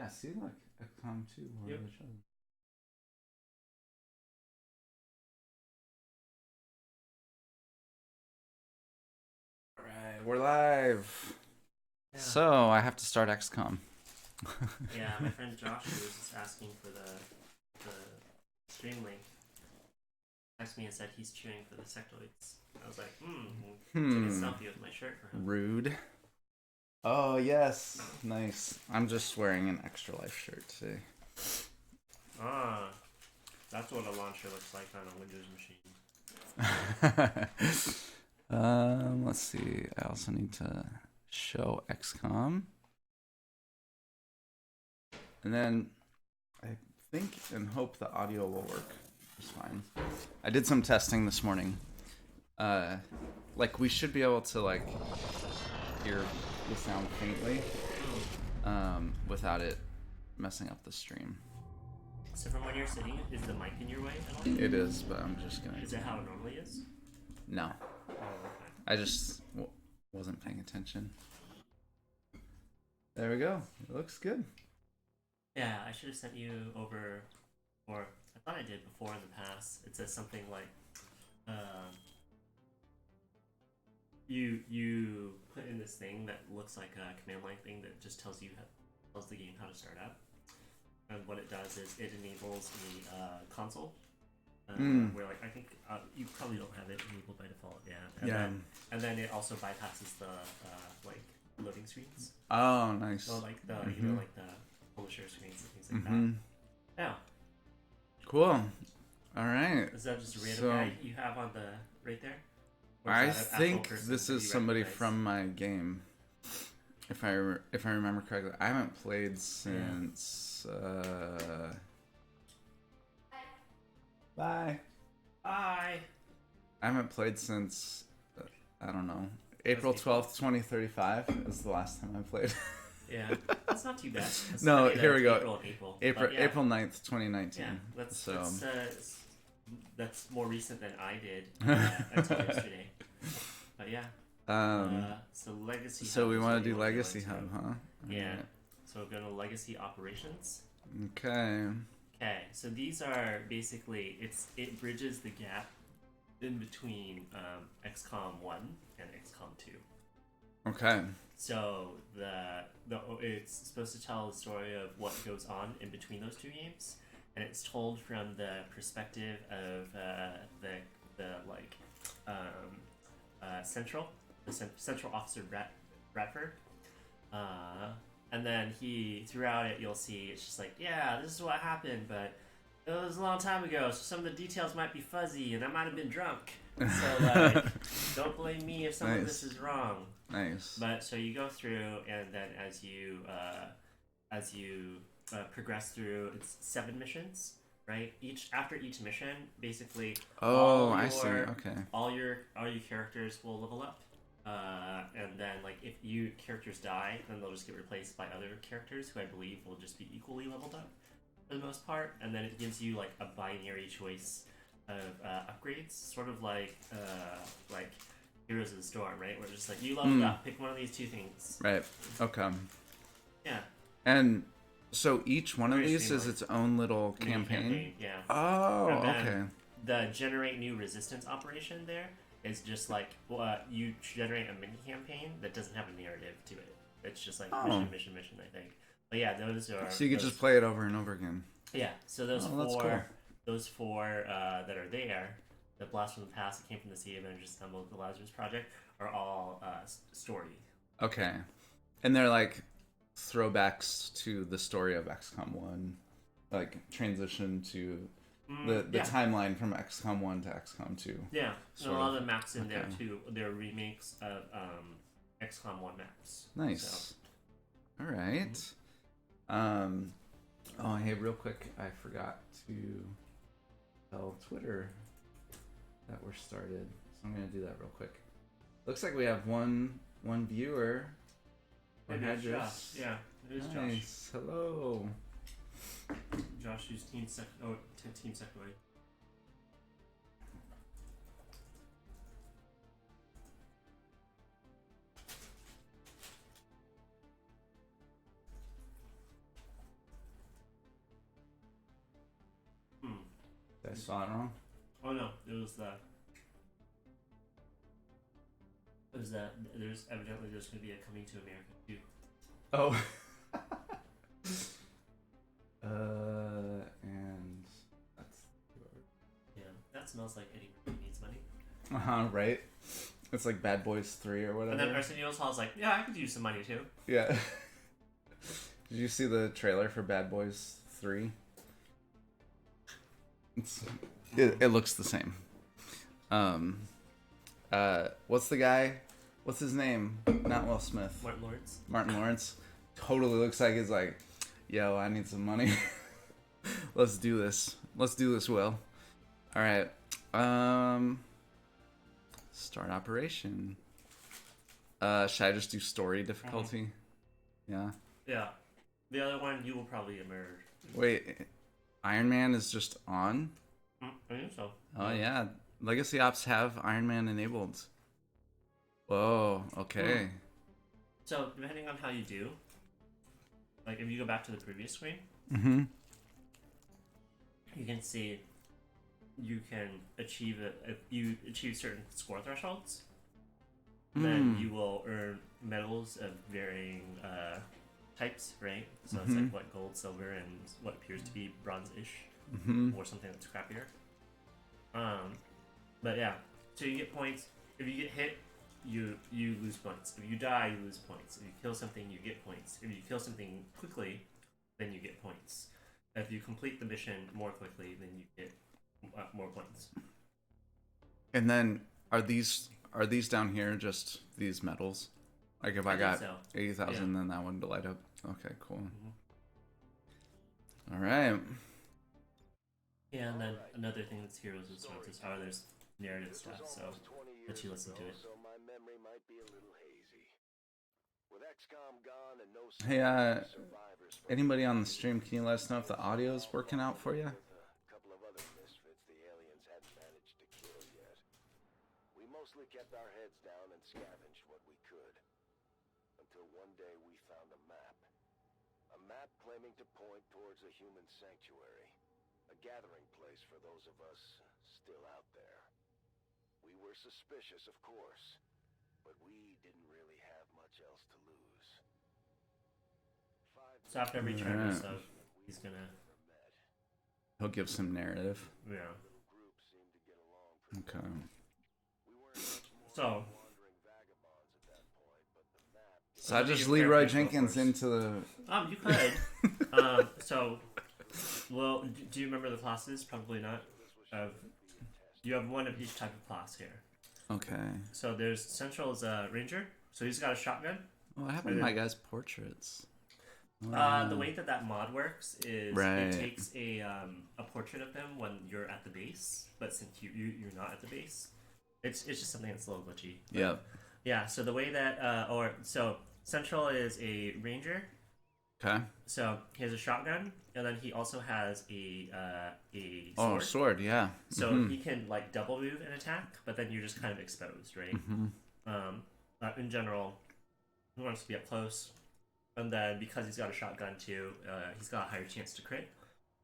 Yeah, see, like XCOM 2 or Yep. which other. Alright, we're live. Yeah. So I have to start XCOM. Yeah, my friend Joshua was just asking for the stream link. Texted me and said he's cheering for the sectoids. I was like, took a Hmm. selfie with my shirt for him. Rude. Oh yes, nice. I'm just wearing an Extra Life shirt today. Ah, that's what a launcher looks like on a Windows machine. Let's see. I also need to show XCOM, and then I think and hope the audio will work just fine. I did some testing this morning. Like we should be able to like hear the sound faintly, without it messing up the stream. So from when you're sitting, is the mic in your way at all? It is, but I'm just gonna. Is it how it normally is? No, Oh, okay. I just wasn't paying attention. There we go. It looks good. Yeah, I should have sent you over, or I thought I did before in the past. It says something like, you put in this thing that looks like a command line thing that just tells the game how to start up. And what it does is it enables the console. Where like I think you probably don't have it enabled by default, yeah. And then it also bypasses the like loading screens. Oh, nice. So like the like the publisher screens and things like that. Yeah. Cool. All right. Is that just a random guy you have on the right there? I think this is somebody from my game. If I remember correctly, I haven't played since. Bye. Bye. I haven't played since I don't know. April 12th, 2035 is the last time I played. Yeah, that's not too bad. That's No, here we go. April 9th, 2019. Yeah, that's more recent than I did until yesterday. But yeah. So Legacy Hub. So we want to do Legacy Hub, huh? Yeah. Right. So we're going to Legacy Operations. Okay. Okay, so these are basically it bridges the gap in between XCOM 1 and XCOM 2. Okay. So it's supposed to tell the story of what goes on in between those two games, and it's told from the perspective of central officer Bradford. And then throughout it, you'll see it's just like, yeah, this is what happened, but it was a long time ago, so some of the details might be fuzzy, and I might have been drunk. So, like, don't blame me if some of this is wrong. Nice. But so you go through, and then as you progress through, it's 7 missions, right? After each mission, basically. Oh, I see. Okay. All your characters will level up. And then, like, if characters die, then they'll just get replaced by other characters who I believe will just be equally leveled up for the most part. And then it gives you like a binary choice of upgrades, sort of like Heroes of the Storm, right? Where it's just like you leveled up, pick one of these 2 things. Right. Okay. Yeah. And so each one of these is its own little campaign. Yeah. Oh, okay. The generate new resistance operation there is just like you generate a mini campaign that doesn't have a narrative to it. It's just like mission, I think. But yeah, those are. So you could just play it over and over again. Yeah. So those cool. Those four that are there, the Blast from the Past that came from the Sea of Avengers Assembled, the Lazarus Project, are all story. Okay, and they're like throwbacks to the story of XCOM 1, like transition to the timeline from XCOM 1 to XCOM 2. Yeah, so a lot of the maps in there too. They're remakes of XCOM 1 maps. Nice. So. All right. Oh, hey, real quick, I forgot to tell Twitter that we're started, so I'm gonna do that real quick. Looks like we have one viewer. It is Josh. Yeah, it is nice. Josh. Hello. Josh, who's Team Sectoid. saw it wrong. Oh no, it was that there's evidently there's going to be a Coming to America too. Oh. And that's. Yeah, that smells like Eddie Murphy needs money. Right. It's like Bad Boys 3 or whatever. And then Arsenio Hall's like, yeah, I could use some money too. Yeah. Did you see the trailer for Bad Boys 3? It looks the same. What's the guy? What's his name? Not Will Smith. Martin Lawrence. Martin Lawrence. Totally looks like he's like, yo, I need some money. Let's do this. Let's do this, Will. All right. Start operation. Should I just do story difficulty? Yeah. Yeah. The other one you will probably emerge. Wait, Iron Man is just on? I think so. Oh yeah. Legacy ops have Iron Man enabled. Whoa, okay. So depending on how you do, like if you go back to the previous screen, you can see you can achieve it if you achieve certain score thresholds. Then you will earn medals of varying types, right? So it's like what gold, silver, and what appears to be bronze-ish, or something that's crappier. But yeah, so you get points. If you get hit, you lose points. If you die, you lose points. If you kill something, you get points. If you kill something quickly, then you get points. If you complete the mission more quickly, then you get more points. And then are these down here just these medals? Like if I got 80,000, then that one to light up. Okay, cool. All right. Yeah, and then another thing that's Heroes of Swords is how there's narrative stuff, so let you listen to it. So my memory might be a little hazy. With XCOM gone and no Hey, survivors from anybody on the stream, can you let us know if the audio is working out for you? a couple of other misfits the aliens hadn't managed to kill yet. We mostly kept our heads down and scavenged what we could. Until one day we found a map. A map claiming to point towards a human sanctuary. A gathering place for those of us still out there. We were suspicious, of course, but we didn't really have much else to lose. So after every turn or so, he's gonna... He'll give some narrative. Yeah. Okay. So I just Leroy Jenkins into the... you could. Well, do you remember the classes? Probably not. You have one of each type of class here. Okay. So there's Central is a ranger, so he's got a shotgun. Well, I have my guys' portraits. The way that mod works is Right. it takes a portrait of them when you're at the base, but since you're not at the base, it's just something that's a little glitchy. But, Yeah. Yeah. So the way that Central is a ranger. Okay. So he has a shotgun, and then he also has a sword. Oh, sword, yeah. So he can like double move and attack, but then you're just kind of exposed, right? In general, he wants to be up close, and then because he's got a shotgun too, he's got a higher chance to crit,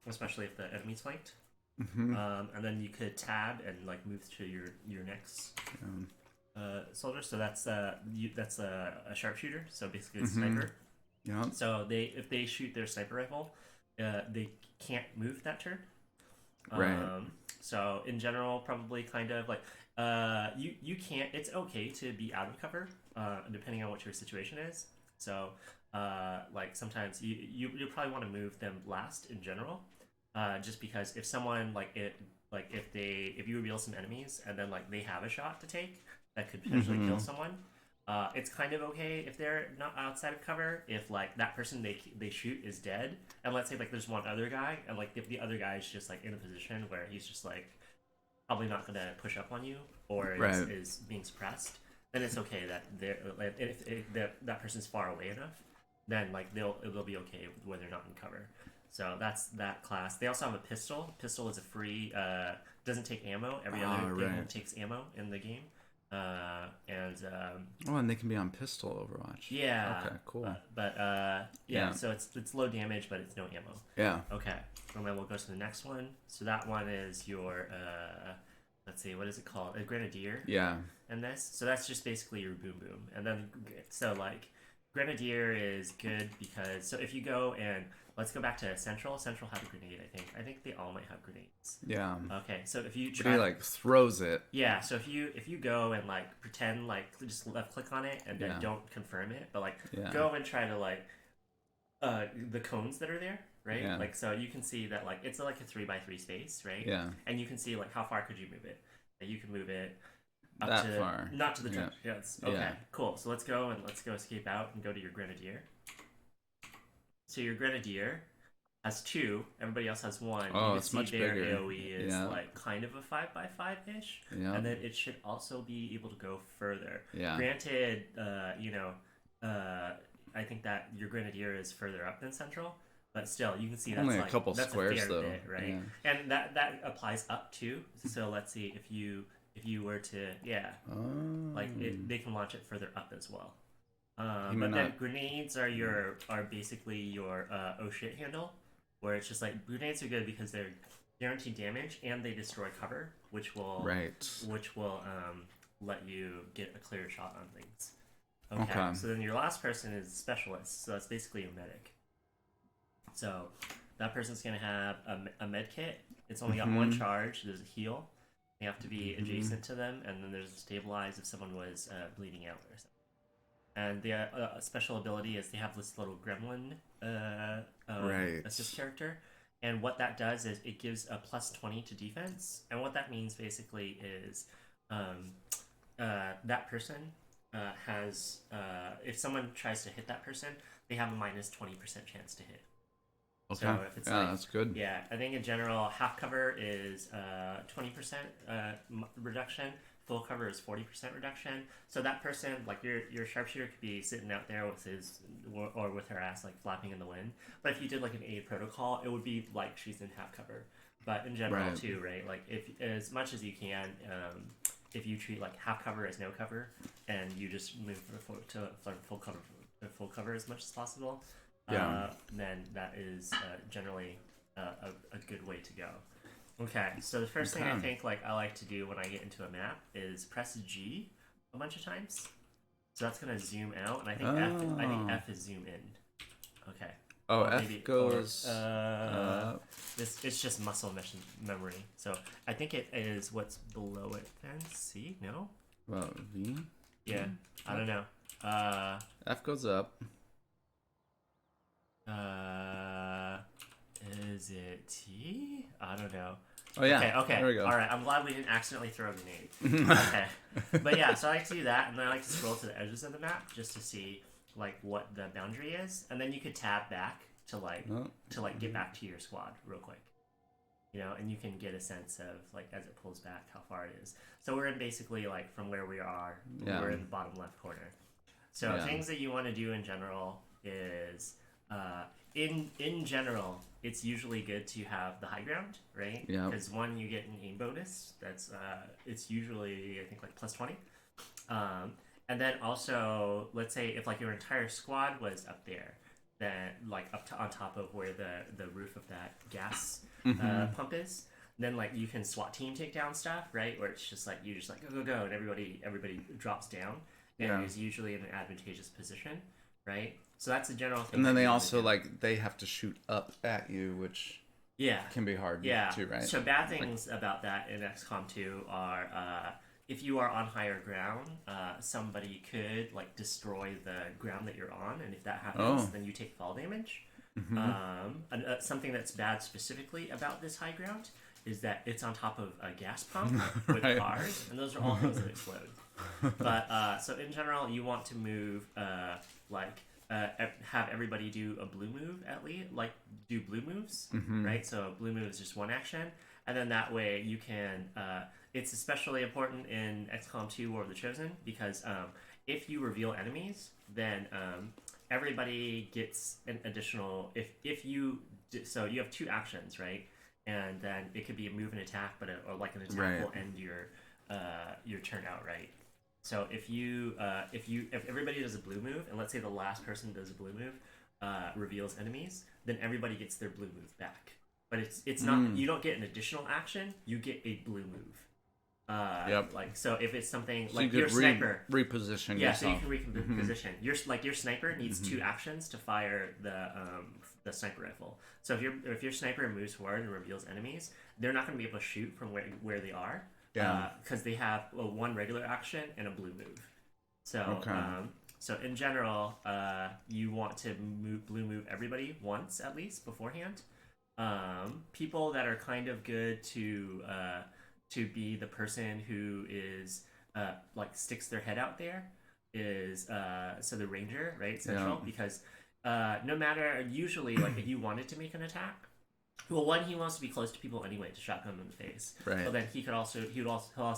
especially if the enemy's flanked. And then you could tab and like move to your next soldier. So that's a sharpshooter. So basically a sniper. Yeah. So if they shoot their sniper rifle, they can't move that turn. Right. So in general, probably kind of like you can't. It's okay to be out of cover, depending on what your situation is. So like sometimes you probably want to move them last in general, just because if someone if you reveal some enemies and then like they have a shot to take that could potentially kill someone. It's kind of okay if they're not outside of cover. If like that person they shoot is dead, and let's say like there's one other guy, and like if the other guy is just like in a position where he's just like probably not gonna push up on you or is being suppressed, then it's okay that they're like, if that person's far away enough, then like they'll be okay when they're not in cover. So that's that class. They also have a pistol. Pistol is a free doesn't take ammo. Every other thing takes ammo in the game. And they can be on pistol Overwatch. Yeah. Okay, cool. Yeah. So it's low damage, but it's no ammo. Yeah. Okay. And then we'll go to the next one. So that one is your let's see, what is it called? A grenadier. Yeah. And this, so that's just basically your boom boom. And then so like grenadier is good because so if you go and let's go back to central. Central have a grenade. I think they all might have grenades. Yeah. Okay. So if you try, but he like throws it. Yeah. So if you go and like pretend like just left click on it and then don't confirm it, but like go and try to like the cones that are there. Right, like so you can see that like it's like a 3x3 space, right? Yeah, and you can see like how far could you move it? You can move it up that to far, not to the trench. Yes. Okay, cool. So let's go escape out and go to your grenadier. So your grenadier has 2. Everybody else has 1. Oh, it's much bigger. AOE is like kind of a 5x5 ish, and then it should also be able to go further. Yeah. Granted, I think that your grenadier is further up than central. But still, you can see that's only like, a couple that's squares a fair though, bit, right? Yeah. And that applies up too. So let's see if you were to they can launch it further up as well. But then grenades are basically your oh shit handle, where it's just like grenades are good because they're guaranteed damage and they destroy cover, which will let you get a clear shot on things. Okay. So then your last person is specialist. So that's basically a medic. So that person's going to have a med kit. It's only got 1 charge. There's a heal. You have to be adjacent to them. And then there's a stabilize if someone was bleeding out or something. And the special ability is they have this little gremlin assist character. And what that does is it gives a +20 to defense. And what that means basically is that person has... if someone tries to hit that person, they have a -20% chance to hit. Okay. So if it's that's good. Yeah, I think in general, half cover is 20% reduction. Full cover is 40% reduction. So that person, like your sharpshooter, could be sitting out there with his or with her ass like flapping in the wind. But if you did like an A protocol, it would be like she's in half cover. But in general too, right? Like if as much as you can, if you treat like half cover as no cover, and you just move to full cover as much as possible. Then that is generally a good way to go. Okay, so the first thing I think like I like to do when I get into a map is press G a bunch of times. So that's gonna zoom out, and I think F is zoom in. Okay. Oh, F goes. It's just muscle memory. So I think it is what's below it. Then C? No. Well, V. Yeah, I don't know. F goes up. Is it T? I don't know. Oh yeah. Okay. There we go. All right. I'm glad we didn't accidentally throw a grenade. Okay. But yeah, so I like to do that, and then I like to scroll to the edges of the map just to see like what the boundary is, and then you could tab back to get back to your squad real quick. You know, and you can get a sense of like as it pulls back how far it is. So we're in basically like from where we are, we're in the bottom left corner. So things that you want to do in general is in general, it's usually good to have the high ground, right? Yeah. Because one, you get an aim bonus. That's it's usually I think like +20. And then also, let's say if like your entire squad was up there, then like on top of where the roof of that gas pump is, then like you can SWAT team take down stuff, right? Where it's just like you just like go, and everybody drops down, and is usually in an advantageous position, right? So that's a general thing. And then they also like they have to shoot up at you, which can be hard too, right? So bad things about that in XCOM 2 are if you are on higher ground, somebody could like destroy the ground that you're on, and if that happens, then you take fall damage. Something that's bad specifically about this high ground is that it's on top of a gas pump with cars, and those are all things that explode. But so in general, you want to move have everybody do a blue move at least, like do blue moves, right? So blue move is just one action, and then that way you can. It's especially important in XCOM 2 War of the Chosen because if you reveal enemies, then everybody gets an additional. If you so you have 2 actions, right? And then it could be a move and attack, or like an attack will end your turn outright. So if everybody does a blue move, and let's say the last person does a blue move, reveals enemies, then everybody gets their blue move back. But it's not, you don't get an additional action. You get a blue move. Like, so if it's something So like you your could sniper, reposition yeah, so you yourself. can reposition. Your sniper needs 2 actions to fire the sniper rifle. So if your sniper moves forward and reveals enemies, they're not going to be able to shoot from where they are. Yeah. Because they have one regular action and a blue move. So Okay. so in general, you want to blue move everybody once at least beforehand. People that are kind of good to be the person who is like sticks their head out there is so the ranger, right, central, because no matter, usually, like, if you wanted to make an attack, well, one, he wants to be close to people anyway to shotgun them in the face, Right. but then he'll also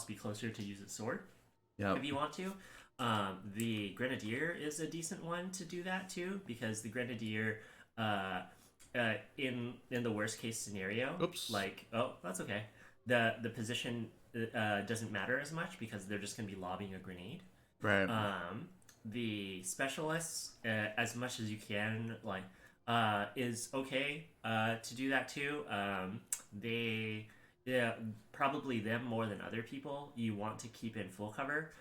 be closer to use his sword if you want to. The grenadier is a decent one to do that too, because the grenadier in the worst case scenario, like, oh, that's okay, the position doesn't matter as much because they're just going to be lobbing a grenade. Right. The specialists, as much as you can, like, is okay to do that too. Probably them more than other people. You want to keep in full cover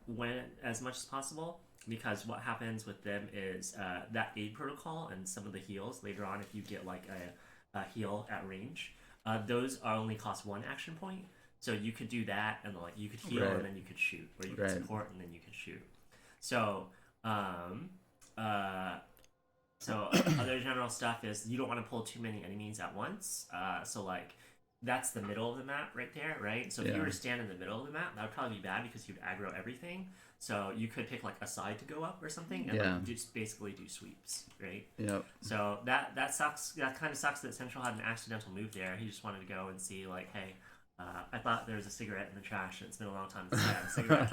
when as much as possible, because what happens with them is that aid protocol and some of the heals later on, if you get like a heal at range, those are only cost 1 action point. So you could do that, and like you could heal and then you could shoot, or you could support and then you could shoot. So so other general stuff is you don't want to pull too many enemies at once. So like that's the middle of the map right there, right? So if you were to stand in the middle of the map, that would probably be bad because you'd aggro everything. So you could pick like a side to go up or something, and like, just basically do sweeps, right? Yep. So that sucks. That kind of sucks that Central had an accidental move there. He just wanted to go and see, like, hey, I thought there was a cigarette in the trash, and it's been a long time since I had a cigarette.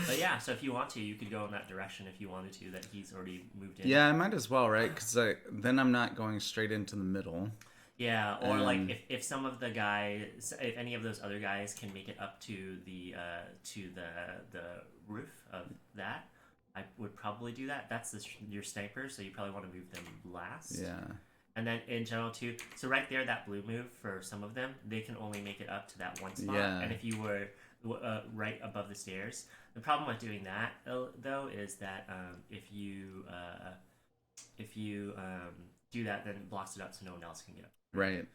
But yeah, so if you want to, you could go in that direction if you wanted to, that he's already moved in. Yeah, I might as well, right? Because then I'm not going straight into the middle. Yeah, or like if some of the guys, if any of those other guys can make it up to the roof of that, I would probably do that. That's your sniper, so you probably want to move them last. Yeah. And then in general too, so right there, that blue move for some of them, they can only make it up to that one spot. Yeah. And if you were right above the stairs, the problem with doing that though is that if you do that, then it blocks it up so no one else can get up. Right.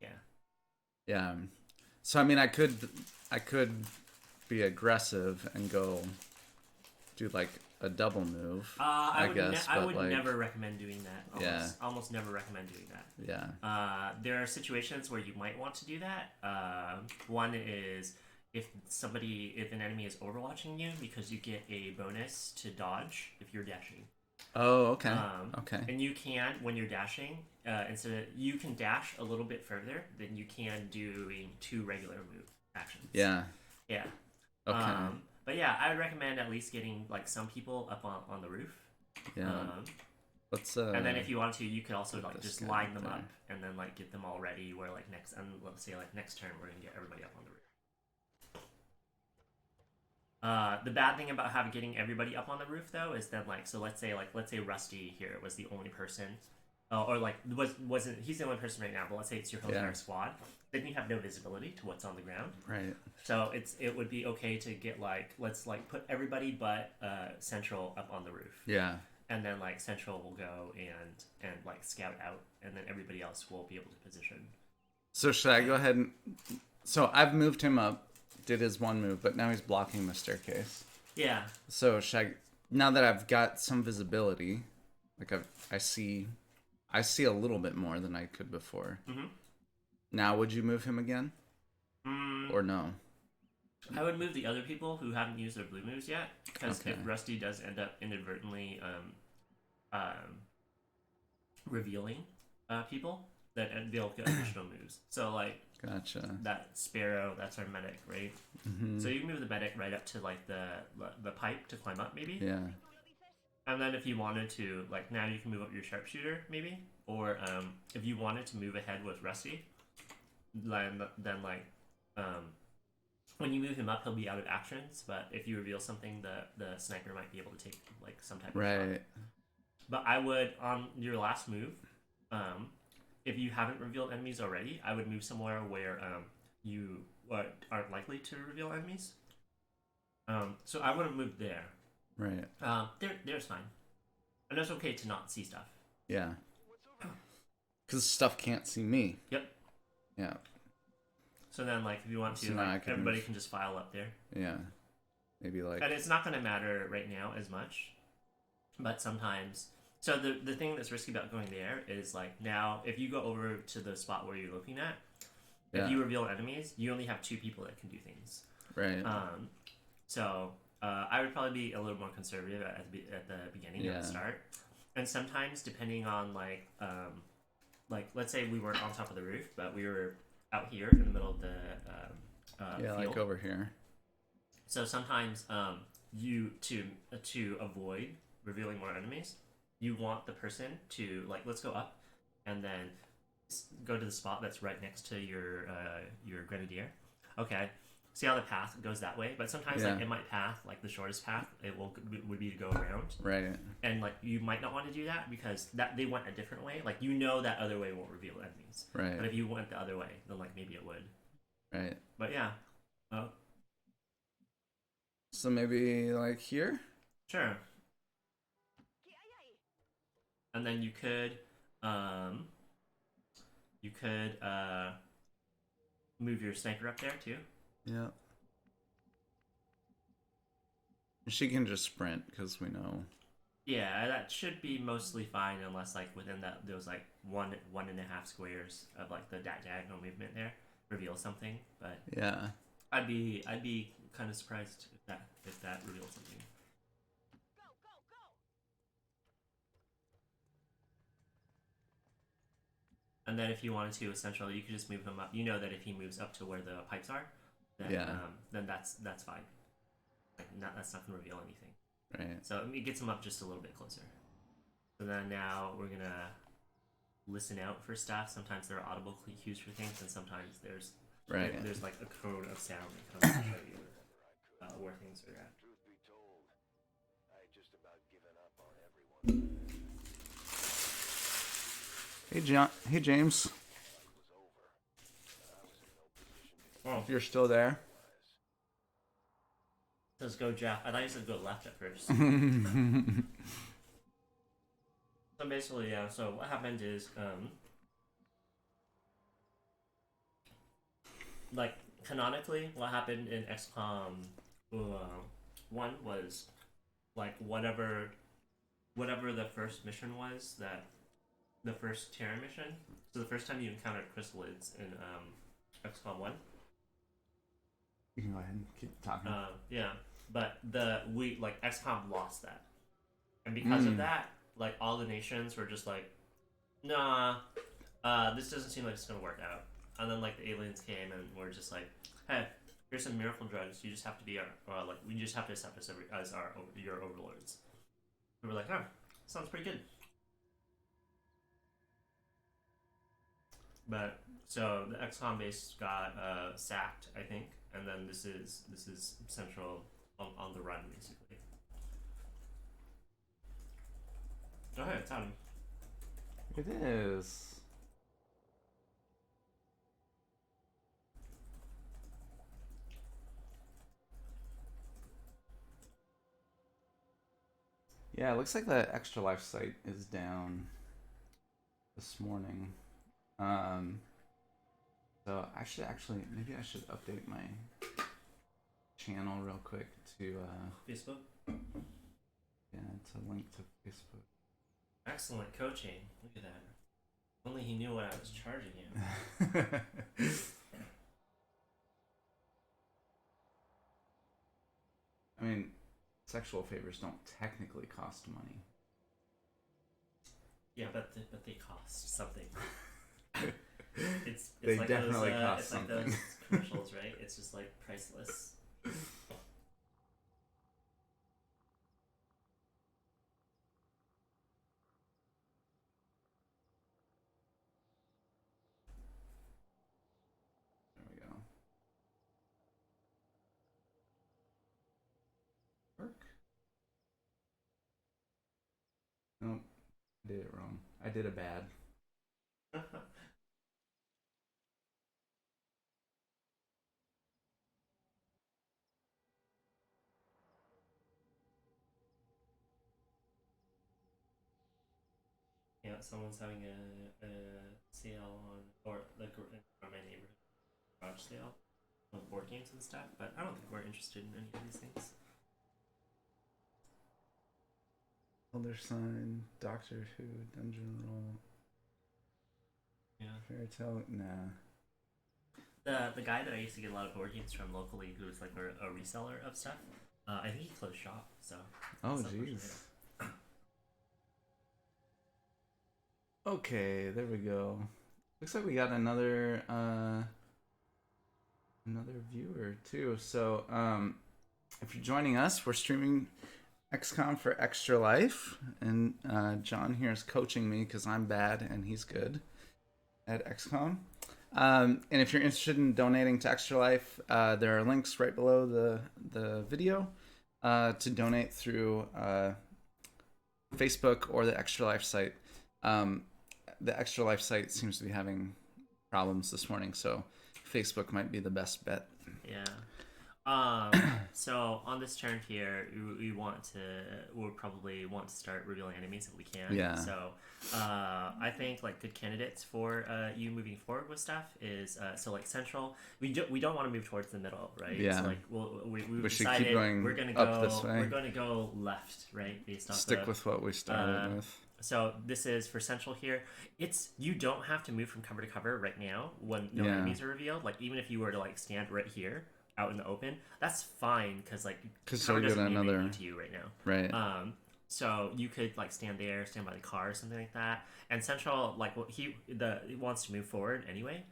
Yeah. Yeah. So I mean, I could be aggressive and go do like a double move. I would never recommend doing that. Almost never recommend doing that. Yeah. There are situations where you might want to do that. One is if an enemy is overwatching you, because you get a bonus to dodge if you're dashing. Oh, okay. Okay. And you can, when you're dashing, you can dash a little bit further than you can doing 2 regular move actions. Yeah. Yeah. Okay. But yeah, I would recommend at least getting like some people up on the roof. Yeah. Let's and then if you want to, you could also like just line them there. up and then like get them all ready. Where like let's say like next turn, we're gonna get everybody up on the roof. The bad thing about getting everybody up on the roof though is that let's say Rusty here was the only person, or like wasn't he's the only person right now, but let's say it's your whole entire squad, then you have no visibility to what's on the ground. Right. So it would be okay to get let's put everybody but Central up on the roof. Yeah. And then Central will go and scout out, and then everybody else will be able to position. So should I go ahead and? So I've moved him up. Did his one move, but now he's blocking the staircase. Yeah. So now that I've got some visibility, like I see a little bit more than I could before. Mm-hmm. Now, would you move him again? Or no? I would move the other people who haven't used their blue moves yet, because if Rusty does end up inadvertently revealing people, then they'll get additional moves. So Gotcha. That Sparrow, that's our medic, right? Mm-hmm. So you can move the medic right up to the pipe to climb up, maybe. Yeah. And then if you wanted to, now you can move up your sharpshooter, maybe, or if you wanted to move ahead with Rusty, then when you move him up, he'll be out of actions. But if you reveal something, the sniper might be able to take like some type of shot. Right. But I would, on your last move, if you haven't revealed enemies already, I would move somewhere where you aren't likely to reveal enemies. So I wouldn't move there. Right. There's fine. And it's okay to not see stuff. Yeah. Because stuff can't see me. Yep. Yeah. So then, like, if you want to, So now like, everybody can just file up there. Yeah. Maybe like. And it's not going to matter right now as much. But sometimes. So the thing that's risky about going there is, like, now, if you go over to the spot where you're looking at, if you reveal enemies, you only have 2 people that can do things. Right. So I would probably be a little more conservative at the beginning, at the start. And sometimes, depending on, like, let's say we weren't on top of the roof, but we were out here in the middle of the field. Like over here. So sometimes you to avoid revealing more enemies, you want the person to, like, let's go up and then go to the spot that's right next to your grenadier. Okay, see how the path goes that way, but sometimes like it might path like the shortest path would be to go around. Right. And like you might not want to do that because that they went a different way. Like that other way won't reveal enemies. Right. But if you went the other way, then like maybe it would. Right. But yeah. So maybe like here? Sure. And then you could move your sniper up there too. Yeah. She can just sprint because we know. Yeah, that should be mostly fine unless like within those like one and a half squares of like the diagonal movement there reveal something. But yeah, I'd be kind of surprised if that revealed something. And then if you wanted to, essentially, you could just move him up. You know that if he moves up to where the pipes are, then that's fine. Like that's not going to reveal anything. Right. So it gets him up just a little bit closer. So then now we're going to listen out for stuff. Sometimes there are audible cues for things, and sometimes there's like a cone of sound that comes to show you where things are at. Truth be told, I had just about given up on everyone. Hey James. Oh, If you're still there. Let's go, Jeff. I thought you said go left at first. So basically, yeah. So what happened is, like canonically, what happened in XCOM 1 was like whatever the first mission was, that the first Terra mission. So the first time you encountered chrysalids in XCOM 1. You can go ahead and keep talking. Yeah, but XCOM lost that, and because of that, like all the nations were just like, nah, this doesn't seem like it's gonna work out. And then like the aliens came and were just like, hey, here's some miracle drugs. You just have to be we just have to accept us as your overlords. We were like, huh, sounds pretty good. But so the XCOM base got sacked, I think, and then this is Central on the run basically. Oh hey, it's Adam. It is. Yeah, it looks like the Extra Life site is down this morning. So actually, maybe I should update my channel real quick to Facebook? Yeah, to link to Facebook. Excellent coaching. Look at that. Only he knew what I was charging you. I mean, sexual favors don't technically cost money. Yeah, but they cost something. It's they like definitely those, cost it's something. like those commercials, right? It's just like priceless. There we go. Nope. I did it wrong. I did a bad. Yeah, someone's having a sale on, or like on my neighborhood garage sale of board games and stuff, but I don't think we're interested in any of these things. Elder Sign, Doctor Who, Dungeon Roll, Yeah. Fairy Tale. Nah. The guy that I used to get a lot of board games from locally, who was like a reseller of stuff, I think he closed shop. So. Oh, that's jeez. Okay, there we go. Looks like we got another viewer too. So if you're joining us, we're streaming XCOM for Extra Life, and John here is coaching me because I'm bad and he's good at XCOM. And if you're interested in donating to Extra Life, there are links right below the video to donate through Facebook or the Extra Life site. The Extra Life site seems to be having problems this morning, so Facebook might be the best bet. Yeah. So on this turn here, we'll probably want to start revealing enemies if we can. Yeah. So, I think like good candidates for you moving forward with stuff is so like central. We don't want to move towards the middle, right? Yeah. So like we should decided keep going we're gonna up go this way. We're gonna go left, right? Based off Stick with what we started with. So this is for central here. You don't have to move from cover to cover right now when no Yeah. enemies are revealed. Like even if you were to like stand right here out in the open, that's fine because cover you'll doesn't get mean another anything to you right now. Right. So you could like stand there, stand by the car or something like that. And central, like what he wants to move forward anyway.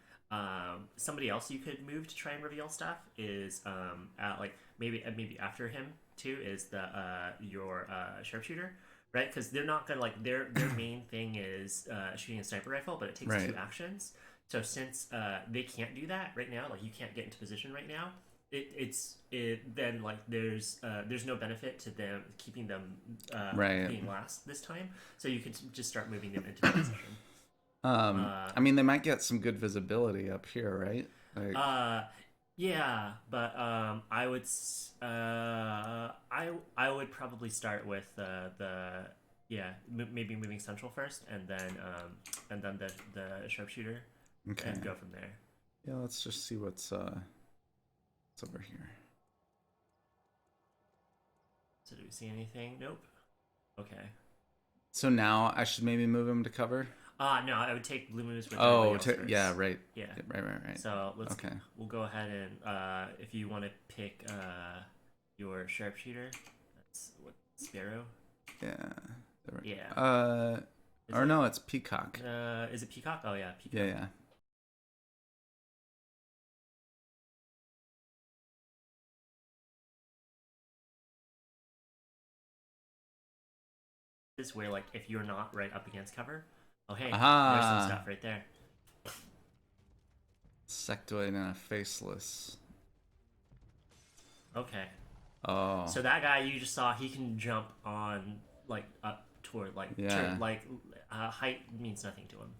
Somebody else you could move to try and reveal stuff is at like maybe after him too is your sharpshooter. Right, because they're not gonna like their main thing is shooting a sniper rifle, but it takes Right. 2 actions. So since they can't do that right now, like you can't get into position right now, then like there's no benefit to them keeping them Right. being last this time. So you can just start moving them into position. I mean, they might get some good visibility up here, right? Like, Yeah, but I would probably start with maybe moving central first, and then the sharpshooter, okay. and go from there. Yeah, let's just see what's over here. So do we see anything? Nope. Okay. So now I should maybe move him to cover. No, I would take blue moves with Oh, everybody else first. yeah, right. Yeah. Right. So Okay. we'll go ahead and if you want to pick your sharpshooter, that's what Sparrow. Yeah. Yeah. No, it's Peacock. Is it Peacock? Oh yeah, Peacock. Yeah. Is where like if you're not right up against cover, oh hey, Aha. there's some stuff right there. Sectoid and a faceless. Okay. Oh. So that guy you just saw, he can jump on like up toward like Yeah. height means nothing to him.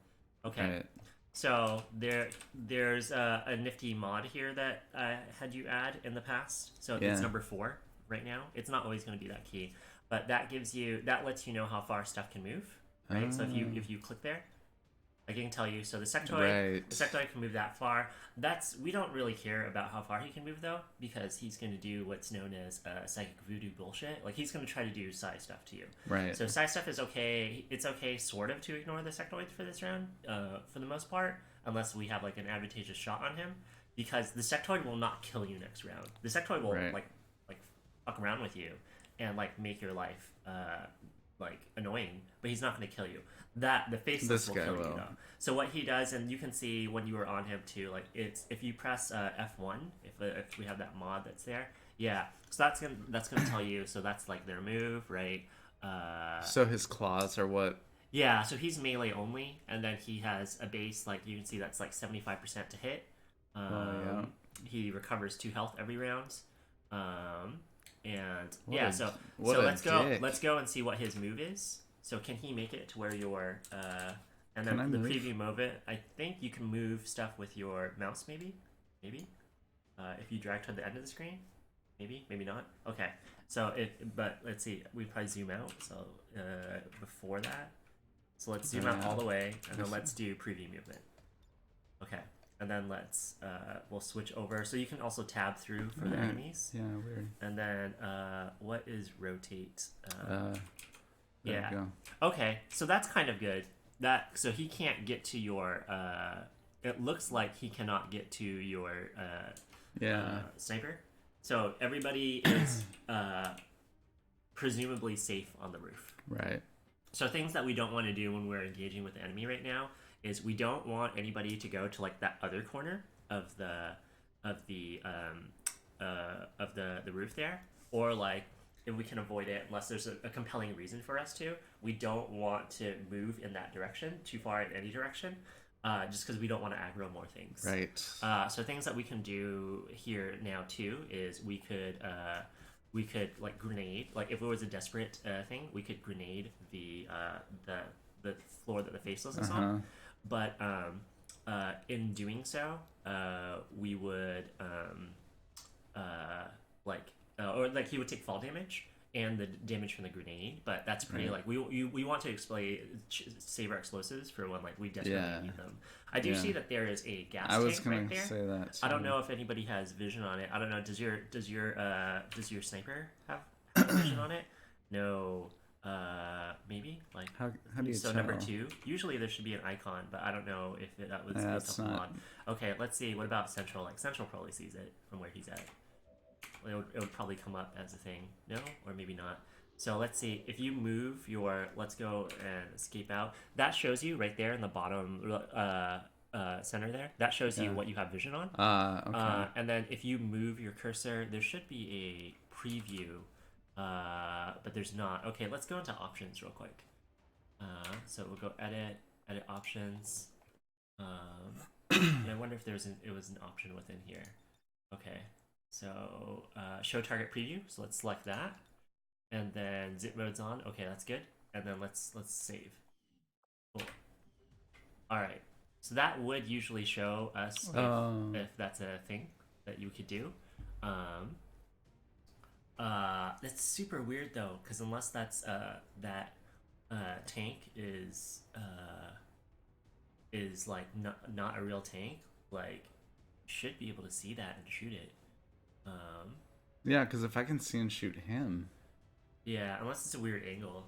Okay. Right. So there's a nifty mod here that I had you add in the past. So Yeah. it's number 4 right now. It's not always going to be that key, but that lets you know how far stuff can move. Right. So if you click there, I can tell you. So the sectoid can move that far. We don't really care about how far he can move though, because he's going to do what's known as psychic voodoo bullshit. Like he's going to try to do psi stuff to you. Right. So psi stuff is okay. It's okay, sort of, to ignore the sectoid for this round, for the most part, unless we have like an advantageous shot on him, because the sectoid will not kill you next round. The sectoid will like fuck around with you and like make your life like annoying, but he's not going to kill you. The faceless will kill you though. So what he does, and you can see when you were on him too, like it's if you press F1, if we have that mod that's there, yeah. So that's gonna tell you. So that's like their move, right? So his claws are what? Yeah. So he's melee only, and then he has a base like you can see that's like 75% to hit. Yeah. He recovers 2 health every round. And What yeah, a- so what so a let's go. dick. Let's go and see what his move is. So can he make it to where you're? And Can I then the move? preview move it. I think you can move stuff with your mouse, maybe. If you drag toward the end of the screen, maybe not. Okay. So but let's see. We probably zoom out. So before that, so let's zoom out all the way, and then let's do preview movement. Okay. And then we'll switch over. So you can also tab through for the enemies. Yeah, weird. And then what is rotate? There we go. Okay, so that's kind of good. So he can't get to your. It looks like he cannot get to your sniper. So everybody is presumably safe on the roof. Right. So things that we don't want to do when we're engaging with the enemy right now is we don't want anybody to go to like that other corner of the roof there, or like if we can avoid it unless there's a compelling reason for us to. We don't want to move in that direction too far in any direction, just because we don't want to aggro more things. Right. So things that we can do here now too is we could like grenade, like if it was a desperate thing, we could grenade the floor that the faceless is on. But in doing so, we would or like he would take fall damage and the damage from the grenade. But that's pretty like we want to save our explosives for when like we desperately need them. I do see that there is a gas tank right there. Say that. I don't know if anybody has vision on it. I don't know. Does your sniper have vision on it? No. Maybe like how do you so tell? number 2. Usually there should be an icon, but I don't know if that was based off the mod. Okay, let's see. What about Central? Like Central probably sees it from where he's at. It would probably come up as a thing. No, or maybe not. So let's see. If you move your, let's go and escape out. That shows you right there in the bottom center there. That shows you what you have vision on. Okay. And then if you move your cursor, there should be a preview. But there's not. Okay, let's go into options real quick. So we'll go edit options. And I wonder if it was an option within here. Okay, so show target preview. So let's select that, and then zip mode's on. Okay, that's good. And then let's save. Cool. All right. So that would usually show us if that's a thing that you could do. That's super weird though, because unless that's that tank is like not a real tank, like you should be able to see that and shoot it. Yeah, because if I can see and shoot him. Yeah, unless it's a weird angle.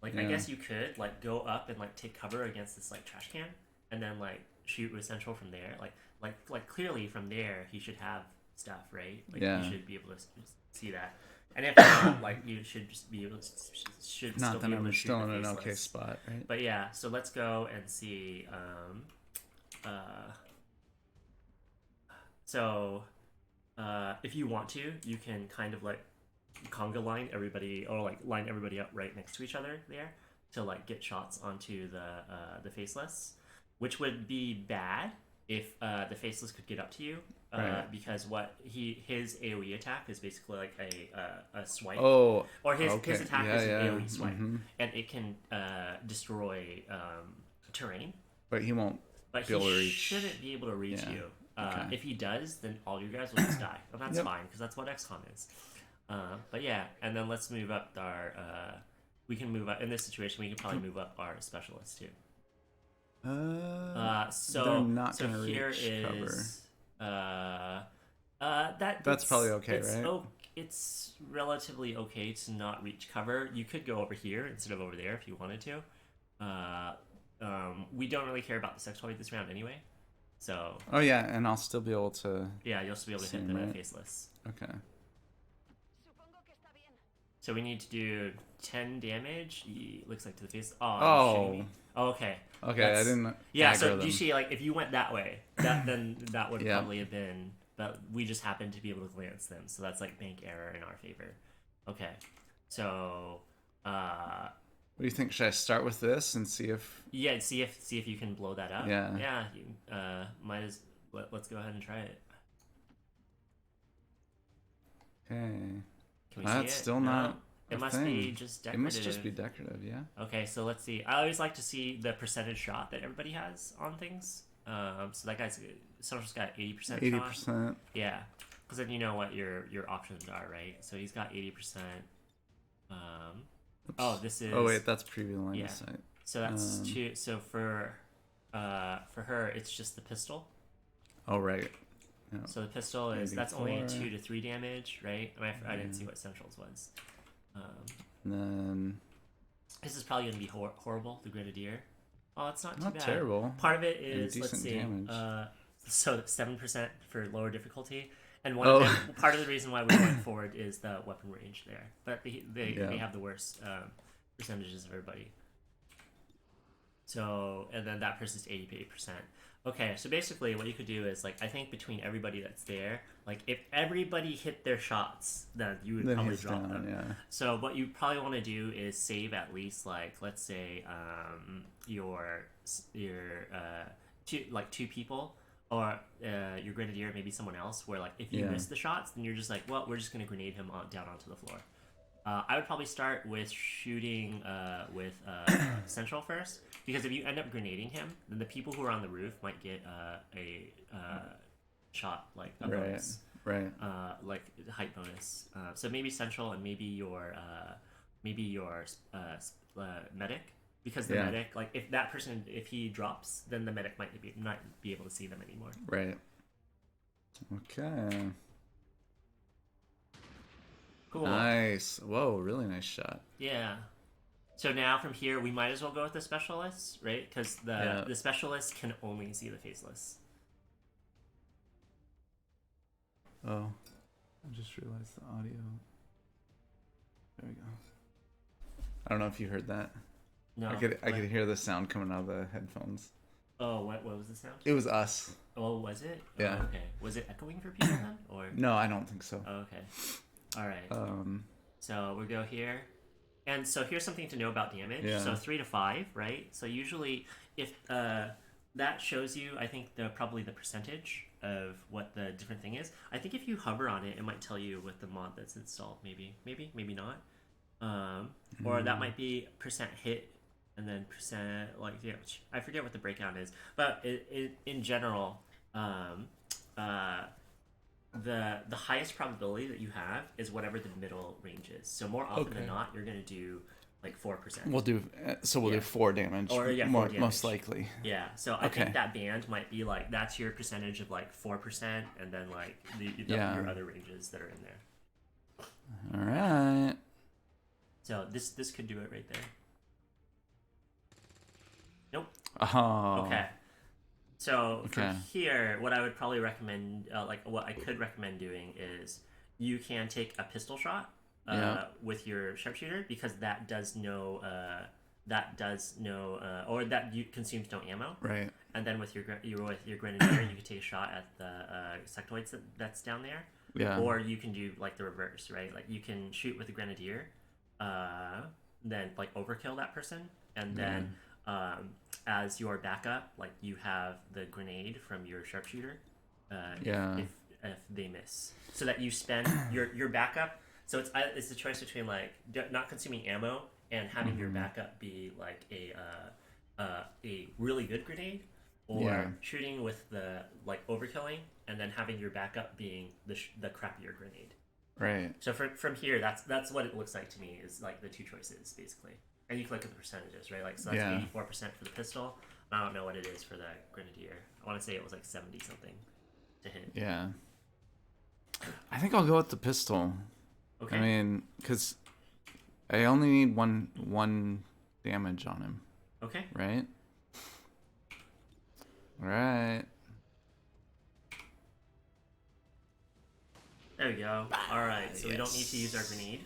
Like I guess you could like go up and like take cover against this like trash can, and then like shoot with Central from there. Like clearly from there he should have stuff, right? Like you should be able to see that. And if not, like you should just be able to should not still that be able I'm to shoot still in the an faceless. okay spot, right? But yeah, so let's go and see. If you want to, you can kind of like conga line everybody, or like line everybody up right next to each other there to like get shots onto the faceless, which would be bad if the faceless could get up to you. Because his AoE attack is basically like a swipe. Oh, or his attack is an AoE swipe, and it can destroy terrain. But he won't. But be able to he reach. shouldn't be able to reach you. Okay. If he does, then all you guys will just die, and that's fine because that's what XCOM is. But yeah, and then let's move up our. We can move up in this situation. We can probably move up our specialist too. So they're not gonna reach cover. That's probably okay, right? It's relatively okay to not reach cover. You could go over here instead of over there if you wanted to. We don't really care about the sexuality this round anyway, so. Oh yeah, and I'll still be able to. Yeah, you'll still be able to hit the faceless. Okay. So we need to do 10 damage. Looks like to the face. Oh. Okay. Okay, I didn't. Yeah. So them. you see, like, if you went that way, then that would probably have been. But we just happened to be able to glance them, so that's like bank error in our favor. Okay. So. What do you think? Should I start with this and see if? Yeah. See if you can blow that up. Yeah. Yeah. Might as. Let's go ahead and try it. Okay. Can we That's see it? still not. It must be just It decorative. must just be decorative, yeah. Okay, so let's see. I always like to see the percentage shot that everybody has on things. So that guy's Central's got 80% 80%. Yeah, because then you know what your options are, right? So he's got 80%. Oh, this is. Oh wait, that's preview line of yeah. sight. So that's two. So for her, it's just the pistol. Oh right. Yeah. So the pistol is Maybe that's only 4. 2 to 3 damage, right? I didn't see what Central's was. And then This is probably gonna be horrible. The Grenadier. Oh, it's not too bad. terrible. Part of it is let's decent see. damage. So 7% for lower difficulty, and one of them, part of the reason why we went forward is the weapon range there. But they have the worst percentages of everybody. So and then that person's 88%. Okay, so basically what you could do is like I think between everybody that's there, like if everybody hit their shots, then you would probably drop down, them. Yeah. So what you probably want to do is save at least like let's say your two people or your Grenadier, maybe someone else. Where like if you miss the shots, then you're just like, well, we're just gonna grenade him down onto the floor. I would probably start with shooting with Central first, because if you end up grenading him, then the people who are on the roof might get a shot, like a bonus. Right. Like height bonus. So maybe Central and maybe your medic, because the medic, like if that person, if he drops, then the medic might not be able to see them anymore. Right. Okay. Cool. Nice. Whoa, really nice shot. Yeah. So now from here, we might as well go with the specialists, right? Because the specialists can only see the faceless. Oh, I just realized the audio. There we go. I don't know if you heard that. No. I could hear the sound coming out of the headphones. Oh, what was the sound? It was us. Oh, was it? Yeah. Oh, okay. Was it echoing for people then, or? No, I don't think so. Oh, okay. All right. So we go here, and so here's something to know about damage. Yeah. So 3 to 5, right? So usually, if that shows you, I think probably the percentage of what the different thing is. I think if you hover on it, it might tell you with the mod that's installed. Maybe not. Or that might be percent hit, and then percent I forget what the breakdown is. But in general, the highest probability that you have is whatever the middle range is. So more often than not, you're going to do like 4%. We'll do 4 damage. Or 4 damage. Most likely. Yeah. So I think that band might be like that's your percentage of like 4%, and then like your other ranges that are in there. All right. So this could do it right there. Nope. Oh. Okay. So from here, what I would probably recommend, what I could recommend doing is you can take a pistol shot with your sharpshooter, because that does no, or that consumes no ammo. Right. And then with your Grenadier, you can take a shot at the sectoids that's down there. Yeah. Or you can do like the reverse, right? Like you can shoot with the Grenadier, then like overkill that person, and then. As your backup, like you have the grenade from your sharpshooter. If they miss, so that you spend your backup. So it's the choice between like not consuming ammo and having your backup be like a really good grenade, or shooting with the like overkilling, and then having your backup being the crappier grenade. Right. So from here, that's what it looks like to me, is like the two choices basically. And you can look at the percentages, right? Like, so that's 84% for the pistol. I don't know what it is for the Grenadier. I want to say it was like 70 something to hit. Yeah. I think I'll go with the pistol. Okay. I mean, because I only need one damage on him. Okay. Right? All right. There we go. All right. So we don't need to use our grenade.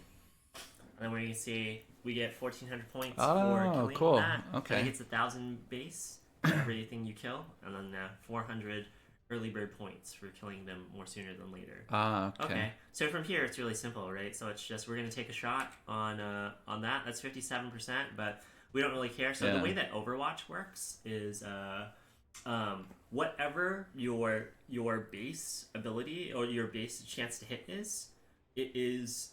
And then we can see we get 1,400 points for killing cool. that. Okay. And it gets 1,000 base for everything you kill, and then 400 early bird points for killing them more sooner than later. Okay. So from here, it's really simple, right? So it's just we're gonna take a shot on that. That's 57%, but we don't really care. So the way that Overwatch works is whatever your base ability or your base chance to hit is, It is.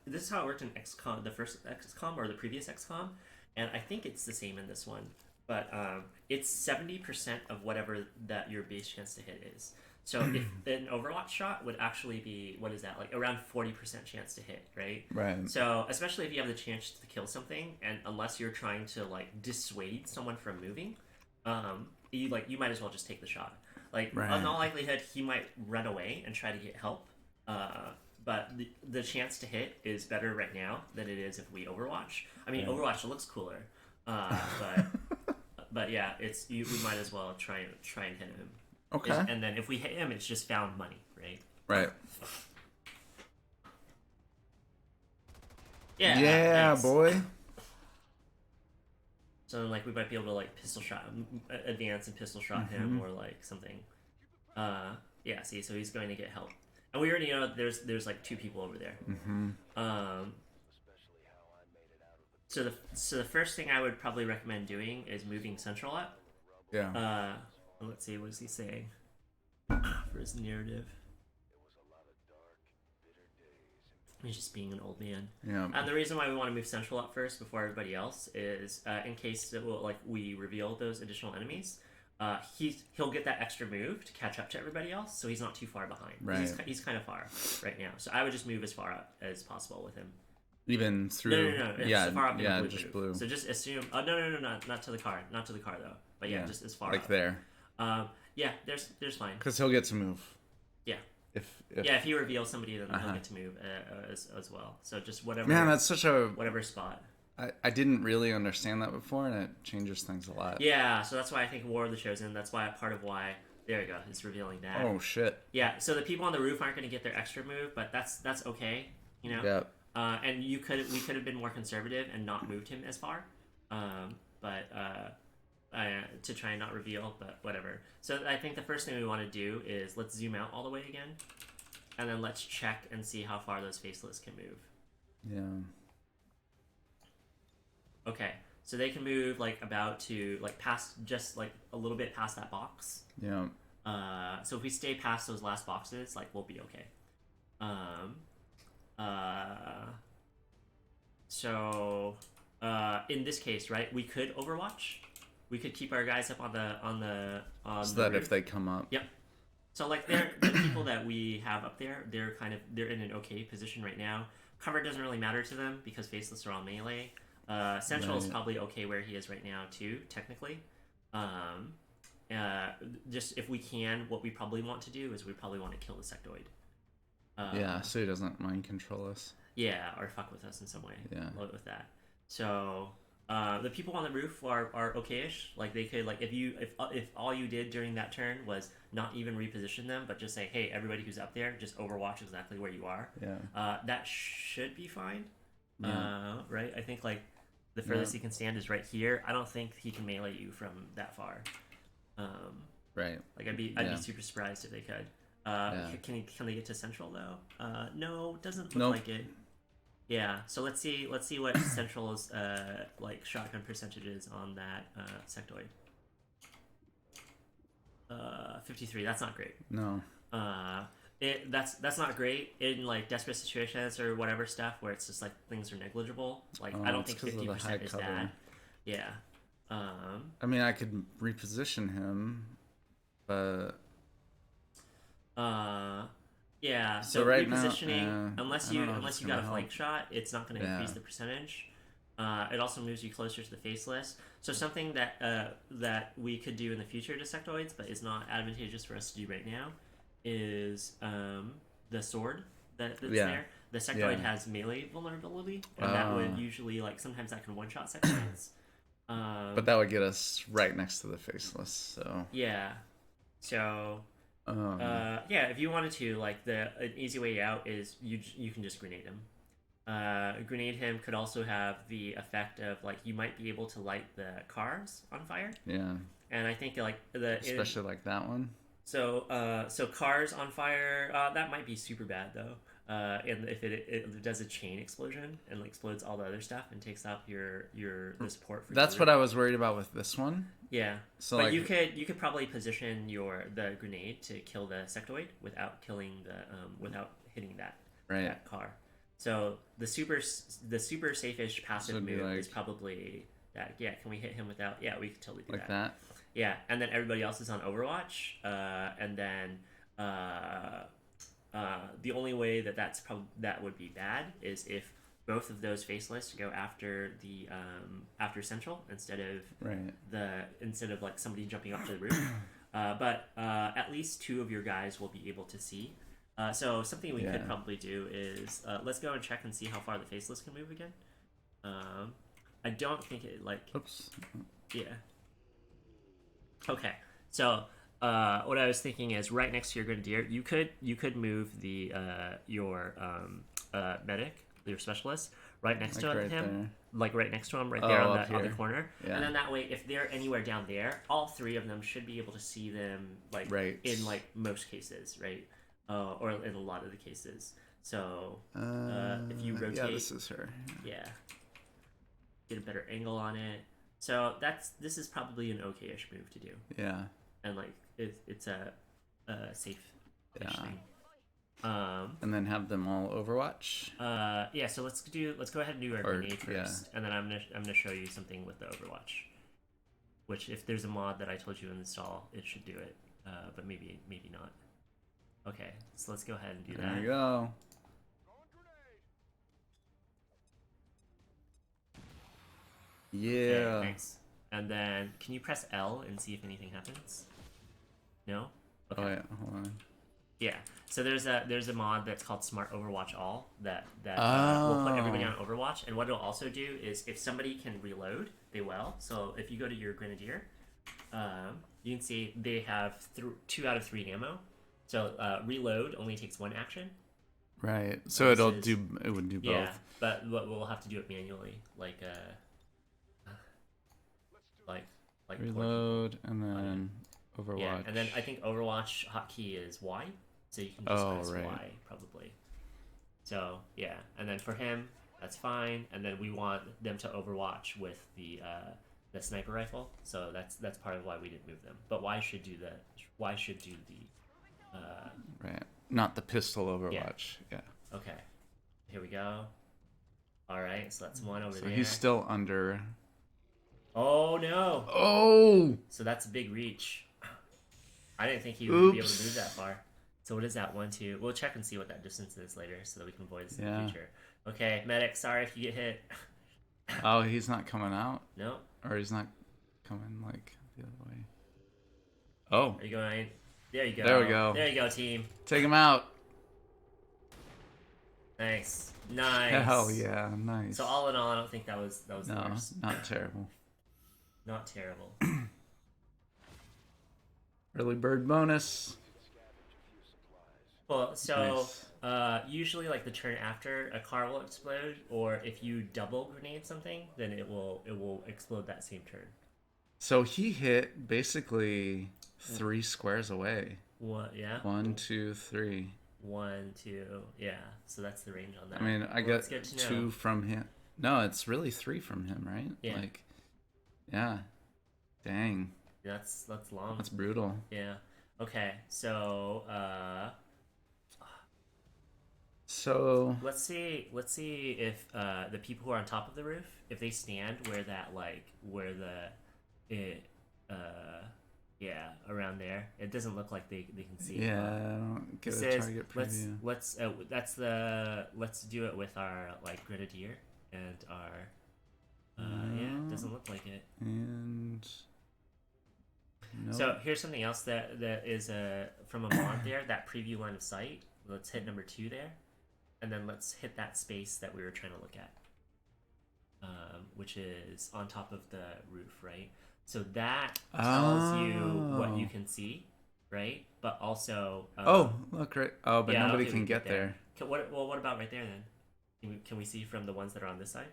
This is how it worked in XCOM, the first XCOM or the previous XCOM, and I think it's the same in this one. But it's 70% of whatever that your base chance to hit is. So if an Overwatch shot would actually be, what is that, like around 40% chance to hit, right? Right. So especially if you have the chance to kill something, and unless you're trying to like dissuade someone from moving, you might as well just take the shot. Like Right. in all likelihood, he might run away and try to get help. But the chance to hit is better right now than it is if we Overwatch. I mean, Right. Overwatch looks cooler, but yeah, we might as well try and hit him. Okay. And then if we hit him, it's just found money, right? Right. Yeah. Yeah, thanks. boy. So like we might be able to like pistol shot, advance and pistol shot him, or like something. Yeah. See, so he's going to get help, and we already know there's like 2 people over there. Mm-hmm. Especially how I made it out of the So the first thing I would probably recommend doing is moving Central up. Yeah. Let's see, what is he saying for his narrative? It was a lot of dark, bitter days. He's just being an old man. Yeah. And the reason why we want to move Central up first before everybody else is in case it will, like we reveal those additional enemies. He'll get that extra move to catch up to everybody else, so he's not too far behind. Right. He's kind of far right now, so I would just move as far up as possible with him. Even through. No. It's Yeah. as far up in Yeah. blue Just move. blue. So just assume. Oh no, not to the car, not to the car though. But yeah, just as far like up. there. Yeah, there's fine. Because he'll get to move. Yeah. If you reveal somebody, then he'll get to move as well. So just whatever. Man, that's such a. whatever spot. I didn't really understand that before, and it changes things a lot. Yeah, so that's why I think War of the Chosen. That's why part of why. There you go. It's revealing that. Oh shit. Yeah. So the people on the roof aren't going to get their extra move, but that's okay. You know. Yeah. And we could have been more conservative and not moved him as far. To try and not reveal, but whatever. So I think the first thing we want to do is let's zoom out all the way again, and then let's check and see how far those faceless can move. Yeah. Okay, so they can move like about to like past just like a little bit past that box. Yeah. So if we stay past those last boxes, like we'll be okay. In this case, right, we could Overwatch. We could keep our guys up on the So that roof. if they come up. Yep. So like the people that we have up there, they're in an okay position right now. Cover doesn't really matter to them because faceless are all melee. Central is Right. probably okay where he is right now too, technically. Just if we can, what we probably want to do is we probably want to kill the sectoid. Yeah, so he doesn't mind control us. Yeah, or fuck with us in some way. Yeah. Load with that. So the people on the roof are okayish. Like they could if all you did during that turn was not even reposition them, but just say, hey, everybody who's up there, just Overwatch exactly where you are. Yeah. That should be fine. Yeah. Right? I think like the furthest he can stand is right here. I don't think he can melee you from that far. Right. Like I'd be super surprised if they could. Can they get to Central though? No, doesn't look Nope. like it. Yeah, so let's see what Central's like shotgun percentages on that sectoid. 53. That's not great. No. That's not great in like desperate situations or whatever stuff where it's just like things are negligible. Like I don't it's think 'cause of the high 50% is cover. that. Yeah. I mean, I could reposition him, but Yeah. So So, right now, repositioning, unless I you don't know if unless it's you got a gonna flank help. shot, it's not going to increase Yeah. the percentage. It also moves you closer to the faceless. So something that we could do in the future to sectoids, but is not advantageous for us to do right now, is the sword that's Yeah. there. The sectoid Yeah. has melee vulnerability, and that would usually like sometimes that can one shot sectoids. but that would get us right next to the faceless. So Yeah. So yeah, if you wanted to, like an easy way out is you can just grenade him. Grenade him could also have the effect of like you might be able to light the cars on fire, yeah, and I think like especially like that one. so cars on fire that might be super bad though. And if it does a chain explosion and like explodes all the other stuff and takes out the support for That's your what I was worried about with this one. Yeah. So But like, you could probably position the grenade to kill the sectoid without killing the without hitting that. Right. that car. So the super safe-ish passive it'd be move like- is probably that. Yeah, can we hit him without? Yeah, we could totally do Like that? Yeah, and then everybody else is on Overwatch, and then the only way that would be bad is if both of those faceless go after the after Central instead of like somebody jumping up to the roof. But at least 2 of your guys will be able to see. So something we could probably do is let's go and check and see how far the faceless can move again. I don't think it like. Oops. Yeah. Okay. So what I was thinking is right next to your grenadier, you could move the your medic, your specialist, right next to right him, there. like right next to him, right Oh, there on up the here. corner. Yeah. And then that way, if they're anywhere down there, all 3 of them should be able to see them, like Right. in like most cases, right? Or in a lot of the cases. So if you rotate, Yeah, this is her. yeah, get a better angle on it. So this is probably an okay-ish move to do, Yeah. and like it's a safe Yeah. thing. And then have them all Overwatch. Yeah. So let's go ahead and do our Or- grenade first, and then I'm gonna show you something with the Overwatch. Which, if there's a mod that I told you to install, it should do it, but maybe not. Okay, so let's go ahead and do There that. you go. Okay, Yeah. thanks. And then, can you press L and see if anything happens? No? Okay. Oh yeah. Hold on. Yeah. So there's a mod that's called Smart Overwatch All that will put everybody on Overwatch. And what it'll also do is if somebody can reload, they will. So if you go to your Grenadier, you can see they have 2 out of 3 ammo. So reload only takes 1 action. Right. So This it is- would do both. Yeah, but we'll have to do it manually, like Reload and then Overwatch. Yeah, and then I think Overwatch hotkey is Y, so you can just press right. Y probably. So yeah, and then for him, that's fine. And then we want them to Overwatch with the sniper rifle, so that's part of why we didn't move them. But Y should do the Right. Not the pistol Overwatch. Yeah. okay. Here we go. All right, so that's one over So there. he's still under. Oh no! Oh. So that's a big reach. I didn't think he would be able to Oops. move that far. So what is that? 1, 2. We'll check and see what that distance is later, so that we can avoid this in the Yeah. future. Okay, medic. Sorry if you get hit. Oh, he's not coming out, No. or he's not coming like the other way. Oh, Are you going? There you go. There we go. There you go, team. take him out. Nice. Nice. Hell yeah, nice. So all in all, I don't think that was the no, worst. not terrible. Not terrible. Early bird bonus. Well, so Nice. usually like the turn after a car will explode, or if you double grenade something, then it will explode that same turn. So he hit basically 3 squares away. What? Yeah. 1, 2, 3. 1, 2. Yeah. So that's the range on that. I mean, I Well, got it's good to 2 know. from him. No, it's really 3 from him, right? Yeah. Like, yeah. Dang, That's long. that's brutal. Yeah. Okay. So So let's see if the people who are on top of the roof, if they stand where around there, it doesn't look like they can see. yeah, I don't get It a says target let's preview. let's do it with our like grenadier and our yeah, it doesn't look like it. And nope. So here's something else that is from a mod there, that preview line of sight. Let's hit number 2 there, and then let's hit that space that we were trying to look at, which is on top of the roof, right? So that tells you what you can see, right? But also oh, look right. Oh, but yeah, nobody okay, can we get there. What about right there then? Can we see from the ones that are on this side?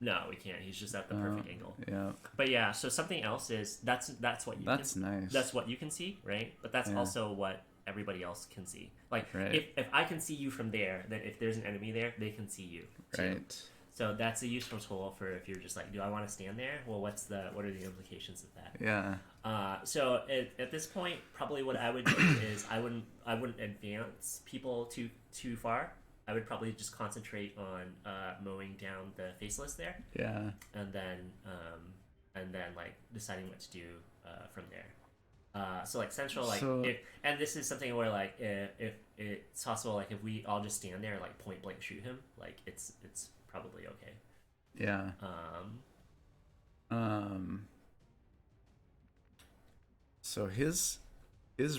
No, we can't. He's just at the perfect angle. Yeah, But yeah, so something else is that's what you that's can, nice. that's what you can see, right? But that's Yeah. also what everybody else can see. Like Right. if I can see you from there, then if there's an enemy there, they can see you too. right. So that's a useful tool for if you're just like, do I want to stand there? Well, what are the implications of that? Yeah. So at this point, probably what I would do is I wouldn't advance people too far. I would probably just concentrate on mowing down the faceless there, Yeah. and then like deciding what to do from there. So like central, like and this is something where like if it's possible, like if we all just stand there and like point blank shoot him, like it's probably okay. Yeah. So his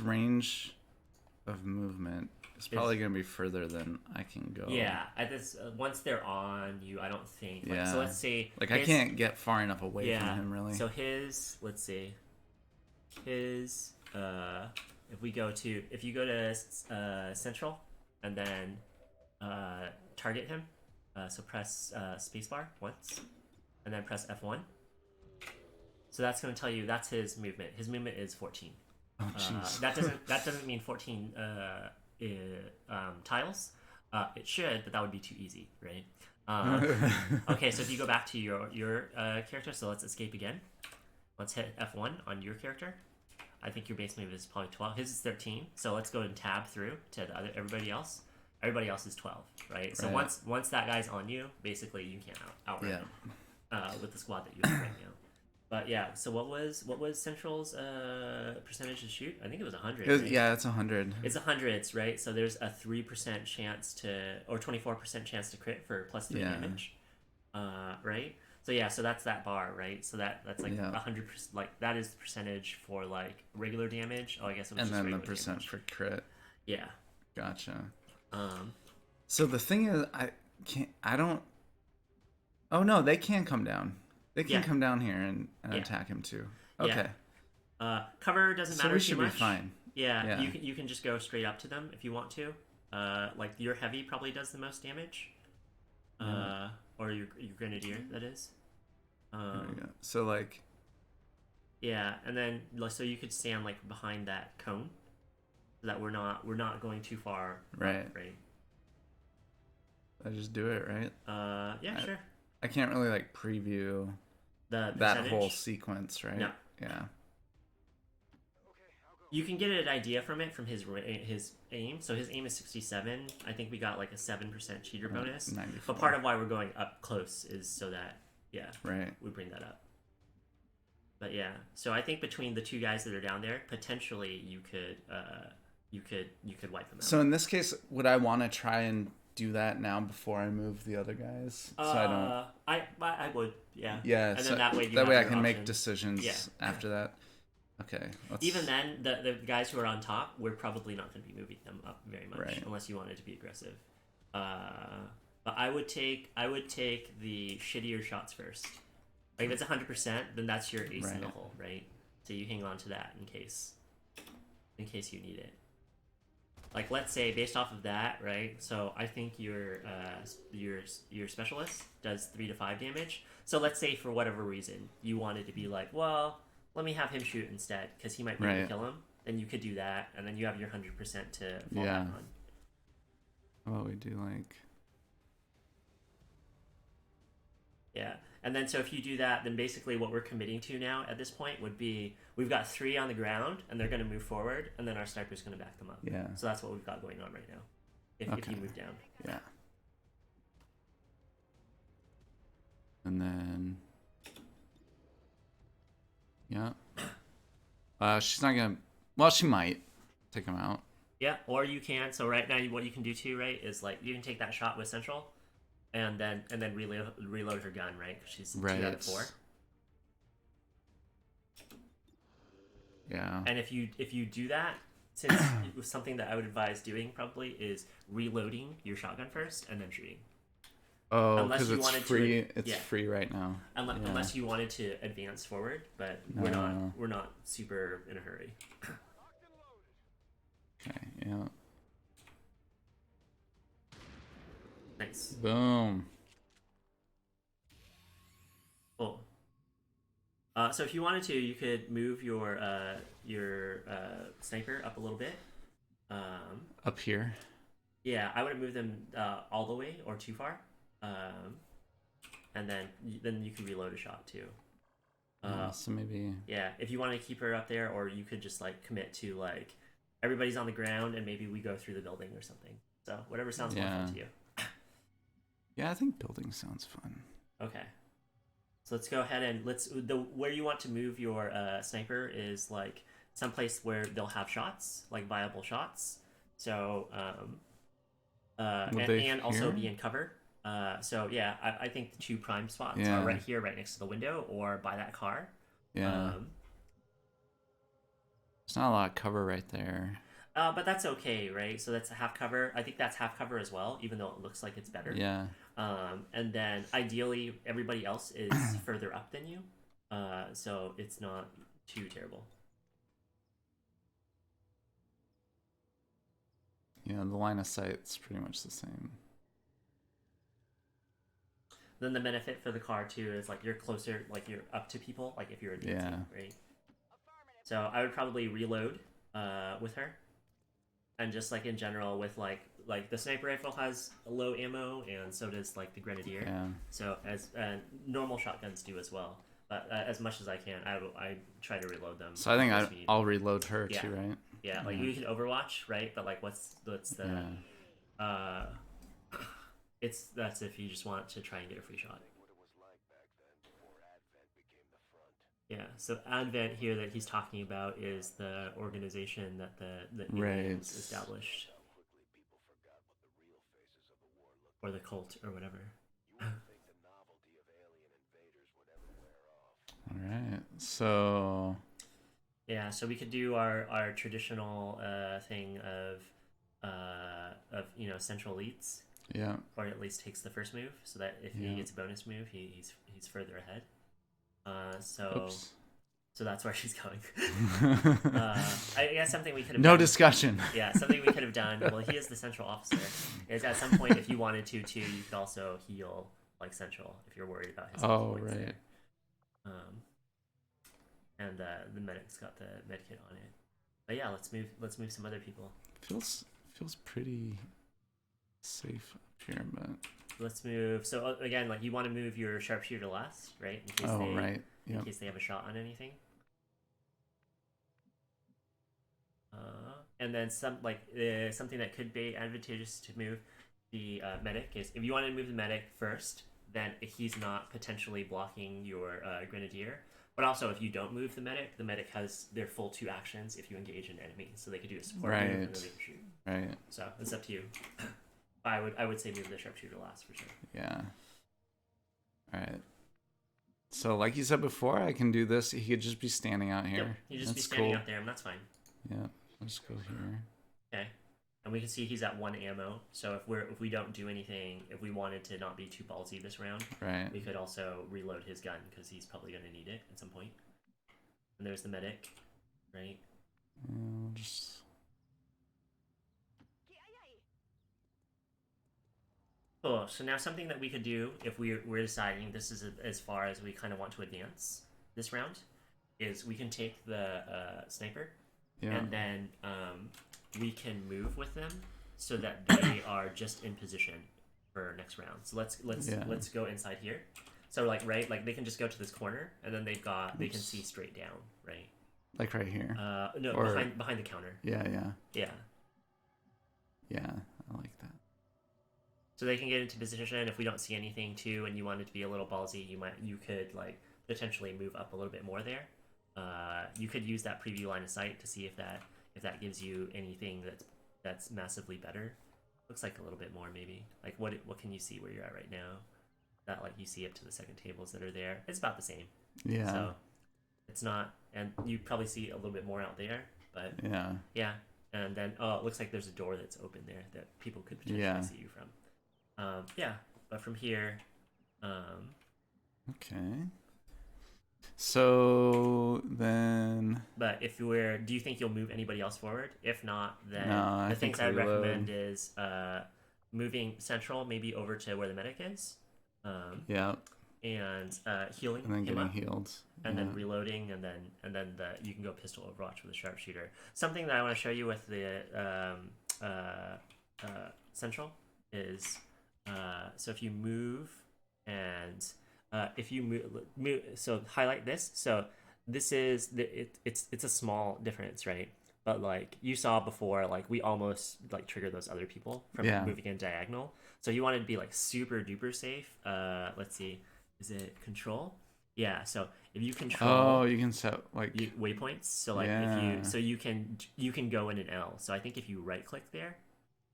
range of movement is probably going to be further than I can go. Yeah, at this once they're on you, I don't think. Like, Yeah. So let's say like I can't get far enough away yeah, from him really. So let's see, if you go to central and then target him, so press spacebar once, and then press F1. So that's going to tell you that's his movement. His movement is 14. Oh jeez. That doesn't mean 14 tiles. It should, but that would be too easy, right? Okay, so if you go back to your character, so let's escape again. Let's hit F1 on your character. I think your base move is probably 12. His is 13. So let's go and tab through to everybody else. Everybody else is 12, right? So once that guy's on you, basically you can't outrun him with the squad that you have right now. But yeah, so what was Central's percentage to shoot? I think it was 100. Right? Yeah, it's 100. It's 100s, right? So there's a 3% chance or 24% chance to crit for +3 damage, right? So yeah, so that's that bar, right? So that's like 100%. Like that is the percentage for like regular damage. Oh, I guess it was and just then the regular percent damage. for crit. Yeah. Gotcha. Um. So the thing is, I don't. Oh no, they can come down. They can come down here and attack him too. Okay. Cover doesn't matter so we too should much. be fine. Yeah, you can just go straight up to them if you want to. Like your heavy probably does the most damage. Or your grenadier, that is. There we go. So like. Yeah, and then so you could stand like behind that cone, so that we're not going too far. Right. Right. I just do it, right? Yeah, sure. I can't really like preview that whole sequence, right? No. Yeah. You can get an idea from his aim. So his aim is 67. I think we got like a 7% cheater bonus. 94. But part of why we're going up close is so that right, we bring that up. But yeah, so I think between the two guys that are down there, potentially you could wipe them out. So in this case, would I want to try and do that now before I move the other guys? So I don't. I would, yeah. Yeah. And so then that way I can make decisions after that. Okay. Even then, the guys who are on top, we're probably not going to be moving them up very much unless you wanted to be aggressive. But I would take the shittier shots first. Like if it's 100%, then that's your ace in the hole, right? So you hang on to that in case you need it. Like let's say based off of that, right? So I think your specialist does 3 to 5 damage. So let's say for whatever reason you wanted to be like, well, let me have him shoot instead because he might be able to kill him. Then you could do that, and then you have your 100% to fall back on. How about we do like? Yeah, and then so if you do that, then basically what we're committing to now at this point would be we've got 3 on the ground, and they're going to move forward, and then our sniper's going to back them up. Yeah. So that's what we've got going on right now. If you move down. Yeah. And then. Yeah. She's not gonna. Well, she might take him out. Yeah, or you can. So right now, what you can do too, right, is like you can take that shot with Central, and then reload her gun, right? Because she's 2 out of 4. Yeah. And if you do that, since it was something that I would advise doing probably is reloading your shotgun first and then shooting. Oh, because it's free. It's free right now. Unless you wanted to advance forward, but we're not super in a hurry. Okay. Yeah. Nice. Boom. Cool. So if you wanted to, you could move your sniper up a little bit. Up here. Yeah, I wouldn't move them all the way or too far. And then you can reload a shot too. So maybe. Yeah, if you want to keep her up there, or you could just like commit to like everybody's on the ground and maybe we go through the building or something. So whatever sounds more fun to you. Yeah, I think building sounds fun. Okay. So let's go ahead and where you want to move your sniper is like someplace where they'll have shots, like viable shots. So and also be in cover. So yeah, I think the 2 prime spots are right here, right next to the window, or by that car. Yeah. There's not a lot of cover right there. But that's okay, right? So that's a half cover. I think that's half cover as well, even though it looks like it's better. Yeah. And then ideally, everybody else is further up than you, so it's not too terrible. Yeah, the line of sight's pretty much the same. Then the benefit for the car too is like you're closer, like you're up to people, like if you're advancing, right? So I would probably reload with her, and just like in general with like the sniper rifle has a low ammo, and so does like the grenadier. Yeah. So as normal shotguns do as well. But as much as I can, I try to reload them. So I think I'll reload her too, right? Yeah, like you can Overwatch, right? But like, what's the that's if you just want to try and get a free shot. Yeah, so Advent here that he's talking about is the organization that the aliens established, or the cult or whatever. All right, so yeah, so we could do our traditional thing of central elites. Yeah. Or at least takes the first move, so that if he gets a bonus move, he's further ahead. So that's where she's going. I guess something we could have no done, discussion. Yeah, something we could have done. Well, he is the central officer. Is at some point, if you wanted to, too, you could also heal like central if you're worried about his. Right. There. And the medic's got the medkit on it. But yeah, let's move some other people. Feels pretty safe up here, but let's move. So again, like you want to move your sharpshooter last, right? In case right. In case they have a shot on anything. And then something that could be advantageous to move the medic is if you want to move the medic first, then he's not potentially blocking your grenadier. But also, if you don't move the medic has their full 2 actions if you engage an enemy, so they could do a support move and then they can shoot. Right. So it's up to you. I would say move the sharpshooter last for sure. Yeah. All right. So like you said before, I can do this. He could just be standing out here. Yep, he'd just be standing out there, and that's fine. Yeah. Let's go here. Okay. And we can see he's at 1 ammo. So if we don't do anything, if we wanted to not be too ballsy this round, right, we could also reload his gun because he's probably going to need it at some point. And there's the medic, right? Just... Cool. So now something that we could do if we're deciding this is as far as we kind of want to advance this round is we can take the sniper and then we can move with them so that they are just in position for next round. So let's go inside here. So like they can just go to this corner and then they can see straight down, right? Like right here. No, or... behind the counter. Yeah. Yeah, I like that. So they can get into position if we don't see anything too, and you want it to be a little ballsy. You could like potentially move up a little bit more there. You could use that preview line of sight to see if that gives you anything that's massively better. Looks like a little bit more maybe. Like what can you see where you're at right now? That like you see up to the second tables that are there. It's about the same. Yeah. So it's not, and you probably see a little bit more out there, but yeah. And then it looks like there's a door that's open there that people could potentially see you from. But from here, okay. So then, but do you think you'll move anybody else forward? If not, then the things I'd recommend is moving central, maybe over to where the medic is. And healing, and then him getting up, healed, and then reloading, and then you can go pistol Overwatch with a sharpshooter. Something that I want to show you with the central is. So if you move and if you move, so highlight this. So this is it's a small difference, right? But like you saw before, like we almost like triggered those other people from Yeah. moving in diagonal. So you wanted to be like super duper safe. Let's see, is it control? Yeah. So if you control Oh, you can set like waypoints, so like if Yeah. you you can go in an L. So I think if you right click there,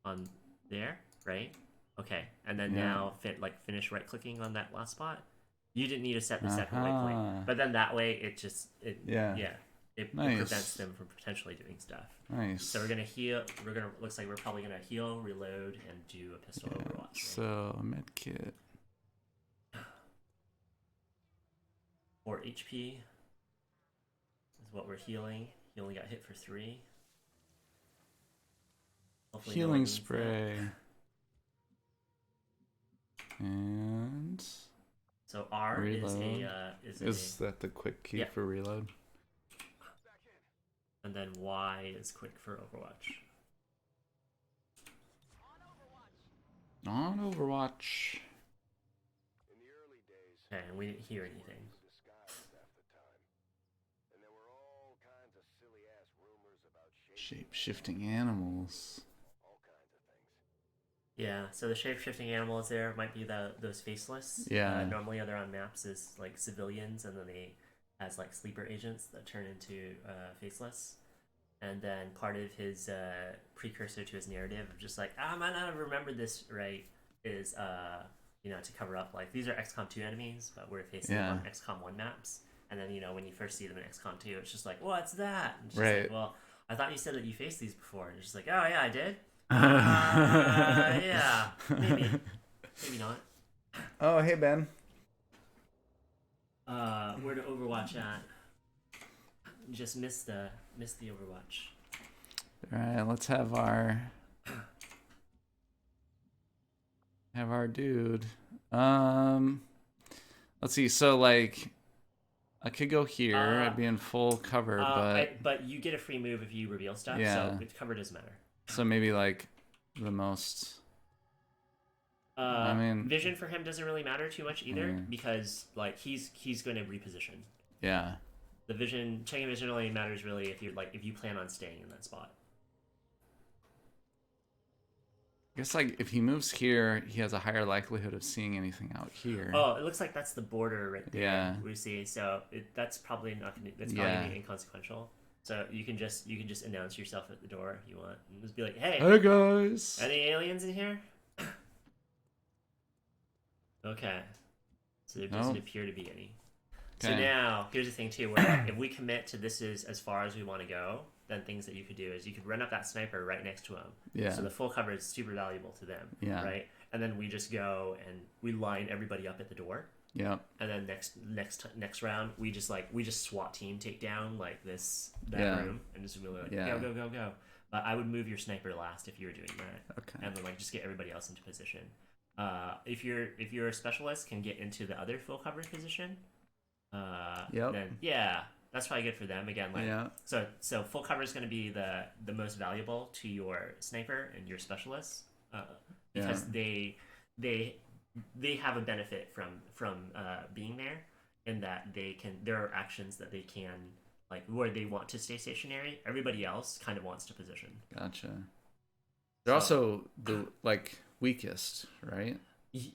on there, right? Okay, and then Yeah. now finish right clicking on that last spot. You didn't need to set the second Uh-huh. waypoint, but then that way it Yeah. it Nice. prevents them from potentially doing stuff. nice. So we're gonna heal. Looks like we're probably gonna heal, reload, and do a pistol overwatch. Right? So med kit. 4 HP is what we're healing. He only got hit for 3. Hopefully no one Healing needs that. spray. And So R Reload. is is that the quick key Yeah. for reload? and then Y is quick for Overwatch. On Overwatch. In the early days, Okay, and we didn't hear anything. was disguised half the time. And there were all kinds of silly-ass rumors about Shape-shifting animals. all kinds of things. Yeah, so the shape-shifting animals there might be those faceless. Yeah. Normally they're on maps as like civilians, and then they as like sleeper agents that turn into faceless. And then part of his precursor to his narrative of just like, I might not have remembered this right, is to cover up like these are XCOM 2 enemies, but we're facing them on XCOM 1 maps. And then when you first see them in XCOM 2, it's just like, what's that? And it's just Right. like, well, I thought you said that you faced these before. And it's just like, oh yeah, I did. Yeah, maybe not. Oh, hey Ben. Where to Overwatch at? Just missed the Overwatch. All right, let's have our dude. Let's see. So like, I could go here. I'd be in full cover, but you get a free move if you reveal stuff. Yeah. So cover doesn't matter. so maybe like the most. I mean, Vision for him doesn't really matter too much either, Yeah. because like he's going to reposition. yeah. The checking vision only matters really if you plan on staying in that spot. I guess like if he moves here, he has a higher likelihood of seeing anything out here. Oh, it looks like that's the border right there. Yeah. We see. So that's probably not gonna. That's probably gonna be inconsequential. So you can just announce yourself at the door if you want, and just be like, "Hey, Hey guys. any aliens in here?" Okay. So there doesn't appear to be any. So Okay. now, here's the thing too, where if we commit to this is as far as we want to go, then things that you could do is you could run up that sniper right next to him. Yeah. So the full cover is super valuable to them. Yeah. Right? And then we just go and we line everybody up at the door. Yep. And then next round we just SWAT team take down like that Yeah. room and just really like Yeah. go. But I would move your sniper last if you were doing that. Okay. And then like just get everybody else into position. If you're a specialist, can get into the other full cover position. Yep. Then yeah, that's probably good for them again. Like Yeah. so full cover is going to be the most valuable to your sniper and your specialists because they have a benefit from being there, in that there are actions that they can like where they want to stay stationary. Everybody else kind of wants to position. Gotcha. They're also the like weakest, right?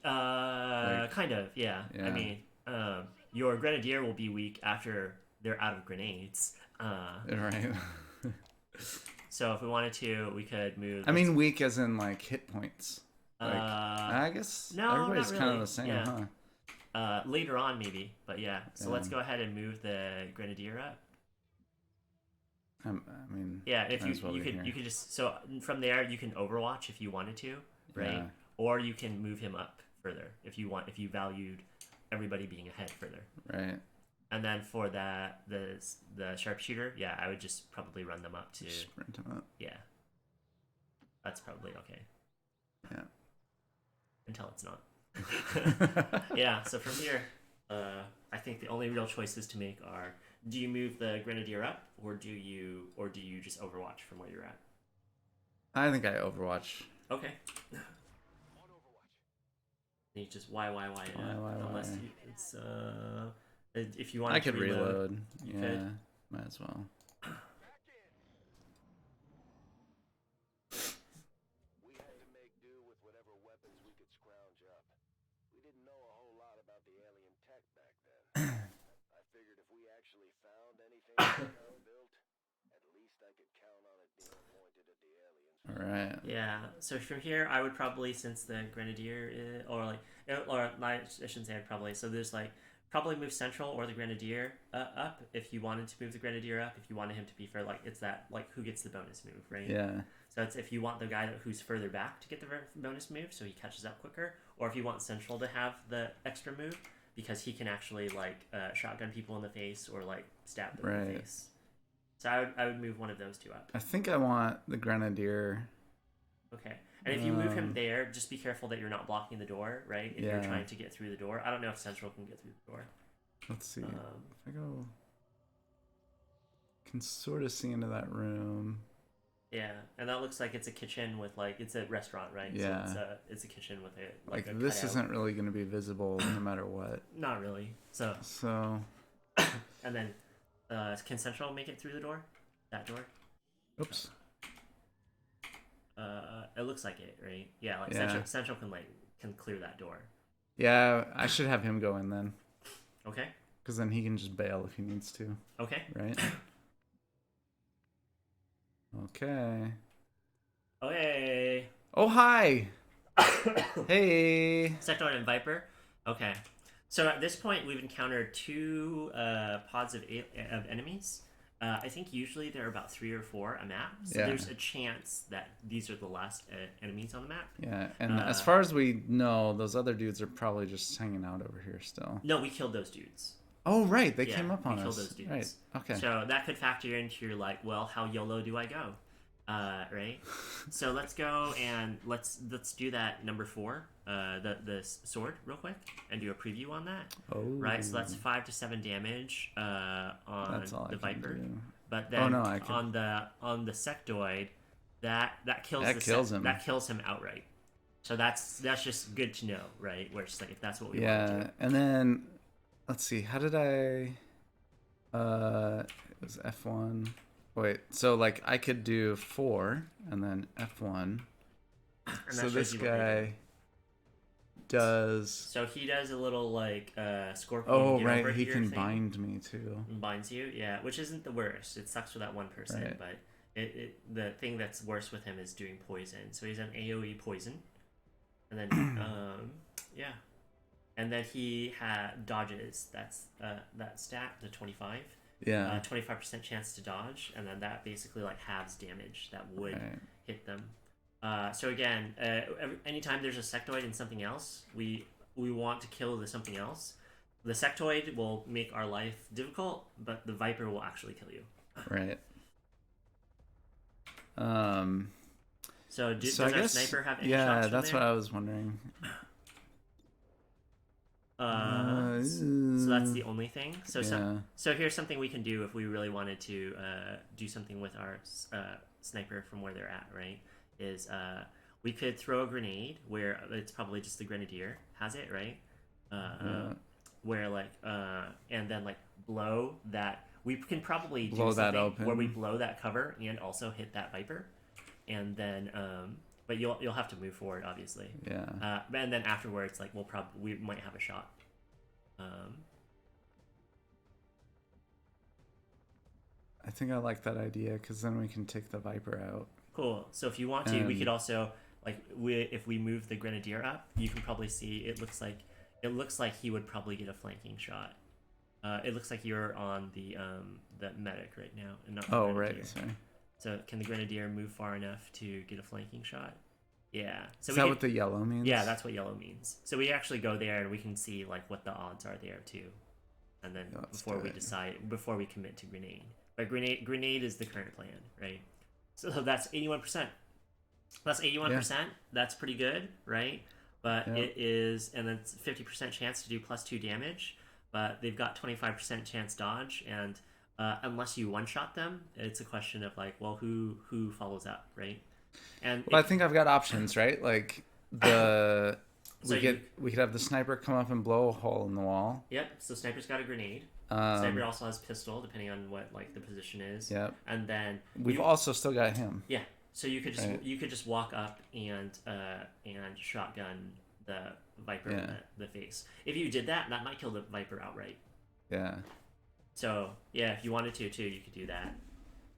Kind of, yeah. Yeah. I mean, your grenadier will be weak after they're out of grenades. Right. So if we wanted to, we could move. I mean, weak as in like hit points. Like, I guess no, everybody's not kind of really. the same, Yeah. huh? Later on, maybe, but yeah. So Yeah. let's go ahead and move the grenadier up. I mean, Yeah, if might as well you be could here. just so from there you can Overwatch if you wanted to, right? Yeah. Or you can move him up further if you valued everybody being ahead further. Right. And then for the sharpshooter, yeah, I would just probably run them up to Sprint him up. yeah. That's probably okay. Yeah. Until it's not. Yeah, so from here, I think the only real choices to make are: do you move the grenadier up, or do you just Overwatch from where you're at? I think I Overwatch. Okay. You just why it up. Why? Unless it's if you want I to could reload. you Yeah. could. Might as well. actually found anything that built, at least I could count on it being pointed at the aliens. All right. Yeah. So from here, I would probably, since the Grenadier is, or I shouldn't say I'd probably. So there's like probably move Central or the Grenadier up if you wanted to move the Grenadier up. If you wanted him to be for like it's that like who gets the bonus move, right? Yeah. So it's if you want the guy who's further back to get the bonus move, so he catches up quicker, or if you want Central to have the extra move because he can actually like shotgun people in the face or like stab them in the face. So I would move one of those two up. I think I want the Grenadier. Okay. And if you move him there, just be careful that you're not blocking the door, right? If you're trying to get through the door. I don't know if Central can get through the door. Let's see. If I go... can sort of see into that room. Yeah, and that looks like it's a kitchen with like it's a restaurant, right? Yeah. So it's a kitchen with a like a this cutout. isn't really going to be visible no matter what. Not really. So and then can Central make it through the door? That door? Oops. It looks like it, right? Yeah, like Central can clear that door. Yeah, I should have him go in then. Okay. Because then he can just bail if he needs to. Okay. Right? Okay. Okay. Oh, hi! Hey! Sectoid and Viper. Okay. So at this point, we've encountered two pods of enemies. I think usually there are about 3 or 4 a map. So there's a chance that these are the last enemies on the map. Yeah, and as far as we know, those other dudes are probably just hanging out over here still. No, we killed those dudes. Oh, right. They came up on we us. killed those dudes. Right. Okay. So that could factor into your, like, well, how YOLO do I go? Right? So let's go and let's do that number 4, the sword, real quick, and do a preview on that. Oh. Right? So that's 5 to 7 damage on the Viper. But then on the sectoid, that kills him. That kills him outright. So that's just good to know, right? Where it's like if that's what we want to do. Yeah, and then let's see. How did I? It was F1. Wait, so like I could do 4 and then F1. And so this guy does. So he does a little like scorpion. Oh right, he can bind me too. Binds you, yeah, which isn't the worst. It sucks for that one person, right. But the thing that's worse with him is doing poison. So he's an AOE poison, and then yeah, and then he dodges. That's that stat, the 25. Yeah. 25% chance to dodge, and then that basically like halves damage that would hit them. So again, anytime there's a sectoid in something else, we want to kill the something else. The sectoid will make our life difficult, but the Viper will actually kill you. Right. So does our sniper have any shots? Yeah, from that's there? what I was wondering. So that's the only thing. So here's something we can do if we really wanted to do something with our sniper from where they're at, right? Is we could throw a grenade where it's probably just the Grenadier has it, right? Where like and then like blow that. We can probably do something open where we blow that cover and also hit that Viper, and then but you'll have to move forward, obviously. Yeah. And then afterwards, like we might have a shot. I think I like that idea because then we can take the Viper out. Cool. So if you want to, we could also if we move the Grenadier up, you can probably see it looks like he would probably get a flanking shot. It looks like you're on the medic right now, and not the Grenadier. Right. Sorry. So can the Grenadier move far enough to get a flanking shot? Yeah. So is that what the yellow means? Yeah, that's what yellow means. So we actually go there and we can see like what the odds are there too, and then before we commit to grenade. But grenade is the current plan, right? So that's 81%. That's 81%. That's pretty good, right? But it is, and it's 50% chance to do +2 damage. But they've got 25% chance dodge, and unless you one-shot them, it's a question of like, well, who follows up, right? And I think I've got options, right? Like we could have the sniper come up and blow a hole in the wall. Yep. So sniper's got a grenade. Sniper also has pistol, depending on what like the position is. Yep. And then we've also still got him. Yeah. So you could just walk up and shotgun the Viper in the face. If you did that, that might kill the Viper outright. Yeah. So yeah, if you wanted to too, you could do that,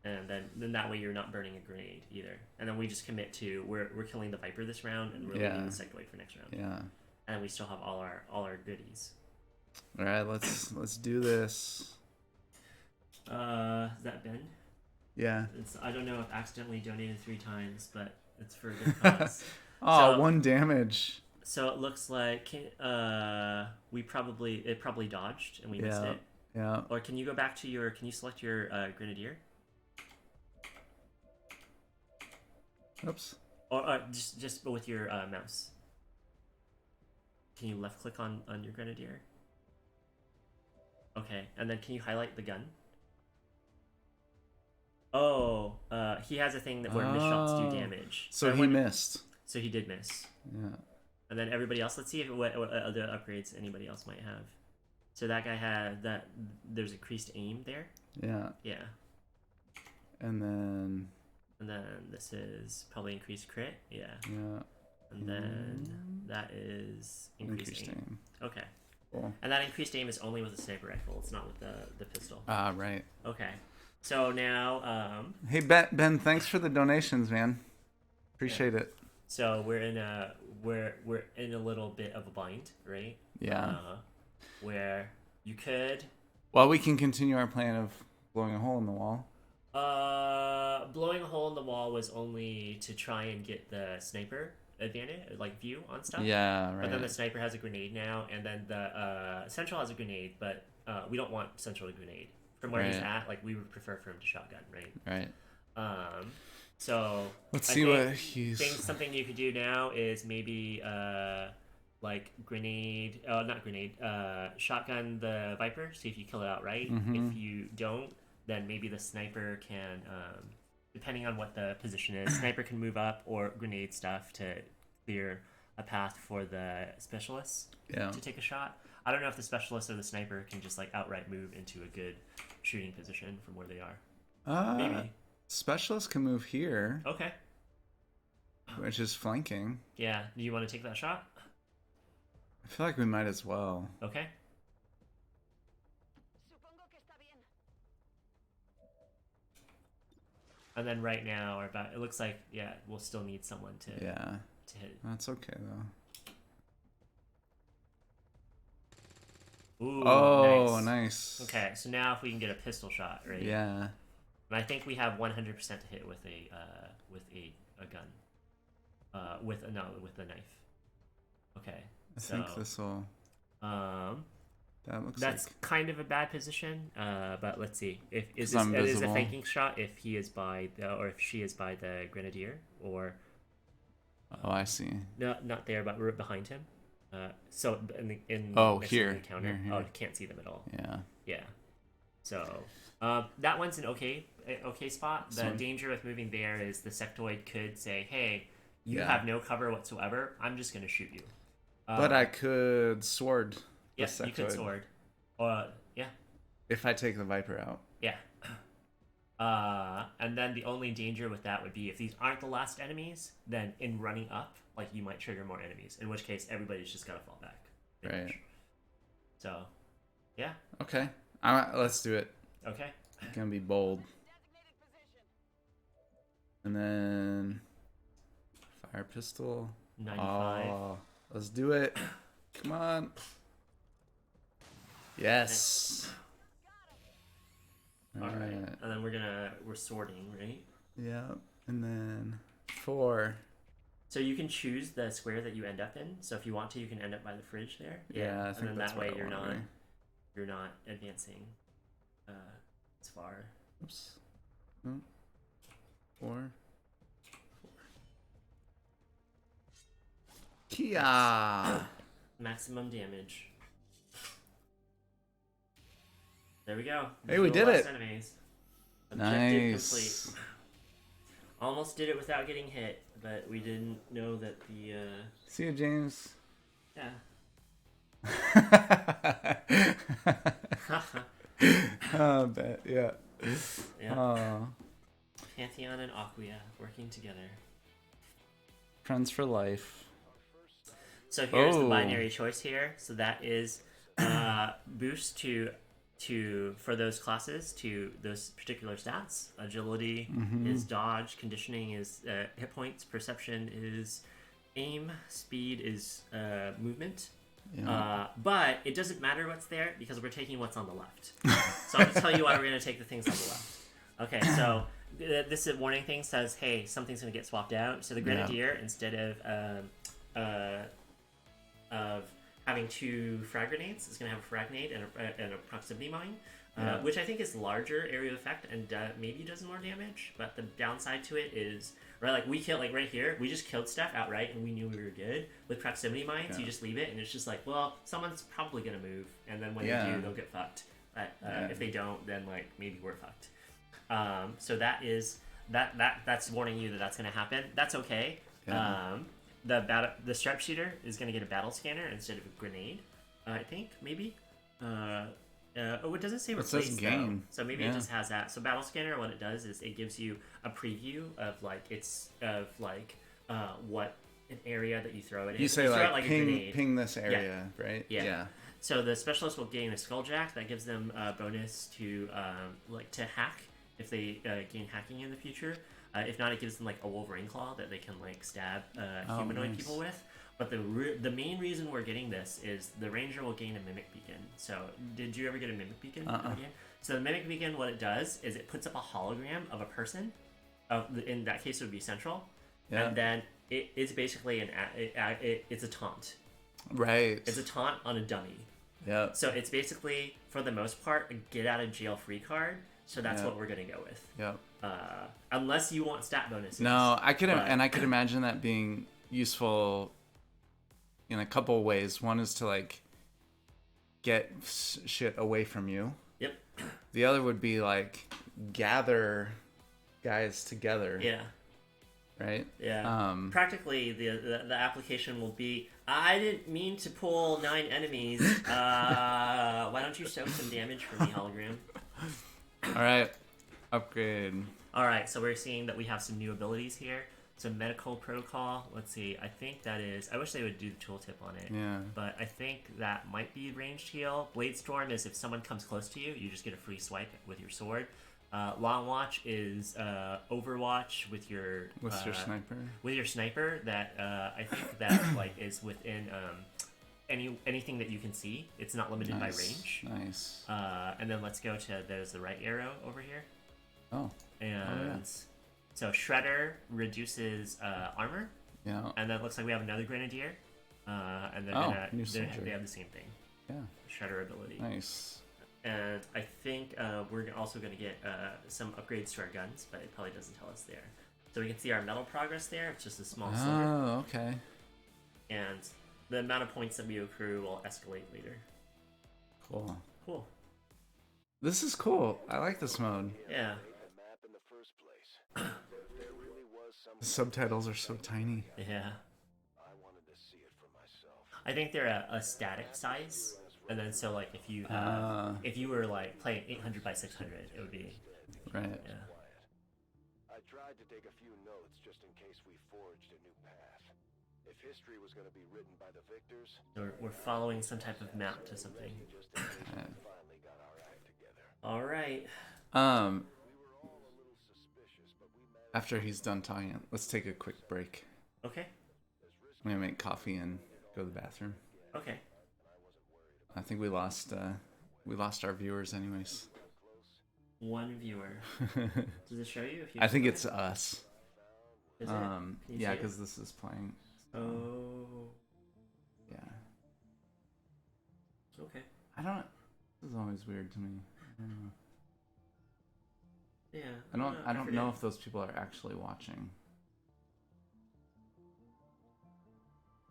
and then that way you're not burning a grenade either. And then we just commit to we're killing the Viper this round, and we're leaving the sectoid for next round. Yeah. And we still have all our goodies. All right, let's do this. Is that Ben? Yeah. I don't know if accidentally donated 3 times, but it's for a good cause. Oh, So- 1 damage. So it looks like it probably dodged and we missed it. Yeah. Or can you go back to can you select your grenadier? Oops. Or just with your mouse. Can you left click on your grenadier? Okay, and then can you highlight the gun? Oh, he has a thing that where missed shots do damage. So he missed. So he did miss. Yeah. And then everybody else, let's see if what other upgrades anybody else might have. So that guy had that. There's increased aim there. Yeah. Yeah. And then this is probably increased crit. Yeah. Yeah. And then that is increased aim. Okay. Cool. And that increased aim is only with the sniper rifle. It's not with the pistol. Ah, right. Okay. So now, Hey Ben, thanks for the donations, man. Appreciate it. so we're in a little bit of a bind, right? Yeah. Where you could Well, we can continue our plan of blowing a hole in the wall. blowing a hole in the wall was only to try and get the sniper advantage, like view on stuff. Yeah, right. But then the sniper has a grenade now, and then the Central has a grenade, but we don't want Central to grenade. From where he's at, like, we would prefer for him to shotgun, right? Right. So Let's I see think what he's. something you could do now is maybe like grenade, not grenade, shotgun the Viper, see if you kill it outright. If you don't, then maybe the sniper can, depending on what the position is, sniper can move up or grenade stuff to clear a path for the specialists to take a shot. I don't know if the specialist or the sniper can just like outright move into a good shooting position from where they are. Maybe. Specialist can move here, Okay. which is flanking. Yeah. Do you want to take that shot? I feel like we might as well. Okay. And then right now, it looks like we'll still need someone to hit. That's okay though. Ooh, Oh, nice. Okay, so now if we can get a pistol shot, right? Yeah. And I think we have 100% to hit with a gun. With a knife. Okay. I think this will. That looks that's like. kind of a bad position. But let's see. If it is a flanking shot if he is by or if she is by the grenadier or. Oh, I see. No, not there, but we're behind him. So in here. the counter. Here. Oh, you can't see them at all. Yeah. Yeah. So that one's an okay spot. The danger with moving there is the sectoid could say, "Hey, you have no cover whatsoever. I'm just going to shoot you." But I could sword. Yes, you could sword. Yeah. If I take the Viper out. Yeah. And then the only danger with that would be if these aren't the last enemies, then in running up, like you might trigger more enemies. In which case, everybody's just gotta fall back. Right. So, yeah. Okay. Let's do it. Okay. I'm gonna be bold. And then fire pistol. 95. Oh, let's do it. Come on. Yes. All right. And then we're sorting, right? Yeah. And then 4. So you can choose the square that you end up in. So if you want to, you can end up by the fridge there. Yeah, I think and then that's that way what I wanna you're not advancing as far. Oops. No. 4. Kia. Maximum damage. There we go. Hey, we did it. Enemies. Nice. Objective complete. Almost did it without getting hit, but we didn't know that the. See you, James. Yeah. I bet. Yeah. Yeah. Oh. Pantheon and Aquia working together. Friends for life. So here's the binary choice here. So that is boost to for those classes to those particular stats. Agility Mm-hmm. is dodge, conditioning is hit points, perception is aim, speed is movement. Yeah. But it doesn't matter what's there because we're taking what's on the left. So I'm going to tell you why we're going to take the things on the left. Okay, so this warning thing says, hey, something's going to get swapped out. So the Grenadier, instead of having 2 frag grenades, is going to have a frag grenade and a proximity mine, which I think is larger area of effect and maybe does more damage. But the downside to it is, right, like we killed, like right here, we just killed stuff outright and we knew we were good. With proximity mines, you just leave it and it's just like, well, someone's probably going to move. And then when they do, they'll get fucked. But if they don't, then like maybe we're fucked. So that's warning you that that's going to happen. That's okay. Yeah. The sharpshooter is going to get a battle scanner instead of a grenade. I think maybe. It doesn't say replace. It says gain. So maybe it just has that. So battle scanner, what it does is it gives you a preview of what an area that you throw it in. You say throw like, it like a ping grenade. this area, right? Yeah. So the specialist will gain a skulljack that gives them a bonus to to hack if they gain hacking in the future. If not, it gives them like a Wolverine claw that they can like stab humanoid people with. But the main reason we're getting this is the ranger will gain a mimic beacon. So did you ever get a mimic beacon? So the mimic beacon, what it does is it puts up a hologram of a person. In that case, it would be central. Yeah. And then it's basically it's a taunt. Right. It's a taunt on a dummy. Yeah. So it's basically, for the most part, a get out of jail free card. So that's what we're gonna go with. Yep. Unless you want stat bonuses. No, I could imagine that being useful in a couple of ways. One is to like get shit away from you. Yep. The other would be like gather guys together. Yeah. Right? Yeah. Practically, the application will be, I didn't mean to pull 9 enemies. Why don't you soak some damage for me, hologram? All right. Upgrade. All right, so we're seeing that we have some new abilities here. So medical protocol. Let's see. I think that is. I wish they would do the tooltip on it. Yeah. But I think that might be ranged heal. Blade storm is if someone comes close to you, you just get a free swipe with your sword. Long watch is overwatch with your sniper. With your sniper, that I think that like is within anything that you can see. It's not limited by range. Nice. And then let's go to there's the right arrow over here. Oh. And so Shredder reduces armor. Yeah. And then it looks like we have another Grenadier. And they have the same thing. Yeah. Shredder ability. Nice. And I think we're also going to get some upgrades to our guns, but it probably doesn't tell us there. So we can see our metal progress there. It's just a small sliver. Oh, okay. And the amount of points that we accrue will escalate later. Cool. This is cool. I like this mode. Yeah. The subtitles are so tiny. Yeah. I think they're a static size. And then so like if you have, if you were like playing 800 by 600, it would be right. Yeah. I tried to take a few notes just in case we forged a new path. If history was going to be written by the victors, we're following some type of map to something. Okay. All right. After he's done talking, let's take a quick break. Okay. I'm gonna make coffee and go to the bathroom. Okay. I think we lost our viewers anyways. One viewer. Does it show you? If you I think it's us. Is yeah, because this is playing. So... Oh. Yeah. Okay. This is always weird to me. Yeah. I don't know if those people are actually watching.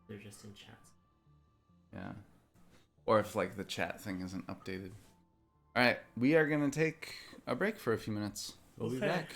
They're just in chats. Yeah. Or if like the chat thing isn't updated. All right, we are gonna take a break for a few minutes. We'll be back.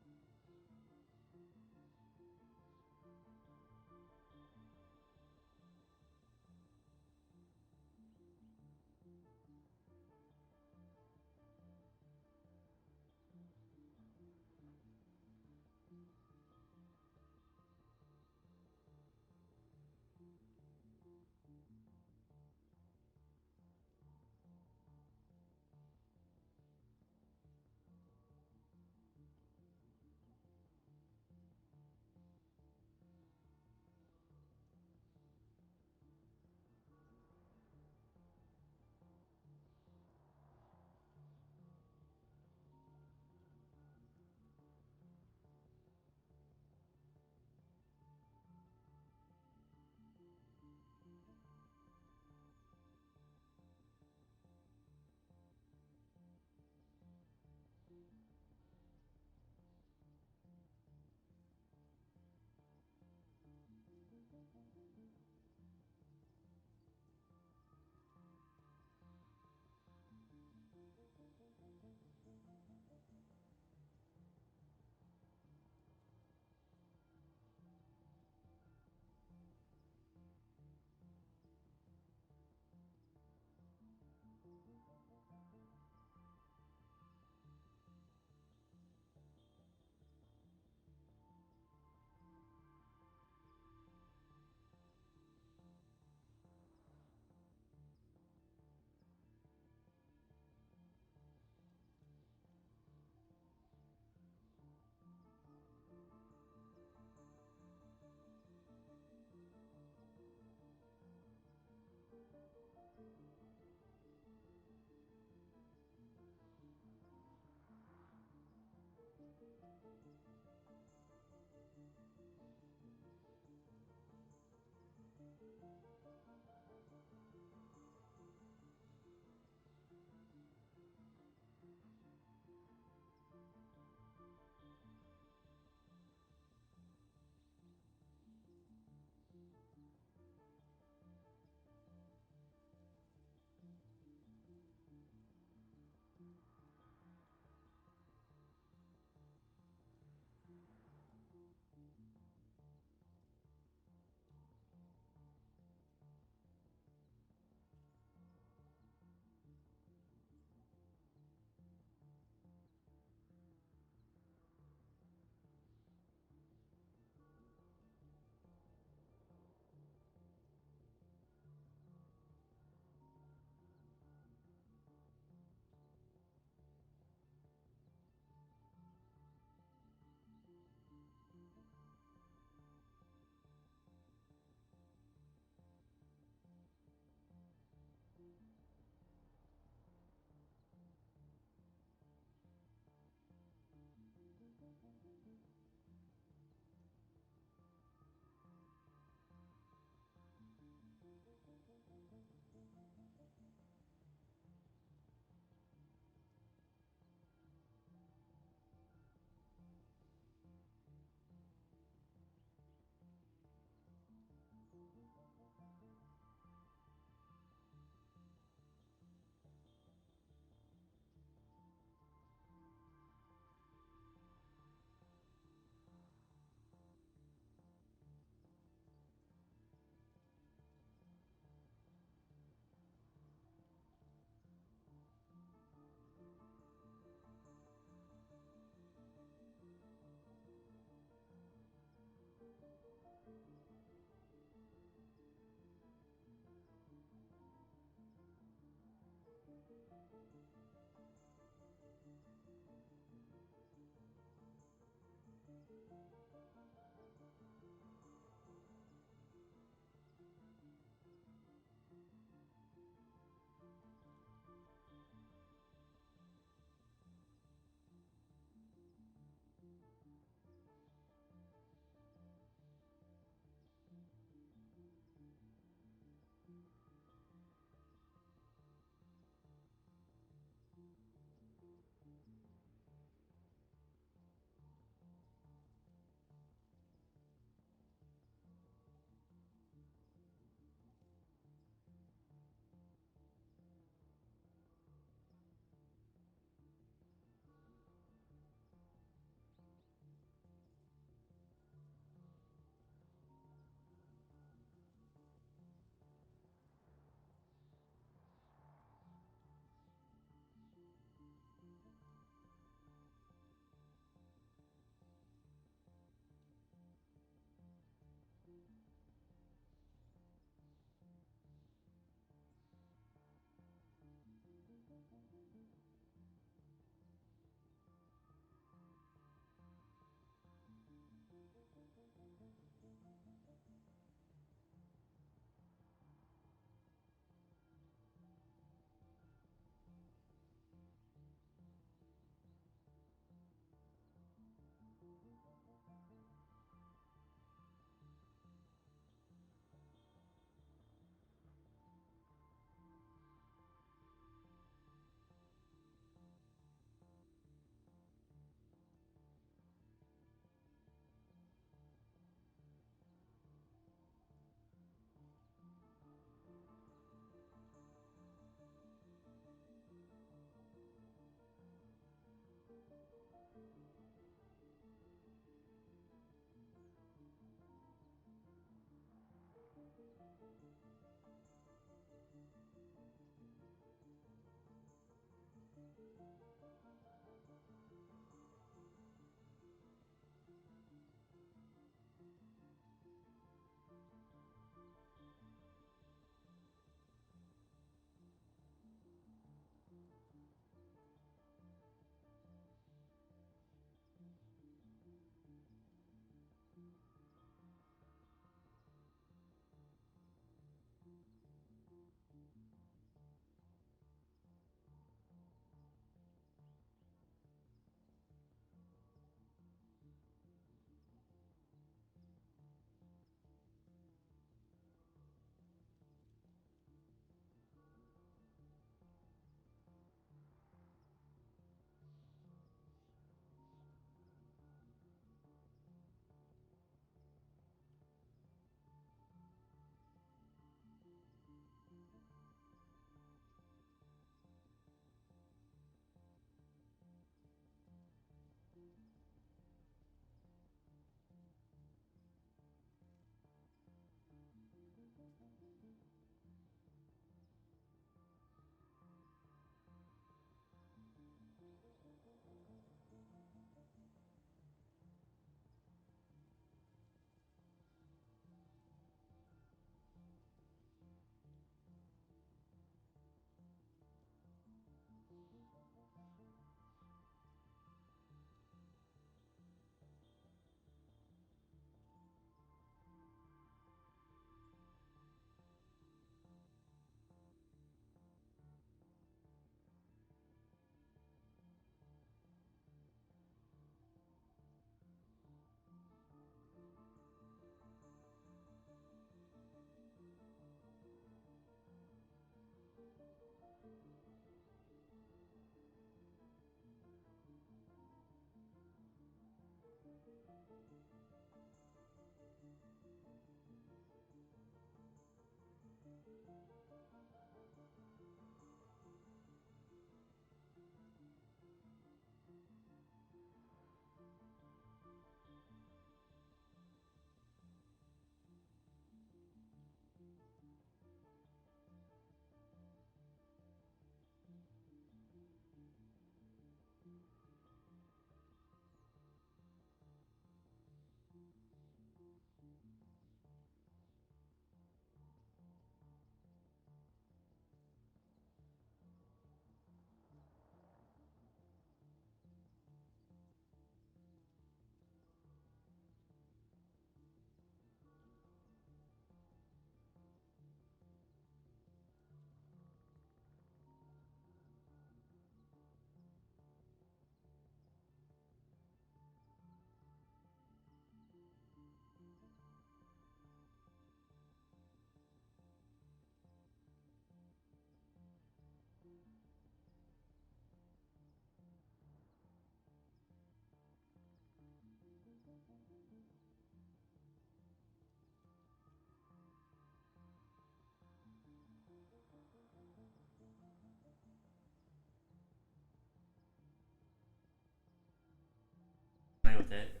Fine with it.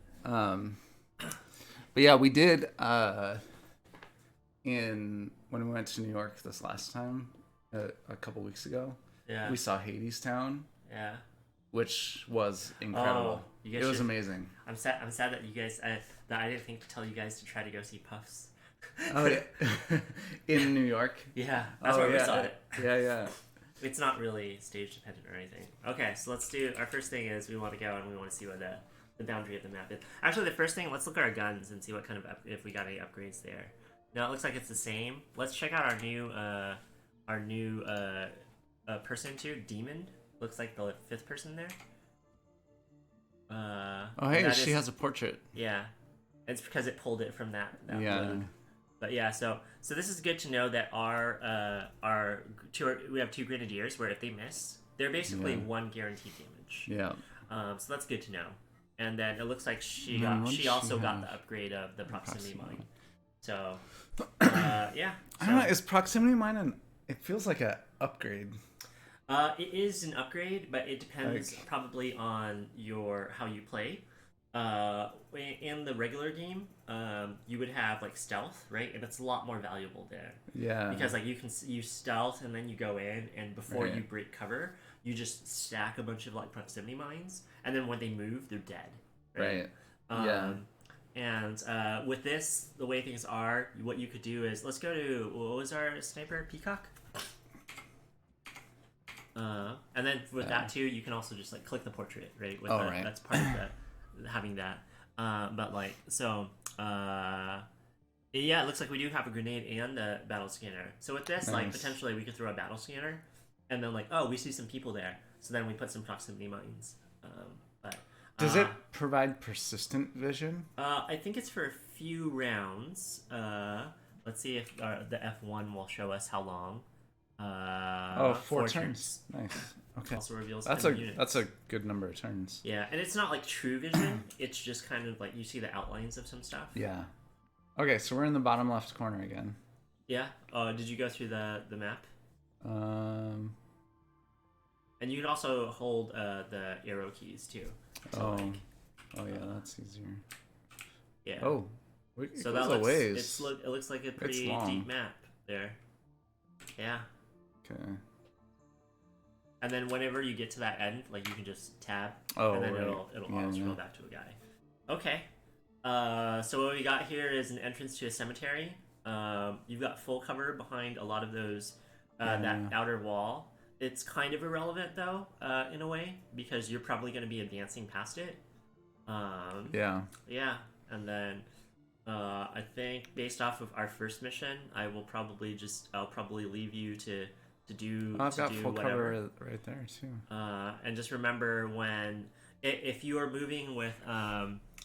But yeah, we did in when we went to New York this last time, a couple weeks ago. Yeah. We saw Hades Town, Yeah. which was incredible. Oh, you guys It was should- amazing. I'm sad. I'm sad that you guys. That I didn't think to tell you guys to try to go see Puffs. Oh yeah, in New York. Yeah, that's Oh, where we yeah. saw it. Yeah, yeah. It's not really stage dependent or anything. Okay, so let's do our first thing is we want to go and we want to see what the boundary of the map is. Actually, the first thing, let's look at our guns and see what kind of if we got any upgrades there. No, it looks like it's the same. Let's check out our new person too. Demon looks like the 5th person there. Oh hey, that she is- has a portrait. Yeah, it's because it pulled it from that Yeah. load. But yeah, so this is good to know that we have 2 grenadiers where if they miss, they're basically Yeah. 1 guaranteed damage. Yeah. So that's good to know. And then it looks like she And then got once she she also got has the upgrade of the proximity proximity. mine. So yeah, I don't know. Is proximity mine an? It feels like a upgrade. it is an upgrade, but it depends Like- probably on how you play. In the regular game, you would have like stealth, right? And it's a lot more valuable there Yeah. because like you can use stealth and then you go in and before Right. you break cover, you just stack a bunch of like proximity mines, and then when they move, they're dead. Right. Um, Yeah. And with this, the way things are, what you could do is let's go to what was our sniper Peacock. And then with that too, you can also just like click the portrait, right? With right. That's part of the having that. But like so, yeah, it looks like we do have a grenade and a battle scanner. So with this, like Nice. potentially we could throw a battle scanner, and then like oh we see some people there, so then we put some proximity mines. But Does it provide persistent vision? I think it's for a few rounds. Let's see if the F1 will show us how long. Four turns. Nice. Okay. Also reveals That's enemy units. a good number of turns. Yeah, and it's not like true vision. It's just kind of like you see the outlines of some stuff. Yeah. Okay, so we're in the bottom left corner again. Yeah. Did you go through the map? Um. And you can also hold the arrow keys too. So Oh yeah, that's easier. Yeah. Oh. It So goes that a looks ways. it looks like a pretty long. deep map there. Yeah. Okay. And then whenever you get to that end, like you can just tab, Oh, and then right. it'll auto scroll back to a guy. Okay. So what we got here is an entrance to a cemetery. You've got full cover behind a lot of those that outer wall. It's kind of irrelevant though, in a way, because you're probably going to be advancing past it. Yeah. Yeah, and then I think based off of our first mission, I'll probably leave you to do. I've got full whatever. cover right there too. And just remember if you are moving with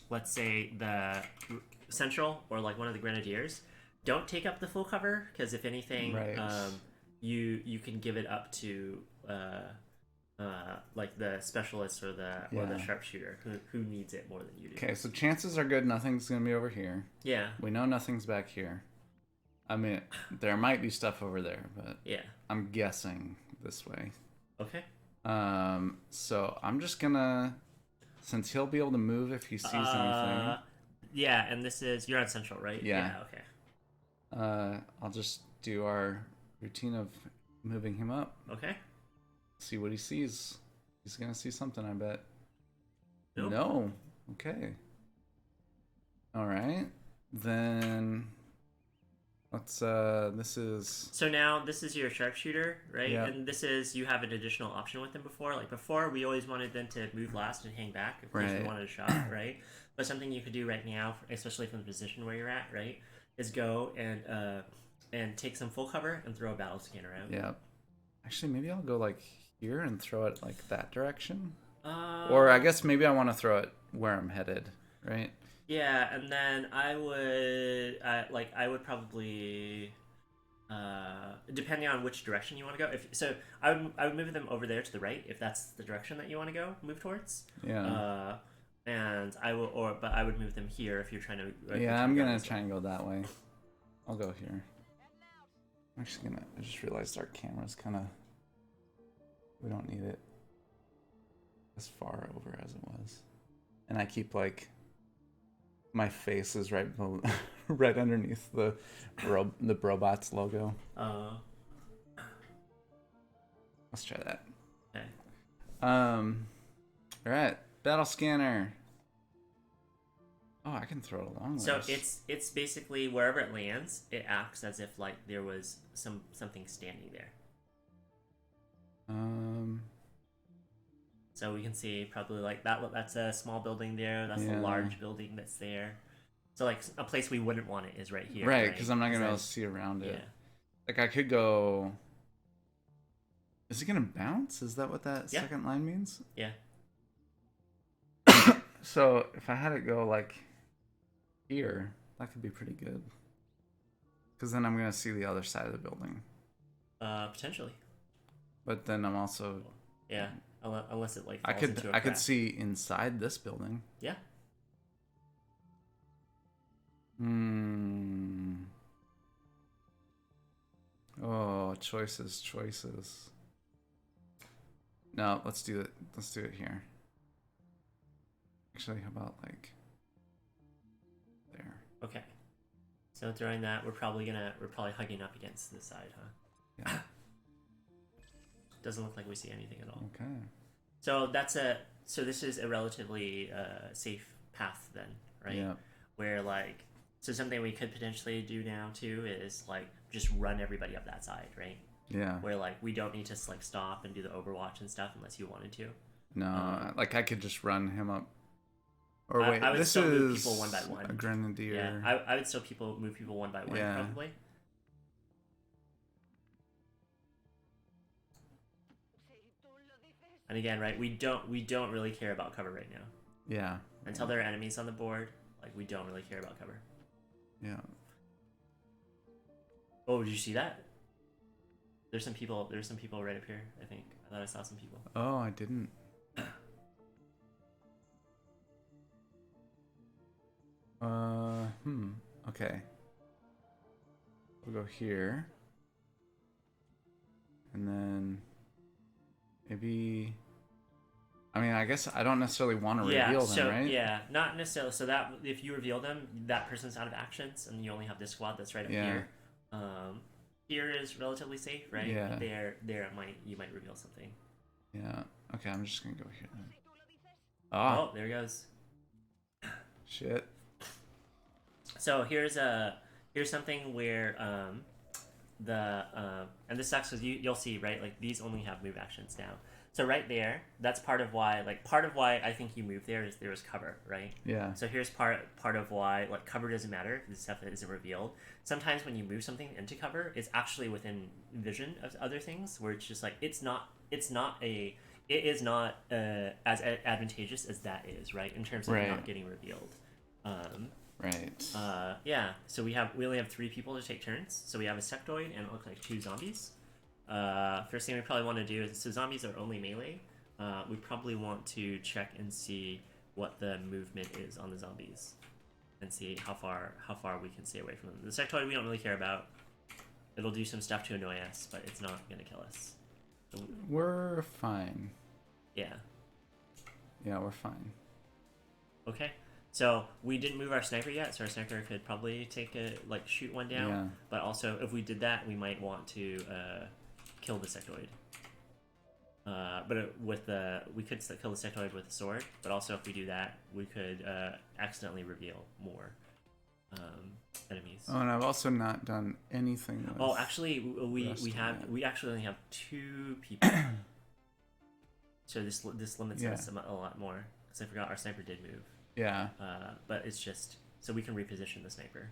let's say the central or like one of the grenadiers, don't take up the full cover because if anything, Right. You can give it up to like the specialist or the sharpshooter who needs it more than you do. Okay, so chances are good nothing's gonna be over here. Yeah. We know nothing's back here. I mean, there might be stuff over there, but Yeah. I'm guessing this way. Okay. So I'm just gonna, since he'll be able to move if he sees anything. Yeah, and you're on central, right? Yeah. Okay. I'll just do our routine of moving him up. Okay. See what he sees. He's gonna see something, I bet. Nope. No. Okay. All right. Then let's. This is. So now this is your sharpshooter, right? Yeah. And you have an additional option with them before. Like before, we always wanted them to move last and hang back in case we wanted a shot, right? But something you could do right now, especially from the position where you're at, right, is go and take some full cover and throw a battle scanner out. Yeah. Actually, maybe I'll go like here and throw it like that direction. Or I guess maybe I want to throw it where I'm headed, right? Yeah, and then I would probably depending on which direction you want to go. I would move them over there to the right if that's the direction that you want to move towards. Yeah. And I would move them here if you're trying to. Yeah, I'm gonna try and go that way. I'll go here. I'm actually gonna. I just realized our camera's kind of. We don't need it as far over as it was, and I keep like. My face is right right underneath the Brobots logo. Let's try that. Okay. All right, battle scanner. Oh, I can throw it along. So it's basically wherever it lands, it acts as if like there was something standing there. So we can see probably like that's a small building there. That's a large building that's there. So like a place we wouldn't want it is right here. Right, because I'm not gonna be able to see around it. Yeah. Like I could go. Is it gonna bounce? Is that what that second line means? Yeah. So if I had it go like here, that could be pretty good. Because then I'm gonna see the other side of the building. Potentially. But then I'm also. Yeah. Unless it like. I falls could see inside this building. Yeah. Oh, choices. No, let's do it. Let's do it here. Actually, how about like there? Okay. So during that, we're probably hugging up against this side, huh? Yeah. Doesn't look like we see anything at all. Okay. So this is a relatively safe path then, right? Yeah. Where like, so something we could potentially do now too is like just run everybody up that side, right? Yeah. Where like we don't need to like stop and do the overwatch and stuff unless you wanted to. No, like I could just run him up. Or I wait, would this still move is people one by one. a grenadier. Yeah, I would still move people one by one, Yeah. probably. And again, right, we don't really care about cover right now. Yeah. Until there are enemies on the board, like we don't really care about cover. Yeah. Oh, did you see that? There's some people right up here, I think. I thought I saw some people. Oh, I didn't. Okay. We'll go here. And then maybe I mean, I guess I don't necessarily want to reveal them, right? Yeah, not necessarily. So that if you reveal them, that person's out of actions, and you only have this squad that's right up here. Here is relatively safe, right? Yeah. There, you might reveal something. Yeah. Okay, I'm just gonna go here then. Oh, there he goes. Shit. So here's something where and this sucks because you'll see, right, like these only have move actions now. So right there, that's part of why I think you moved there is there was cover, right? Yeah. So here's part of why like cover doesn't matter, the stuff that isn't revealed. Sometimes when you move something into cover, it's actually within vision of other things where it's just like it is not as advantageous as that is, right? In terms of Right. not getting revealed. Right. Yeah. So we only have 3 people to take turns. So we have a sectoid and it looks like 2 zombies. First thing we probably want to do is, so zombies are only melee. We probably want to check and see what the movement is on the zombies, and see how far we can stay away from them. The sectoid we don't really care about. It'll do some stuff to annoy us, but it's not gonna kill us. So, We're fine. yeah. Yeah, we're fine. Okay. So we didn't move our sniper yet, so our sniper could probably shoot one down. Yeah. But also, if we did that, we might want to kill the sectoid. We could kill the sectoid with a sword. But also, if we do that, we could accidentally reveal more enemies. Oh, and I've also not done anything with Oh, actually, we actually only have 2 people. So this limits us a lot more, because I forgot our sniper did move. Yeah. But it's just so we can reposition the sniper.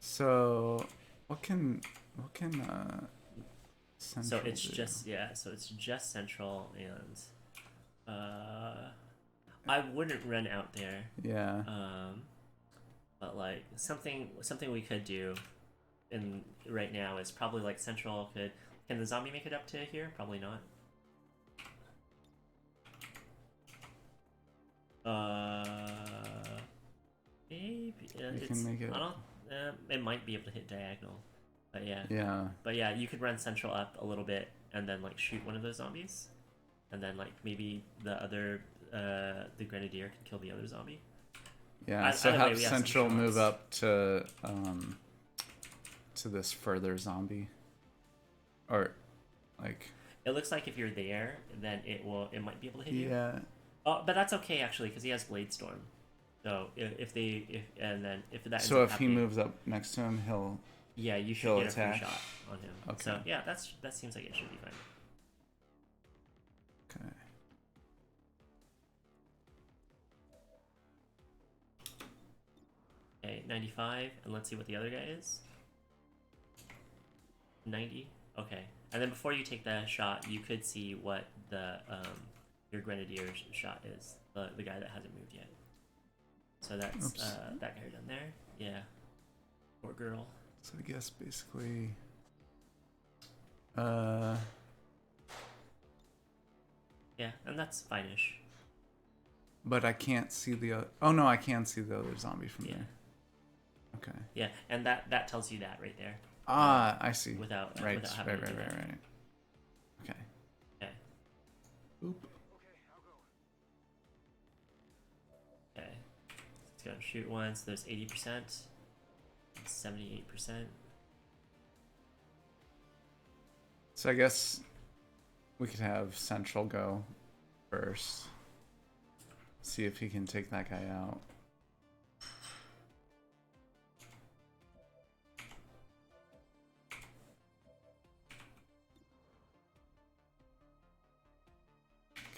So what can Central So it's do? just central, and I wouldn't run out there. Yeah. But like something we could do right now is probably like central can the zombie make it up to here? Probably not. Maybe You can make it. I don't. It might be able to hit diagonal, but yeah. Yeah. But yeah, you could run central up a little bit and then like shoot one of those zombies, and then like maybe the other the grenadier can kill the other zombie. Yeah. So either way, have we have some Central move shots. up to this further zombie, or like. It looks like if you're there, then it might be able to hit you. Yeah. Oh, but that's okay actually because he has Blade Storm. So if that ends So up if he happening, moves up next to him, he'll. yeah, you should he'll get a attack. free shot on him. Okay. So yeah, that seems like it should be fine. Okay. Okay, 95, and let's see what the other guy is. 90. Okay, and then before you take that shot, you could see what the your grenadier's shot is. The guy that hasn't moved yet. So that's Oops. that guy down there. Yeah. Poor girl. So I guess basically. Yeah, and that's fine-ish. But I can't see the other. Oh no, I can see the other zombie from Yeah. there. Okay. Yeah, and that tells you that right there. Ah, I see. Without right, without having right, to do right, that. right. Okay. Okay. Oop. go and shoot once. There's 80%, 78%. So I guess we could have Central go first. See if he can take that guy out.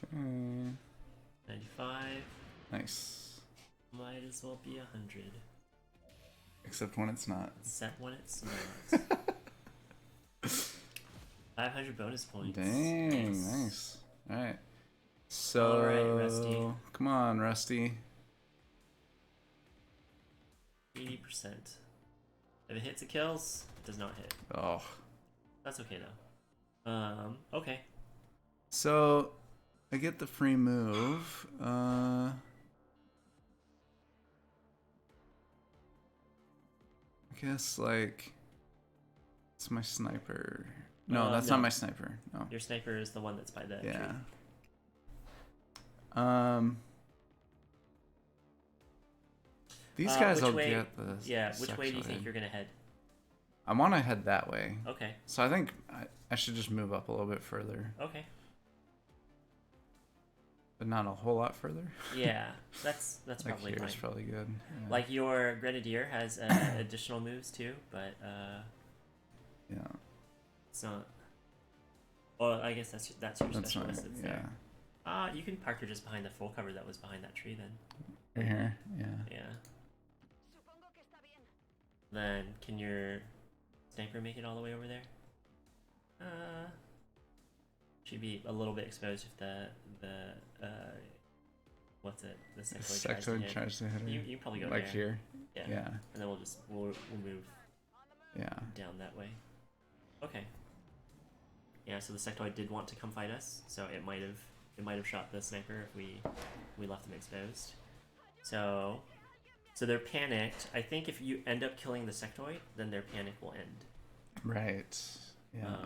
Okay. 95. Nice. Might as well be 100. Except when it's not. Set when it's not. 500 bonus points. Dang, nice. Alright. So, Alright, Rusty. Come on, Rusty. 80%. If it hits, it kills. It does not hit. Oh. That's okay though. Okay. So, I get the free move. I guess, like, it's my sniper. No, that's no. not my sniper. No. Your sniper is the one that's by the Yeah. tree. These guys which will way, get the. Yeah, which way do you sectoid. think you're gonna head? I want to head that way. Okay. So I think I should just move up a little bit further, Okay. but not a whole lot further. Yeah, that's Like probably fine. here's probably good. Yeah. Like your grenadier has additional moves too, but Yeah. it's not. Well, I guess that's your That's specialist fine. that's Yeah. there. You can park her just behind the full cover that was behind that tree then. Right here. Yeah. Yeah. Then can your sniper make it all the way over there? She'd be a little bit exposed if the what's it? The sectoid Tries to hit her. You probably go like there. here. Yeah. Yeah. And then we'll move Yeah. down that way. Okay. Yeah, so the sectoid did want to come fight us, so it might have shot the sniper if we left them exposed. So they're panicked. I think if you end up killing the sectoid, then their panic will end. Right. Yeah.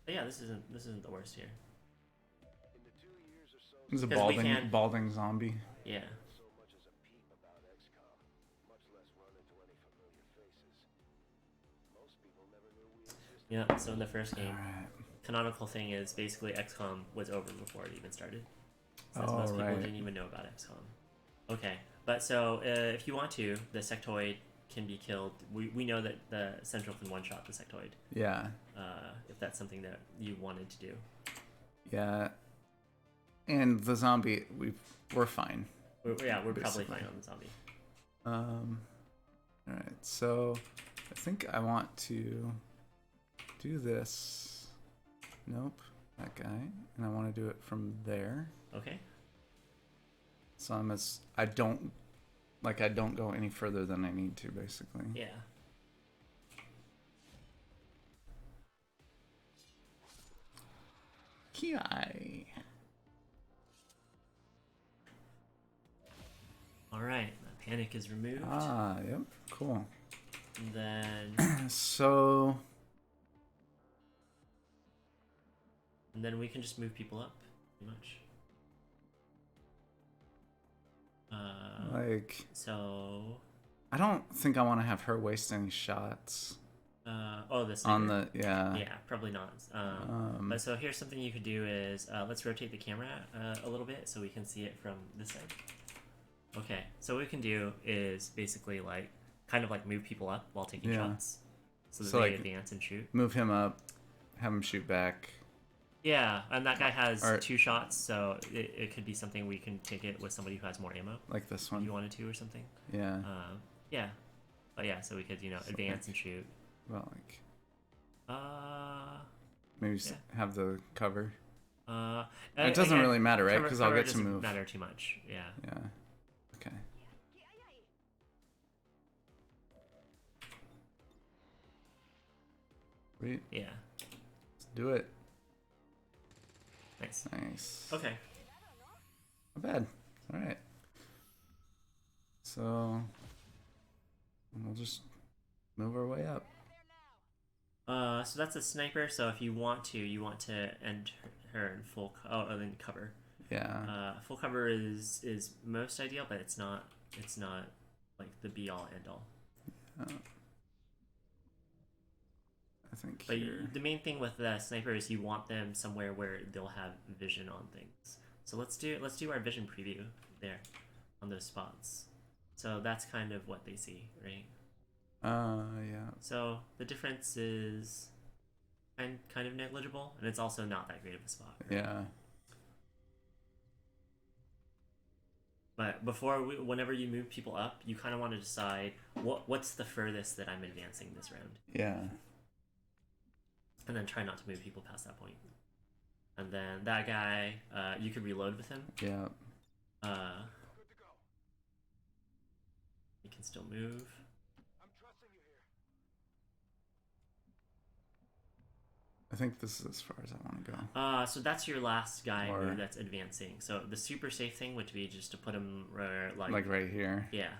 But yeah, this isn't the worst here. In the 2 years or so It's a 'cause we can't- balding zombie. Yeah. so much as a peep about XCOM, much less run into any familiar faces. Most people never knew we existed. Yeah, so in the first game, Alright. canonical thing is basically XCOM was over before it even started. Since Oh, most people right. didn't even know about XCOM. Okay, but so if you want to, the sectoid can be killed. We know that the Central can one-shot the sectoid, Yeah. if that's something that you wanted to do. Yeah. And the zombie, we're fine. We're probably Basically. fine on the zombie. Alright, so I think I want to do this. Nope, that guy. And I want to do it from there. Okay. So I don't go any further than I need to, basically. Yeah. Ki. All right. The panic is removed. Ah, yep, cool. And then So we can just move people up, pretty much. like So. I don't think I want to have her waste any shots The sniper. on the yeah. Yeah, probably not. But so here's something you could do is let's rotate the camera a little bit so we can see it from this side. Okay, so what we can do is basically like kind of like move people up while taking Yeah. shots, so that So, they like, advance and shoot. Move him up, have him shoot back. Yeah, and that guy has Or- 2 shots, so it could be something we can take it with somebody who has more ammo, Like this if one. you wanted to or something. Yeah. Yeah, but yeah, so we could advance and shoot. Well, like maybe have the cover. It doesn't again, really matter, right? cover- Because I'll cover get to doesn't move. matter too much. Yeah. Yeah. Okay. Sweet. Yeah. Let's do it. Nice. Nice. Okay. Not bad. All right. So we'll just move our way up. So that's a sniper. So if you want to end her in full then cover. Yeah. Full cover is most ideal, but it's not It's not like the be all end all. I think But here. the main thing with the sniper is you want them somewhere where they'll have vision on things. So let's do our vision preview there on those spots. So that's kind of what they see, right? Yeah. So the difference is kind of negligible, and it's also not that great of a spot. Right? Yeah. But whenever you move people up, you kind of want to decide what's the furthest that I'm advancing this round, Yeah. and then try not to move people past that point. And then that guy, you could reload with him. Yeah. He can still move. I think this is as far as I want to go. So that's your last guy that's advancing. So the super safe thing would be just to put him like right here. Yeah.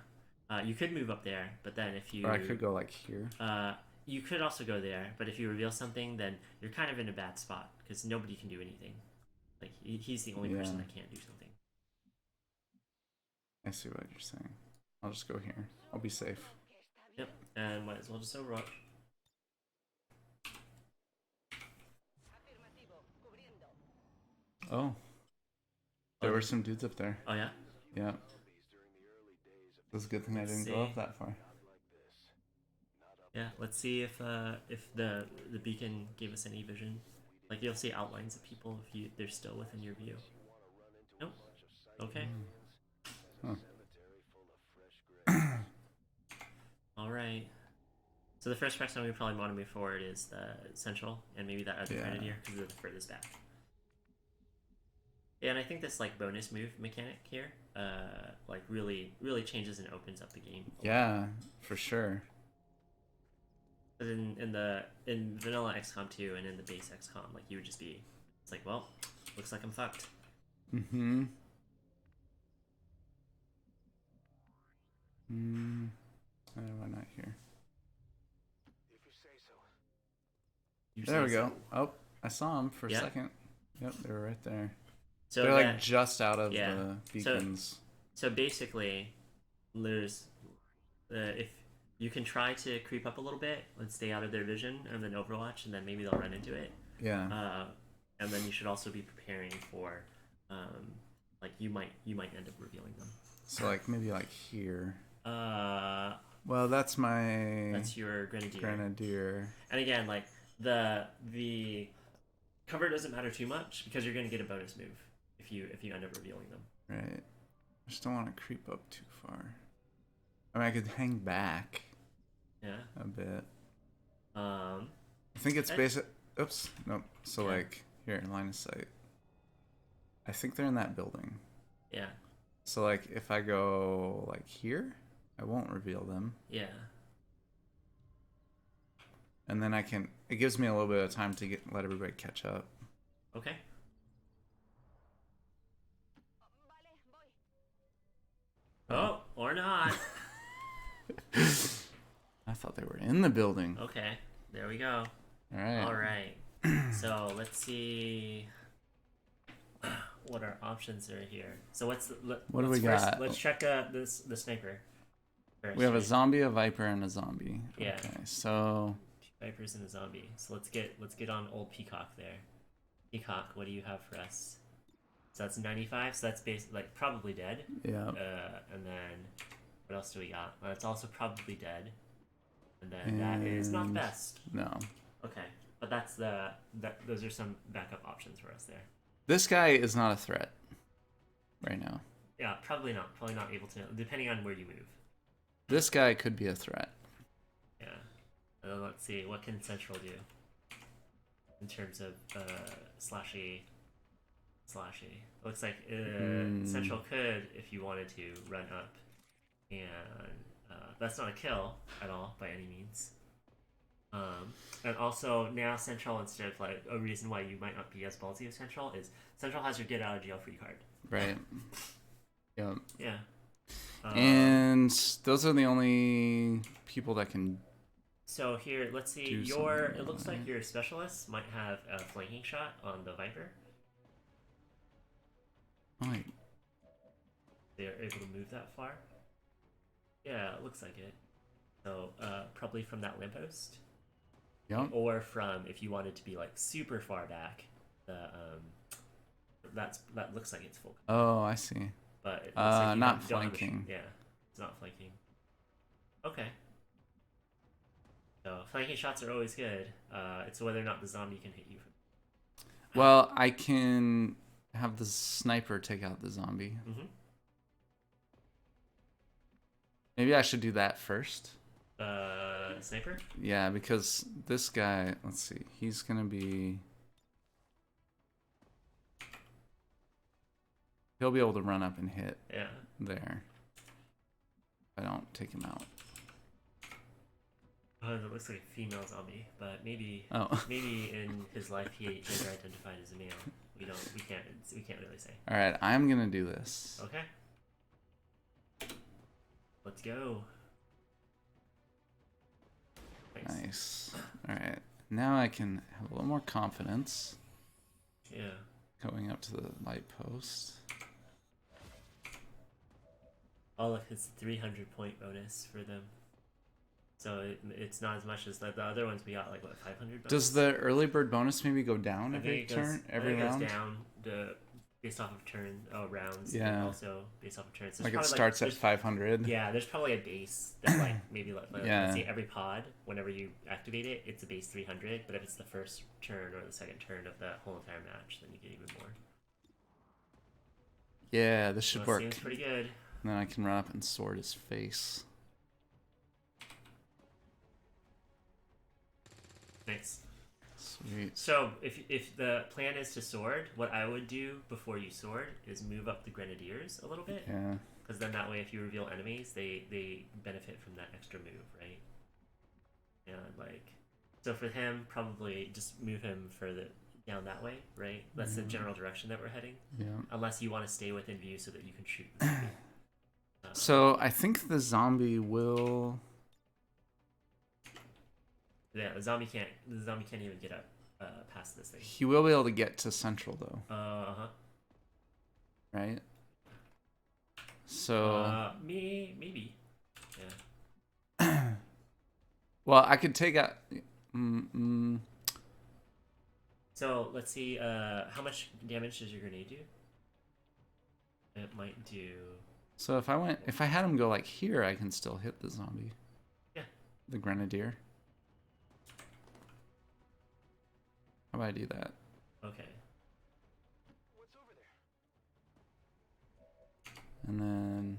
You could move up there, but then if you... Or I could go like here. You could also go there, but if you reveal something, then you're kind of in a bad spot, because nobody can do anything. Like, he's the only person that can't do something. I see what you're saying. I'll just go here. I'll be safe. Yep, and might as well just overwatch. Oh. There were some dudes up there. Oh, yeah? Yeah. It was a good thing I didn't go up that far. Yeah, let's see if the beacon gave us any vision. Like, you'll see outlines of people if they're still within your view. Nope. Okay. Huh. Alright. So the first person we probably want to move forward is the Central, and maybe that other Grenadier, because they're the furthest back. Yeah, and I think this, like, bonus move mechanic here, like, really changes and opens up the game. Yeah, for sure. In vanilla XCOM 2 and in the base XCOM, like, you would just be, it's like, well, looks like I'm fucked. Mm-hmm. Why not here? If you say so. There we go. Oh, I saw them for a second. Yep, they were right there. So they're like just out of the beacons. So basically, there's if you can try to creep up a little bit and stay out of their vision, and then Overwatch, and then maybe they'll run into it. Yeah. And then you should also be preparing for, like, you might end up revealing them. So like maybe like here. Well, that's your Grenadier. Grenadier. And again, like the cover doesn't matter too much, because you're going to get a bonus move if you end up revealing them. Right. I just don't want to creep up too far. I mean, I could hang back. Yeah. A bit. I think it's basic. Oops. Nope. So like here, line of sight. I think they're in that building. Yeah. So like if I go like here, I won't reveal them. Yeah. And then it gives me a little bit of time to let everybody catch up. Okay. Oh, or not. I thought they were in the building. Okay, there we go. All right. So let's see what our options are here. So what do we got? Let's check the sniper first. We have a zombie, a viper, and a zombie. Yeah. Okay, so 2 vipers and a zombie. So let's get on old Peacock there. Peacock, what do you have for us? So that's 95. So that's basically like probably dead. Yeah. And then what else do we got? Well, it's also probably dead. And then that is not the best. No. Okay, but those are some backup options for us there. This guy is not a threat right now. Yeah, probably not. Probably not able to, depending on where you move. This guy could be a threat. Yeah. Let's see, what can Central do in terms of slashy? Looks like Central could, if you wanted to, run up, and that's not a kill at all by any means. And also now Central, instead of like a reason why you might not be as ballsy as Central, is Central has your get out of jail free card. Right. Yep. Yeah. And those are the only people that can. So here, let's see. It looks like your specialist might have a flanking shot on the Viper. Right. They are able to move that far. Yeah, it looks like it. So, probably from that lamppost. Yep. Or from, if you wanted to be like super far back, that looks like it's full. Oh, I see. But it looks like you not don't have flanking. yeah, it's not flanking. Okay. So flanking shots are always good. It's whether or not the zombie can hit you. Well, I can have the sniper take out the zombie. Mm-hmm. Maybe I should do that first. Sniper? Yeah, because this guy, let's see, he's gonna be... He'll be able to run up and hit there. If I don't take him out. Oh, it looks like a female zombie, but maybe maybe in his life he gender identified as a male. We can't really say. All right, I'm gonna do this. Okay. Let's go. Nice. All right, now I can have a little more confidence. Yeah. Going up to the light post. Oh, look, it's a 300-point bonus for them. So it's not as much as the other ones we got, like, what, 500 bonus? Does the early bird bonus maybe go down every turn? Every round? It goes down based off of rounds. Yeah. And also based off of turns. Like it starts at 500. Yeah, there's probably a base that, like, maybe, yeah. let's say every pod, whenever you activate it, it's a base 300. But if it's the first turn or the second turn of the whole entire match, then you get even more. Yeah, this should work. Seems pretty good. And then I can run up and sword his face. Nice. Sweet. So if the plan is to sword, what I would do before you sword is move up the grenadiers a little bit. Yeah. Because then that way, if you reveal enemies, they benefit from that extra move, right? And like, so for him, probably just move him further down that way, right? That's the general direction that we're heading. Yeah. Unless you want to stay within view so that you can shoot the zombie. So I think the zombie will. Yeah, the zombie can't even get up past this thing. He will be able to get to central though. Uh-huh. Right. So. Maybe. Yeah. Well, I could take out. So let's see. How much damage does your grenade do? It might do. So if I had him go like here, I can still hit the zombie. Yeah. The grenadier. How about I do that? Okay. What's over there? And then.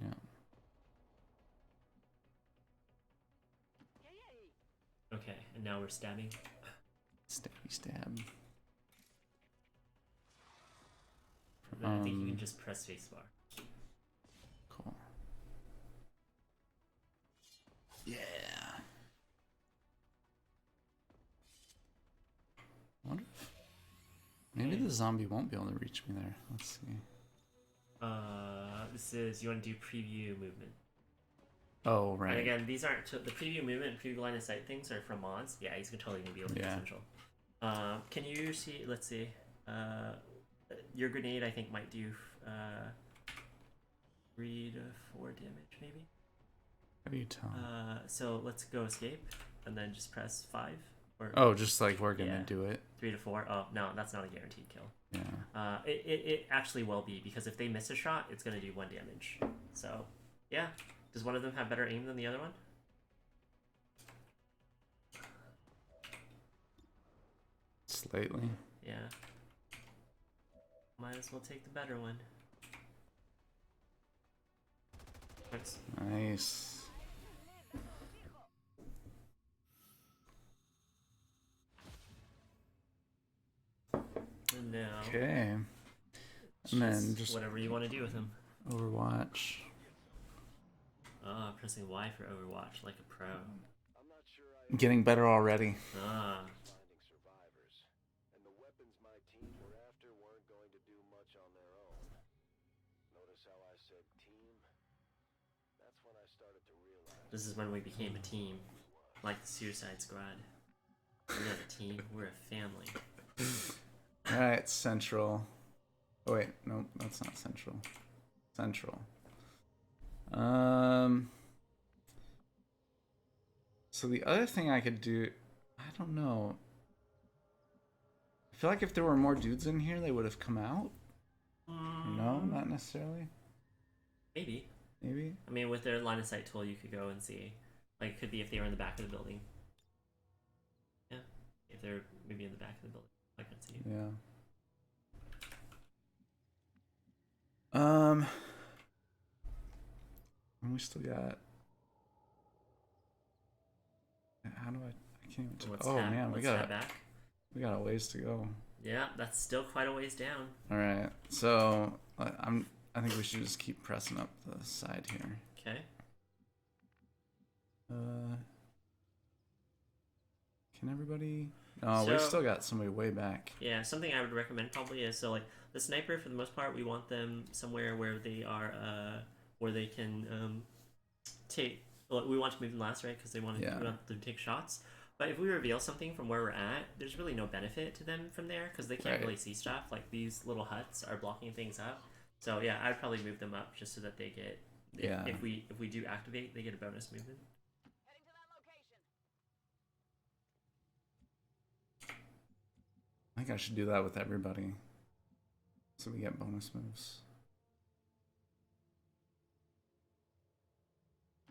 Yeah. Okay, and now we're stabbing. Stabby stab. Then I think you can just press spacebar. Cool. Yeah. Wonder if maybe the zombie won't be able to reach me there. Let's see. This is, you want to do preview movement. Oh, right. And again, these aren't the preview movement and preview line of sight things are from mods. Yeah, he's totally gonna be able to do central. Can you see? Let's see. Your grenade, I think, might do 3 to 4 damage, maybe. How do you tell? So let's go escape, and then just press 5. Or just like we're gonna do it. 3 to 4. Oh no, that's not a guaranteed kill. Yeah. It actually will be, because if they miss a shot, it's gonna do 1 damage. So yeah. Does one of them have better aim than the other one? Slightly. Yeah. Might as well take the better one. Thanks. Nice. And now. Okay. And then just whatever you want to do with him. Overwatch. Pressing Y for Overwatch like a pro. I'm not sure Getting better already. finding survivors, and the weapons my team were after weren't going to do much on their own. Notice how I said team? That's when I started to realize. This is when we became a team, like the Suicide Squad. We're not a team, we're a family. All right, central. Oh wait, no, that's not central. Central. So the other thing I could do, I don't know. I feel like if there were more dudes in here, they would have come out. No, not necessarily. Maybe. Maybe. I mean, with their line of sight tool, you could go and see. Like, it could be if they were in the back of the building. Yeah. If they're maybe in the back of the building, I can see. Yeah. And we still got. How do I can't even. Let's Oh tab, man, let's tab back. we got a ways to go. Yeah, that's still quite a ways down. All right, so I think we should just keep pressing up the side here. Okay. Can everybody? Oh, So- we've still got somebody way back. Yeah, something I would recommend probably is so like the sniper for the most part we want them somewhere where they are where they can take. Well, we want to move them last, right? Because we want them to take shots. But if we reveal something from where we're at, there's really no benefit to them from there because they can't really see stuff. Like these little huts are blocking things up. So yeah, I'd probably move them up just so that they get. If we do activate, they get a bonus movement. Heading to that location. I think I should do that with everybody, so we get bonus moves.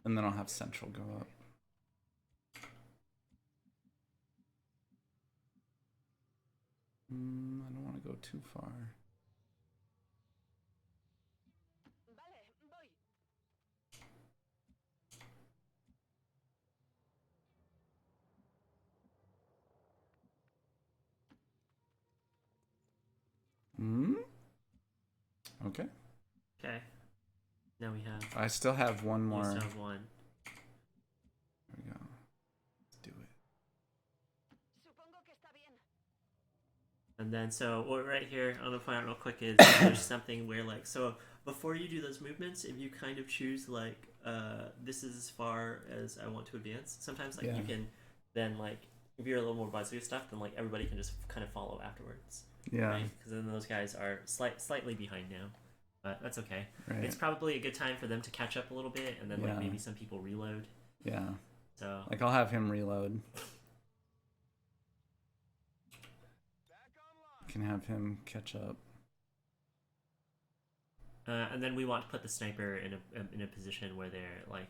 And then I'll have central go up. I don't want to go too far. Vale, voy. Okay. Okay. Now we have. I still have one more. We still have one. There we go. Let's do it. Supongo que está bien. And then, so what right here, I'm gonna point out real quick is there's something where like, so before you do those movements, if you kind of choose like, this is as far as I want to advance. Sometimes like you can then like, if you're a little more buzzy with stuff, then like everybody can just kind of follow afterwards. Yeah. Right? Because then those guys are slightly behind now, but that's okay. Right. It's probably a good time for them to catch up a little bit, and then like maybe some people reload. Yeah. So like I'll have him reload. Can have him catch up. and then we want to put the sniper in a position where they're like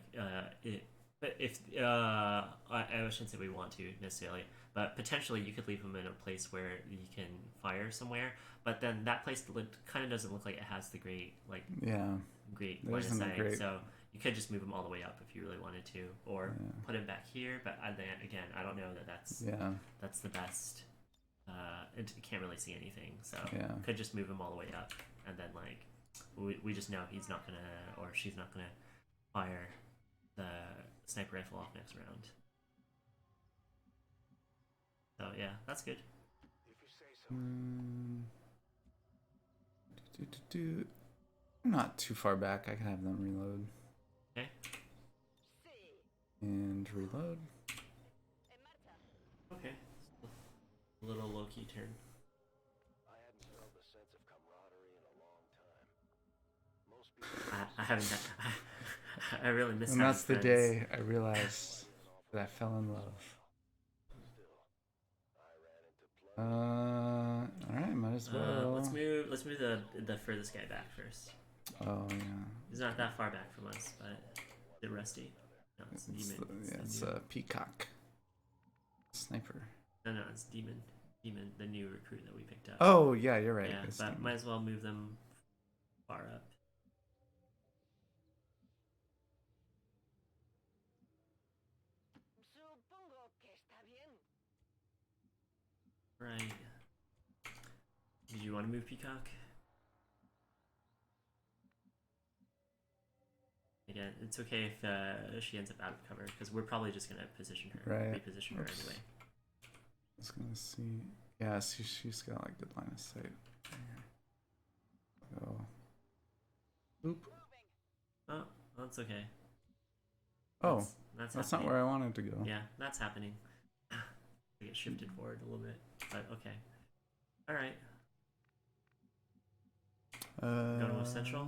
But if I shouldn't say we want to necessarily, but potentially you could leave them in a place where you can fire somewhere. But then that place kind of doesn't look like it has the great great line of sight. So you could just move them all the way up if you really wanted to, or put him back here. But again, I don't know that that's the best. It can't really see anything, so could just move him all the way up, and then like we just know he's not gonna or she's not gonna fire the sniper rifle off next round. So yeah, that's good. I'm not too far back. I can have them reload. Okay. And reload. Okay. A little low-key turn. I hadn't felt a sense of camaraderie in a long time. Most people I haven't. I really miss. And that's the friends. day I realized that I fell in love. All right, might as well. Let's move the furthest guy back first. Oh yeah. He's not that far back from us, but the Rusty. No, it's Demon. It's a peacock. Sniper. No, it's Demon. Demon, the new recruit that we picked up. Oh yeah, you're right. Yeah, it's but Demon. might as well move them far up. Supongo que está bien. Right. Did you want to move Peacock? Again, it's okay if she ends up out of cover, because we're probably just going to position her, reposition her anyway. I was going to see. Yeah, see, she's got like good line of sight. Oh. Oop. Oh, that's okay. Oh, That's not where I wanted to go. Yeah, that's happening. We get shifted forward a little bit, but okay. All right, Go to Central.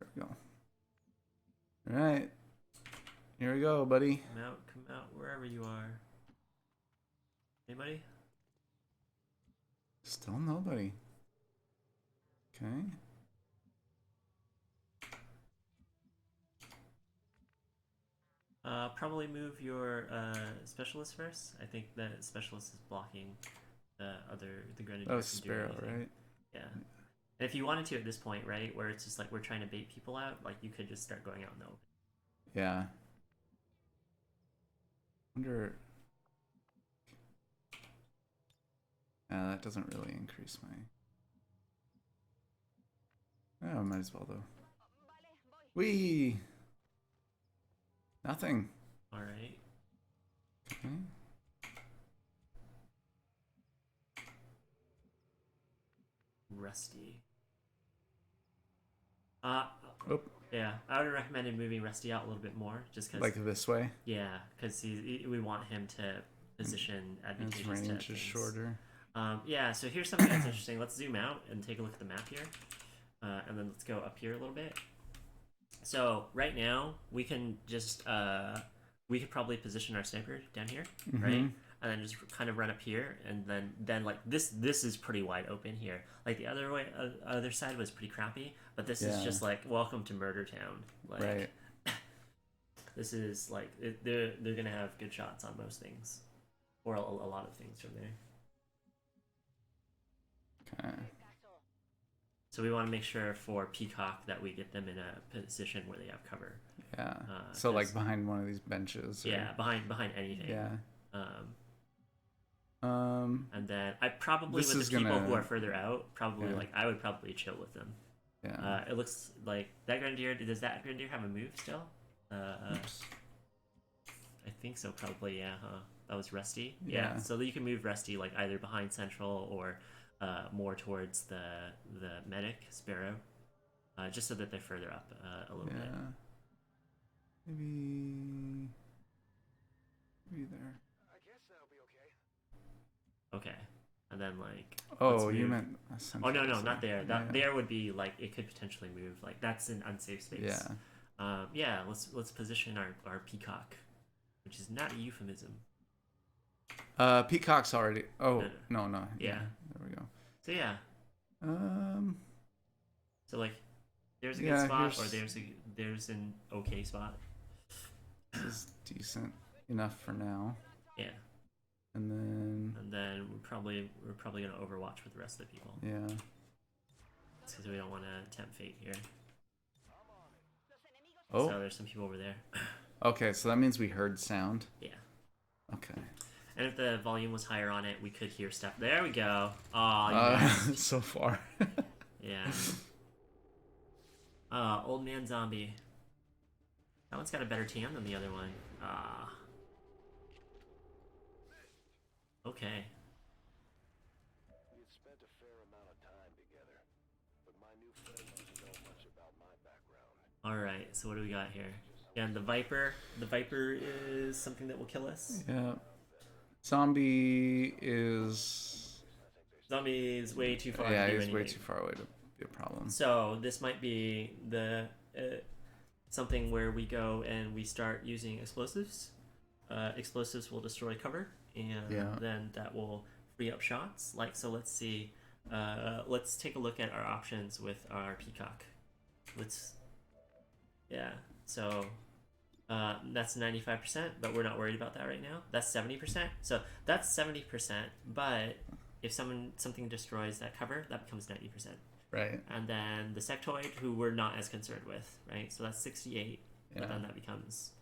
There we go. All right. Here we go, buddy. Come out, wherever you are. Anybody? Still nobody. Okay. Probably move your specialist first. I think that specialist is blocking the grenadier. That was from doing Sparrow, anything. right? Yeah. And if you wanted to at this point, right, where it's just like we're trying to bait people out, like you could just start going out in the open. Yeah. Wonder. That doesn't really increase my. Oh, might as well though. Vale, voy. Whee! Nothing. All right. Okay. Rusty. Oop. Yeah, I would have recommended moving Rusty out a little bit more, just because. Like this way. Yeah, because we want him to position His advantageous to range is things. shorter. Yeah, so here's something that's interesting. Let's zoom out and take a look at the map here, and then let's go up here a little bit. So right now we can just we could probably position our sniper down here, right? And then just kind of run up here, and then like this is pretty wide open here. Like the other side was pretty crappy, but this is just like welcome to Murder Town. Like, Right. This is like they're gonna have good shots on most things, or a lot of things from there. Okay. So we want to make sure for Peacock that we get them in a position where they have cover. Yeah. So like behind one of these benches. Or... Yeah, behind anything. Yeah. And then I probably This with is the people gonna- who are further out, probably Yeah. like I would probably chill with them. Yeah. It looks like that grenadier. Does that grenadier have a move still? Oops. I think so. Probably. Yeah. Huh. That was Rusty. Yeah. So you can move Rusty like either behind Central or more towards the medic Sparrow, just so that they're further up a little bit. Maybe there. I guess that'll be okay. Okay. And then like. Oh, let's you move- meant. Oh no, not there. That Yeah. there would be like it could potentially move. Like that's an unsafe space. Yeah. Yeah. Let's position our Peacock, which is not a euphemism. Peacock's already. Oh No, no. Yeah. There we go. So yeah. So like, there's a good Yeah, spot, or here's- there's an okay spot. This is decent enough for now. Yeah. And then We're probably gonna overwatch with the rest of the people, yeah. because we don't want to tempt fate here. Oh. So there's some people over there. Okay, so that means we heard sound. Yeah. Okay. And if the volume was higher on it, we could hear stuff. There we go. Oh, yes. So far. Yeah. Old man zombie. That one's got a better tan than the other one. Okay. We had spent a fair amount of time together, but my new friend doesn't know much about my background. Alright, so what do we got here? Yeah, and the Viper. The Viper is something that will kill us. Yeah. Zombie is. Zombie is way too far Yeah, to do he's way anything. too far away to be a problem. So this might be the something where we go and we start using explosives. Explosives will destroy cover, and then that will free up shots. Like, so let's see. Let's take a look at our options with our Peacock. So that's 95%, but we're not worried about that right now. That's 70%. So that's 70%, but if something destroys that cover, that becomes 90%. Right. And then the sectoid, who we're not as concerned with, right? So that's 68, Yeah. but then that becomes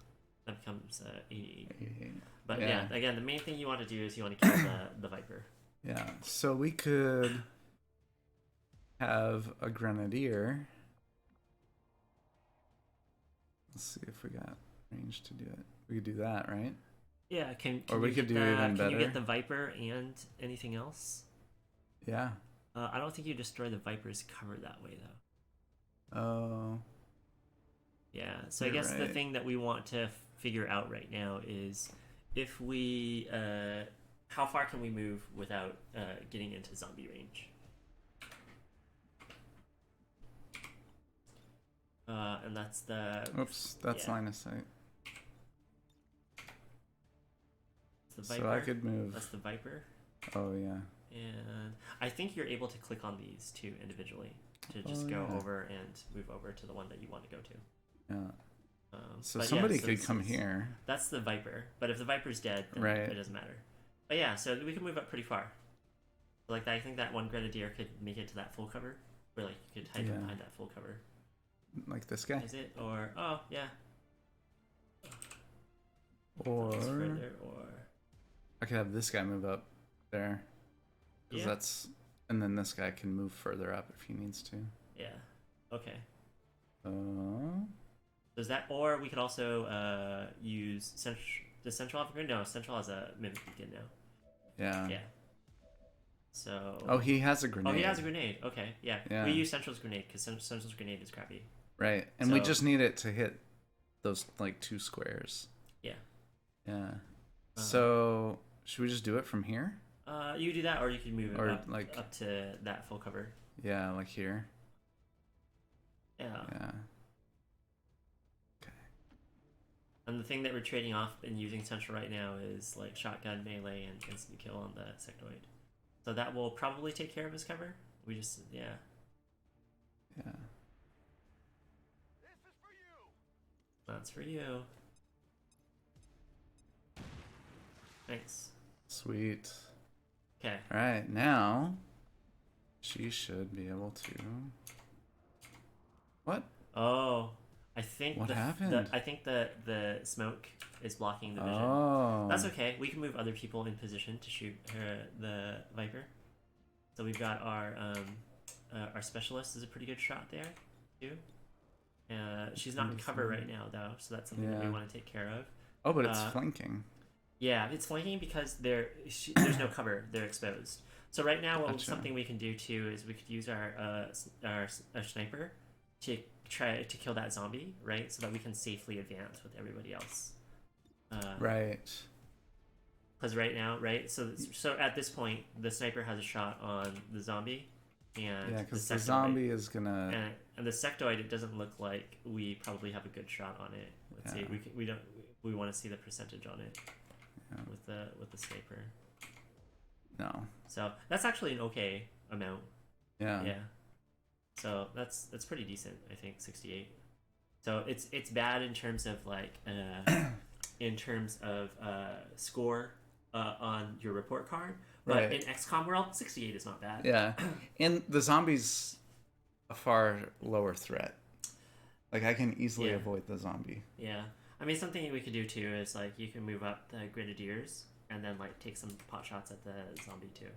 88. 88. But Yeah. yeah, again, the main thing you want to do is you want to kill the Viper. Yeah. So we could have a grenadier. Let's see if we got range to do it. We could do that, right? Yeah, Or we you could get do even Can you better. get the Viper and anything else? Yeah. I don't think you destroy the Viper's cover that way, though. Oh. Yeah, so I You're guess the right. thing that we want to figure out right now is if we, how far can we move without getting into zombie range? And that's the Oops, that's yeah. line of sight. the Viper. So I could move. That's the Viper. Oh yeah. And I think you're able to click on these two individually to just go over and move over to the one that you want to go to. Yeah. So but somebody yeah, so could come here. That's the Viper. But if the Viper's dead, then Right. it doesn't matter. But yeah, so we can move up pretty far. Like I think that one Grenadier could make it to that full cover. Or like you could hide behind that full cover. Like this guy? Is it? Or oh yeah. Or Further, or I could have this guy move up there. Because that's, and then this guy can move further up if he needs to. Yeah. Okay. Does that, or we could also use Central. Does Central have a grenade? No, Central has a mimic beacon now. Yeah. Yeah. So. Oh, he has a grenade. Oh, he has a grenade. Okay. Yeah. Yeah. We use Central's grenade because Central's grenade is crappy. Right, and we just need it to hit those like 2 squares. Yeah. Yeah. So should we just do it from here? You do that, or you can move it Or, up, like- up to that full cover. Yeah, like here. Yeah. Yeah. And the thing that we're trading off and using Central right now is like shotgun, melee, and instant kill on the sectoid. So that will probably take care of his cover. We just Yeah. That's for you. Thanks. Sweet. Okay. All right, now she should be able to. What? Oh, I think What happened? I think the smoke is blocking the vision. Oh. That's okay. We can move other people in position to shoot the Viper. So we've got our specialist is a pretty good shot there too. She's not in cover right now though, so that's something that we want to take care of. Oh, but it's flanking. Yeah, it's flanking because there's no cover. They're exposed. So right now, something we can do too is we could use our sniper to try to kill that zombie, right? So that we can safely advance with everybody else. Right. Because right now, right? So at this point, the sniper has a shot on the zombie, and Yeah, because the zombie is gonna. And the sectoid, it doesn't look like we probably have a good shot on it. Let's see. We want to see the percentage on it. Yeah. With the sniper. No. So that's actually an okay amount. Yeah. Yeah. So that's pretty decent, I think, 68. So it's bad in terms of like score on your report card, but in XCOM world, 68 is not bad. Yeah, and the zombie's a far lower threat. Like I can easily avoid the zombie. Yeah. I mean, something we could do too is like you can move up the grenadiers and then like take some pot shots at the zombie too.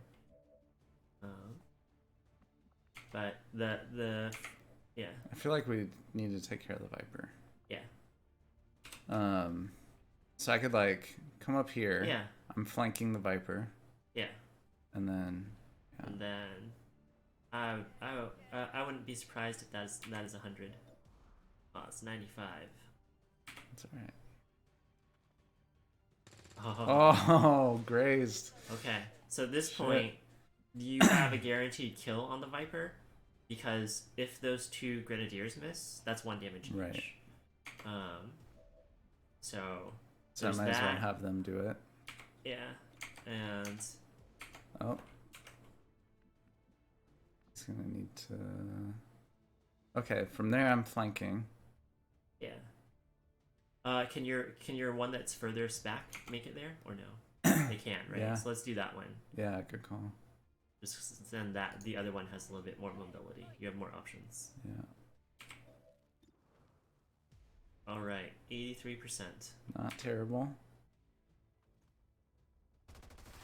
But the I feel like we need to take care of the Viper. Yeah. So I could like come up here. Yeah. I'm flanking the Viper. Yeah. And then. Yeah. And then, I wouldn't be surprised if that is 100. Oh, it's 95. That's alright. Oh, grazed. Okay, so at this point, you have a guaranteed kill on the Viper, because if those 2 grenadiers miss, that's 1 damage each. Right. So I might as well have them do it. Yeah, and oh, it's gonna need to. Okay, from there I'm flanking. Yeah. Can your one that's furthest back make it there or no? They can, right? Yeah. So let's do that one. Yeah, good call. Just then that the other one has a little bit more mobility. You have more options. Yeah. All right, 83%. Not terrible.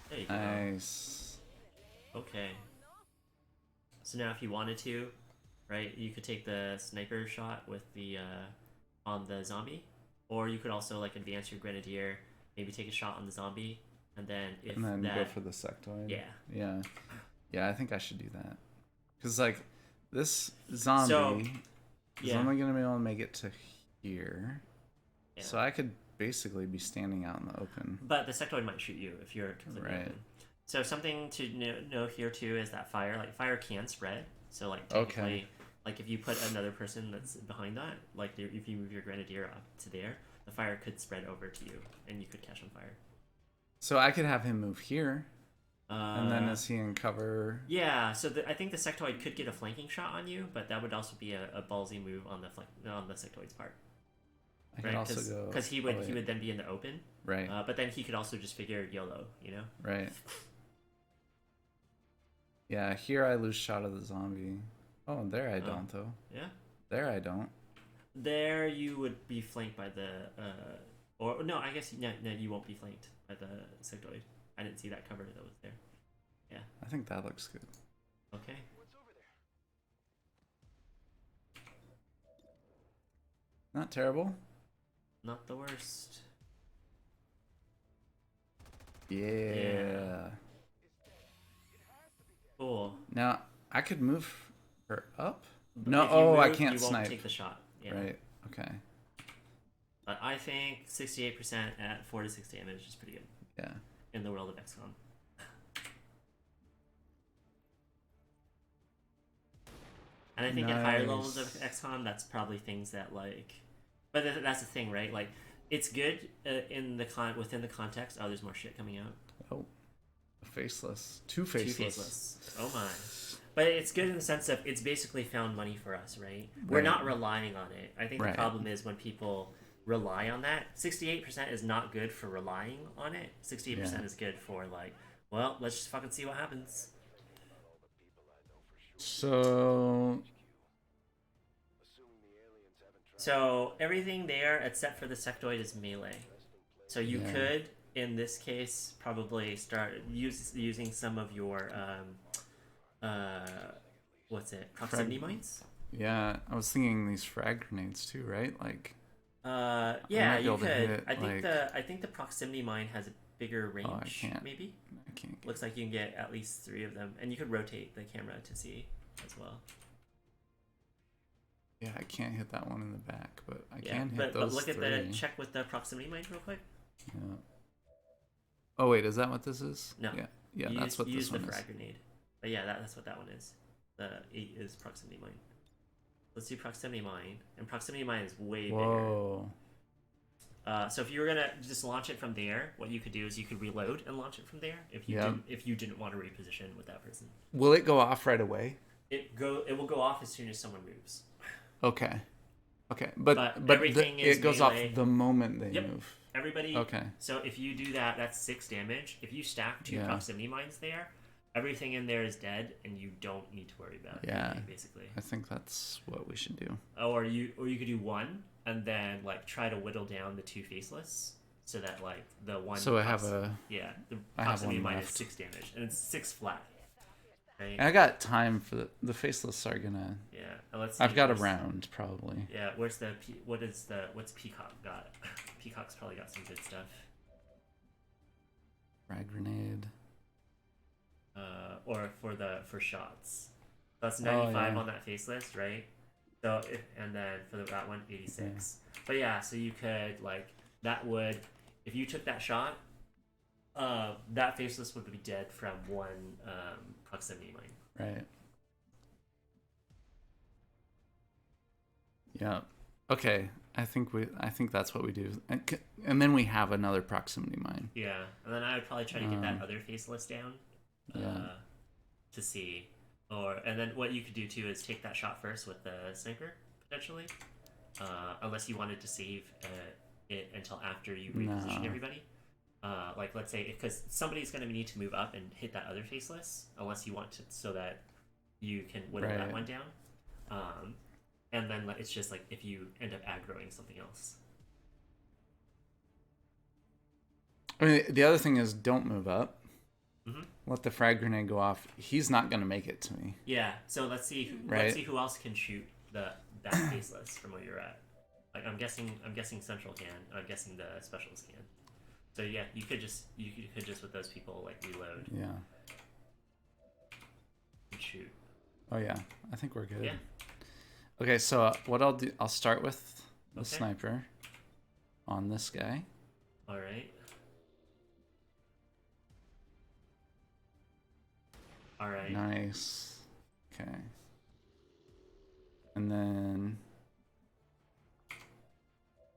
There you go. Nice. Okay. So now, if you wanted to, right, you could take the sniper shot with the on the zombie, or you could also like advance your grenadier, maybe take a shot on the zombie, and then go for the sectoid. Yeah. Yeah. Yeah, I think I should do that. Because like this zombie is only gonna be able to make it to here. Yeah. So I could basically be standing out in the open. But the sectoid might shoot you if you're completely open. So something to know here too is that fire can spread. So like technically Like if you put another person that's behind that, like if you move your grenadier up to there, the fire could spread over to you, and you could catch on fire. So I could have him move here, and then Uh, is he in cover? yeah, so I think the sectoid could get a flanking shot on you, but that would also be a ballsy move on the sectoid's part, I could right? also go Because he would then be in the open, right. but then he could also just figure YOLO, you know? Right. Yeah, here I lose shot of the zombie. Oh, there I don't though. Yeah. There I don't. There you would be flanked by the or no, I guess no, you won't be flanked by the sectoid. I didn't see that cover that was there. Yeah. I think that looks good. Okay. Not terrible. Not the worst. Yeah. Cool. Now I could move her up. But No, if you I move, can't you snipe. won't take the shot. Yeah. Right. Okay. But I think 68% at 4 to 6 damage is pretty good Yeah. in the world of XCOM. And I think at higher levels of XCOM, that's probably things that like, but that's the thing, right? Like, it's good in the within the context. Oh, there's more shit coming out. Oh, faceless. Two faceless. Two faceless. Oh my. But it's good in the sense of it's basically found money for us, right? We're Right. not relying on it. I think Right. the problem is when people rely on that. 68% is not good for relying on it. 68% Yeah. is good for like, well, let's just fucking see what happens. So So everything there except for the sectoid is melee. So you Yeah. could, in this case, probably start using some of your proximity mines. yeah, I was thinking these frag grenades too, right? Like, Yeah, might be you able to could. hit, I think the proximity mine has a bigger range. I can't. Maybe I can't. looks like you can get at least 3 of them, and you could rotate the camera to see as well. Yeah, I can't hit that one in the back, but I Yeah, can hit but those look at three. the check with the proximity mine real quick. Yeah. Oh wait, is that what this is? No. Yeah. Yeah, You that's what use this one the is. frag grenade. But yeah, that's what that one is. The 8 is proximity mine. Let's do proximity mine, and proximity mine is way Whoa. bigger. So if you were gonna just launch it from there, what you could do is you could reload and launch it from there if you Yeah. didn't want to reposition with that person. Will it go off right away? It will go off as soon as someone moves. Okay. Okay, but everything is it goes melee. off the moment they Yep. move. Everybody. Okay. So if you do that, that's 6 damage. If you stack 2 Yeah. proximity mines there, everything in there is dead, and you don't need to worry about Yeah. anything, basically. I think that's what we should do. Or you could do 1 and then like try to whittle down the 2 faceless so that like the 1. So I have a. the I have proximity one mine is left. 6 damage, and it's 6 flat. Right? I got time for the faceless are gonna. Yeah. And let's see, I've got a where's- round probably. Yeah. What's Peacock got? Peacock's probably got some good stuff. Frag grenade. Or for shots. That's Oh, 95 yeah. on that faceless, right? So and then for that one, 86. But yeah, so you could like that would if you took that shot, that faceless would be dead from 1 proximity mine. Right. Yeah. Okay. I think that's what we do, and then we have another proximity mine. Yeah, and then I would probably try to get that other faceless down. Yeah. To see, and then what you could do too is take that shot first with the sniper potentially, unless you wanted to save it until after you reposition No. everybody. Like let's say because somebody's going to need to move up and hit that other faceless, unless you want to so that you can whittle that Right. one down. And then it's just like if you end up aggroing something else. I mean, the other thing is don't move up. Mhm. Let the frag grenade go off. He's not gonna make it to me. Yeah, so let's see Right. who else can shoot that faceless from where you're at. Like I'm guessing Central can, and I'm guessing the specials can. So yeah, you could just with those people like reload Yeah. and shoot. Oh yeah. I think we're good. Yeah. Okay, so what I'll do, I'll start with the Okay. sniper on this guy. All right. All right. Nice. Okay. then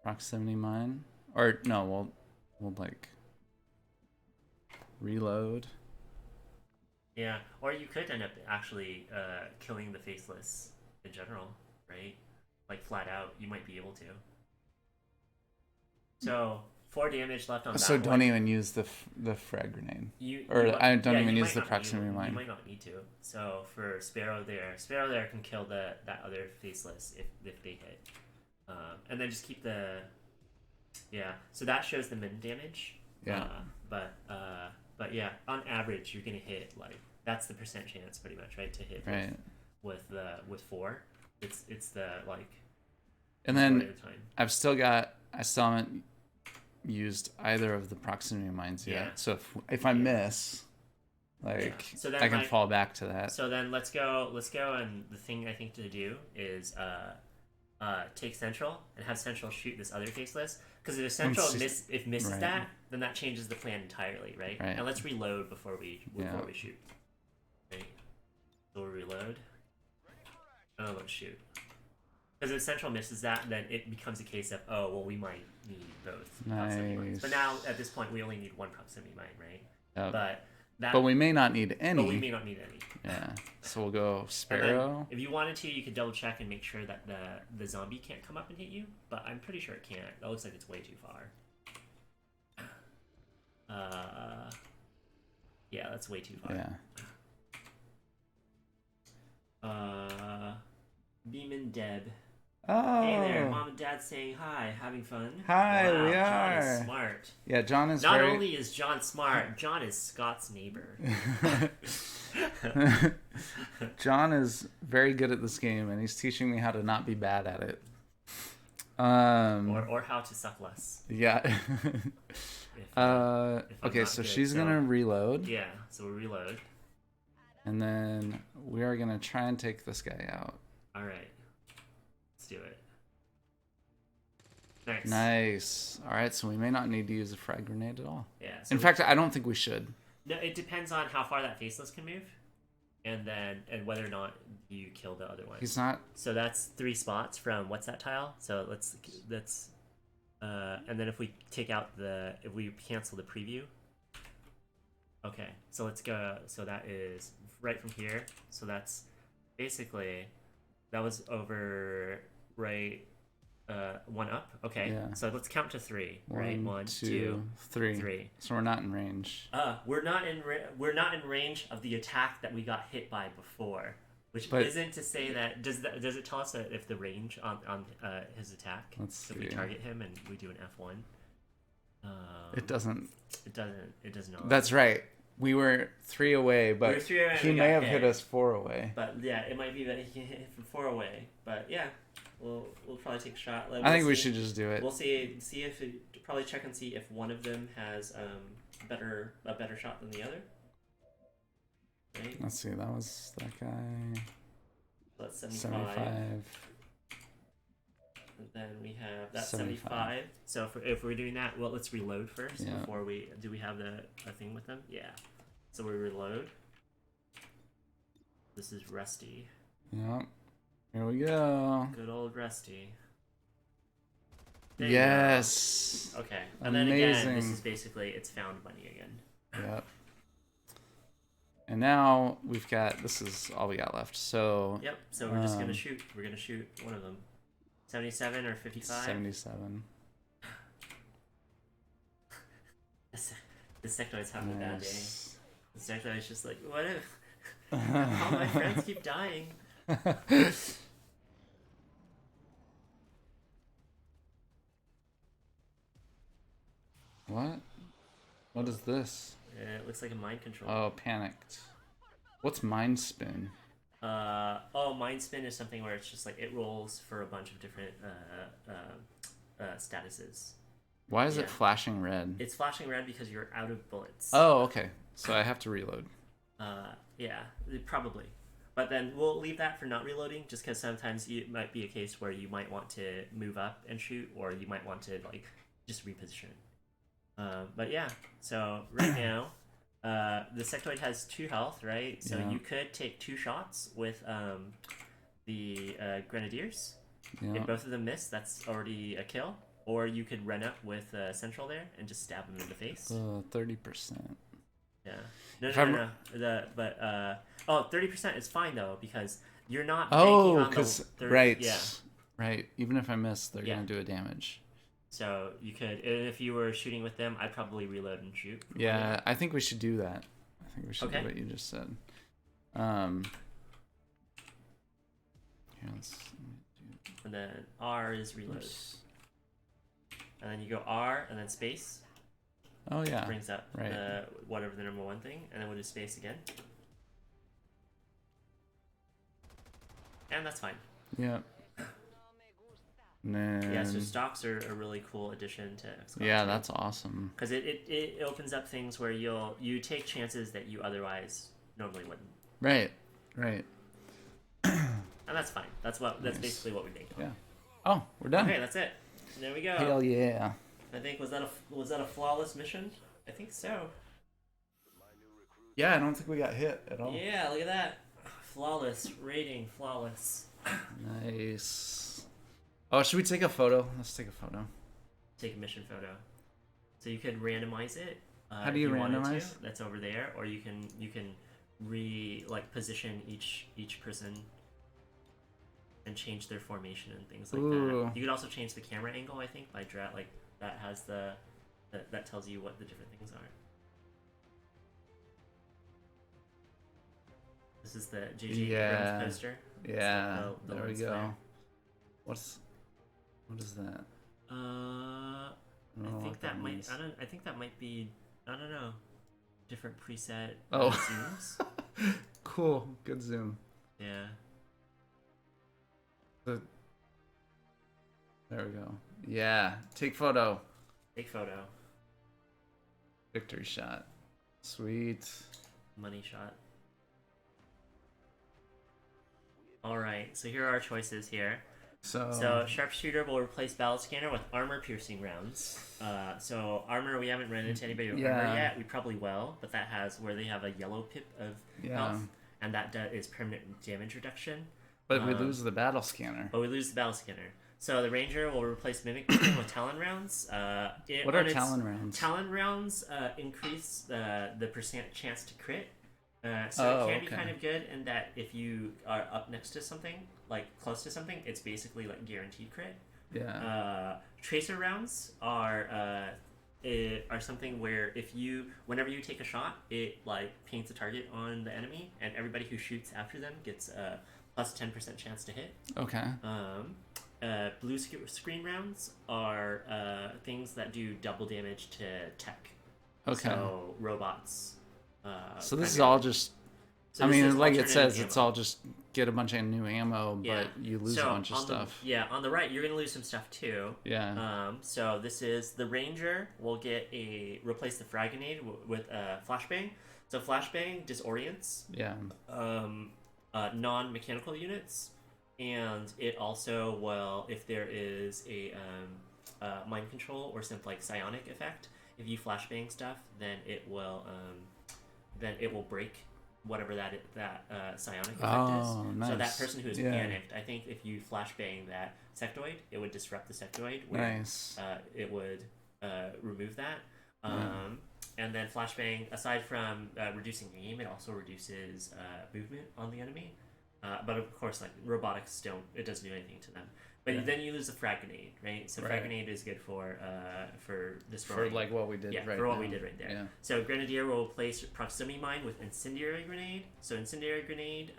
proximity mine, or no, we'll like reload. Yeah, or you could end up actually killing the faceless in general, right? Like flat out, you might be able to. So 4 damage left on that So one. don't even use the frag grenade. I don't even use the proximity mine. You might not need to. So for Sparrow there can kill that other faceless if they hit, and then just keep the. Yeah, so that shows the min damage. Yeah. But yeah, on average you're gonna hit like that's the percent chance pretty much, right? To hit Right. with 4. It's the like. And then at a time. I still haven't used either of the proximity mines yet. Yeah. So if I miss, like So then, I can fall back to that. So then let's go and the thing I think to do is take Central and have Central shoot this other faceless, because if Central misses right. that, then that changes the plan entirely, right? Right. And let's reload before we shoot. Right. So we'll reload. Oh, let's shoot. Because if Central misses that, then it becomes a case of, oh, well, we might need both proximity mines. But now, at this point, we only need one proximity mine, right? Yep. But we may not need any. But we may not need any. Yeah. So we'll go Sparrow. If you wanted to, you could double check and make sure that the zombie can't come up and hit you. But I'm pretty sure it can't. That looks like it's way too far. Yeah, that's way too far. Yeah. Beam and Deb. Oh. Hey there, Mom and Dad saying hi, having fun. Hi, wow, we John are. is smart. Yeah, John is Not only is John smart, John is Scott's neighbor. John is very good at this game, and he's teaching me how to not be bad at it. Or how to suck less. Yeah. If I'm okay, not so good, she's gonna reload. Yeah, so we'll reload. And then we are gonna try and take this guy out. All right, let's do it. Nice. Nice. All right, so we may not need to use a frag grenade at all. Yeah. So in fact, I don't think we should. No, it depends on how far that faceless can move, and whether or not you kill the other one. He's not. So that's 3 spots from what's that tile? So let's and then if we take out if we cancel the preview. Okay, so let's go. So that is right from here. So that's basically that was over right. 1 up. Okay. Yeah. So let's count to 3. Right. 1, 2, 3. 3. So we're not in range. We're not in range of the attack that we got hit by before, which isn't to say that does it tell us if the range on his attack? Let's see. If we target him and we do an F1. It doesn't. It does not. That's right. We were 3 away, but he may have hit us 4 away. But yeah, it might be that he can hit from 4 away. But yeah. We'll probably take a shot. I think we should just do it. We'll see if probably check and see if one of them has a better shot than the other. Right? Let's see. That was that guy. That's 75. And then we have that's 75. So if we're doing that, well, let's reload first before we do. We have a thing with them. Yeah. So we reload. This is Rusty. Yep. Here we go. Good old Rusty. Yes. Okay. And then again, this is basically it's found money again. Yep. And now we've got this is all we got left. So yep. So we're just gonna shoot. We're gonna shoot one of them. 77 or 55. 77. The sectoid's having a bad day. The sectoid's just like, what if all my friends keep dying? What? What is this? It looks like a mind control. Oh, panicked. What's mind spin? Mind spin is something where it's just like it rolls for a bunch of different statuses. Why is it flashing red? It's flashing red because you're out of bullets. Oh, okay. So I have to reload. Yeah, probably. But then we'll leave that for not reloading, just because sometimes it might be a case where you might want to move up and shoot, or you might want to like just reposition. But yeah, so right now, the sectoid has 2 health, right? So you could take 2 shots with the Grenadiers. Yeah. If both of them miss, that's already a kill. Or you could run up with Central there and just stab them in the face. 30%. Yeah. No, If no, I'm- no, no. But 30% is fine though because you're not. Oh, banking on the because 30 right, Yeah. right. Even if I miss, they're Yeah. gonna do a damage. So you could, if you were shooting with them, I'd probably reload and shoot. Yeah, I think we should do that. I think we should Okay. do what you just said. Here, let's do And then R is reload. this. And then you go R and then space. Oh yeah. Brings up right. whatever the number one thing, and then we'll do space again. And that's fine. Yeah. And then, Yeah, so stocks are a really cool addition to XCOM. yeah, that's awesome. because it opens up things where you take chances that you otherwise normally wouldn't, Right. Right. and that's fine. That's Nice. basically what we think. Yeah. Oh, we're done. Okay, that's it. There we go. Hell yeah. I think was that a flawless mission? I think so. Yeah, I don't think we got hit at all. Yeah, look at that. Flawless rating, flawless. Nice. Oh, should we take a photo? Let's take a photo. Take a mission photo. So you could randomize it. How do if you wanted to. randomize? That's over there, or you can position each person and change their formation and things like Ooh. that. You could also change the camera angle, I think, by that has that tells you what the different things are. This is the JJ Yeah. Abrams poster. Yeah. the There we lens go. flare. What is that? I don't know think what that might. means. I think that might be. I don't know. Different preset Oh. zooms. Cool. Good zoom. Yeah. There we go. Yeah. Take photo. Take photo. Victory shot. Sweet. Money shot. All right. So here are our choices here. So sharpshooter will replace battle scanner with armor piercing rounds. So armor, we haven't run into anybody with armor yet. We probably will, but that has where they have a yellow pip of health, and that is permanent damage reduction. But we lose the battle scanner. But we lose the battle scanner. So the ranger will replace mimic beacon with talon rounds. What are talon rounds? Talon rounds increase the percent chance to crit. So it can be kind of good in that if you are up next to something, like close to something, it's basically like guaranteed crit. Yeah. Tracer rounds are something where whenever you take a shot, it like paints a target on the enemy, and everybody who shoots after them gets a plus 10% chance to hit. Okay. Blue screen rounds are things that do double damage to tech. Okay. So robots. So this is all just. So I this is mean, like it alternative says, it's ammo. all just get a bunch of new ammo, Yeah. but you lose a So bunch of on stuff. On the right, you're gonna lose some stuff too. Yeah. So this is the ranger will replace the frag grenade with a flashbang. So flashbang disorients Yeah. non-mechanical units, and it also will, if there is a mind control or some like psionic effect, if you flashbang stuff, then it will break whatever that psionic effect is. Oh, nice. So that person who is Yeah. panicked, I think if you flashbang that sectoid, it would disrupt the sectoid. Where, Nice. It would remove that. Yeah. And then flashbang, aside from reducing aim, it also reduces movement on the enemy. But of course, like robotics it doesn't do anything to them. But then you lose the frag grenade, right? So frag grenade is good for destroying. For like what we did right for what now. we did right there. Yeah. So Grenadier will replace proximity mine with incendiary grenade. So incendiary grenade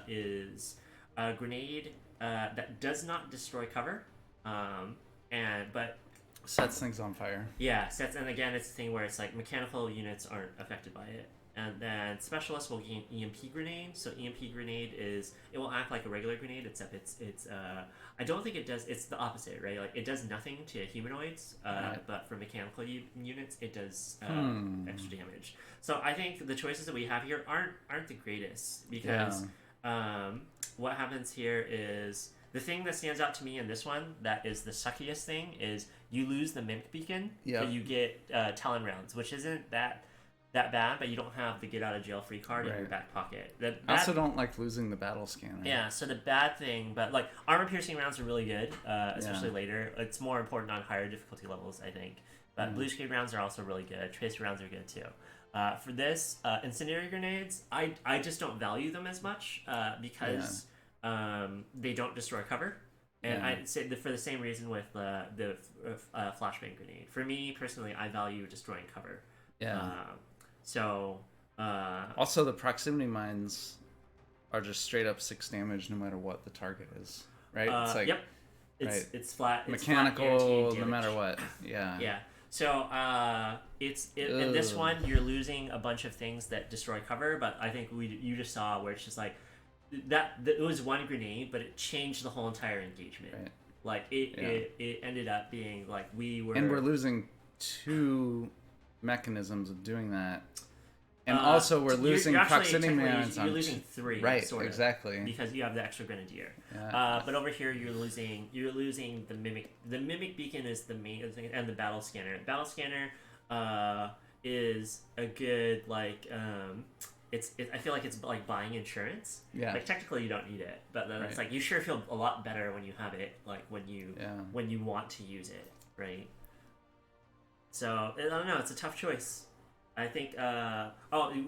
is a grenade that does not destroy cover, but Sets things on fire. yeah, and again, it's the thing where it's like mechanical units aren't affected by it. And then specialist will gain EMP grenade. So EMP grenade it will act like a regular grenade, except it's I don't think it does. It's the opposite, right? Like it does nothing to humanoids, Right. but for mechanical units, it does extra damage. So I think the choices that we have here aren't the greatest because what happens here is the thing that stands out to me in this one that is the suckiest thing is you lose the mimic beacon, Yep. but you get talon rounds, which isn't that that bad, but you don't have the get out of jail free card in your Right. back pocket. I also don't like losing the battle scanner. Yeah, so the bad thing, but like armor piercing rounds are really good, especially later. It's more important on higher difficulty levels, I think. But blue screen rounds are also really good. Tracer rounds are good too. For this, incendiary grenades, I just don't value them as much because they don't destroy cover. And I'd say for the same reason with the flashbang grenade. For me personally, I value destroying cover. Yeah. Also, the proximity mines are just straight up 6 damage no matter what the target is, right? It's like yep, it's flat. It's mechanical, flat no matter what. Yeah. Yeah. So in this one you're losing a bunch of things that destroy cover, but I think you just saw where it's just like that it was one grenade, but it changed the whole entire engagement. Right. Like it ended up being like we're losing 2 mechanisms of doing that. And also, we're losing proximity mines. You're losing 3, right? Sort of, exactly, because you have the extra grenadier. Yeah. But over here, you're losing the mimic. The mimic beacon is the main thing, and the battle scanner. The battle scanner is a good like. I feel like it's like buying insurance. Yeah. Like technically, you don't need it, but then it's like you sure feel a lot better when you have it. Like when you want to use it, right? So I don't know. It's a tough choice. I think.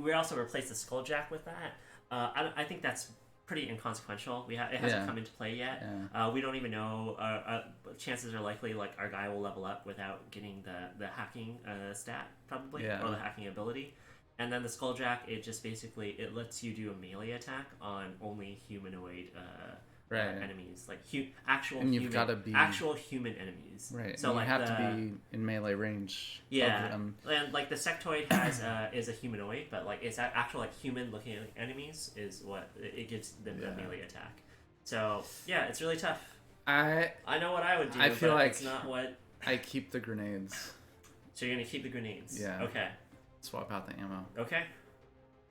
We also replaced the skulljack with that. I think that's pretty inconsequential. It hasn't come into play yet. Yeah. We don't even know. Chances are likely like our guy will level up without getting the hacking stat probably or the hacking ability. And then the skulljack, it just basically it lets you do a melee attack on only humanoid enemies, like actual human enemies. Right. So and like you have to be in melee range. Yeah, of them. and like the sectoid has is a humanoid, but like it's actual like human looking enemies is what it gives them the melee attack. So yeah, it's really tough. I know what I would do. I feel like it's not what I keep the grenades. So you're gonna keep the grenades. Yeah. Okay. Swap out the ammo. Okay.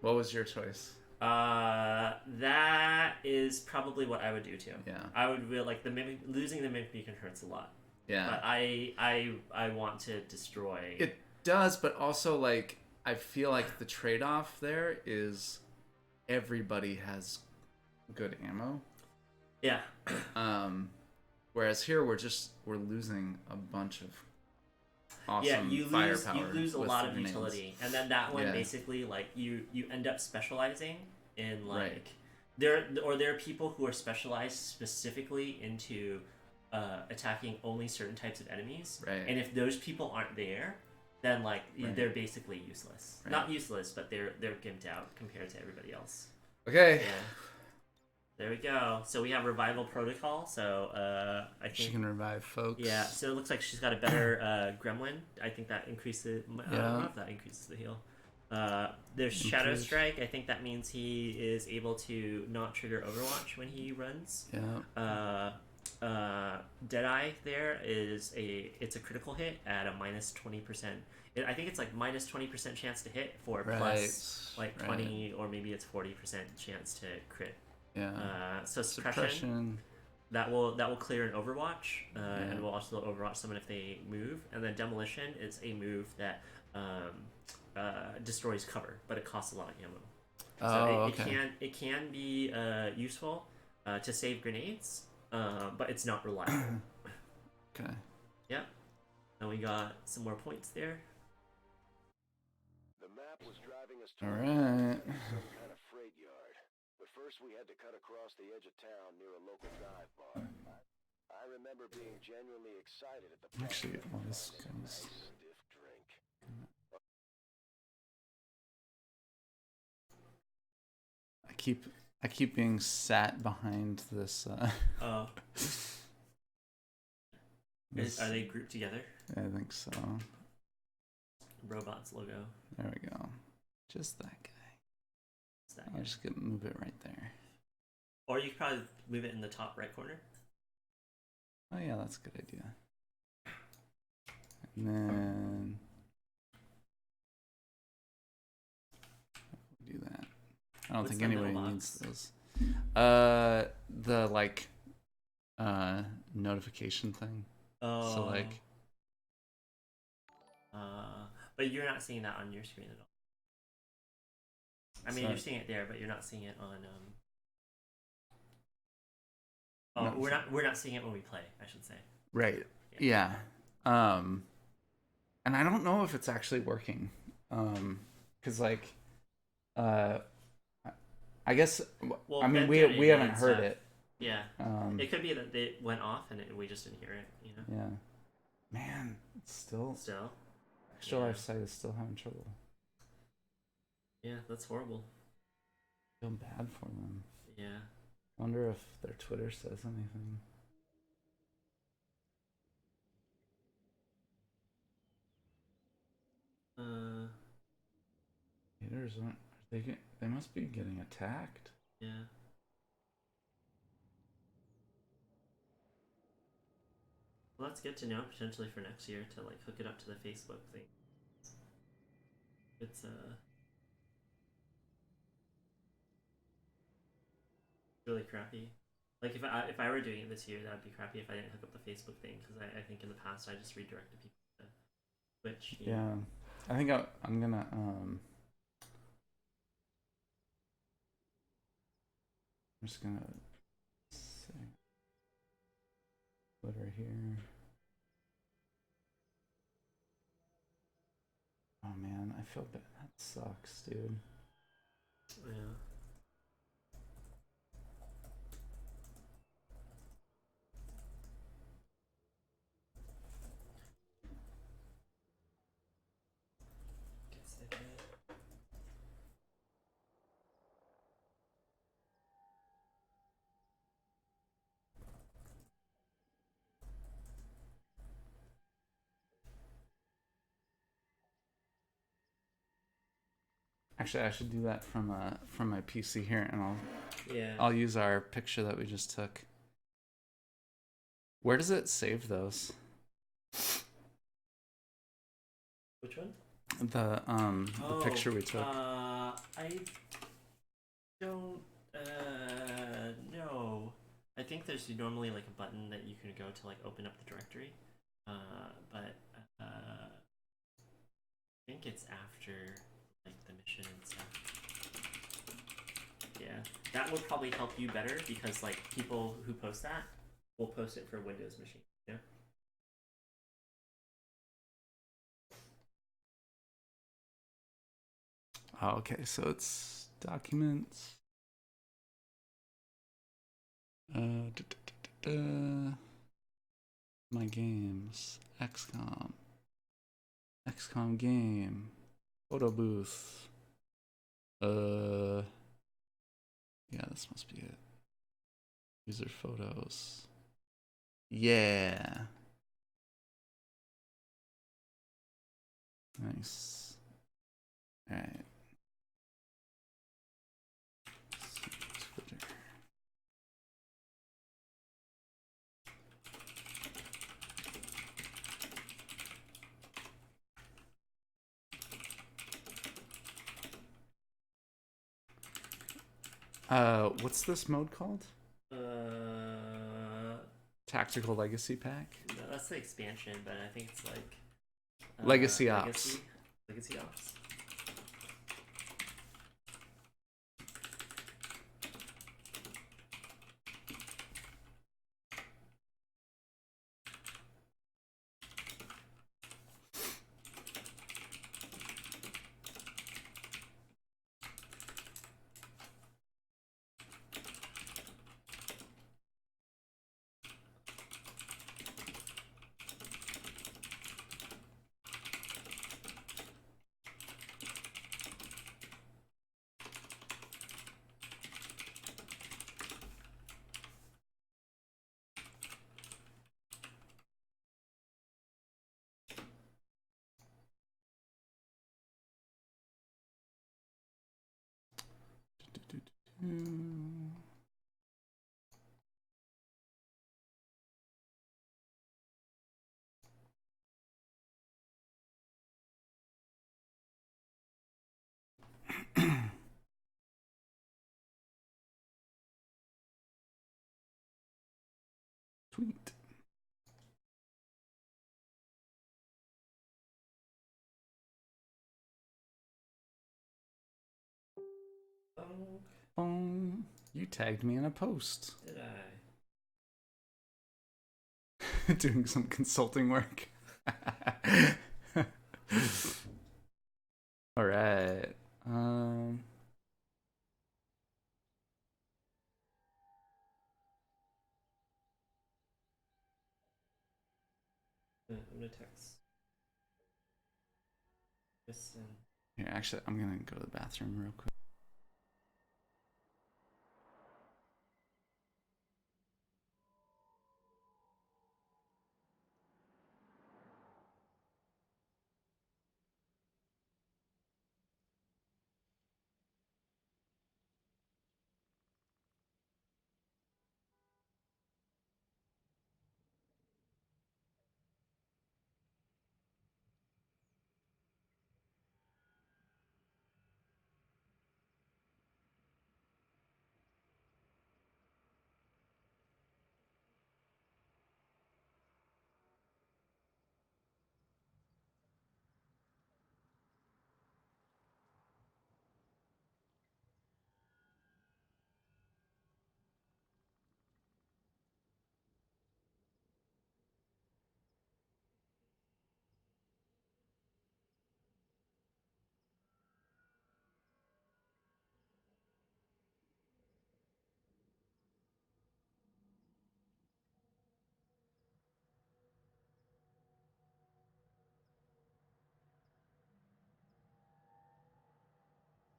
What was your choice? That is probably what I would do too. Yeah. I would really like losing the mimic beacon hurts a lot. Yeah. But I want to destroy. It does, but also like I feel like the trade-off there is everybody has good ammo. Yeah. Whereas here we're losing a bunch of awesome you firepower. lose a lot of grenades. utility, and then that one basically like you end up specializing in like there are people who are specialized specifically into attacking only certain types of enemies, right? And if those people aren't there, then like they're basically useless. Right. Not useless, but they're gimped out compared to everybody else. Okay. Yeah. There we go. So we have revival protocol. So I think she can revive folks. Yeah. So it looks like she's got a better gremlin. I think that increases. I don't know if that increases the heal. There's Shadow Strike. I think that means he is able to not trigger Overwatch when he runs. Yeah. Deadeye there is it's a critical hit at a minus 20%. I think it's like minus 20% chance to hit for plus like 20 or maybe it's 40% chance to crit. Yeah. So suppression that will clear an Overwatch, and will also Overwatch someone if they move. And then demolition is a move that destroys cover, but it costs a lot of ammo. So it can be useful to save grenades, but it's not reliable. Okay. Yep. And we got some more points there. The map was driving us to All right. some kind of freight yard. But first we had to cut across the edge of town near a local dive bar. I remember being genuinely excited at the Actually, prospect of this having a goes. nice stiff drink. I keep being sat behind this. Oh. Are they grouped together? I think so. Robots logo. There we go. Just that guy. That I'll just move it right there. Or you could probably move it in the top right corner. Oh yeah, that's a good idea. And then do that. I don't What's think the anybody middle needs box? those. The like notification thing. Oh. So like but you're not seeing that on your screen at all. I mean, So- you're seeing it there, but you're not seeing it on. No. We're not seeing it when we play. I should say. Right. Yeah. And I don't know if it's actually working. Because like, I guess. Well, I mean, Ben we did it haven't and heard stuff. it. Yeah. Um, It could be that it went off and we just didn't hear it. You know. yeah. Man, it's still Still. Extra Yeah. Life site is still having trouble. Yeah, that's horrible. I feel bad for them. Yeah. Wonder if their Twitter says anything. Haters aren't. They must be getting attacked. Yeah. Well, that's good to know potentially for next year to like hook it up to the Facebook thing. It's really crappy. Like if I were doing it this year, that would be crappy if I didn't hook up the Facebook thing because I think in the past I just redirected people to Twitch. You know? I think I'm gonna I'm just gonna say Twitter here. Oh man, I feel bad. That sucks, dude. Yeah. Guess I did. Actually, I should do that from my PC here, and Yeah. I'll use our picture that we just took. Where does it save those? Which one? The picture we took. I don't know. I think there's normally like a button that you can go to like open up the directory. But I think it's after like the mission and stuff. Yeah. That would probably help you better because like people who post that will post it for Windows machine. Yeah. Oh, okay, so it's documents. My games. XCOM game. Photo booth. Yeah, this must be it. User photos. Yeah. Nice. All right. Twitter. What's this mode called? Tactical Legacy Pack? No, that's the expansion, but I think it's like Legacy Ops. Legacy Ops. Tweet. Oh, You tagged me in a post. did I? Doing some consulting work. All right. I'm gonna text. Listen. Here, actually, I'm gonna go to the bathroom real quick.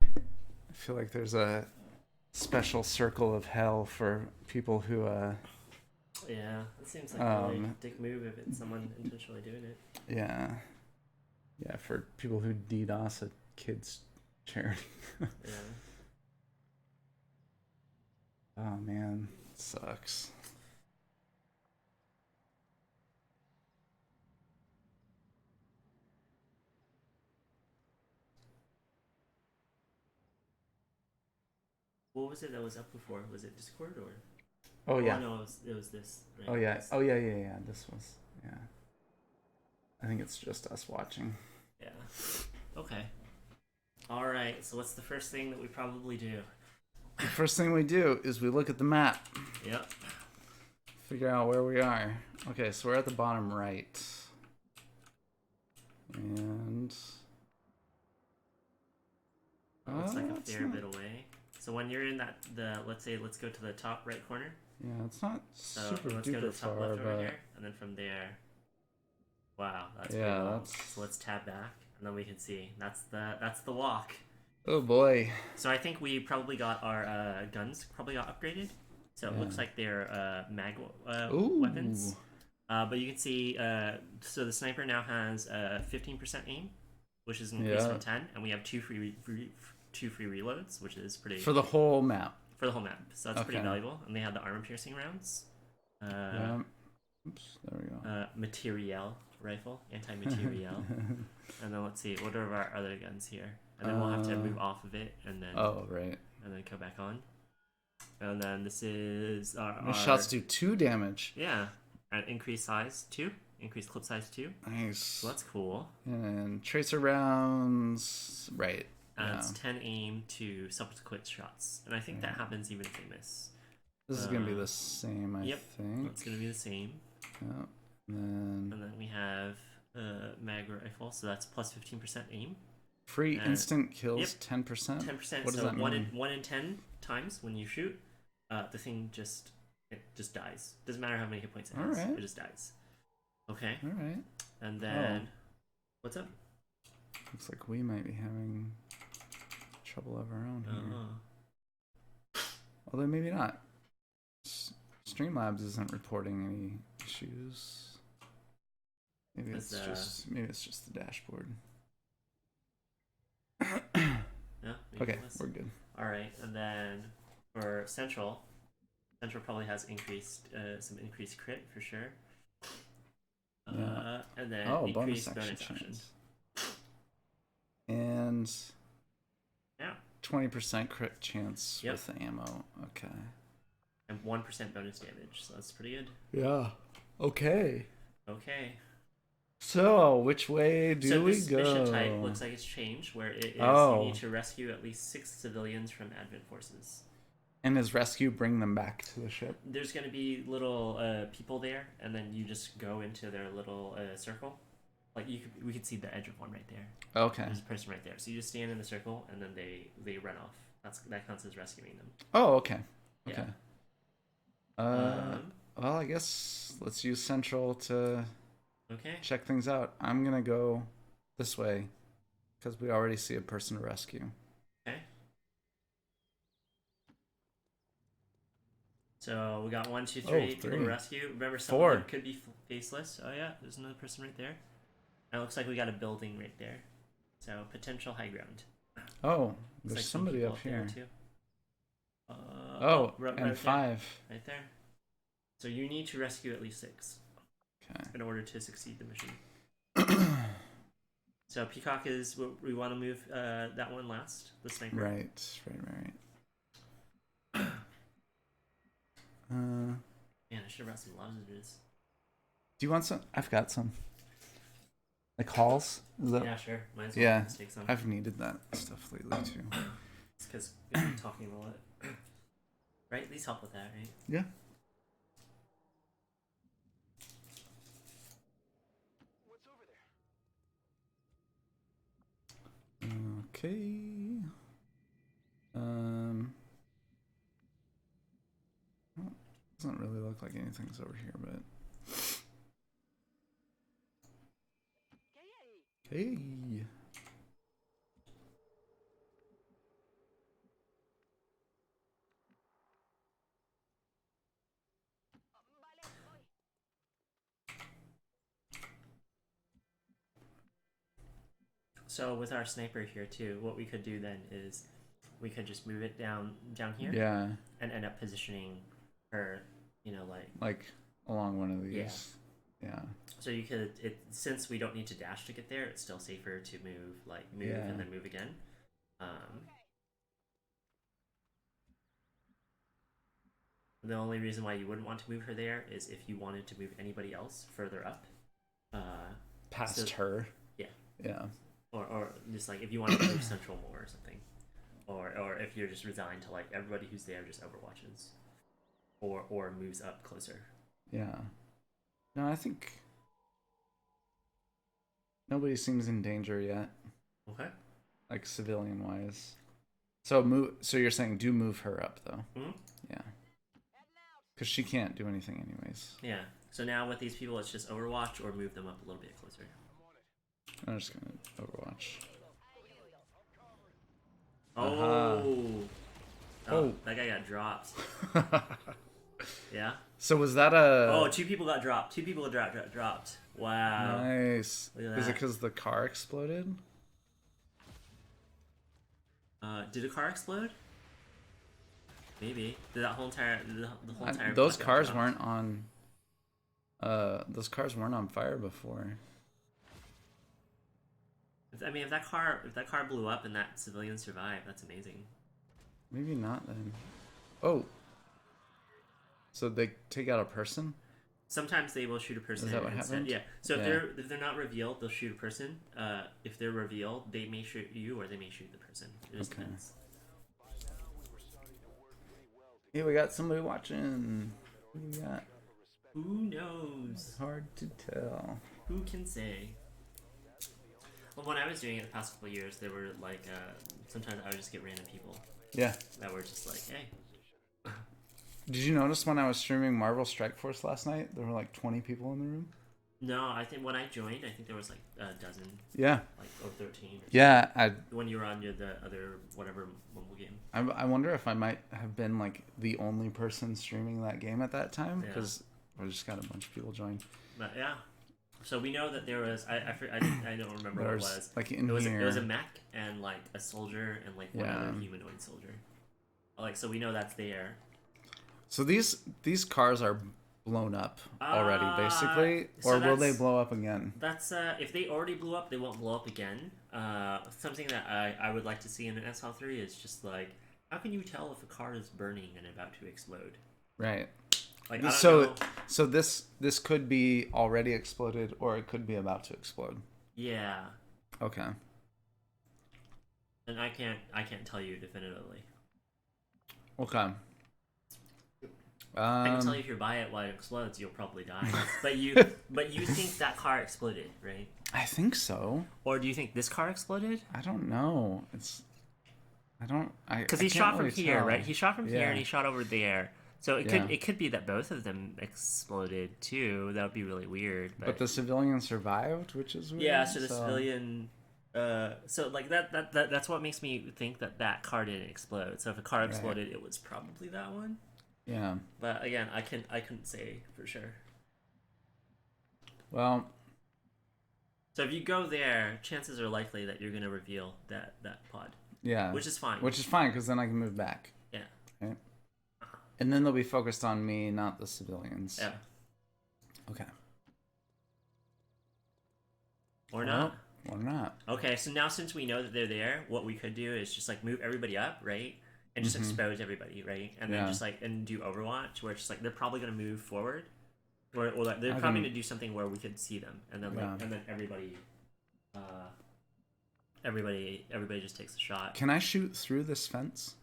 I feel like there's a special circle of hell for people who Yeah, it seems like a really Um, dick move if it's someone intentionally doing it. yeah, for people who DDoS a kid's charity. Yeah. Oh man, sucks. What was it that was up before? Was it Discord or? Oh yeah. no, it was this. Right? Oh yeah. This. Oh yeah. This was I think it's just us watching. Yeah. Okay. All right. So what's the first thing that we probably do? The first thing we do is we look at the map. Yep. Figure out where we are. Okay, so we're at the bottom right. And Looks like a it's fair not- bit away. So when you're in let's go to the top right corner. Yeah, it's not So super let's go to duper the top far, left over but here, and then from there. Wow, that's Yeah, pretty long. that's- So let's tab back, and then we can see that's the walk. oh boy. So I think we probably got our guns probably got upgraded. So it looks like they're mag weapons. But you can see, so the sniper now has 15% aim, which is an increase from 10, and we have two free reloads, which is pretty For the whole map. for the whole map. So that's pretty Okay. valuable. And they have the armor piercing rounds. Oops, there we go. Materiel rifle, anti-materiel. And then let's see, what are our other guns here? And then we'll have to move off of it, and then Oh, right. and then come back on. And then this is our My shots do 2 damage. yeah, an increased size 2, increased clip size 2. Nice. So that's cool. And tracer rounds. Right. Adds 10 aim to subsequent shots, and I think that happens even if they miss. This is going to be the same, I think. It's gonna be the same. Yep. And And then we have mag rifle, so that's plus 15% aim. free instant kills, yep. 10%? 10%. What does So that mean? 1 in 10 times when you shoot, the thing just dies. Doesn't matter how many hit points it has. Alright. It just dies. Okay. All right. And then what's up? Looks like we might be having trouble of our own here. Although maybe not. Streamlabs isn't reporting any issues. Maybe it's just the dashboard. Yeah. Okay, it was. we're good. All right, and then for Central probably has increased some increased crit for sure. Yeah. And then bonus increased action bonus action. chance. And Yeah. 20% crit chance Yep. with the ammo. Okay. And 1% bonus damage, so that's pretty good. Yeah. Okay. Okay. So, which way do So we this go? mission type looks like it's changed, where it is you Oh. need to rescue at least 6 civilians from Advent forces. And does rescue bring them back to the ship? There's going to be little people there, and then you just go into their little circle. Like we could see the edge of one right there. Okay. There's a person right there. So you just stand in the circle, and then they run off. That counts as rescuing them. Oh, okay. Okay. Yeah. Well, I guess let's use Central to Okay. check things out. I'm gonna go this way because we already see a person to rescue. Okay. So we got 1, 2, 3 people to 3. rescue. Remember, some 4. of them could be faceless. Oh yeah, there's another person right there. And it looks like we got a building right there. So potential high ground. Oh, Looks there's like some somebody people up here. there, too. And right 5. There, right there. So you need to rescue at least 6 Okay. in order to succeed the mission. So Peacock is we want to move that one last. The sniper. Right. Man, I should have brought some lozenges. Do you want some? I've got some. Like halls? Is that? Yeah, sure. Might as well Yeah, take some. I've needed that stuff lately too. It's because we've been talking a lot. Right? These help with that, right? Yeah. What's over there? Okay. Well, doesn't really look like anything's over here, but hey. Vale, voy. So with our sniper here too, what we could do then is we could just move it down here Yeah, and end up positioning her, like along one of these. Yeah. So you could since we don't need to dash to get there, it's still safer to move Yeah. and then move again. The only reason why you wouldn't want to move her there is if you wanted to move anybody else further up. Past So- her. Yeah. Yeah. Or just like if you want to move central more or something, or if you're just resigned to like everybody who's there just overwatches, or moves up closer. Yeah. No, I think nobody seems in danger yet, Okay. like civilian wise. So move. So you're saying do move her up though? Mhm. Yeah. Because she can't do anything anyways. Yeah. So now with these people, it's just overwatch or move them up a little bit closer. I'm just gonna Overwatch. Oh. Oh. That guy got dropped. Yeah. So was that a? Oh, 2 people got dropped. 2 people got dropped. Wow. Nice. Look at Is it that. because the car exploded? Did a car explode? Maybe. Did that whole entire the whole entire Those block get cars dropped? weren't on. Those cars weren't on fire before. If that car blew up and that civilian survived, that's amazing. Maybe not then. Oh. So they take out a person? Sometimes they will shoot a person. Is that what instead. happened? Yeah. So Yeah. if they're not revealed, they'll shoot a person. If they're revealed, they may shoot you or they may shoot the person. It just Okay. depends. Hey, we got somebody watching. Who we got? Who knows? Hard to tell. Who can say? Well, when I was doing it the past couple of years, there were like sometimes I would just get random people Yeah. that were just like, hey. Did you notice when I was streaming Marvel Strike Force last night, there were like 20 people in the room? No, I think when I joined, I think there was like a dozen, Yeah. like or 13. Or Yeah, when you were on the other whatever mobile game. I wonder if I might have been like the only person streaming that game at that time Yeah. because I just got a bunch of people join. But yeah, so we know that there was I don't remember what it was. Like in It was here. a mech and like a soldier and like one Yeah. other humanoid soldier. Like so we know that's there. So these cars are blown up already, basically, so or will they that's- blow up again? That's if they already blew up, they won't blow up again. Something that I would like to see in an SL3 is just like how can you tell if a car is burning and about to explode? Right. Like I don't So know. so this could be already exploded, or it could be about to explode. Yeah, Okay. and I can't tell you definitively. Okay. I can tell you if you buy it while it explodes, you'll probably die. But you think that car exploded, right? I think so. Or do you think this car exploded? I don't know. Because I he can't shot from really here, tell. right? He shot from here Yeah. and he shot over there. So Yeah. it could be that both of them exploded too. That would be really weird. But the civilian survived, which is weird. yeah, so the civilian. So like that's what makes me think that car didn't explode. So if a car exploded, it was probably that one. Yeah. But again, I couldn't say for sure. Well, So if you go there, chances are likely that you're gonna reveal that pod, yeah. which is fine. Which is fine, because then I can move back. Yeah. Right? And then they'll be focused on me, not the civilians. Yeah. Okay. Or not. Or not. Okay, so now since we know that they're there, what we could do is just like move everybody up, right? And just expose everybody, right? And then just like and do Overwatch, where it's just like they're probably gonna move forward, or like they're probably gonna do something where we could see them, and then like and then everybody just takes a shot. Can I shoot through this fence?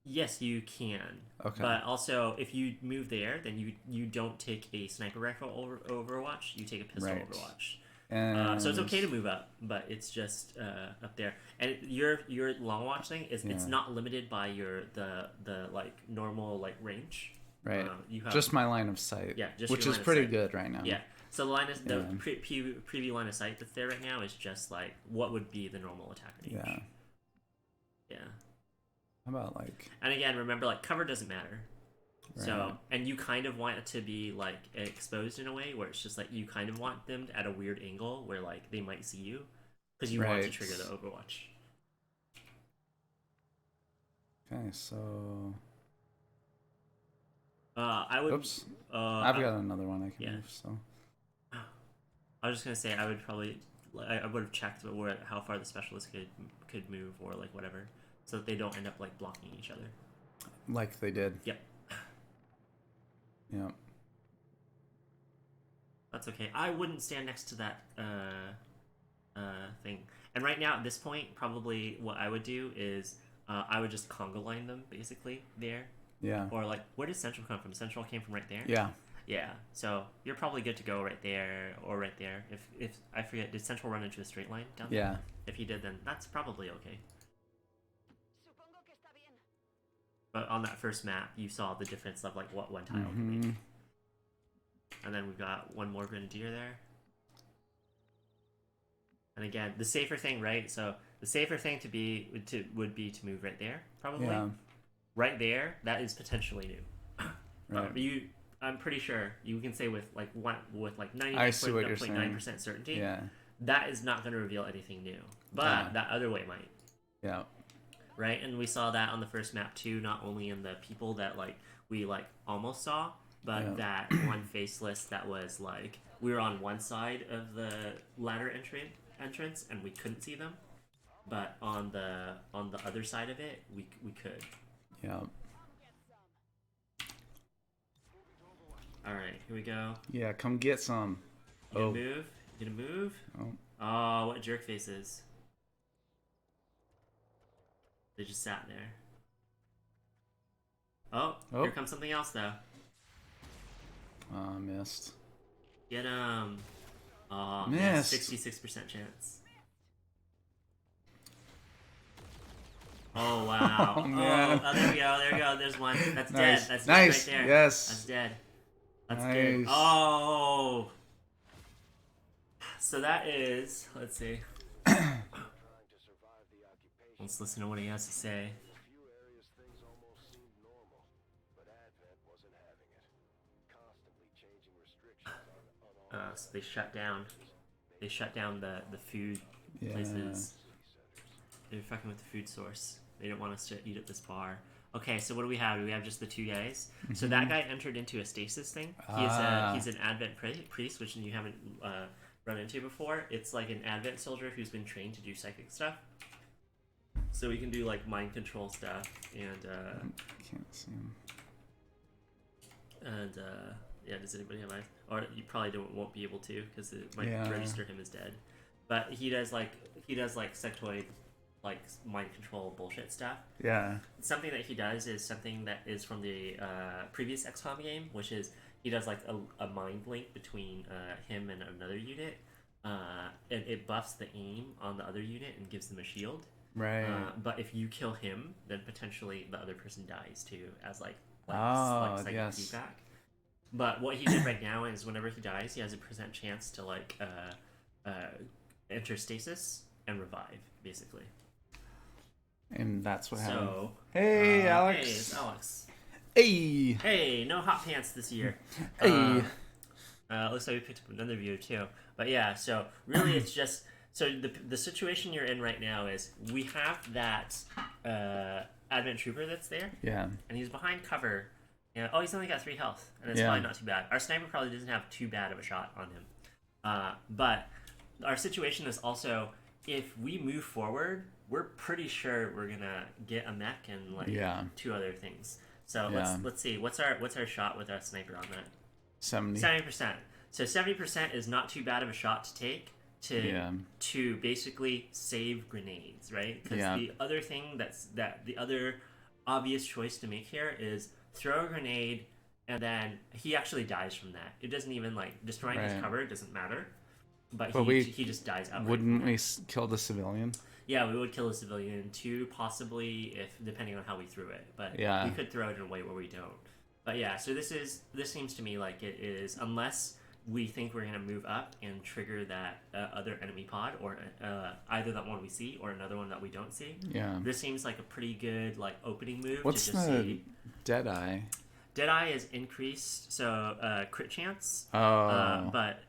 Yes, you can. Okay. But also, if you move there, then you don't take a sniper rifle Overwatch. You take a pistol Right. Overwatch. And So it's okay to move up, but it's just up there. And your long watch thing is it's not limited by the like normal like range. Right. You have just my line of sight. Yeah, just which your is line of pretty sight. good right now. Yeah. So the line is the Yeah. preview line of sight that's there right now is just like what would be the normal attack range. Yeah. Yeah. How about like? And again, remember like cover doesn't matter. Right. So, and you kind of want it to be like exposed in a way where it's just like you kind of want them at a weird angle where like they might see you because you want to Right. trigger the Overwatch. Okay, so. I would. Oops. I've got another one I can yeah. move. So. I was just gonna say I would probably I would have checked where how far the specialist could move or like whatever so that they don't end up like blocking each other. Like they did. Yep. Yeah. That's okay. I wouldn't stand next to that thing. And right now, at this point, probably what I would do is I would just conga line them, basically, there. Yeah. Or, like, where did Central come from? Central came from right there? Yeah. Yeah. So you're probably good to go right there or right there. If I forget, did Central run into a straight line down there? Yeah. If he did, then that's probably okay. Supongo que está bien. But on that first map, you saw the difference of, like, what one tile can Mhm. make. And then we've got one more Grenadier there. And again, the safer thing, right? So the safer thing would be to move right there, probably. Yeah. Right there, that is potentially new. Right. I'm pretty sure you can say with like 99.9% certainty. Yeah. That is not going to reveal anything new, but that other way might. Yeah. Right, and we saw that on the first map too. Not only in the people that like we like almost saw, but that one faceless that was like we were on one side of the ladder entrance and we couldn't see them, but on the other side of it we could. Yeah. All right, here we go. Yeah. Come get some. You gonna move? You gonna move? Oh. Oh, what jerk faces! They just sat there. Oh, here comes something else though. Missed. Get him. Oh, missed. 66% chance. Oh wow! Oh, man. Oh, there we go. There we go. There's one. That's Nice. dead. That's Nice. dead right there. Yes. That's dead. That's Nice. good. Oh. So that is. Let's see. Trying to survive the occupation. Let's listen to what he has to say. In a few areas things almost seemed normal, but Advent wasn't having it. Constantly changing restrictions on all So they shut down. They shut down the food Yeah. places. They're fucking with the food source. They didn't want us to eat at this bar. Okay, so what do we have? Do we have just the two guys? So that guy entered into a stasis thing. He's an Advent priest, which you haven't run into before. It's like an Advent soldier who's been trained to do psychic stuff. So he can do like mind control stuff and Can't see him. And yeah, does anybody have eyes? Or you probably won't be able to because it might Yeah. register him as dead. But he does like sectoid, like mind control bullshit stuff. Yeah. Something that he does is something that is from the previous XCOM game, which is he does like a mind link between him and another unit, and it buffs the aim on the other unit and gives them a shield. Right. But if you kill him, then potentially the other person dies too, as like psychic yes. feedback. But what he did right now is whenever he dies, he has a % chance to like enter stasis and revive, basically. And that's what happened. So, Hey, Alex. Hey, it's Alex. Hey. Hey, no hot pants this year. Hey. Looks like we picked up another view too. But yeah, so really it's just so the situation you're in right now is we have that Advent Trooper that's there, Yeah. and he's behind cover. And, he's only got 3 health, and it's Yeah. probably not too bad. Our sniper probably doesn't have too bad of a shot on him. But our situation is also if we move forward, we're pretty sure we're gonna get a mech and like Yeah. 2 other things. So Yeah. let's see what's our shot with our sniper on that. 70. 70%. So 70% is not too bad of a shot to take to basically save grenades, right? Because Yeah. the other thing the other obvious choice to make here is throw a grenade and then he actually dies from that. It doesn't even like destroying his Right. cover. It doesn't matter. But he just dies outright. Wouldn't we kill the civilian? Yeah, we would kill a civilian too, possibly if depending on how we threw it. But Yeah. we could throw it in a way where we don't. But yeah, so this seems to me like it is, unless we think we're gonna move up and trigger that other enemy pod, or either that one we see or another one that we don't see. Yeah. This seems like a pretty good like opening move. What's to just the see. Deadeye? Deadeye is increased, so crit chance. Oh. But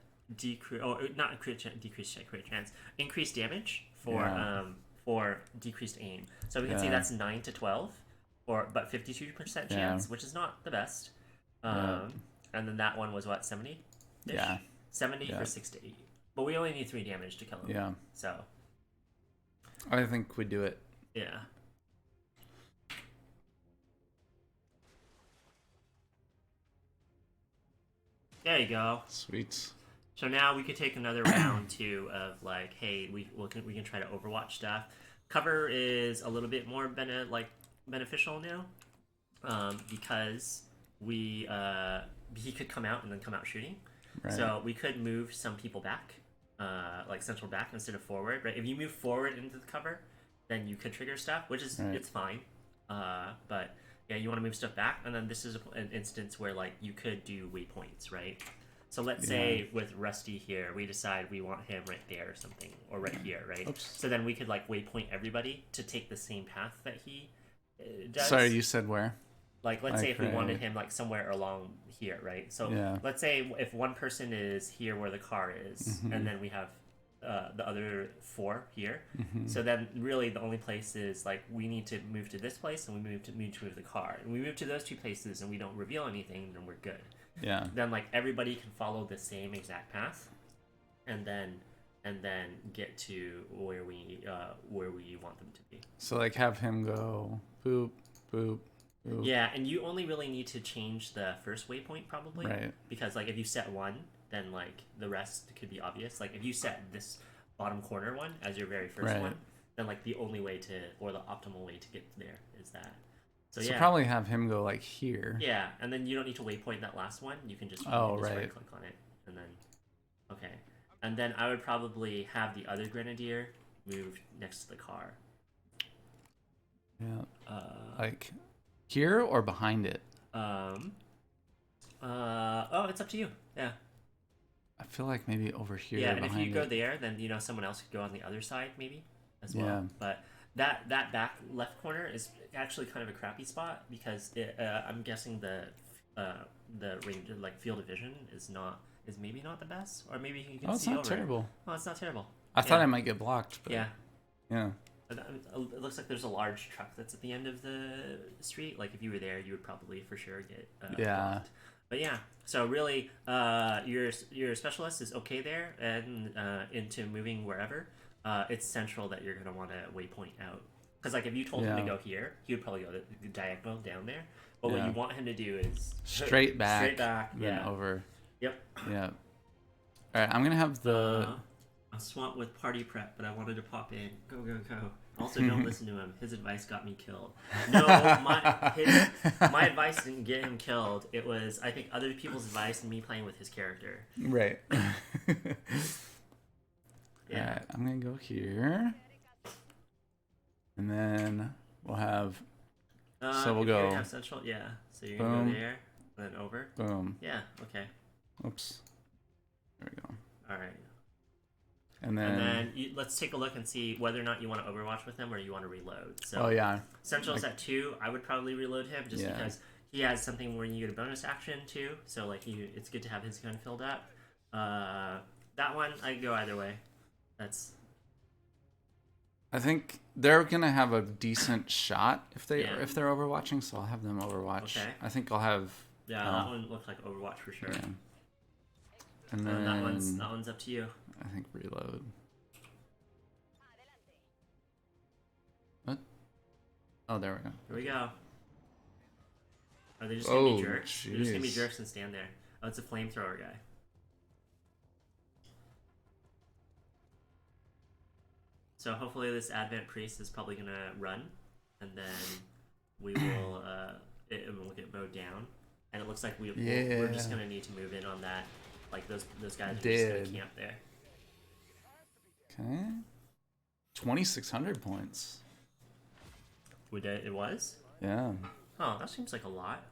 not crit chance, decreased crit chance. Increased damage Yeah. for decreased aim. So we can see Yeah. that's 9 to 12, but 52% chance, which is not the best. And then that one was what, 70? Yeah. 70 Yeah. for 6 to 8. But we only need 3 damage to kill him. Yeah. So I think we do it. yeah. There you go. Sweet. So now we could take another round too of like, hey, we can try to Overwatch stuff. Cover is a little bit more beneficial now, because he could come out and then come out shooting. Right. So we could move some people back, like central back instead of forward. Right? If you move forward into the cover, then you could trigger stuff, which is Right. it's fine. But yeah, you want to move stuff back, and then this is an instance where like you could do waypoints, right? So let's say with Rusty here, we decide we want him right there or something, or right here, right? Oops. So then we could like waypoint everybody to take the same path that he does. Sorry, you said where? Like, let's say if we Okay. wanted him like somewhere along here, right? So Yeah. let's say if one person is here where the car is, and then we have the other 4 here. So then really the only place is like we need to move to this place, and we need to move the car. And we move to those 2 places, and we don't reveal anything, then we're good. Yeah. Then like everybody can follow the same exact path, and then get to where we want them to be. So like have him go boop, boop, boop. Yeah, and you only really need to change the first waypoint probably, Right. because like if you set one, then like the rest could be obvious. Like if you set this bottom corner one as your very first Right. one, then like the only way to, or the optimal way to get there is that. So So yeah, probably have him go like here. yeah, and then you don't need to waypoint that last one. You can just Right. right click on it, and then okay, and then I would probably have the other grenadier move next to the car. Yeah. Like here or behind it? It's up to you. Yeah. I feel like maybe over here. Yeah, and if behind you go it. there, then someone else could go on the other side maybe as well. Yeah. But that back left corner is actually kind of a crappy spot because I'm guessing the range, like field of vision, is maybe not the best, or maybe you can Oh, it's see not over. terrible. Oh, it's not terrible. I thought I might get blocked, but Yeah. yeah. It looks like there's a large truck that's at the end of the street. Like if you were there, you would probably for sure get blocked. But yeah, so really, your specialist is okay there, and into moving wherever. It's central that you're gonna want to waypoint out. Because like if you told him to Yeah. go here, he would probably go the diagonal down there. But what Yeah. you want him to do is Straight back. Then yeah. over. Yep. Yeah. All right, I'm gonna have the. A swamp with party prep, but I wanted to pop in. Go, go, go. Also, don't listen to him. His advice got me killed. No, my advice didn't get him killed. It was, I think, other people's advice and me playing with his character. Right. Yeah. All right, I'm gonna go here, and then we'll have. So we'll if you're go. gonna have central, yeah. So you're gonna Boom. go there, and then over. Boom. Yeah. Okay. Oops. There we go. All right. And And then let's take a look and see whether or not you want to Overwatch with him or you want to reload. So Oh yeah. Central's at 2. I would probably reload him just Yeah. because he has something where you get a bonus action too. So like it's good to have his gun filled up. That one I go either way. That's I think they're gonna have a decent shot if Yeah. they're overwatching, so I'll have them overwatch. Okay. I think I'll have. that one looked like Overwatch for sure. Yeah. And And then that one's up to you. I think reload. What? Oh, there we go. Here we go. Are they just gonna be Oh, jerks? They're just gonna be jeez. jerks and stand there. Oh, it's a flamethrower guy. So hopefully this Advent Priest is probably gonna run, and then we will we'll get mowed down. And it looks like we're just Yeah. gonna need to move in on that. Like those guys are just Dead. gonna camp there. Okay. 2,600 points. It was? Yeah. Oh, that seems like a lot.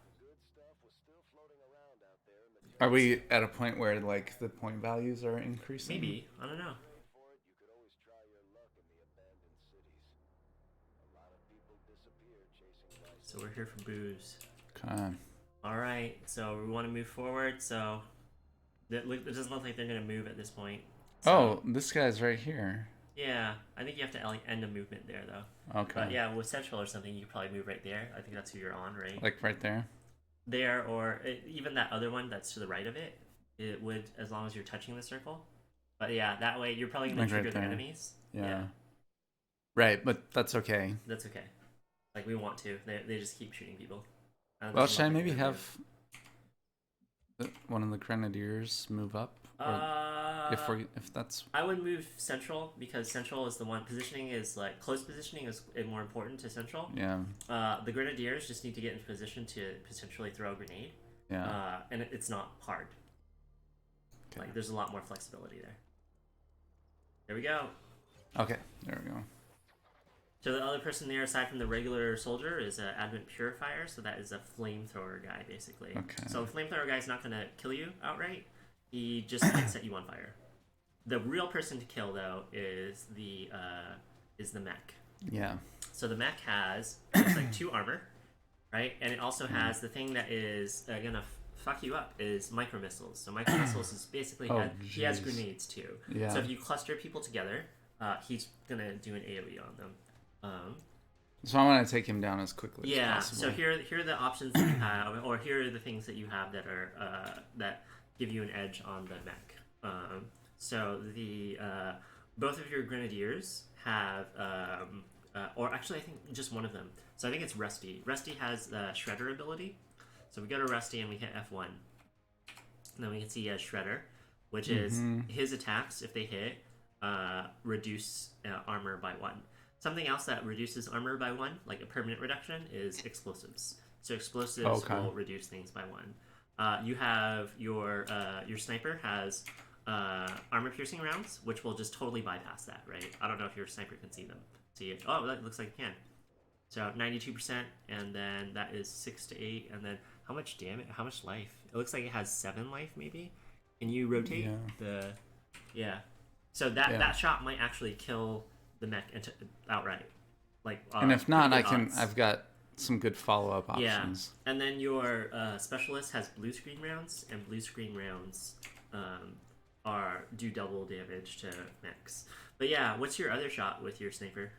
Are we at a point where like the point values are increasing? Maybe. I don't know. For it, you could always try your luck in the abandoned cities. A lot of people disappear chasing license. So we're here for booze. Okay. Alright, so we want to move forward, so it doesn't look like they're going to move at this point. So, Oh, this guy's right here. yeah, I think you have to like, end a movement there, though. Okay. But yeah, with Central or something, you could probably move right there. I think that's who you're on, right? Like right there. There, or even that other one that's to the right of it, it would, as long as you're touching the circle. But yeah, that way you're probably going Like to right trigger their there. enemies. Yeah. Right, but that's okay. That's okay. Like, we want to. They just keep shooting people. Well, should I maybe have one of the grenadiers move up? Or if that's I would move Central because Central is the one. Positioning is like close positioning is more important to Central. yeah. The Grenadiers just need to get in position to potentially throw a grenade. Yeah. And it's not hard. Okay. Like there's a lot more flexibility there. There we go. Okay, there we go. So the other person there, aside from the regular soldier, is an Advent Purifier. So that is a flamethrower guy, basically. Okay. So the flamethrower guy is not going to kill you outright. He just might set you on fire. The real person to kill, though, is the mech. Yeah. So the mech has looks like 2 armor, right? And it also has the thing that is gonna fuck you up is micro missiles. So micro missiles is basically he has jeez. grenades too. Yeah. So if you cluster people together, he's gonna do an AOE on them. So I want to take him down as quickly as Yeah. possible. So here are the options that you have, or here are the things that you have that are that give you an edge on the mech. So the both of your grenadiers have, or actually I think just one of them. So I think it's Rusty. Rusty has the Shredder ability. So we go to Rusty and we hit F1. And then we can see he has Shredder, which is his attacks, if they hit, reduce armor by 1. Something else that reduces armor by 1, like a permanent reduction, is explosives. So explosives will reduce things by 1. You have your sniper has armor piercing rounds, which will just totally bypass that, right? I don't know if your sniper can see them. See it? Oh, that looks like it can. So 92%, and then that is 6 to 8, and then how much damage? How much life? It looks like it has 7 life, maybe. And you rotate So that shot might actually kill the mech outright. Like, and if not, pretty good odds. I've got some good follow-up options. Yeah, and then your specialist has blue screen rounds, and blue screen rounds do double damage to mechs. But yeah, what's your other shot with your sniper?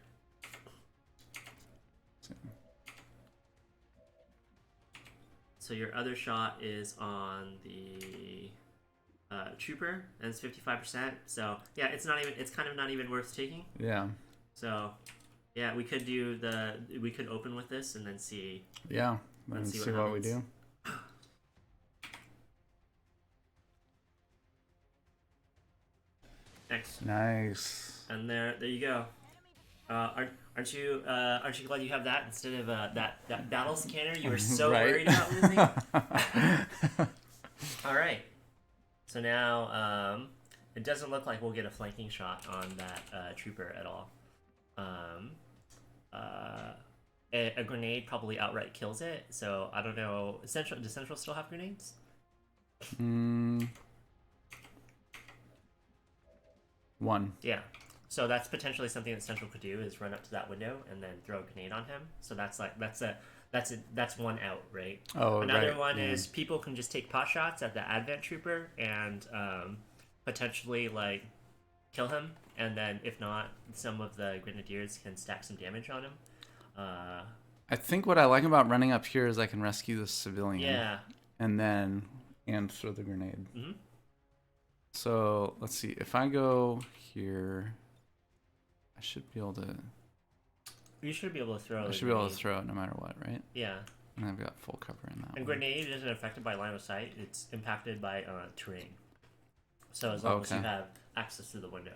So your other shot is on the trooper, and it's 55%. So yeah, it's kind of not even worth taking. Yeah. So Yeah, we could open with this and then see. Yeah. Then Let's see see what what we happens. do. Next. Nice. And there you go. Aren't you glad you have that instead of that battle scanner you were so Right. worried about losing? All right. So now it doesn't look like we'll get a flanking shot on that trooper at all. A grenade probably outright kills it. So I don't know. Does Central still have grenades? One. Yeah. So that's potentially something that Central could do is run up to that window and then throw a grenade on him. So that's one out, right? Oh, Another right, one yeah. is people can just take pot shots at the Advent Trooper and potentially like kill him, and then if not, some of the Grenadiers can stack some damage on him. I think what I like about running up here is I can rescue the civilian. Yeah. And throw the grenade. Mm-hmm. So let's see. If I go here, I should be able to. You should be able to throw. I should be able to throw it no matter what, right? Yeah. And I've got full cover in that. And one. grenade isn't affected by line of sight; it's impacted by terrain. So as long as you have access to the window.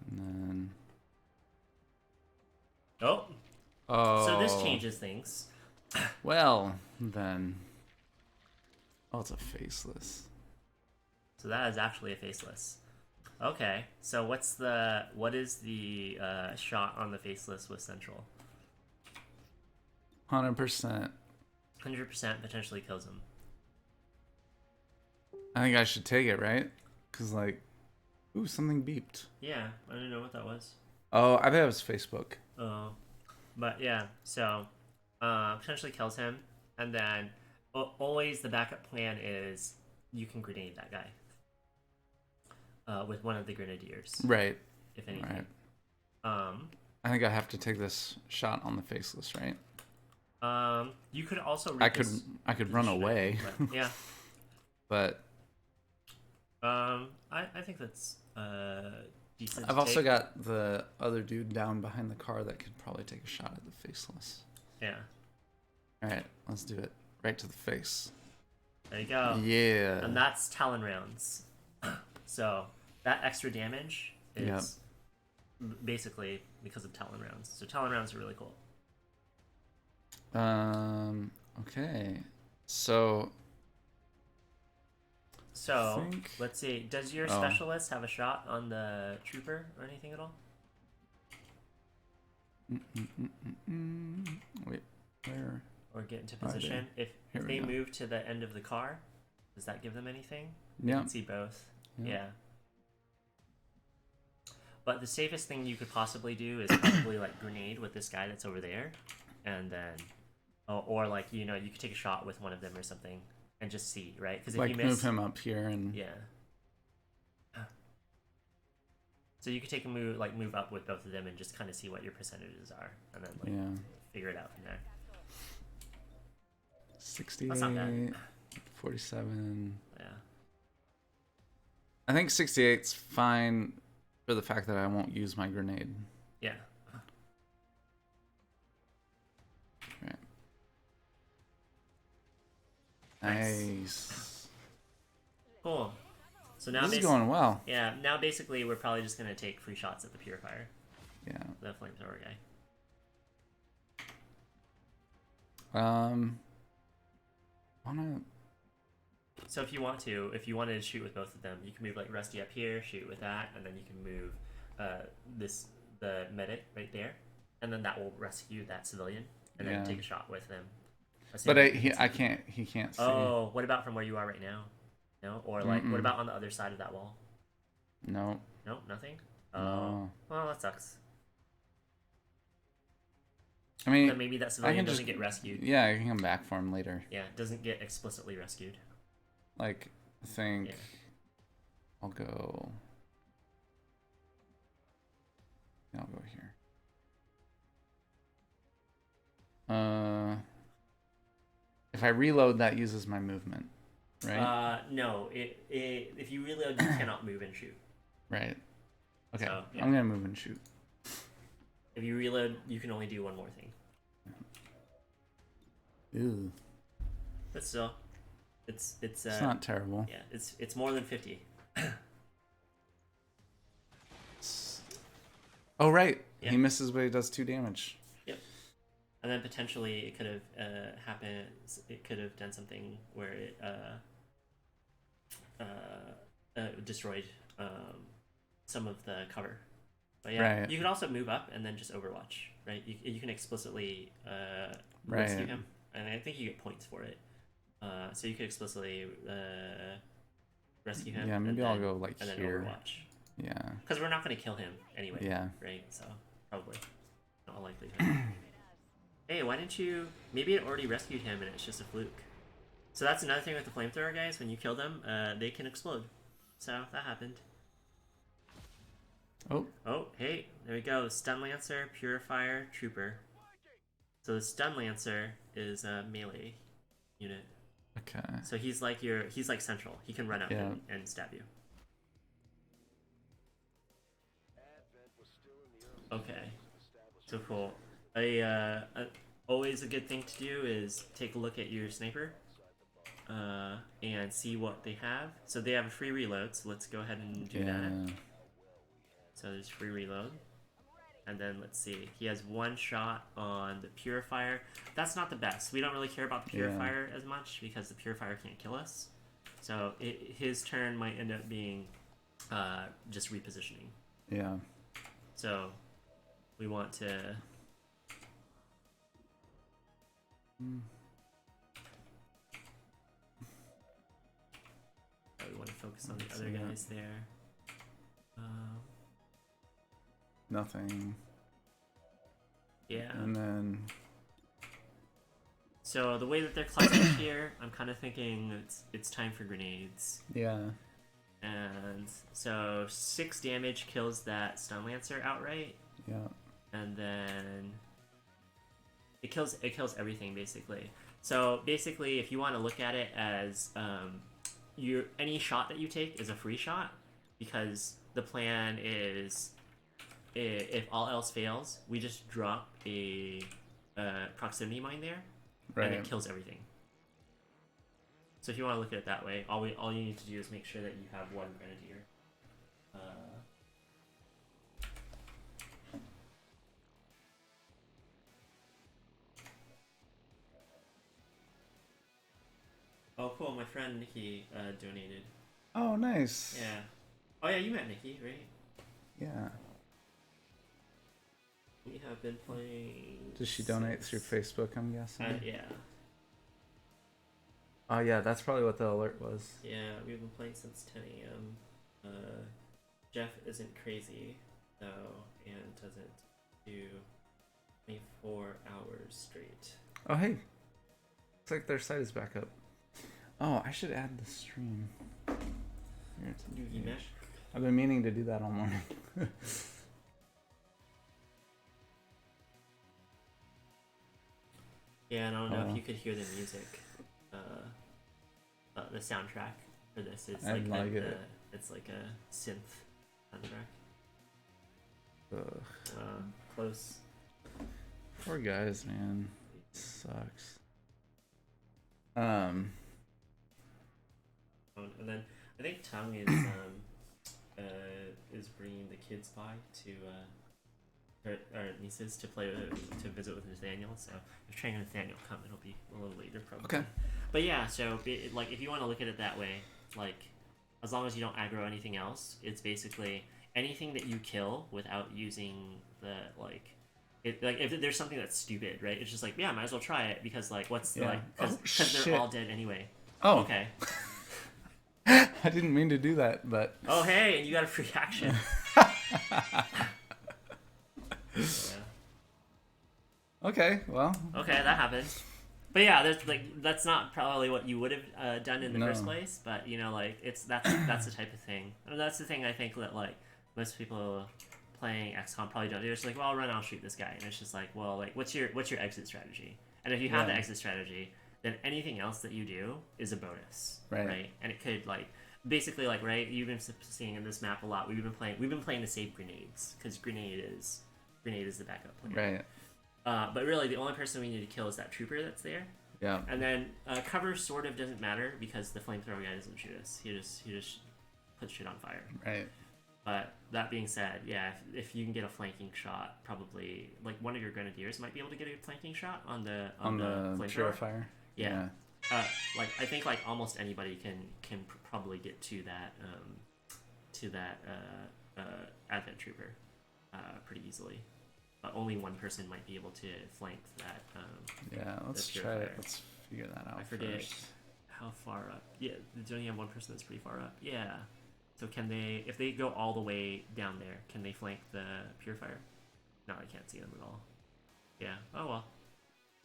And then. Oh. Oh. So this changes things. Well, then. Oh, it's a faceless. So that is actually a faceless. Okay, so what is the shot on the faceless with Central? 100%. 100% potentially kills him. I think I should take it, right? Because, like, ooh, something beeped. Yeah, I didn't know what that was. Oh, I bet it was Facebook. Oh, but yeah, so potentially kills him, and then always the backup plan is you can grenade that guy with one of the Grenadiers, Right. if anything. Right. I think I have to take this shot on the faceless, right? You could also I could run away, but, yeah. but I think that's decent. I've to also take. got the other dude down behind the car that could probably take a shot at the faceless. Yeah. All right, let's do it. Right to the face. There you go. Yeah. And that's Talon rounds. So that extra damage is basically because of Talon rounds. So Talon rounds are really cool. Okay. So Let's see. Does your specialist have a shot on the trooper or anything at all? Wait, where? Or get into Are they? position? If Here we they go. move to the end of the car, does that give them anything? You Yeah. can see both. Yeah. Yeah. But the safest thing you could possibly do is probably like grenade with this guy that's over there, and then, or like you could take a shot with one of them or something and just see, right? Because if Like you miss, move him up here and yeah. So you could take a move up with both of them and just kind of see what your percentages are, and then figure it out from there. 68, That's not bad. 47. Yeah. I think 68's fine for the fact that I won't use my grenade. Yeah. Right. Nice. Cool. So now This is going well. Yeah. Now basically we're probably just gonna take free shots at the purifier, Yeah. the flamethrower guy. Wanna So if you wanted to shoot with both of them, you can move like Rusty up here, shoot with that, and then you can move the medic right there, and then that will rescue that civilian, and then take a shot with them. But he can't see. Oh, what about from where you are right now? No, or like what about on the other side of that wall? No. No, nothing. Oh, No. well that sucks. I mean, Then maybe that civilian doesn't get rescued. Yeah, I can come back for him later. Yeah, doesn't get explicitly rescued. Like, I think Yeah. I'll go here. If I reload, that uses my movement, right? No, if you reload, you cannot move and shoot. Right. Okay, So, yeah. I'm gonna move and shoot. If you reload, you can only do one more thing. Ew. But still, it's It's not terrible. yeah, it's more than 50. Oh right, Yeah. he misses, but he does 2 damage. Yep. And then potentially it could have happened. It could have done something where it destroyed some of the cover. But yeah, Right. you can also move up and then just Overwatch, right? You can explicitly Right. rescue him, and I think you get points for it. So you could explicitly rescue him. Yeah, maybe I'll go like and then here. Overwatch. Yeah. Because we're not going to kill him anyway. Yeah. Right? So, probably. Not a likelihood. Hey, why didn't you... Maybe it already rescued him and it's just a fluke. So that's another thing with the flamethrower, guys. When you kill them, they can explode. So, that happened. Oh. Oh, hey. There we go. Stun Lancer, Purifier, Trooper. So the Stun Lancer is a melee unit. Okay. So he's like central. He can run up Yeah. and stab you. Okay, so cool. Always a good thing to do is take a look at your sniper and see what they have. So they have a free reload, so let's go ahead and do that. So there's free reload. And then let's see, he has 1 shot on the Purifier. That's not the best. We don't really care about the Purifier as much because the Purifier can't kill us. So his turn might end up being just repositioning. Yeah. So we want to... we want to focus on the other guys there. Nothing. Yeah. And then... So the way that they're clustered here, I'm kind of thinking it's time for grenades. Yeah. And so 6 damage kills that Stun Lancer outright. Yeah. And then it kills everything basically. So basically, if you want to look at it as any shot that you take is a free shot, because the plan is if all else fails, we just drop a proximity mine there, Right. and it kills everything. So if you want to look at it that way, all you need to do is make sure that you have 1 grenadier. Oh, cool. My friend Nikki donated. Oh, nice. Yeah. Oh, yeah, you met Nikki, right? Yeah. We have been playing... Does she donate through Facebook, I'm guessing? yeah. Oh, yeah, that's probably what the alert was. Yeah, we've been playing since 10 a.m. Jeff isn't crazy, though, and doesn't do 24 hours straight. Oh, hey. Looks like their site is back up. Oh, I should add the stream. Here, it's a new You page. met? I've been meaning to do that all morning. Yeah, and I don't know if you could hear the music. The soundtrack for this is I like, like it. it's like a synth soundtrack. Ugh. Close. Poor guys, man. It sucks. And then I think Tongue is bringing the kids by to our nieces to play to visit with Nathaniel. So if Trang and Nathaniel come, it'll be a little later probably. Okay. But yeah, so like if you want to look at it that way, like as long as you don't aggro anything else, it's basically anything that you kill without using the like. Like if there's something that's stupid, right? It's just like, yeah, might as well try it because like what's Yeah. like because shit. they're all dead anyway. Oh. Okay. I didn't mean to do that, but... Oh hey, and you got a free action. Yeah. Okay, well... Okay, that happened. But yeah, that's not probably what you would have done in the No. first place. But you know, like that's the type of thing. And that's the thing I think that like most people playing XCOM probably don't do. It's just like, well, I'll run, I'll shoot this guy, and it's just like, well, like what's your exit strategy? And if you have the Yeah. exit strategy, then anything else that you do is a bonus, Right. And it could like basically like right. You've been seeing in this map a lot. We've been playing to save grenades because grenade is the backup plan. Right. But really, the only person we need to kill is that trooper that's there. Yeah. And then cover sort of doesn't matter because the flamethrower guy doesn't shoot us. He just puts shit on fire. Right. But that being said, yeah, if you can get a flanking shot, probably like one of your grenadiers might be able to get a flanking shot on the flamethrower. Purifier. Yeah. Like I think like almost anybody can probably get to that advent trooper pretty easily. But only one person might be able to flank that. Yeah, let's try it. Let's figure that out. I forget first. how far up. Yeah, there's only have one person that's pretty far up. Yeah. So can they, if they go all the way down there, can they flank the purifier? No, I can't see them at all. Yeah. Oh well.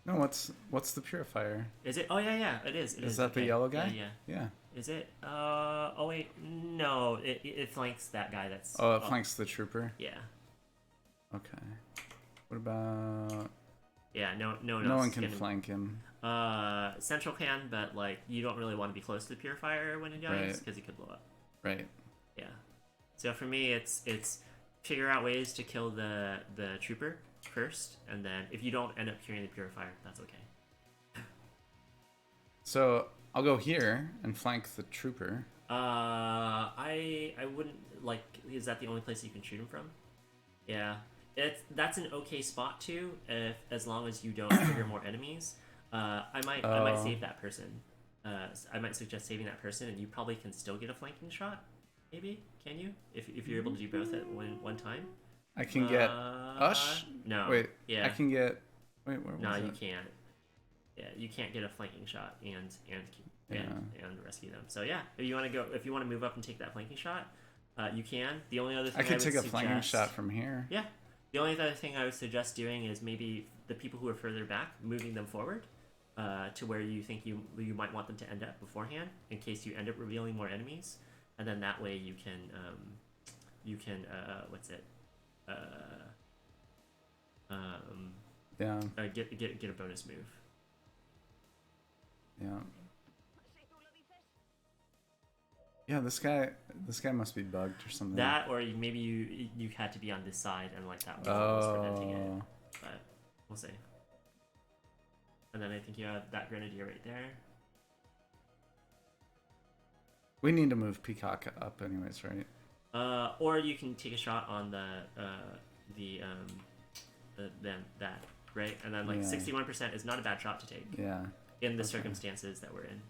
No, what's the purifier? Is it? Oh yeah, it is. Is that okay. the yellow guy? Yeah. Is it? Oh wait, no. It flanks that guy. That's. Oh, it flanks the trooper. Yeah. Okay. What about? Yeah. No one can flank him. Central can, but like you don't really want to be close to the purifier when it dies because he could blow up. Right. Yeah. So for me, it's figure out ways to kill the trooper first, and then if you don't end up curing the purifier, that's okay. So I'll go here and flank the trooper. I wouldn't like. Is that the only place you can shoot him from? Yeah. That's an okay spot too, as long as you don't trigger more enemies. I might save that person. I might suggest saving that person, and you probably can still get a flanking shot. Maybe can you if you're able to do both at one time? I can get Ush. No. Wait. Yeah. I can get. Wait. Where was No, it? you can't. Yeah, you can't get a flanking shot and rescue them. So yeah, if you want to move up and take that flanking shot, you can. The only other thing I could would take a suggest, flanking shot from here. Yeah. The only other thing I would suggest doing is maybe the people who are further back, moving them forward to where you think you might want them to end up beforehand, in case you end up revealing more enemies, and then that way you can get a bonus move. Yeah. Yeah, this guy must be bugged or something. That, or maybe you had to be on this side and like that wall was preventing it. But we'll see. And then I think you have that grenadier right there. We need to move Peacock up anyways, right? Or you can take a shot on that, right? And then like 61% is not a bad shot to take. Yeah. In the circumstances that we're in.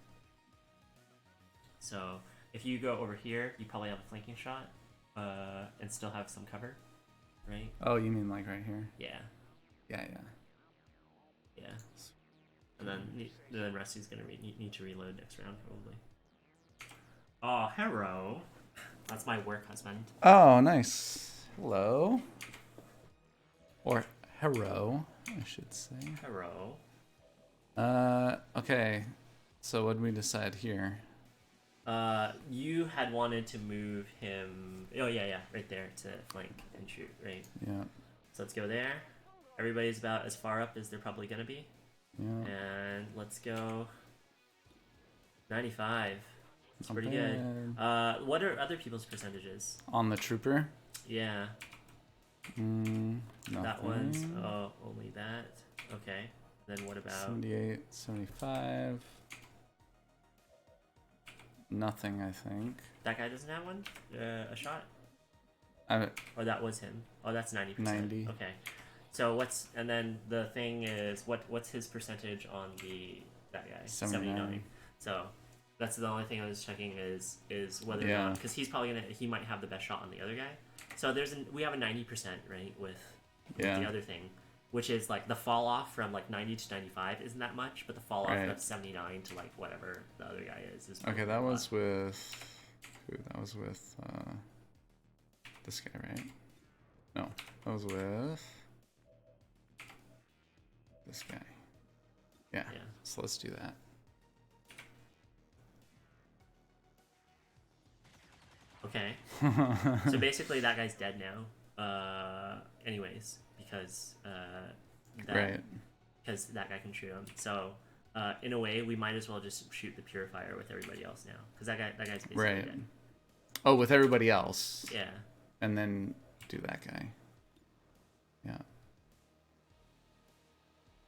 So if you go over here, you probably have a flanking shot, and still have some cover, right? Oh, you mean like right here? Yeah. Yeah. And then Rusty's gonna need to reload next round probably. Oh, hello. That's my work husband. Oh, nice. Hello. Or hero, I should say. Hello. Okay. So what did we decide here? You had wanted to move him. Oh yeah, right there to flank and shoot, right? Yeah. So let's go there. Everybody's about as far up as they're probably gonna be. Yeah. And let's go 95. It's Not pretty bad. good. What are other people's percentages? On the trooper? Yeah. Nothing. That one's only that. Okay. Then what about 78, 75. Nothing, I think. that guy doesn't have one? A shot? I Or that was him. Oh, that's 90%. 90. Okay. So and then the thing is, what's his percentage on that guy? 79. So that's the only thing I was checking is whether or not, because he's probably he might have the best shot on the other guy. So we have a 90%, right, with the other thing, which is like the fall off from like 90 to 95 isn't that much, but the fall off from 79 to like whatever the other guy is okay. That was with who? That was with this guy, right? No, that was with this guy. Yeah. So let's do that. Okay. So basically that guy's dead now. Anyways, because that guy can shoot him. So in a way, we might as well just shoot the purifier with everybody else now, because that guy's basically Right. dead. Oh, with everybody else. Yeah. And then do that guy. Yeah.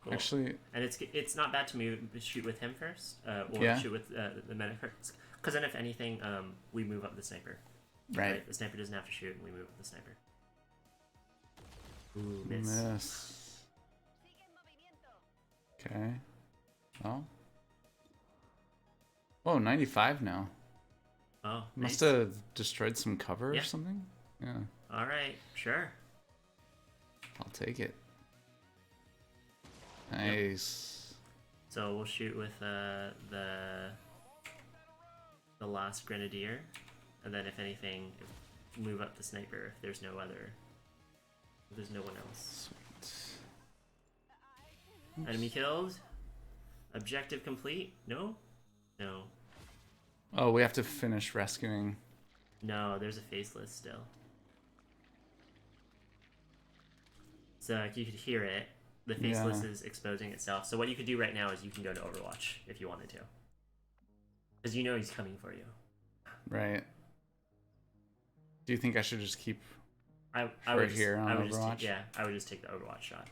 Cool. Actually, And it's not bad to shoot with him first, or Yeah. shoot with the medic first, because then if anything, we move up the sniper. right. The sniper doesn't have to shoot, and we move up the sniper. Ooh, miss. Miss. Sigue en movimiento. Okay. Oh. Oh, 95 now. Oh, Must nice. have destroyed some cover Yeah. or something. Yeah. All right, sure. I'll take it. Nice. So we'll shoot with the last grenadier, and then if anything, move up the sniper if there's no other. If there's no one else. Sweet. Enemy killed. Objective complete. No. No. Oh, we have to finish rescuing. No. There's a faceless still. So like you could hear it. The faceless is exposing itself. So what you could do right now is you can go to Overwatch if you wanted to, because you know he's coming for you. Right. Do you think I should just keep? I For would here on I would Overwatch? I would just take the Overwatch shot.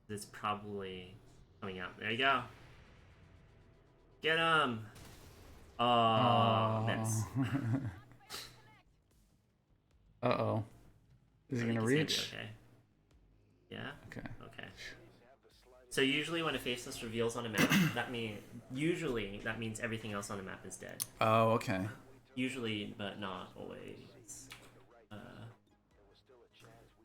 It's probably coming out. There you go. Get him. Oh, miss. Uh-oh. Is he I think gonna he's reach? be okay. Yeah. Okay. Okay. So usually when a faceless reveals on a map, that means everything else on the map is dead. Oh, okay. Usually, but not always.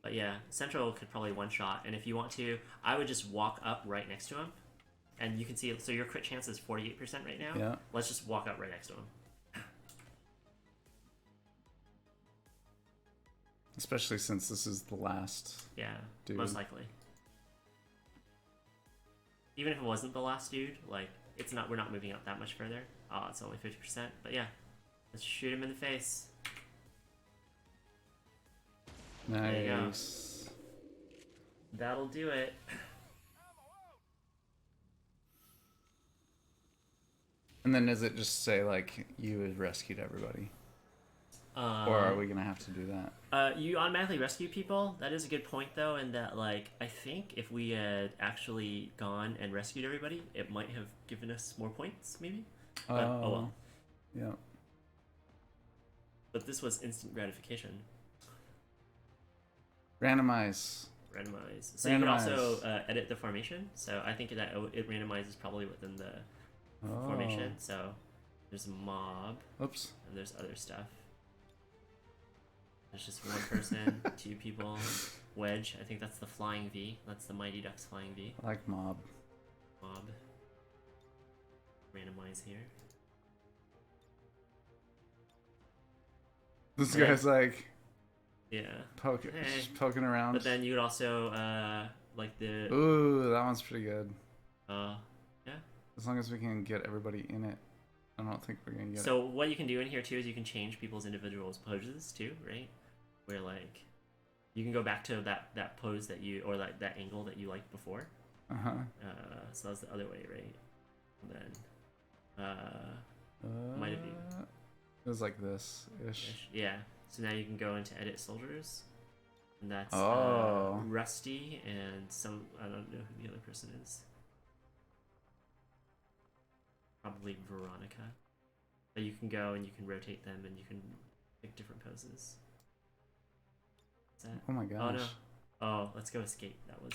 But yeah, Central could probably one shot, and if you want to, I would just walk up right next to him, and you can see. So your crit chance is 48% right now. Yeah. Let's just walk up right next to him. Especially since this is the last. Yeah, Dude. most likely. Even if it wasn't the last dude, like it's not. We're not moving up that much further. It's only 50%. But yeah, let's shoot him in the face. There you go. Nice. That'll do it. And then does it just say like you had rescued everybody, or are we gonna have to do that? You automatically rescue people. That is a good point, though, in that, like, I think if we had actually gone and rescued everybody, it might have given us more points, maybe. But, oh well. Yeah. But this was instant gratification. Randomize. Randomize. So you can Randomize. also edit the formation. So I think that it randomizes probably within the formation. So there's a mob, Oops. and there's other stuff. There's just one person, two people. Wedge, I think that's the flying V. That's the Mighty Ducks flying V. I like mob. Mob. Randomize here. This Yeah. guy's like Yeah. Hey. just poking around. But then you would also like the Ooh, that one's pretty good. yeah. As long as we can get everybody in it. I don't think we're gonna get So what you can do in here too is you can change people's individual poses too, right? Where like you can go back to that pose that you or like that angle that you liked before. it. Uh-huh. So that's the other way, right? And then might have been It was like this ish. yeah. So now you can go into edit soldiers, and that's Oh. Rusty and some I don't know who the other person is. Probably Veronica. But you can go and you can rotate them and you can pick different poses. Is that? Oh my gosh. Oh no. Oh, let's go escape. That was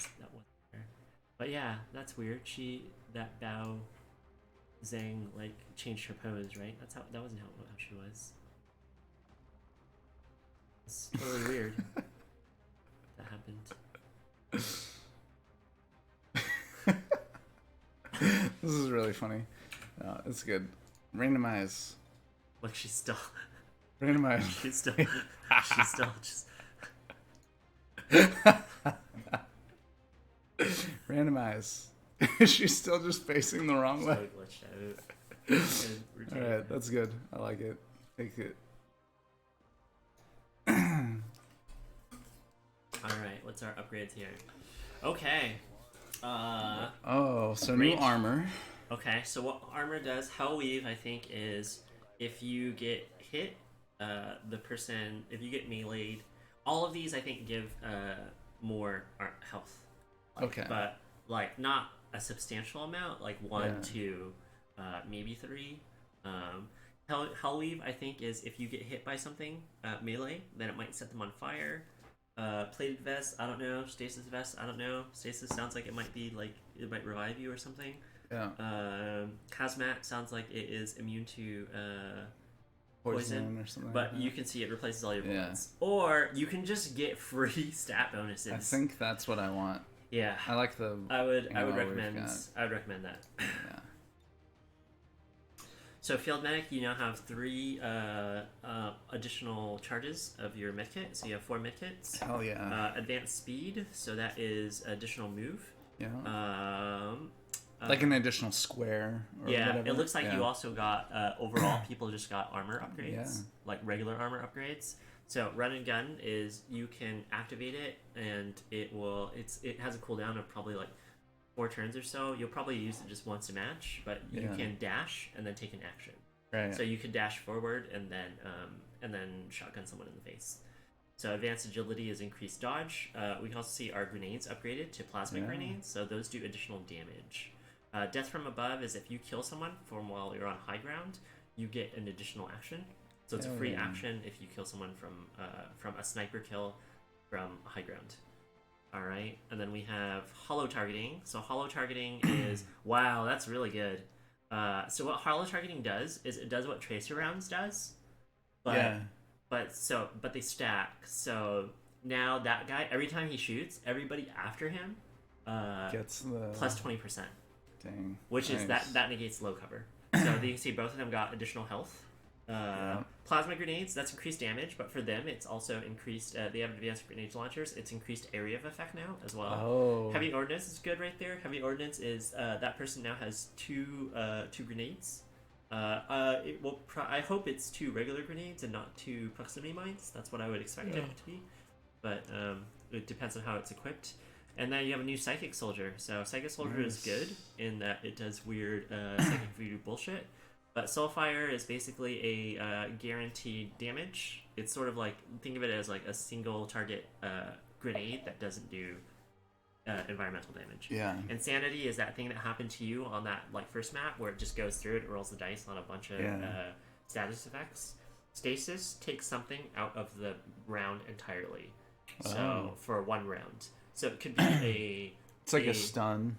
there. But yeah, that's weird. That Bao Zhang like changed her pose, right? That wasn't how she was. It's totally weird. That happened. This is really funny. It's good. Randomize. Look, she's still Randomize. she's still just Randomize. She's still just facing the wrong way. so glitched out. Alright, that's good. I like it. Take it. Alright, what's our upgrades here? Okay. Oh, so new Range. armor. Okay, so what armor does, Hell Weave, I think, is if you get hit, if you get meleeed, all of these, I think, give more health. Okay. But, like, not a substantial amount, like 1, Yeah. 2, maybe 3. Hell Weave, I think, is if you get hit by something, melee, then it might set them on fire. Plated Vest, I don't know. Stasis Vest, I don't know. Stasis sounds like it might be, like, it might revive you or something. Yeah. Hazmat sounds like it is immune to Poison or something. but like you that. can see it replaces all your Yeah. bullets. Or you can just get free stat bonuses. I think that's what I want. Yeah, I like the. I would ammo we've recommend got. that. Yeah. So Field Medic, you now have 3 additional charges of your medkit. So you have 4 medkits. Hell yeah. Advanced Speed, so that is additional move. Yeah. Like an additional square. Or Yeah, whatever. it looks like Yeah. you also got overall people just got armor upgrades, Yeah. like regular armor upgrades. So run and gun is you can activate it and it has a cooldown of probably like 4 turns or so. You'll probably use it just once a match, but you Yeah. can dash and then take an action. Right. So you could dash forward and then shotgun someone in the face. So advanced agility is increased dodge. We can also see our grenades upgraded to plasma Yeah. grenades, so those do additional damage. Death from above is if you kill someone from while you're on high ground, you get an additional action. So it's a free Yeah. action if you kill someone from a sniper kill from high ground. All right, and then we have hollow targeting. So hollow targeting is wow, that's really good. So what hollow targeting does is it does what tracer rounds does, but Yeah. but they stack. So now that guy, every time he shoots, everybody after him Gets the. plus 20%, Dang. which is Nice. that negates low cover. So you can see both of them got additional health. Plasma grenades, that's increased damage, but for them it's also increased. They have advanced grenade launchers. It's increased area of effect now as well. Oh. Heavy ordnance is good right there. Heavy ordnance is that person now has two grenades. I hope it's 2 regular grenades and not 2 proximity mines. That's what I would expect it to be, but it depends on how it's equipped. And then you have a new Psychic Soldier. So Psychic Soldier is good in that it does weird psychic voodoo bullshit. But Soulfire is basically a guaranteed damage. It's sort of like, think of it as like a single target grenade that doesn't do environmental damage. Yeah. Insanity is that thing that happened to you on that like first map where it just goes through it rolls the dice on a bunch of status effects. Stasis takes something out of the round entirely. So for 1 round. So it could be It's like a stun.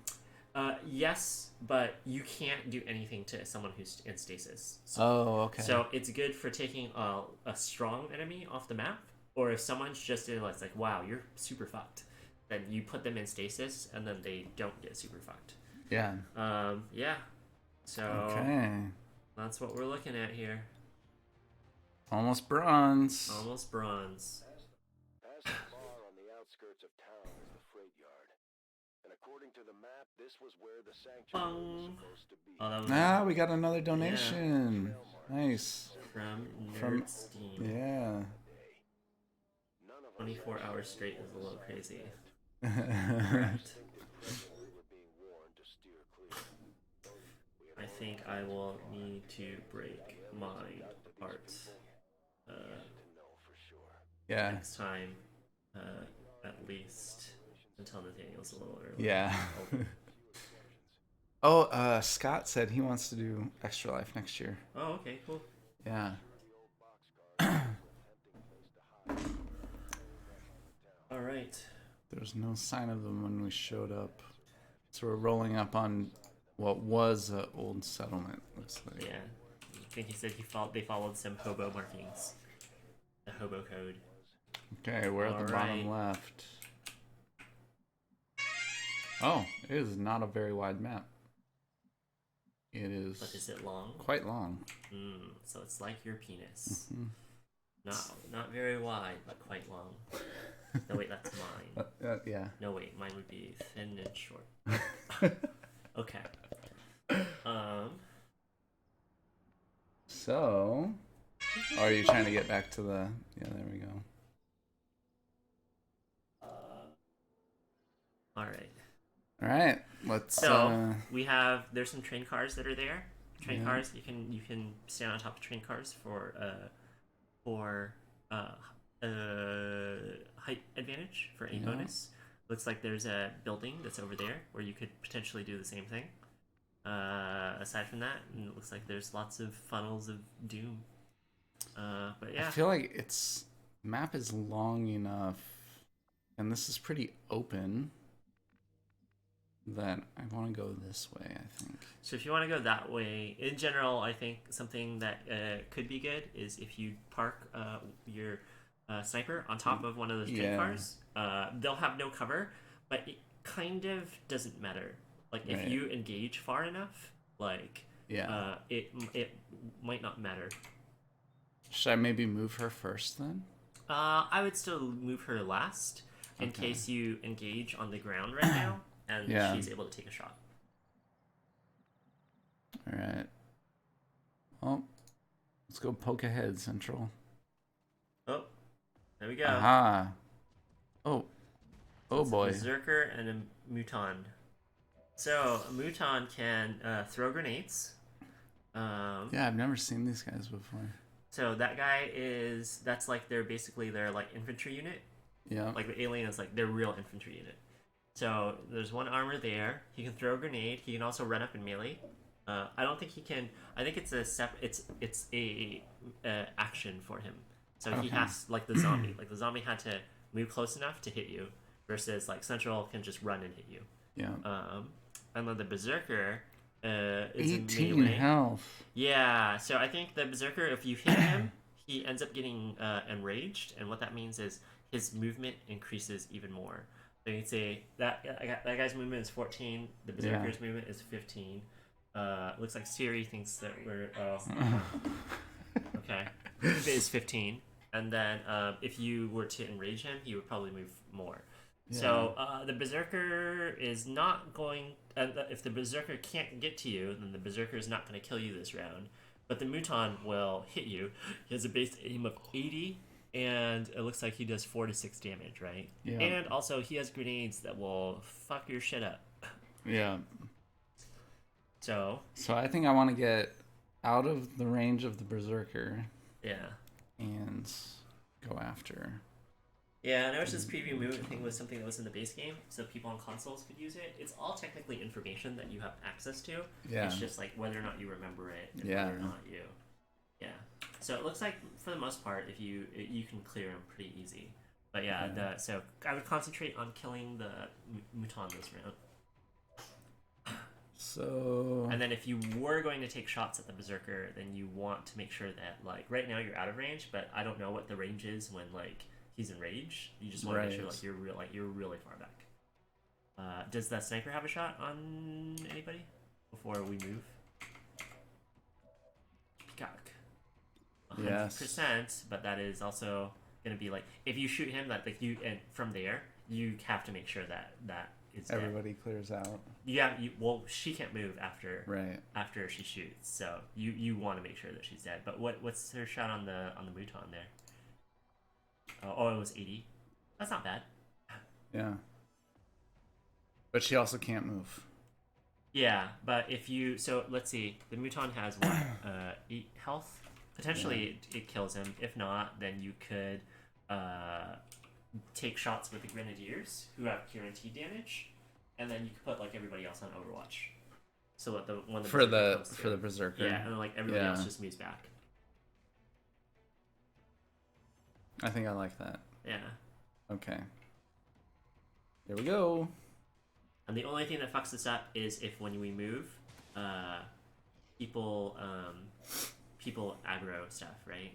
yes, but you can't do anything to someone who's in stasis. So, Okay. so it's good for taking a strong enemy off the map, or if someone's just in like wow, you're super fucked, then you put them in stasis and then they don't get super fucked. Yeah. Yeah. So Okay. that's what we're looking at here. Almost bronze. Almost bronze. Past the bar on the outskirts of town is the freight yard. And according to the map, this was where the sanctuary was supposed to be. Oh, that was Ah, we got another donation. Nice. from From- Nerdsteam. Yeah. None of us 24 hours straight is a little crazy. we were being warned to steer clear. I think I will need to break my heart To know for sure. Yeah. next time, at least until Nathaniel's a little early. Yeah. Scott said he wants to do Extra Life next year. Oh, okay, cool. Yeah. All right. There was no sign of them when we showed up. So we're rolling up on what was an old settlement, looks like. Yeah. I think he said they followed some hobo markings. The hobo code. Okay, we're at the bottom left. Oh, it is not a very wide map. It is But is it long? quite long. So it's like your penis. Mhm. Not very wide, but quite long. No, wait, that's mine. Yeah. No, wait, mine would be thin and short. Okay. So, are you trying to get back to the... Yeah, there we go. All right. All right, let's. So there's some train cars that are there. Train cars, you can stand on top of train cars for height advantage for any bonus. Looks like there's a building that's over there where you could potentially do the same thing. Aside from that, and it looks like there's lots of funnels of doom. But yeah, I feel like map is long enough, and this is pretty open, that I want to go this way, I think. so if you want to go that way, in general, I think something that could be good is if you park your sniper on top of one of those train cars. They'll have no cover, but it kind of doesn't matter. Like if you engage far enough, like it might not matter. Should I maybe move her first then? I would still move her last in case you engage on the ground right now, and she's able to take a shot. All right. Well, let's go poke ahead, Central. Oh, there we go. Aha. Oh. Oh It's boy. a Berserker and a Muton. So a Muton can throw grenades. Yeah, I've never seen these guys before. So that guy that's like basically their like infantry unit. Yeah. Like the alien is like their real infantry unit. So there's one armor there. He can throw a grenade. He can also run up in melee. I don't think he can. I think it's a action for him. So he has like the zombie. Like the zombie had to move close enough to hit you, versus like Central can just run and hit you. Yeah. And then the Berserker is 18 a melee. health. Yeah. So I think the Berserker, if you hit him, he ends up getting enraged, and what that means is his movement increases even more. So you can say that guy's movement is 14. The Berserker's movement is 15. Looks like Siri thinks that we're okay. It is 15, and then if you were to enrage him, he would probably move more. Yeah. So the Berserker is not going. If the Berserker can't get to you, then the Berserker is not going to kill you this round. But the Muton will hit you. He has a base aim of 80, and it looks like he does 4 to 6 damage, right? Yeah. And also he has grenades that will fuck your shit up. Yeah. So I think I want to get out of the range of the Berserker. Yeah. And go after. Yeah, I noticed this preview movement thing was something that was in the base game, so people on consoles could use it. It's all technically information that you have access to. Yeah. It's just like whether or not you remember it, and whether or not you. Yeah. So it looks like for the most part, if you can clear them pretty easy. But yeah, so I would concentrate on killing the Muton this round. So. And then if you were going to take shots at the Berserker, then you want to make sure that like right now you're out of range, but I don't know what the range is when like he's in rage. You just want to make sure like you're really far back. Does that sniper have a shot on anybody before we move? Peacock. 100%, but that is also gonna be like if you shoot him, that like you and from there you have to make sure that is everybody dead. Clears out. Yeah, well she can't move after after she shoots, so you want to make sure that she's dead. But what's her shot on the Muton there? Oh, it was 80. That's not bad. Yeah. But she also can't move. Yeah, but if you... So, let's see. The Muton has, what? 8 health? Potentially, it kills him. If not, then you could take shots with the Grenadiers, who have guaranteed damage, and then you could put, like, everybody else on Overwatch. So that when the Berserker comes for the Berserker. Yeah, and then, like, everybody else just moves back. I think I like that. Yeah. Okay. Here we go. And the only thing that fucks this up is if when we move, people aggro stuff, right?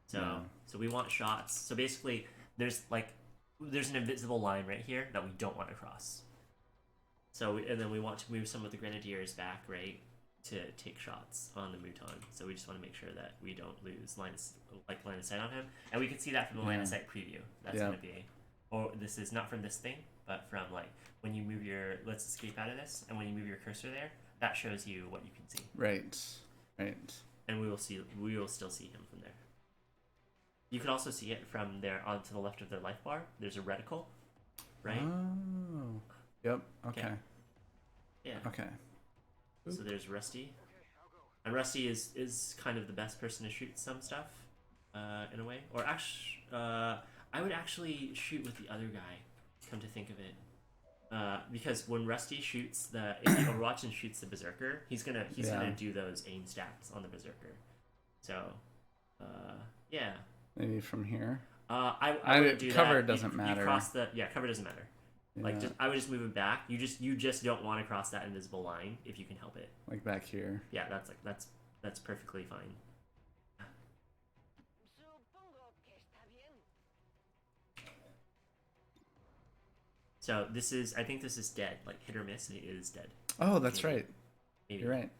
So we want shots. So basically, there's an invisible line right here that we don't want to cross. So and then we want to move some of the Grenadiers back, right, to take shots on the Muton. So we just want to make sure that we don't lose line of sight on him. And we can see that from the line of sight preview. That's going to be, or this is not from this thing, but from like when you move your, let's escape out of this, and when you move your cursor there, that shows you what you can see. Right. And we will still see him from there. You can also see it from there on to the left of their life bar. There's a reticle, right? Oh. Yep. Okay. Yeah. Okay. So there's Rusty. And Rusty is kind of the best person to shoot some stuff, in a way. Or actually, I would actually shoot with the other guy, come to think of it. Because when Rusty shoots if he Overwatch and shoots the Berserker, he's gonna do those aim stats on the Berserker. So, yeah. Maybe from here. I would do cover that. doesn't You matter. cross cover doesn't matter. Yeah. Like I would just move it back. You just don't want to cross that invisible line if you can help it. Like back here. Yeah, that's perfectly fine. Supongo que está bien. So I think this is dead. Like hit or miss, it is dead. Oh, that's Maybe. right. Maybe. You're right.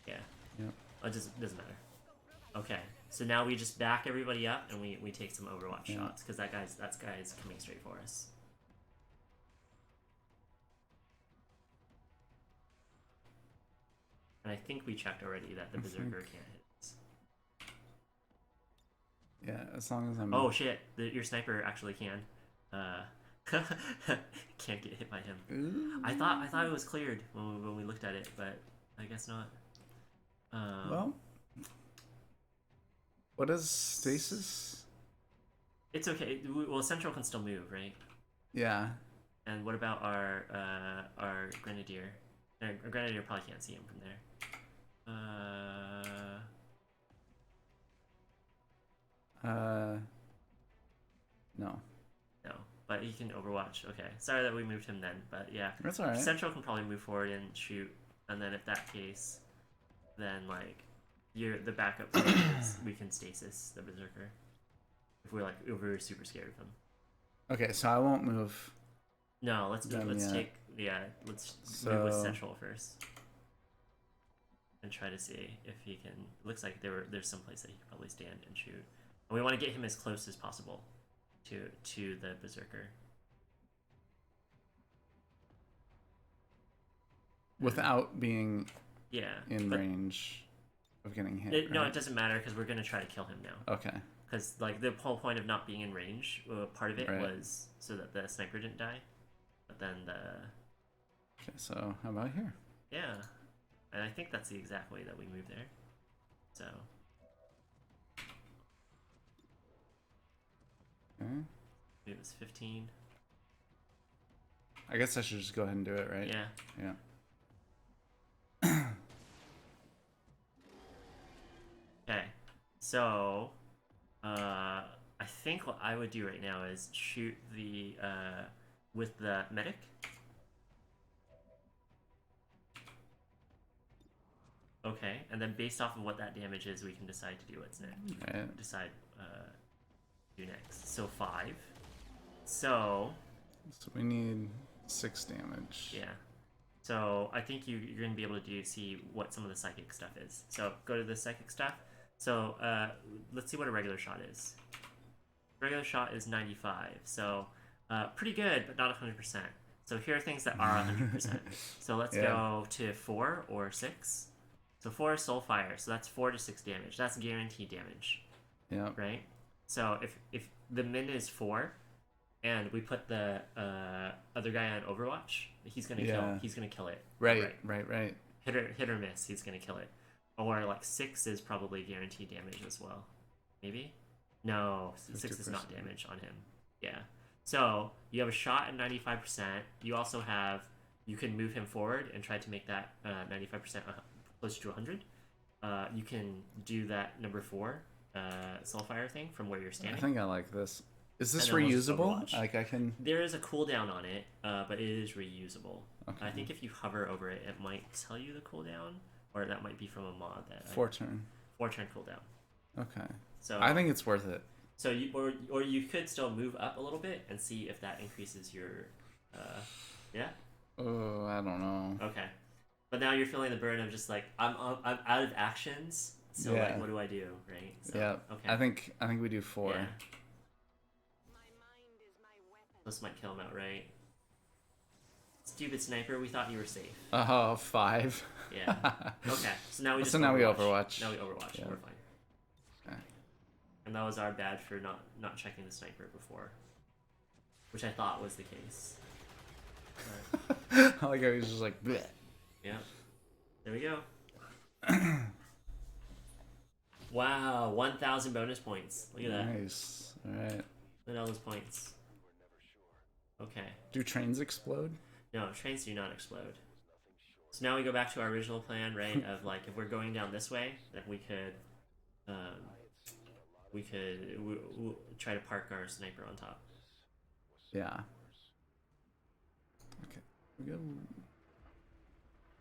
Yeah. Yep. It doesn't matter. Okay, so now we just back everybody up and we take some Overwatch shots because that guy's coming straight for us. And I think we checked already that the Berserker can't hit us. Yeah, as long as I'm. Oh shit! Your sniper actually can. Can't get hit by him. Ooh. I thought it was cleared when we looked at it, but I guess not. Well, what is stasis? It's okay. Well, Central can still move, right? Yeah. And what about our Grenadier? Our Grenadier probably can't see him from there. No. No, but he can Overwatch. Okay, sorry that we moved him then, but yeah. That's alright. Central can probably move forward and shoot, and then if that case, then like, the backup plan is we can stasis the Berserker. If we're super scared of him. Okay, so I won't move. No, let's move with Central first. And try to see if he can. Looks like there's some place that he could probably stand and shoot. And we want to get him as close as possible to the Berserker. Without being in but range of getting hit. No, right? it doesn't matter because we're gonna try to kill him now. Okay. Because like the whole point of not being in range, part of it Right. was so that the sniper didn't die. But then Okay, so how about here? yeah, and I think that's the exact way that we move there. So Okay. it was 15. I guess I should just go ahead and do it, right? Yeah. Yeah. Okay, so I think what I would do right now is shoot the with the medic. Okay, and then based off of what that damage is, we can decide to do what's next. Right. Decide do next. So 5. So So we need 6 damage. yeah. So I think you're going to be able to see what some of the psychic stuff is. So go to the psychic stuff. So let's see what a regular shot is. Regular shot is 95. So pretty good, but not 100%. So here are things that are 100%. So let's go to 4 or 6. So 4 is Soulfire. So that's 4 to 6 damage. That's guaranteed damage. Yeah. Right? So if the min is 4, and we put the other guy on Overwatch, he's gonna kill it. Right. Hit or miss, he's gonna kill it. Or like 6 is probably guaranteed damage as well. Maybe? No, 6 is not damage on him. Yeah. So you have a shot at 95%. You also have, you can move him forward and try to make that 95% closer to 100. You can do that number 4 Soulfire thing from where you're standing. I think I like this. Is this And then we'll just reusable? Overwatch. Like I can. There is a cooldown on it, but it is reusable. Okay. I think if you hover over it, it might tell you the cooldown, or that might be from a mod that 4-turn. 4-turn cooldown. Okay. So I think it's worth it. so you or you could still move up a little bit and see if that increases your, yeah. Oh, I don't know. Okay, but now you're feeling the burden of just like I'm out of actions. So Yeah. like, what do I do, right? So, Yeah. Okay. I think we do 4. Yeah. My mind is my weapon. This might kill him outright. Stupid sniper, we thought you were safe. Oh, 5. Yeah. Okay. So now we just So now we Overwatch. Now we Overwatch. Yeah. We're fine. Okay. And that was our bad for not checking the sniper before, which I thought was the case. But I like how he's just like, bleh. Yeah. There we go. Wow, 1,000 bonus points. Look at that. Nice. All right. Look at all those points. Okay. Do trains explode? No, trains do not explode. So now we go back to our original plan, right? Of like, if we're going down this way, then we could try to park our sniper on top. Yeah. Okay. We go.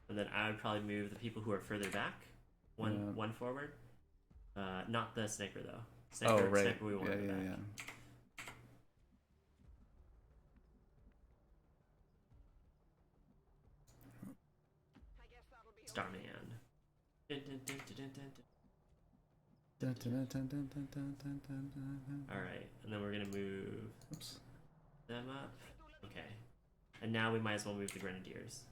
And then I would probably move the people who are further back, one forward. Not the sniper though. Sniper, Oh right. Sniper we want Yeah, in the yeah, back. yeah. I guess that'll be Starman. Dun, dun, dun, dun, dun, dun, dun. Dun, dun, dun, dun, dun, dun, dun, dun, dun. All right, and then we're gonna move Oops. them up. Okay, and now we might as well move the grenadiers.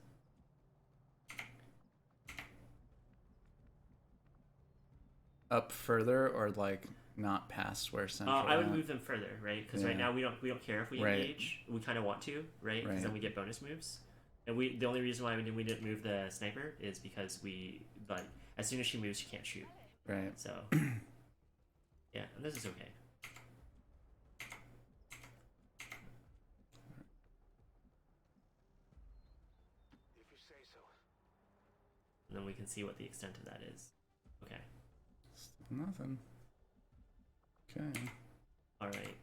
Up further or like not past where central? I would at? move them further, right? Because right Yeah. now we don't care if we Right. engage. We kind of want to, right? Because Right. then we get bonus moves. And the only reason why we didn't move the sniper is because we like as soon as she moves, she can't shoot. Right. So yeah, and this is okay. If you say so. And then we can see what the extent of that is. Okay. Nothing. Okay. All right.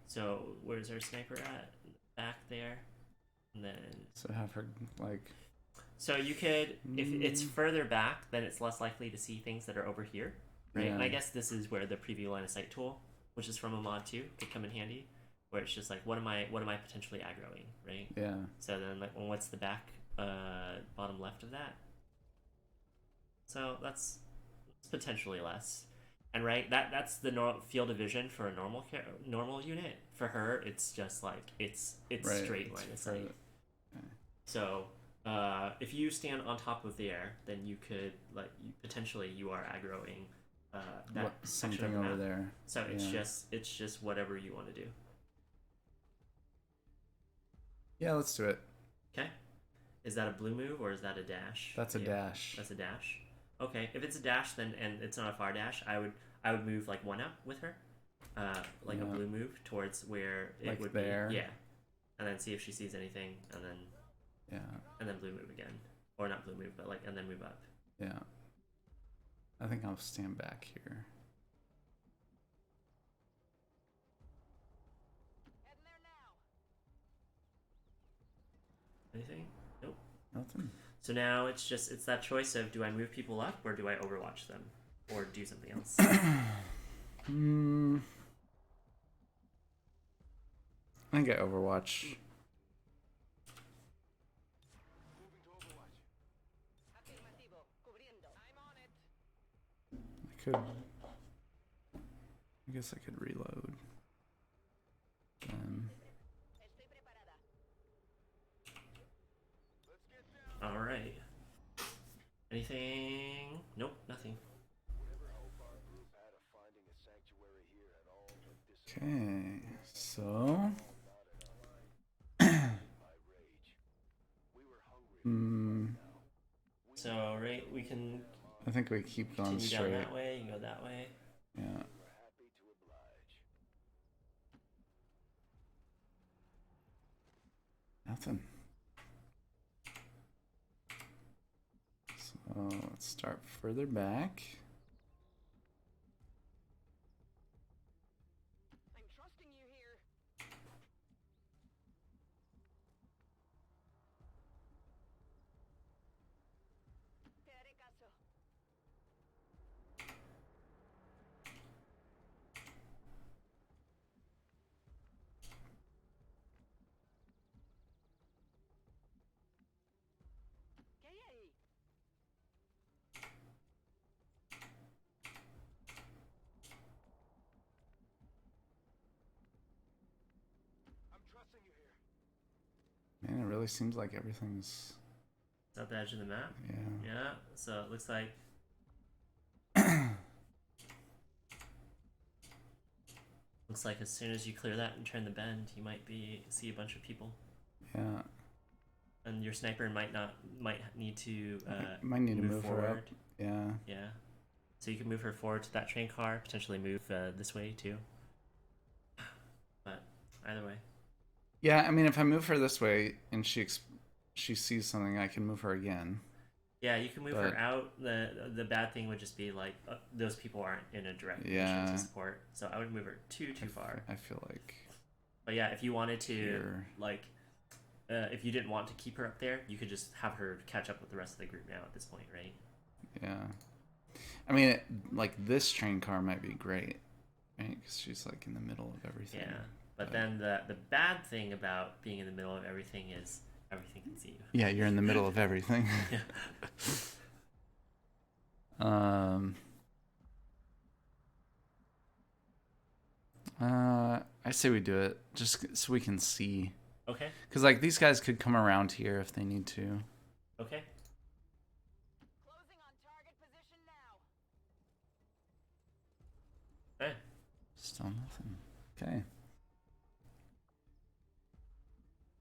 So where's our sniper at? Back there. And then So have her like. so you could if it's further back, then it's less likely to see things that are over here, right? Yeah. And I guess this is where the preview line of sight tool, which is from a mod 2, could come in handy, where it's just like what am I potentially aggroing, right? Yeah. So then like well, what's the back bottom left of that? So that's potentially less. And right, that's the field of vision for a normal unit. For her, it's just like it's Right. straight It's line of for- sight. okay. So if you stand on top of the air, then you could potentially you are aggroing that What, section something of the over map. there. So Yeah. it's just whatever you want to do. Yeah, let's do it. Okay, is that a blue move or is that a dash? That's a Yeah, dash. That's a dash. Okay, if it's a dash, then and it's not a far dash, I would move like one up with her, like a Yeah. blue move towards where it Like would there? be. Yeah, and then see if she sees anything, Yeah. and then blue move again, or not blue move, but like and then move up. Yeah. I think I'll stand back here. heading there now. Anything? Nope. Nothing. So now it's that choice of do I move people up or do I overwatch them or do something else? Hmm. I think I Overwatch. Moving to Overwatch. Afirmativo. Cubriendo. I'm on it. I could. I guess I could reload. Estoy preparada. Let's get down. All right. Anything? Nope, nothing. Whatever hope our group had of finding a sanctuary here had all but disappeared. Okay, so. My rage. We were hungry. So right, we can I think we keep going continue down straight. that way. You can go that way. Yeah. We're happy to oblige. Nothing. So let's start further back. I'm trusting you here. Te haré caso. ¿Qué hay ahí? I'm trusting you here. Man, it really seems like everything's. Is that the edge of the map? Yeah. Yeah. So it looks like as soon as you clear that and turn the bend, you might see a bunch of people. Yeah. And your sniper might need to Might need to move her up. forward. Yeah. Yeah. So you can move her forward to that train car, potentially move this way too. But either way. Yeah, I mean, if I move her this way and she sees something, I can move her again. Yeah, you can move But- her out. The bad thing would just be like those people aren't in a direct position Yeah. to support. So I wouldn't move her too far. I feel like But yeah, if you wanted to here. like if you didn't want to keep her up there, you could just have her catch up with the rest of the group now at this point, right? Yeah. I mean, like this train car might be great, right? Because she's like in the middle of everything. Yeah. But then the bad thing about being in the middle of everything is everything can see you. Yeah, you're in the middle of everything. Yeah. I say we do it just so we can see. Okay. Because like these guys could come around here if they need to. Okay. Closing on target position now. Okay. Still nothing. Okay.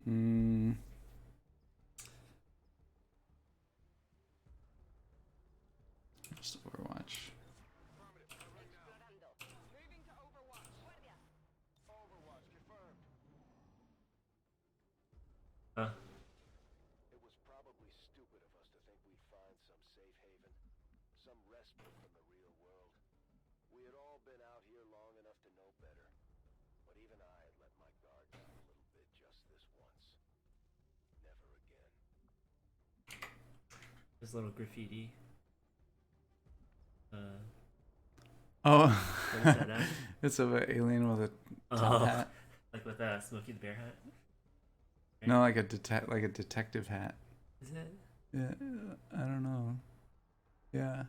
Hmm. Just Overwatch. Explorando. Moving to Overwatch. Guardia. Overwatch confirmed. Huh. It was probably stupid of us to think we'd find some safe haven, some respite from the real world. We had all been out here long enough to know better. But even I had let my guard down a little bit just this once. Never again. There's a little graffiti. Oh, What is that at? it's of an alien with a top Oh. hat. Like with Smokey the Bear hat. Right? No, like a detective hat. Is it? Yeah, I don't know. Yeah.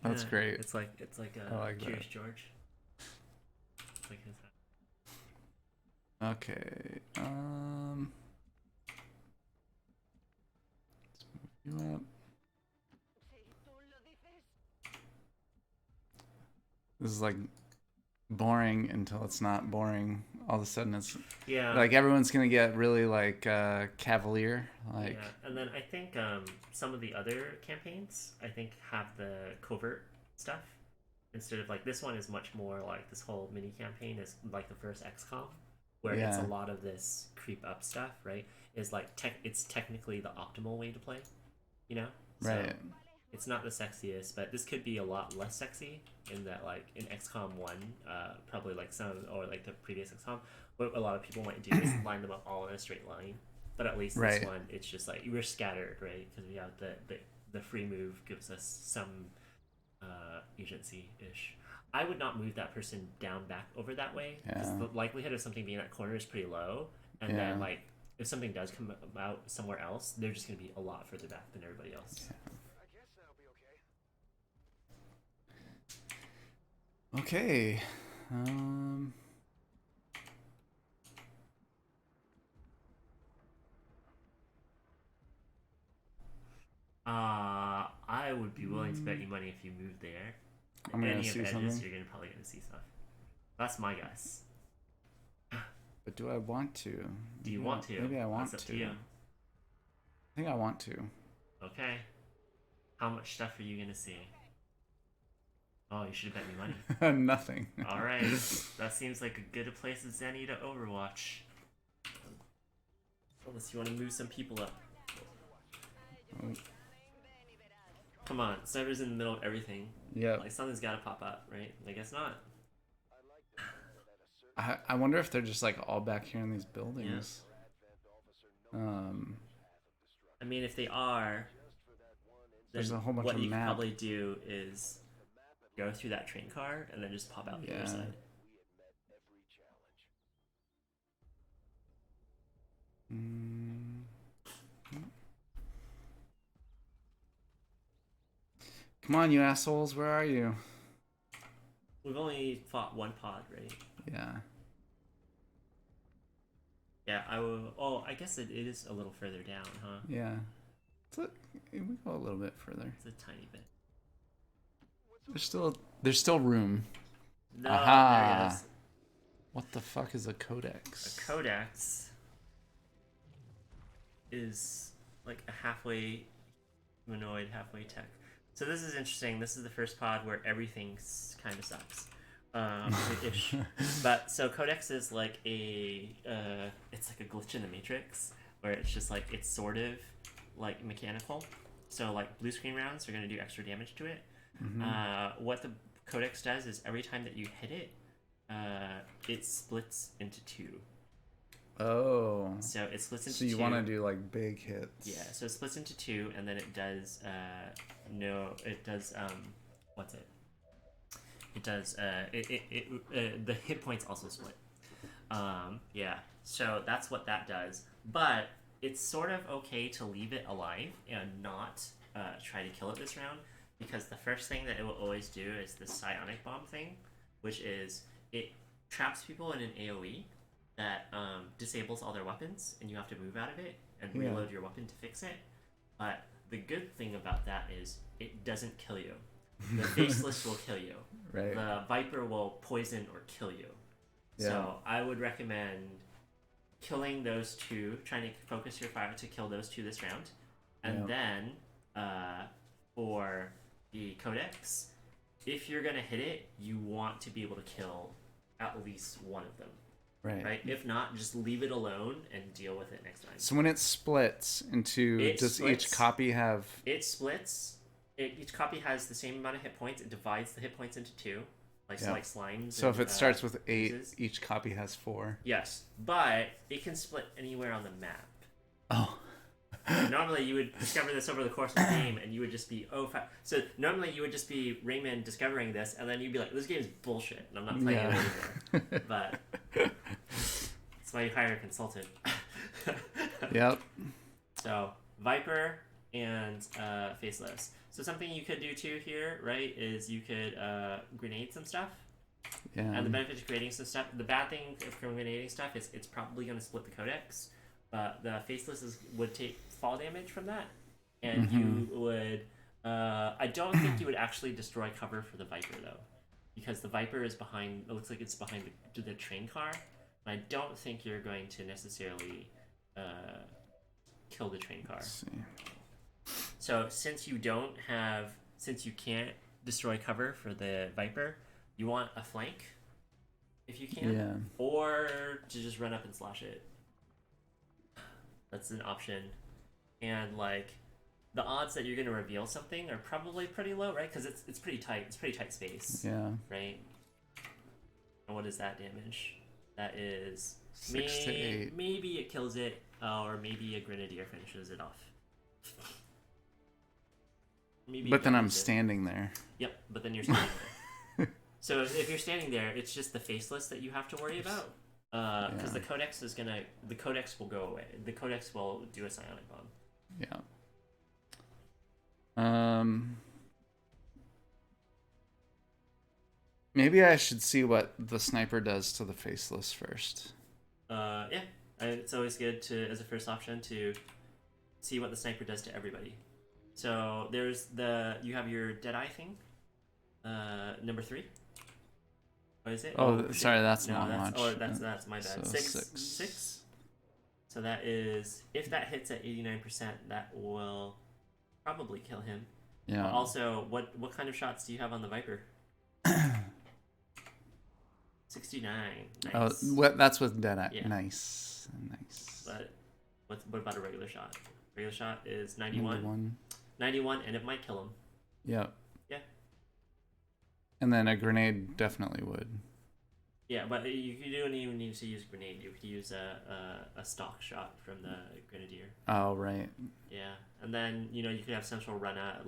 That's Yeah, great. It's like I like Curious that. George. It's like his hat. Okay. Let's move you up. Si tú lo dices. This is like boring until it's not boring. All of a sudden, it's Yeah. like everyone's gonna get really like cavalier. Like Yeah, and then I think some of the other campaigns I think have the covert stuff instead of like this one is much more like this whole mini campaign is like the first XCOM where it's a Yeah. lot of this creep up stuff, right? Is like it's technically the optimal way to play, you know? So right. it's not the sexiest, but this could be a lot less sexy in that like in XCOM 1, probably like or like the previous XCOM, what a lot of people might do is line them up all in a straight line. But at least Right. this one, it's just like we're scattered, right? Because we have the free move gives us some agency-ish. I would not move that person down back over that way because Yeah. the likelihood of something being in that corner is pretty low. And Yeah. then like if something does come out somewhere else, they're just going to be a lot further back than everybody else. I guess that'll be okay. Okay. I would be willing to bet you money if you moved there. I'm gonna Any see of edges, something. you're probably gonna see stuff. That's my guess. But do I want to? Do you Maybe want to? Maybe I want That's up to. to you. I think I want to. Okay. How much stuff are you gonna see? Oh, you should have bet me money. Nothing. All right, that seems like a good place as any to Overwatch. Unless you want to move some people up. Oh, Come on, sniper's in the middle of everything. yep. Like something's got to pop up, right? I guess not. I like to know that at a certain I wonder if they're just like all back here in these buildings. advent officer knows Um, I mean, if they are, just for that one instant. There's a whole bunch what of you could map. probably do is go through that train car and then just pop out the Yeah. other side. We had met every challenge. Come on, you assholes! Where are you? We've only fought one pod, right? Yeah. Yeah, I will. Oh, I guess it is a little further down, huh? Yeah. We go a little bit further. It's a tiny bit. There's still room. No, Aha. there he is. What the fuck is a codex? A codex is like a halfway humanoid, halfway tech. So this is interesting. This is the first pod where everything kind of sucks. Ish. But so codex is like it's like a glitch in the matrix where it's just like it's sort of like mechanical. So like blue screen rounds are going to do extra damage to it. What the codex does is every time that you hit it, it splits into two. Oh. So it splits into So you two. want to do like big hits. Yeah, so it splits into two, and then it does, what's it? It does, the hit points also split. Yeah, so that's what that does. But it's sort of okay to leave it alive and not try to kill it this round, because the first thing that it will always do is the psionic bomb thing, which is it traps people in an AoE that disables all their weapons, and you have to move out of it and reload your weapon to fix it. But the good thing about that is it doesn't kill you. The Faceless will kill you. Right. The Viper will poison or kill you. Yeah. So I would recommend killing those two, trying to focus your fire to kill those two this round. And then for the Codex, if you're going to hit it, you want to be able to kill at least one of them. Right. If not, just leave it alone and deal with it next time. So when it splits into, each copy have? It splits. Each copy has the same amount of hit points. It divides the hit points into two, like slimes. So and, if it starts with 8, pieces. each copy has 4. Yes, but it can split anywhere on the map. Oh. Normally you would discover this over the course of the game, and you would just be So normally you would just be Raymond discovering this, and then you'd be like, "This game is bullshit, and I'm not playing it anymore." But that's why you hire a consultant. Yep. So Viper and Faceless. So something you could do too here, right, is you could grenade some stuff. Yeah. And the benefit of grenading some stuff, the bad thing from grenading stuff is it's probably going to split the Codex. But the Faceless would take fall damage from that, and you would. I don't think you would actually destroy cover for the Viper though, because the Viper is behind. It looks like it's behind the train car, and I don't think you're going to necessarily kill the train car. Let's see. So since you can't destroy cover for the Viper, you want a flank, if you can, or to just run up and slash it. That's an option. And like the odds that you're going to reveal something are probably pretty low, right? Because it's pretty tight. It's pretty tight space. Yeah. Right. And what is that damage? That is 6 to 8. Maybe it kills it, or maybe a Grenadier finishes it off. Maybe. But then I'm standing there. Yep. But then you're standing there. So if you're standing there, it's just the Faceless that you have to worry about. Because the Codex will go away. The Codex will do a psionic bomb. Yeah. Maybe I should see what the sniper does to the Faceless first. Yeah. It's always good to, as a first option, to see what the sniper does to everybody. So you have your Deadeye thing, number 3. What is it? Oh, sorry, that's not much. Oh, that's my bad. So 6. So that is, if that hits at 89%, that will probably kill him. Yeah. But also, what kind of shots do you have on the Viper? 69. Nice. Oh, that's with Deadeye. Yeah. Nice. But what about a regular shot? Regular shot is 91. 91, and it might kill him. Yep. Yeah. And then a grenade definitely would. Yeah, but you don't even need to use a grenade. You could use a stock shot from the Grenadier. Oh, right. Yeah, and then you could have Central run out,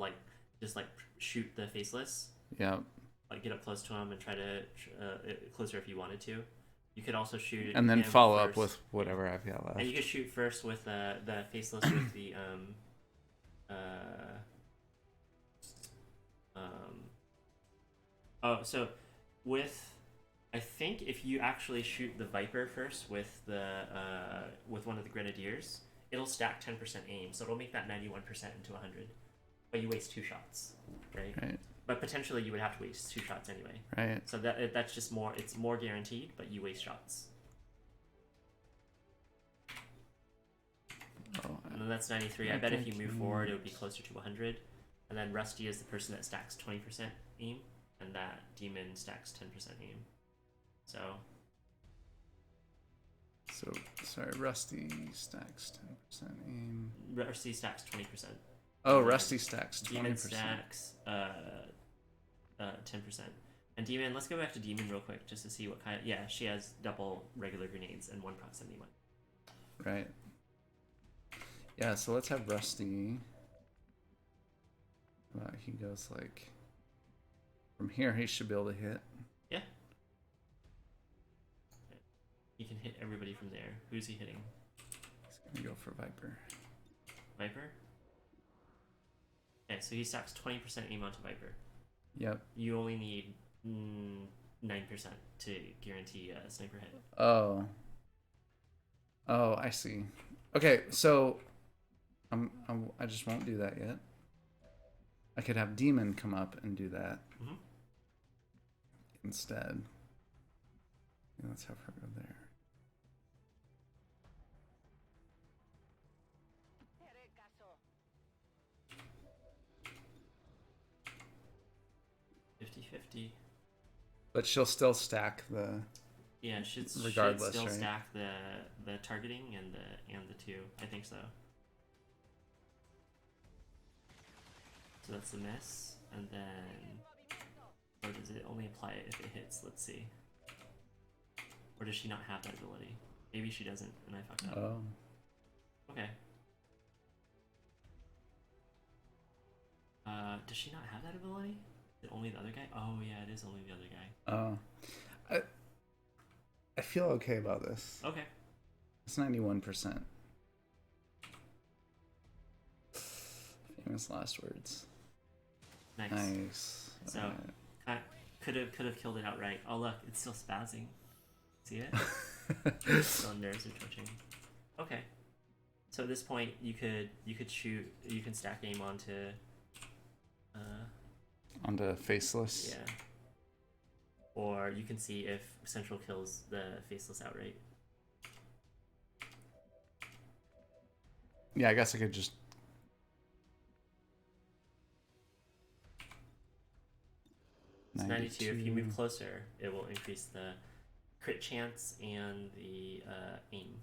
just shoot the Faceless. Yep. Like get up close to him and try to closer if you wanted to. You could also shoot and then follow first. Up with whatever I've got left. And you could shoot first with the Faceless with the so with, I think if you actually shoot the Viper first with with one of the Grenadiers, it'll stack 10% aim, so it'll make that 91% into 100. But you waste 2 shots, right? Right. But potentially you would have to waste 2 shots anyway. Right. So that's just more. It's more guaranteed, but you waste shots. Oh, And then that's 93. I bet if you move forward, it would be closer to 100. And then Rusty is the person that stacks 20% aim, and that demon stacks 10% aim. So sorry, Rusty stacks 10% aim. Rusty stacks 20%. Oh, Rusty stacks 20%. Demon stacks 10%. And Demon, let's go back to Demon real quick just to see what kind of... Yeah, she has double regular grenades and 1 proximity one. Right. Yeah, so let's have Rusty. He goes like... From here, he should be able to hit. Yeah. He can hit everybody from there. Who's he hitting? He's gonna go for Viper. Viper? Okay, so he stacks 20% aim onto Viper. Yep. You only need 9% to guarantee a sniper hit. Oh. Oh, I see. Okay, so I just won't do that yet. I could have Demon come up and do that instead. Yeah, let's have her go there. Haré caso. 50-50. But she'll still stack the... Yeah, should Regardless, still right? stack the targeting and the 2. I think so. So that's the miss, and then or does it only apply it if it hits? Let's see. Or does she not have that ability? Maybe she doesn't, and I fucked up. Oh. Okay. Does she not have that ability? Is it only the other guy? Oh yeah, it is only the other guy. Oh. I feel okay about this. Okay. It's 91%. Famous last words. Nice. Nice. So Alright. I could have killed it outright. Oh look, it's still spazzing. See it? Still nerves are twitching. Okay. So at this point, you could shoot. You can stack aim onto. Onto Faceless. Yeah. Or you can see if Central kills the Faceless outright. Yeah, I guess I could just... It's 92. If you move closer, it will increase the crit chance and the aim.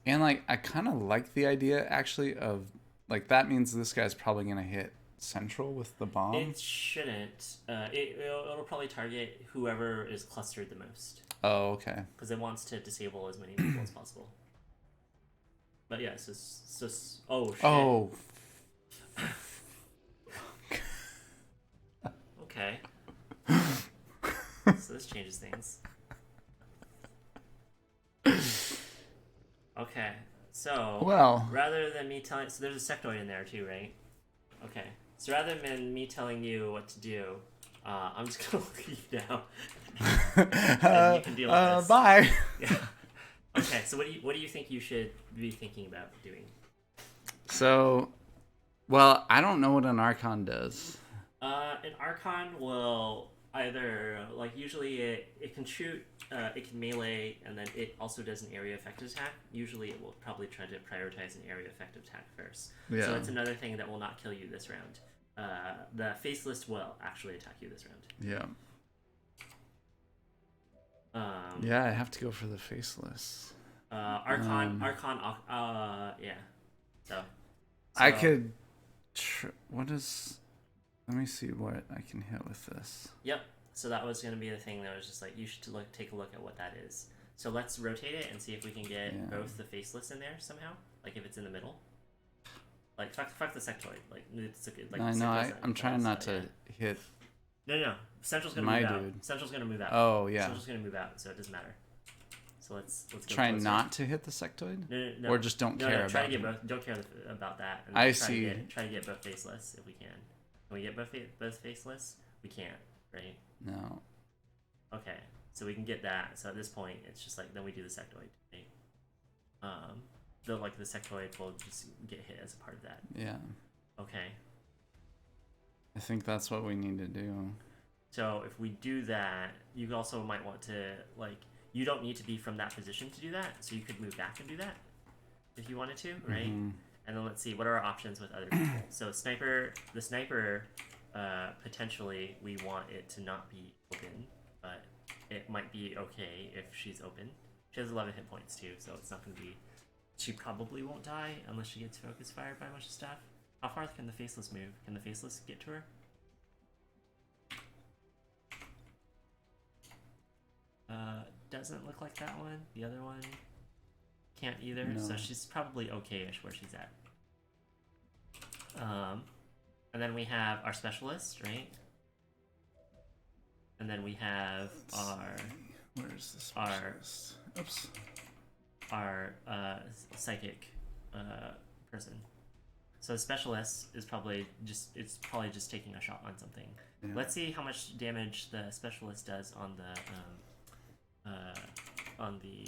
And like, I kind of like the idea actually of like that means this guy's probably gonna hit Central with the bomb. It shouldn't. It'll probably target whoever is clustered the most. Oh, okay. Because it wants to disable as many people as possible. But yeah, so oh shit. Oh. Okay. So this changes things. Okay. So Well. rather than me telling, so there's a sectoid in there too, right? Okay. So rather than me telling you what to do, I'm just gonna leave now. And you can deal with this. Bye. Yeah. Okay. So what do you think you should be thinking about doing? So, well, I don't know what an Archon does. An Archon will either, like, usually it can shoot, it can melee, and then it also does an area effective attack. Usually it will probably try to prioritize an area effective attack first. Yeah. So that's another thing that will not kill you this round. The Faceless will actually attack you this round. Yeah. Yeah, I have to go for the Faceless. Archon, yeah. So I could... what is... Let me see what I can hit with this. Yep. So that was going to be the thing that was just like, you should take a look at what that is. So let's rotate it and see if we can get both the Faceless in there somehow. Like if it's in the middle. Like fuck the sectoid. Like it's a good. Like I know. I'm trying not to hit. No. Central's gonna My move out. dude. Central's gonna move out. Oh yeah. Central's gonna move out, so it doesn't matter. So let's go try closer. not to hit the sectoid. No. Or just don't care try about to get him. both. Don't care about that. And I try see. Try to get both Faceless if we can. Can we get both Faceless? We can't, right? No. Okay, so we can get that. So at this point, it's just like then we do the sectoid. Right? The sectoid will just get hit as a part of that. Yeah. Okay. I think that's what we need to do. So if we do that, you also might want to, like, you don't need to be from that position to do that, so you could move back and do that if you wanted to, right? Mm-hmm. And then let's see, what are our options with other people? So the sniper, potentially we want it to not be open, but it might be okay if she's open. She has 11 hit points too, so it's not going to be... She probably won't die unless she gets focus fired by a bunch of stuff. How far can the Faceless move? Can the Faceless get to her? Doesn't look like that one. The other one can't either, No. so she's probably okay-ish where she's at. And then we have our specialist, right? And then we have Where's the specialist? Oops. our psychic person. So the specialist is probably just taking a shot on something. Yeah. Let's see how much damage the specialist does on the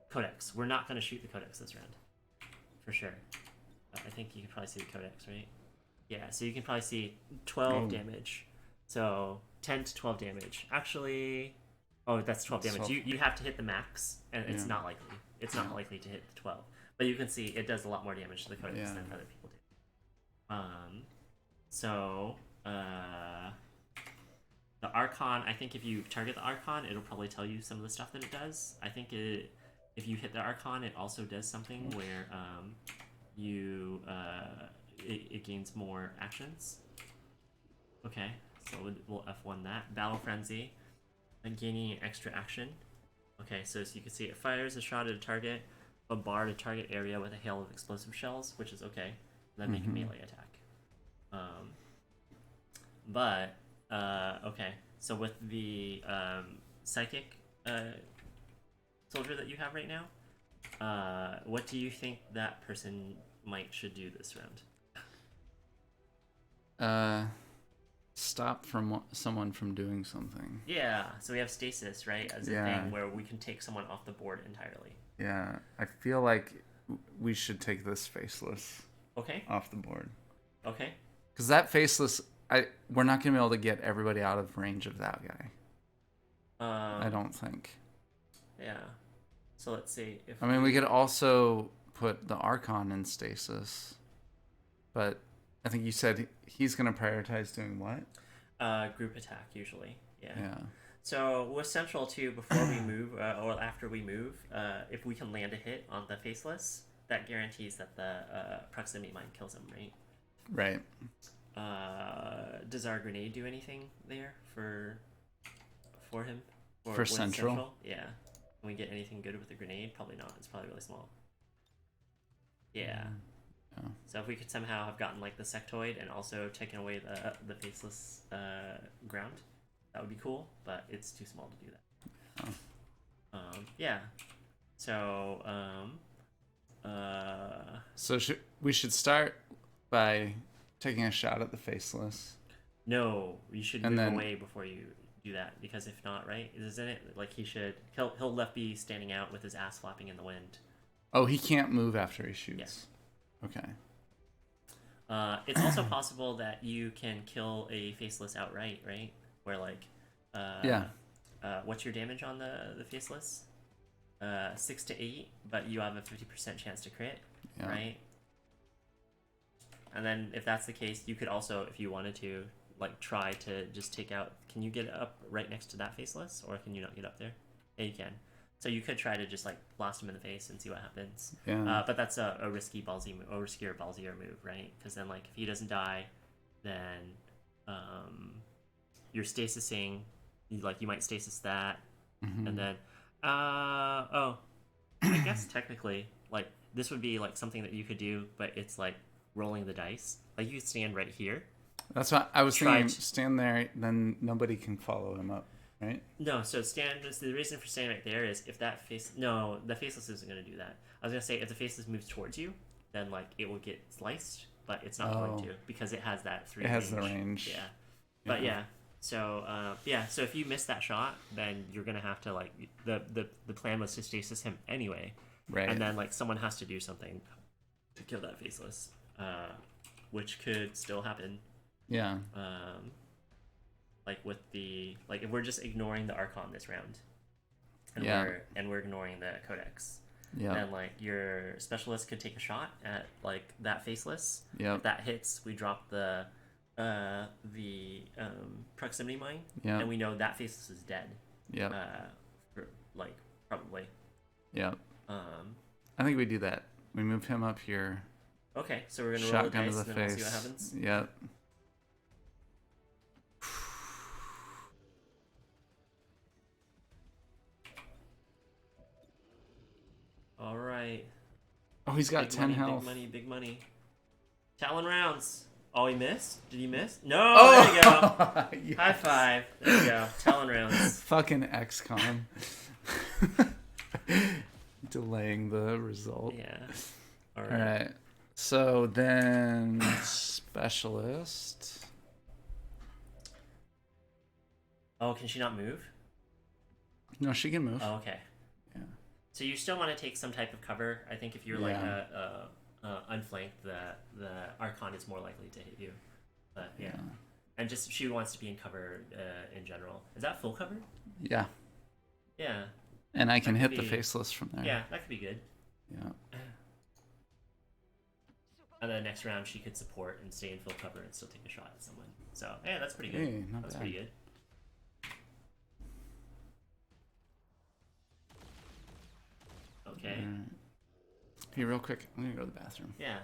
codex. We're not going to shoot the codex this round, for sure. I think you can probably see the codex, right? Yeah, so you can probably see 12 damage. So 10 to 12 damage. Actually, oh, that's 12 damage. You have to hit the max, and it's not likely. It's not likely to hit the 12. But you can see it does a lot more damage to the codex than other people do. The Archon, I think if you target the Archon, it'll probably tell you some of the stuff that it does. I think if you hit the Archon, it also does something where it gains more actions. Okay, so we'll F1 that. Battle Frenzy, and gaining extra action. Okay, so as you can see, it fires a shot at a target, bombard a target area with a hail of explosive shells, which is okay. Then make a melee attack. Okay, so with the psychic soldier that you have right now, what do you think that person should do this round? Stop someone from doing something. Yeah, so we have stasis, right, as a thing where we can take someone off the board entirely. Yeah, I feel like we should take this faceless off the board. Okay. Because that faceless, we're not going to be able to get everybody out of range of that guy. I don't think. Yeah. So let's see if... I mean, we could also put the Archon in stasis. But I think you said he's going to prioritize doing what? Group attack, usually. Yeah. So with Central, too, before we move, or after we move, if we can land a hit on the Faceless, that guarantees that the proximity mine kills him, right? Right. Does our grenade do anything there for him? For Central? Yeah. Can we get anything good with the grenade? Probably not. It's probably really small. Yeah. So if we could somehow have gotten like the sectoid and also taken away the Faceless ground, that would be cool, but it's too small to do that. Yeah. So, So we should start by taking a shot at the Faceless. No, you should move away before you do that, because if not, right? Isn't it like he'll left be standing out with his ass flapping in the wind. Oh, he can't move after he shoots. Yes. Okay. It's also possible that you can kill a Faceless outright, right? Where like, what's your damage on the Faceless? 6 to 8, but you have a 50% chance to crit, right? And then if that's the case, you could also, if you wanted to, like try to just take out. Can you get up right next to that Faceless, or can you not get up there? Yeah, you can. So you could try to just like blast him in the face and see what happens. Yeah. But that's a riskier, ballsier move, right? Because then like if he doesn't die, then you're stasising. You might stasis that, and then I guess technically like this would be like something that you could do, but it's like rolling the dice. Like you could stand right here. That's what I was thinking. Stand there, then nobody can follow him up. Right? No, so the reason for standing right there is if that the Faceless isn't going to do that. I was going to say if the Faceless moves towards you, then like it will get sliced, but it's not going to because it has that 3 It has range. the range. Yeah. But so so if you miss that shot, then you're going to have to like the plan was to stasis him anyway. Right. And then like someone has to do something to kill that Faceless, which could still happen. Yeah. Like with the if we're just ignoring the Archon this round, and Yeah. we're ignoring the Codex, Yeah. then like your specialist could take a shot at like that faceless. Yep. If that hits, we drop the proximity mine, Yeah. and we know that faceless is dead. Yep. For, like probably. Yep. I think we do that. We move him up here. Okay, so we're gonna Shotgun roll to the the dice, and then face. we'll see what happens. Yep. All right. Oh, he's got Big 10 money, health. Big money, big money. Talon rounds. Oh, he missed? Did he miss? No, Oh! there you go. Yes. High five. There you go. Talon rounds. Fucking XCOM. Delaying the result. Yeah. All right. So then specialist. Oh, can she not move? No, she can move. Oh, okay. Yeah. So you still want to take some type of cover. I think if you're unflanked, the Archon is more likely to hit you. But yeah. And just she wants to be in cover in general. Is that full cover? Yeah. Yeah. And I can That hit could the be- faceless from there. Yeah, that could be good. Yeah. And then next round she could support and stay in full cover and still take a shot at someone. So yeah, that's pretty good. Hey, not That's bad. pretty good. Okay. Alright. Hey, real quick, I'm gonna go to the bathroom. Yeah.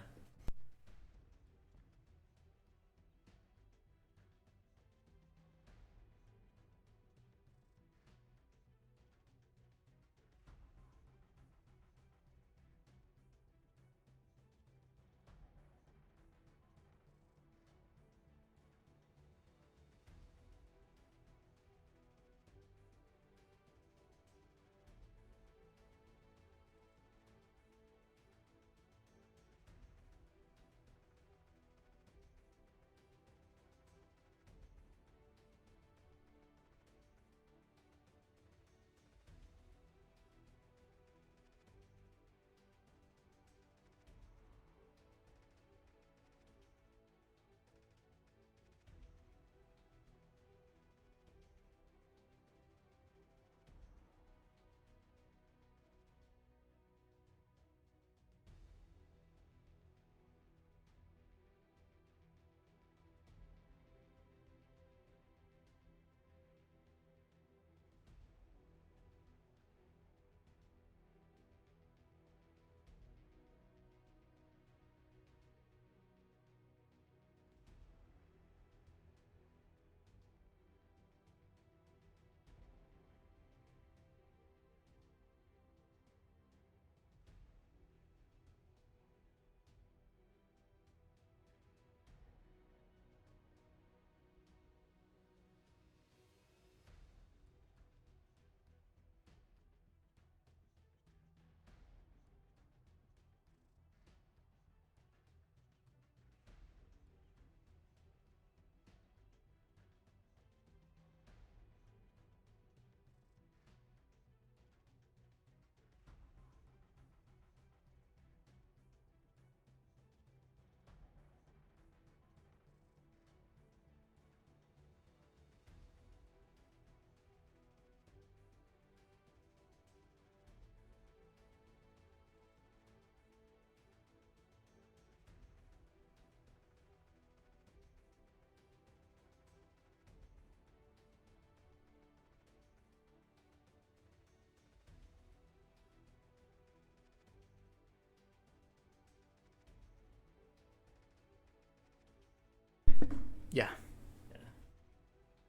Yeah.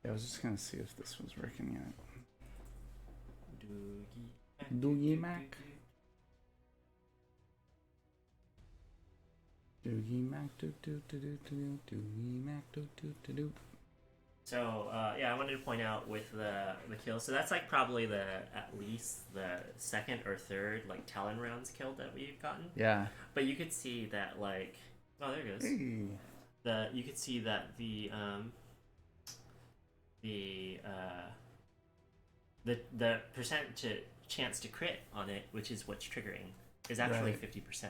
I was just gonna see if this was working yet. Doogie Mac. Doogie Mac. Doogie Mac. Doo. So yeah, I wanted to point out with the kill. So that's like probably at least the second or third like Talon rounds killed that we've gotten. Yeah. But you could see that like there it goes. Hey. You could see that the percent to chance to crit on it, which is what's triggering, is actually Right. 50%.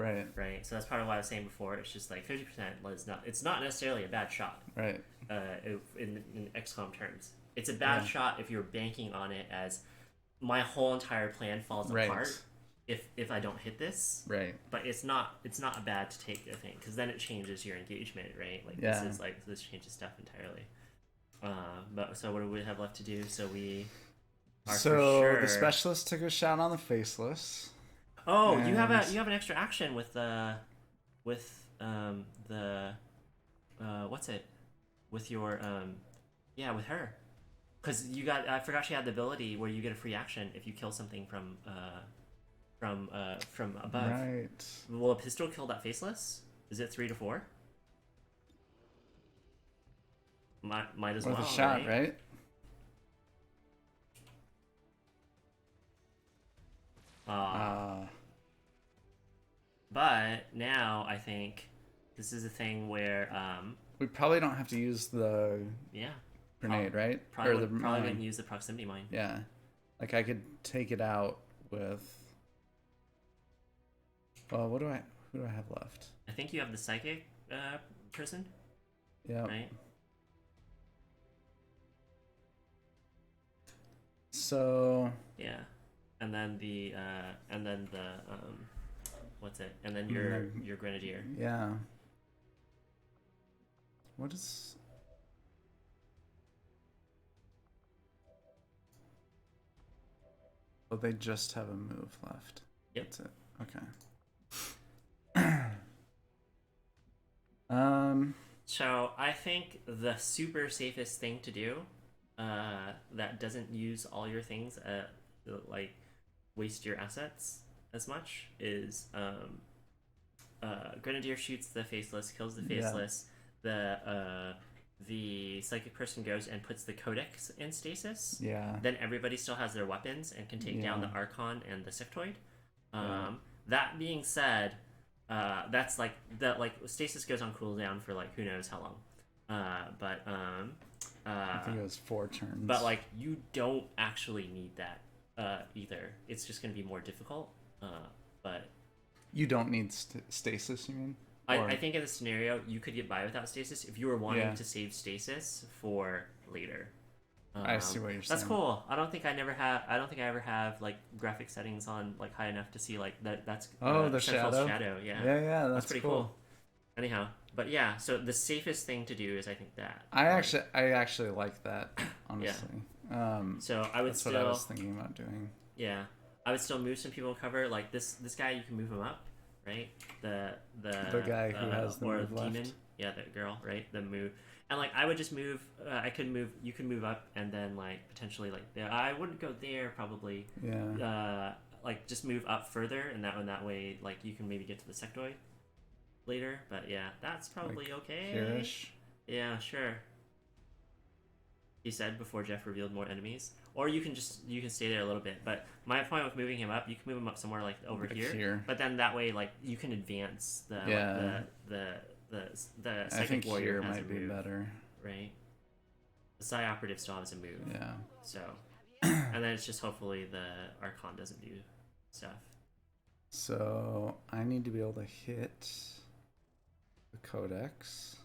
Right. right? So that's part of what I was saying before. It's just like 50% is not. It's not necessarily a bad shot. Right. In XCOM terms, it's a bad Yeah. shot if you're banking on it as my whole entire plan falls Right. apart if I don't hit this. Right. But it's not bad to take a thing because then it changes your engagement, right? Like Yeah. this changes stuff entirely. But so what do we have left to do? So we are So for sure... the specialist took a shot on the faceless. Oh, and... you have an extra action with the what's it with your with her, because I forgot she had the ability where you get a free action if you kill something from above. Right. Will a pistol kill that faceless? Is it 3 to 4? Might as Worth well. a shot, right? But now I think this is a thing where we probably don't have to use the grenade, right? Probably, or the probably mine. wouldn't use the proximity mine. Yeah, like I could take it out with. Well, who do I have left? I think you have the psychic person. Yeah. Right. So. Yeah, and then the what's it? And then your grenadier. Yeah. What is? Oh, they just have a move left. Yep. That's it. Okay. So I think the super safest thing to do, that doesn't use all your things, like waste your assets as much, is Grenadier shoots the faceless, kills the faceless. Yeah. The psychic person goes and puts the codex in stasis. Yeah. Then everybody still has their weapons and can take down the Archon and the sectoid. That being said, that's like stasis goes on cooldown for like who knows how long. I think it was 4 turns. But like you don't actually need that either. It's just going to be more difficult. But you don't need stasis, you mean? I think in the scenario you could get by without stasis if you were wanting to save stasis for later. I see what you're saying. That's cool. I don't think I ever have like graphic settings on like high enough to see like that. That's the shadow. Yeah. Yeah. That's pretty cool. Anyhow, but yeah. So the safest thing to do is I think that. I actually like that, honestly. Yeah. So I would that's still. What I was thinking about doing. Yeah, I would still move some people in cover. Like this guy, you can move him up, right? The guy who has the move demon. left. Yeah, the girl, right? The move. And like I would just move. You can move up, and then like potentially like there. I wouldn't go there probably. Yeah. Like just move up further, and that way like you can maybe get to the sectoid later. But yeah, that's probably like okay. Here-ish? Yeah, sure. He said before Jeff revealed more enemies, or you can stay there a little bit. But my point with moving him up, you can move him up somewhere like over here. But then that way, like you can advance the the I psychic think warrior here has might a be move, better. right? The Psi operative still has a move. Yeah. So, and then it's just hopefully the Archon doesn't do stuff. So I need to be able to hit the codex.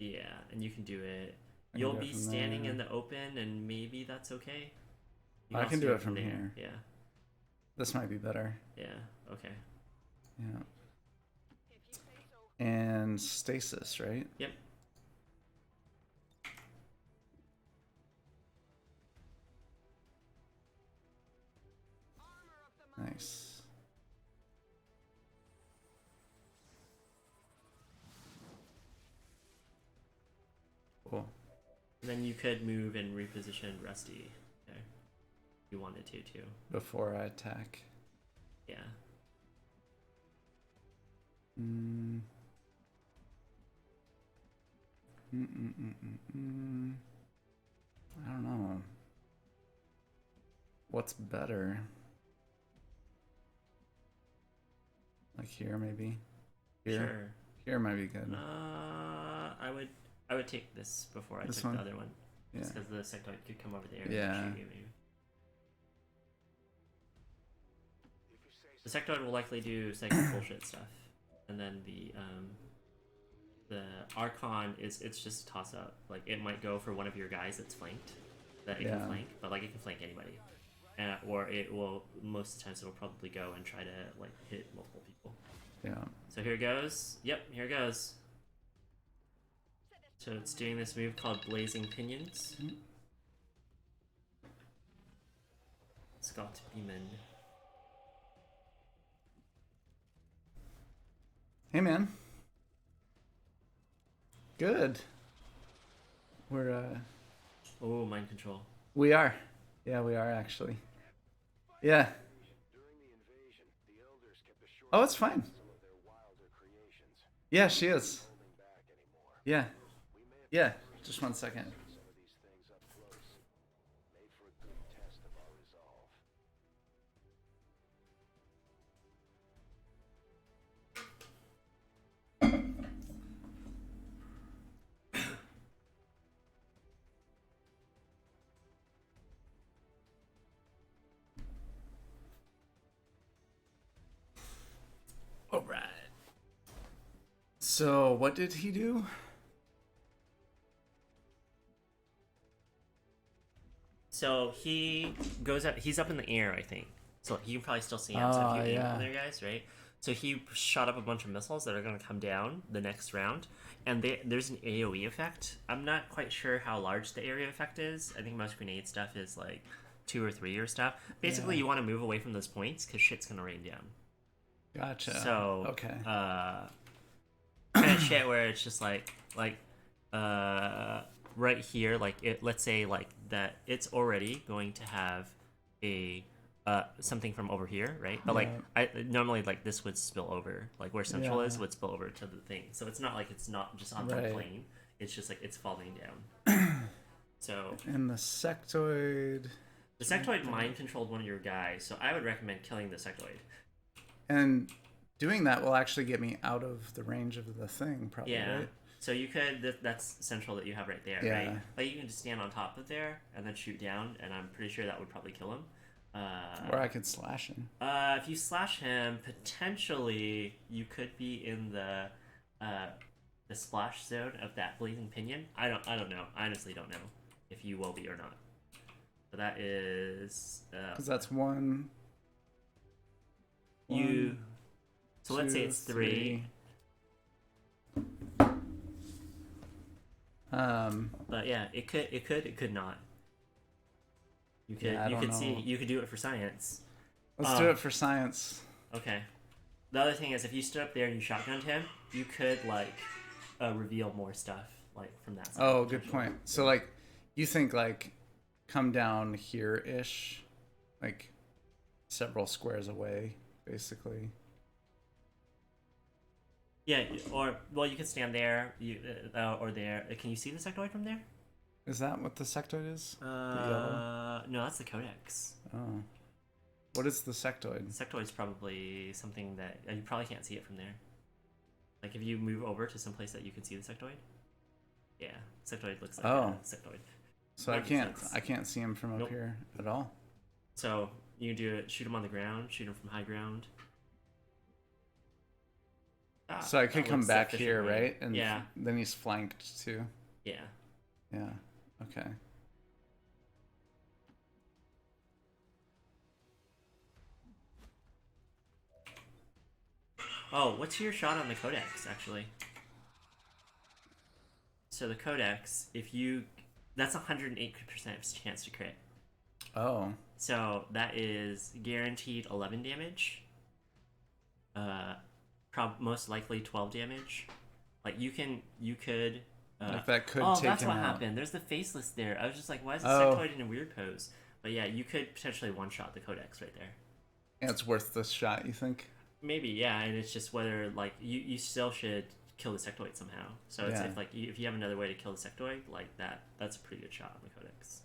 Yeah, and you can do it. I You'll can do be it from standing there. in the open, and maybe that's okay. You I also can do it from there. here. Yeah. This might be better. Yeah. Okay. Yeah. And stasis, right? Yep. Nice. Cool. And then you could move and reposition Rusty there. If you wanted to too. Before I attack. Yeah. I don't know. What's better? Like here, maybe? Here? Sure. Here might be good. I would take this before I This took one? the other one. Yeah. Just because the sectoid could come over there Yeah. and shoot you maybe. If you say The sectoid will likely do psychic bullshit stuff, and then the Archon it's just a toss up. Like it might go for one of your guys that's flanked, that it can flank, but like it can flank anybody, or it will most of the times it'll probably go and try to like hit multiple people. Yeah. So here it goes. Yep, here it goes. So it's doing this move called Blazing Pinions. Scott Beeman. Hey, man. Good. We're, Oh, mind control. we are. Yeah, we are, actually. Yeah. During the invasion, the elders kept a short Oh, it's fine. some of their wilder creations. Yeah, she is. Holding back anymore. Yeah. We may have Yeah. Just 1 second. some of these things up close. Made for a good test of our resolve. All right. So, what did he do? So he goes up. He's up in the air, I think. So you can probably still see him. So if you aim yeah. there, guys, right? So he shot up a bunch of missiles that are going to come down the next round, and there's an AOE effect. I'm not quite sure how large the area effect is. I think most grenade stuff is like 2 or 3 or stuff. Basically, you want to move away from those points because shit's going to rain down. Gotcha. So okay. Kind of shit where it's just like right here, like it. Let's say like that it's already going to have a something from over here, right? But like normally like this would spill over, like where central is would spill over to the thing. So it's not like it's not just on the plane. It's just like it's falling down. So And the sectoid. the sectoid mind controlled one of your guys, so I would recommend killing the sectoid. And doing that will actually get me out of the range of the thing, probably, Yeah. right? So you could, that's central that you have right there, right? Like you can just stand on top of there and then shoot down, and I'm pretty sure that would probably kill him. Or I could slash him. If you slash him, potentially you could be in the splash zone of that blazing pinion. I don't know. I honestly don't know if you will be or not. But that is Because that's one. You. So let's say two, it's 3. But yeah, it could not. You could Yeah, I you don't could see know. you could do it for science. Let's do it for science. Okay. The other thing is, if you stood up there and you shotgunned him, you could like reveal more stuff like from that side. Oh, good point. So, like, you think, like, come down here-ish, like, several squares away, basically. Yeah, or well, you could stand there, or there. Can you see the sectoid from there? Is that what the sectoid is? The yellow? No, that's the codex. Oh. What is the sectoid? The sectoid's probably something that you probably can't see it from there. Like if you move over to some place that you can see the sectoid. Yeah, sectoid looks like a sectoid. So That makes sense. I can't see him from up here at all. So you can do it. Shoot him on the ground. Shoot him from high ground. So I could that come looks back here, efficiently. right? And Yeah. then he's flanked too. Yeah. Yeah. Okay. Oh, what's your shot on the codex, actually? So the codex, if you... That's 108% chance to crit. Oh. So that is guaranteed 11 damage. Most likely 12 damage. Like, you could... Like that could oh, take that's him what out. happened. There's the faceless there. I was just like, why is the Oh. sectoid in a weird pose? But yeah, you could potentially one-shot the codex right there. Yeah, it's worth the shot, you think? Maybe, yeah, and it's just whether like you still should kill the sectoid somehow. So it's if if you have another way to kill the sectoid like that's a pretty good shot on the codex.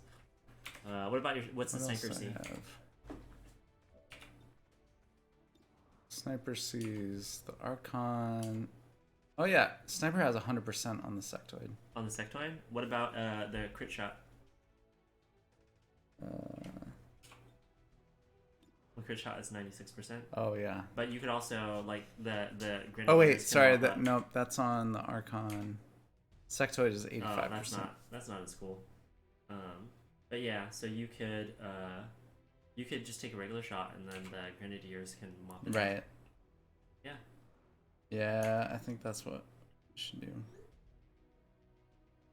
What about what's the What else sniper I see? have? Sniper sees the Archon. Oh yeah, Sniper has 100% on the sectoid. On the sectoid? What about the crit shot? crit shot is 96%. Oh yeah. But you could also like the grenadiers. Oh wait, can sorry. mop That up. nope. That's on the Archon. Sectoid is 85%. That's not as cool. But yeah, so you could just take a regular shot and then the grenadiers can mop it up. Right. Yeah. Yeah, I think that's what we should do.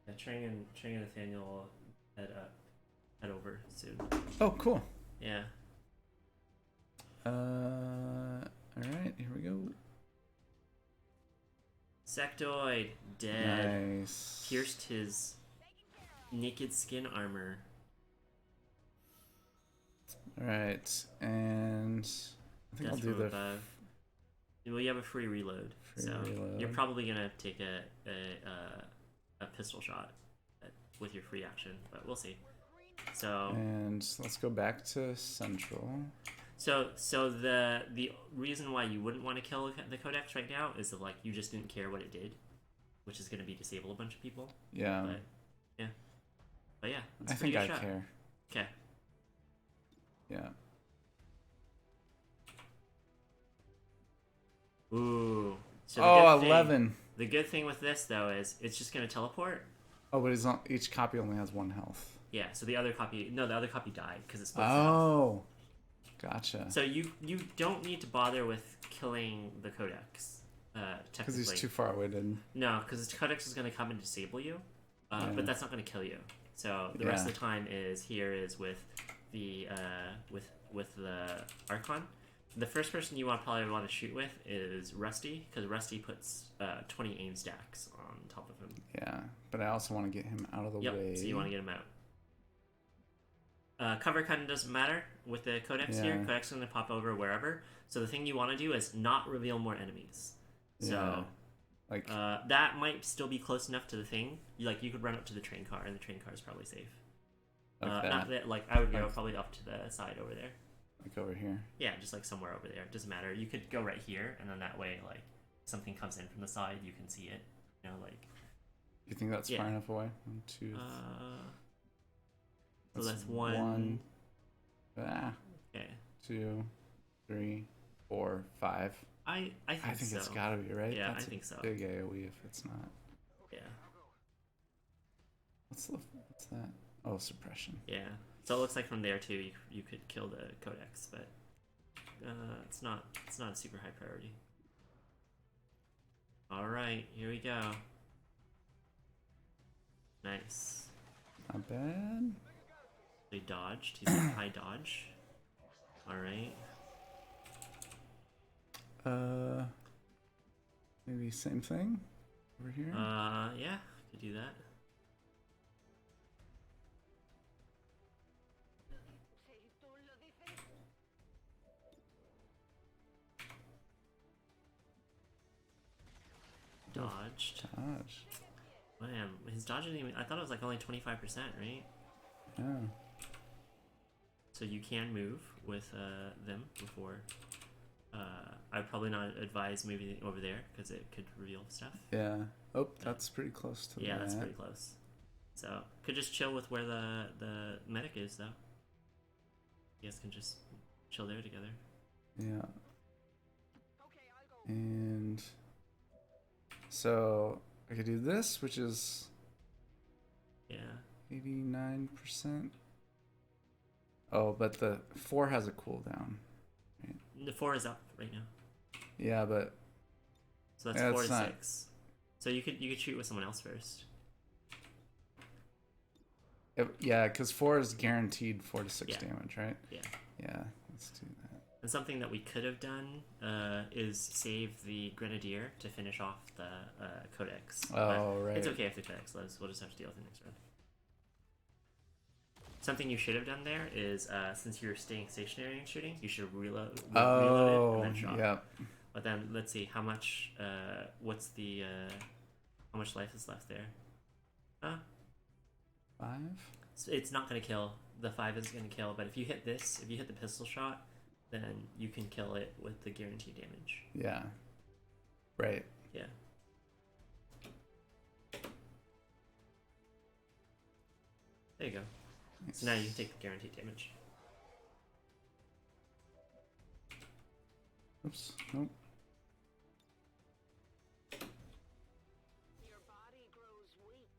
Yeah, Trang and Nathaniel will head over soon. Oh, cool. Yeah. All right, here we go. Sectoid dead. Nice. Pierced his naked skin armor. All right, and I think Death I'll do from the. above. Well, you have a free reload, Free so reload. you're probably gonna take a pistol shot with your free action, but we'll see. So And let's go back to Central. so the reason why you wouldn't want to kill the Codex right now is that like you just didn't care what it did, which is gonna be disable a bunch of people. Yeah. But yeah, it's I a pretty think good I shot. care. Okay. Yeah. Ooh. So Oh, good 11. Thing, the good thing with this though is it's just gonna teleport. Oh, but it's not, each copy only has 1 health. Yeah. So the other copy died because it splits it off. Oh. Gotcha. So you don't need to bother with killing the Codex. Because Technically. he's too far away, didn't. No, because the Codex is going to come and disable you, Yeah. but that's not going to kill you. So the rest of the time is with the with the Archon. The first person you probably want to shoot with is Rusty, because Rusty puts 20 aim stacks on top of him. Yeah, but I also want to get him out of the Yep. way. So you want to get him out. Cover kind of doesn't matter with the Codex here. Yeah. Codex is going to pop over wherever. So the thing you want to do is not reveal more enemies. So. Yeah. Like, That might still be close enough to the thing. You could run up to the train car, and the train car is probably safe. like Not that. that, like, I would go Like- probably up to the side over there. Like over here. Yeah, just like somewhere over there. It doesn't matter. You could go right here, and then that way, like, something comes in from the side, you can see it. You know, like. You think that's Yeah. far enough away? 1, 2. So that's one. Ah, Okay. 2, 3, 4, 5. I think so. It's gotta be, right? Yeah, That's I think so. a big AoE if it's not. Yeah. What's that? Oh, suppression. Yeah. So it looks like from there too, you could kill the Codex, but it's not a super high priority. All right, here we go. Nice. Not bad. They dodged. He's got high dodge. All right. Maybe same thing over here. Yeah, could do that. Si tú lo dices. Dodged. Dodge. Man, his dodge didn't even. I thought it was like only 25%, right? Yeah. So you can move with them before. I'd probably not advise moving over there because it could reveal stuff. Yeah. Oh, that's pretty close to Yeah, that. that's pretty close. So could just chill with where the medic is though. You guys can just chill there together. Yeah. Okay, I'll go. And so I could do this, which is Yeah. 89%. Oh, but the 4 has a cooldown. The 4 is up right now. Yeah, but So that's Yeah, 4 it's to not- 6. So you could shoot with someone else first. yeah, because 4 is guaranteed 4 to 6 Yeah. damage, right? Yeah. Yeah, let's do that. And something that we could have done is save the Grenadier to finish off the Codex. Oh, But right. It's okay if the Codex lives. We'll just have to deal with it next round. Something you should have done there is, since you're staying stationary and shooting, you should reload it Oh, and then shot. yep. But then let's see how much. What's the how much life is left there? 5? So it's not gonna kill. The 5 is gonna kill. But if you hit this, if you hit the pistol shot, then you can kill it with the guaranteed damage. Yeah. Right. Yeah. There you go. So now you can take the guaranteed damage. Oops. Nope. Your body grows weak.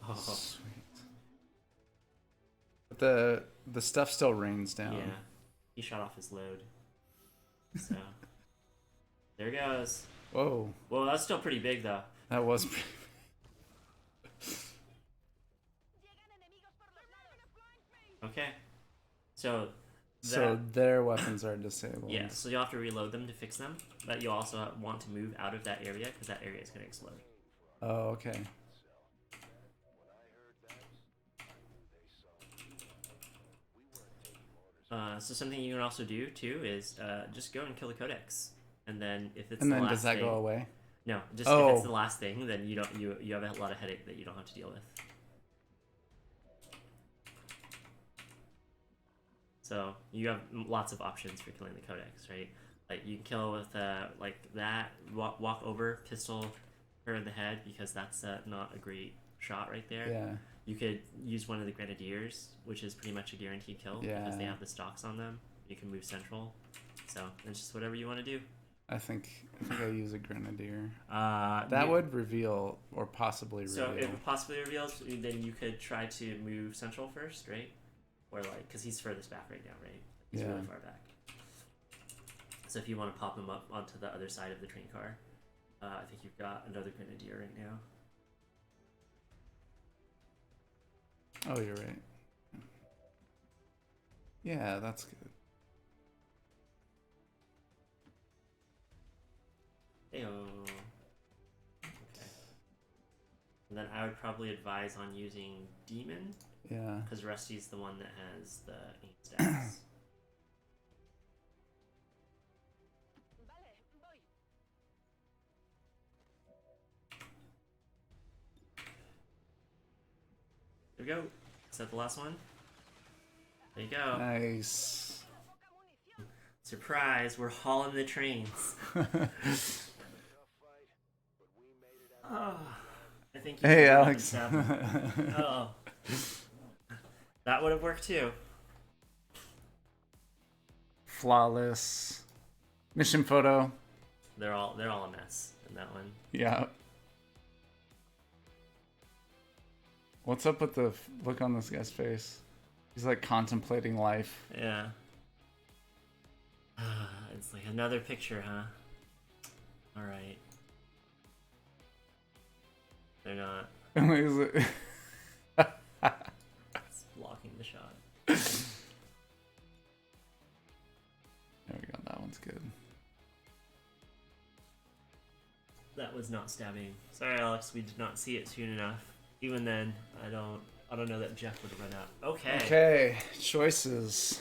Oh, Sweet. But the stuff still rains down. yeah. He shot off his load. So there goes. Whoa. Well, that's still pretty big though. That was pretty... Llegan enemigos por los lados. Okay. So So their weapons are disabled. yeah, so you'll have to reload them to fix them, but you also want to move out of that area because that area is going to explode. Oh, okay. So something you can also do too is just go and kill the codex, and then if it's And the then last does that thing, go away? No, just Oh. if it's the last thing, then you have a lot of headache that you don't have to deal with. So you have lots of options for killing the codex, right? Like you can kill with like that, walk over, pistol her in the head because that's not a great shot right there. Yeah. You could use one of the grenadiers, which is pretty much a guaranteed kill because they Yeah. have the stocks on them. You can move central, so it's just whatever you want to do. I think I use a grenadier. That That would reveal or possibly So reveal. if it possibly reveals, then you could try to move central first, right? Or like, because he's furthest back right now, right? He's Yeah. really far back. So if you want to pop him up onto the other side of the train car, I think you've got another grenadier right now. Oh, you're right. Yeah, that's good. Heyo. Okay. And then I would probably advise on using Demon, Yeah. because Rusty's the one that has the aim stats. Vale, voy. There we go. Is that the last one? There you go. Nice. Poca munición. Surprise, we're hauling the trains. Oh, I think you Hey, can Alex. stab him. Oh. That would have worked too. Flawless. Mission photo. They're all a mess in that one. Yeah. What's up with the look on this guy's face? He's like contemplating life. Yeah. It's like another picture, huh? Alright. They're not. He's like- It's blocking the shot. There we go. That one's good. That was not stabbing. Sorry, Alex, we did not see it soon enough. Even then, I don't know that Jeff would have run out. Okay. Okay. Choices.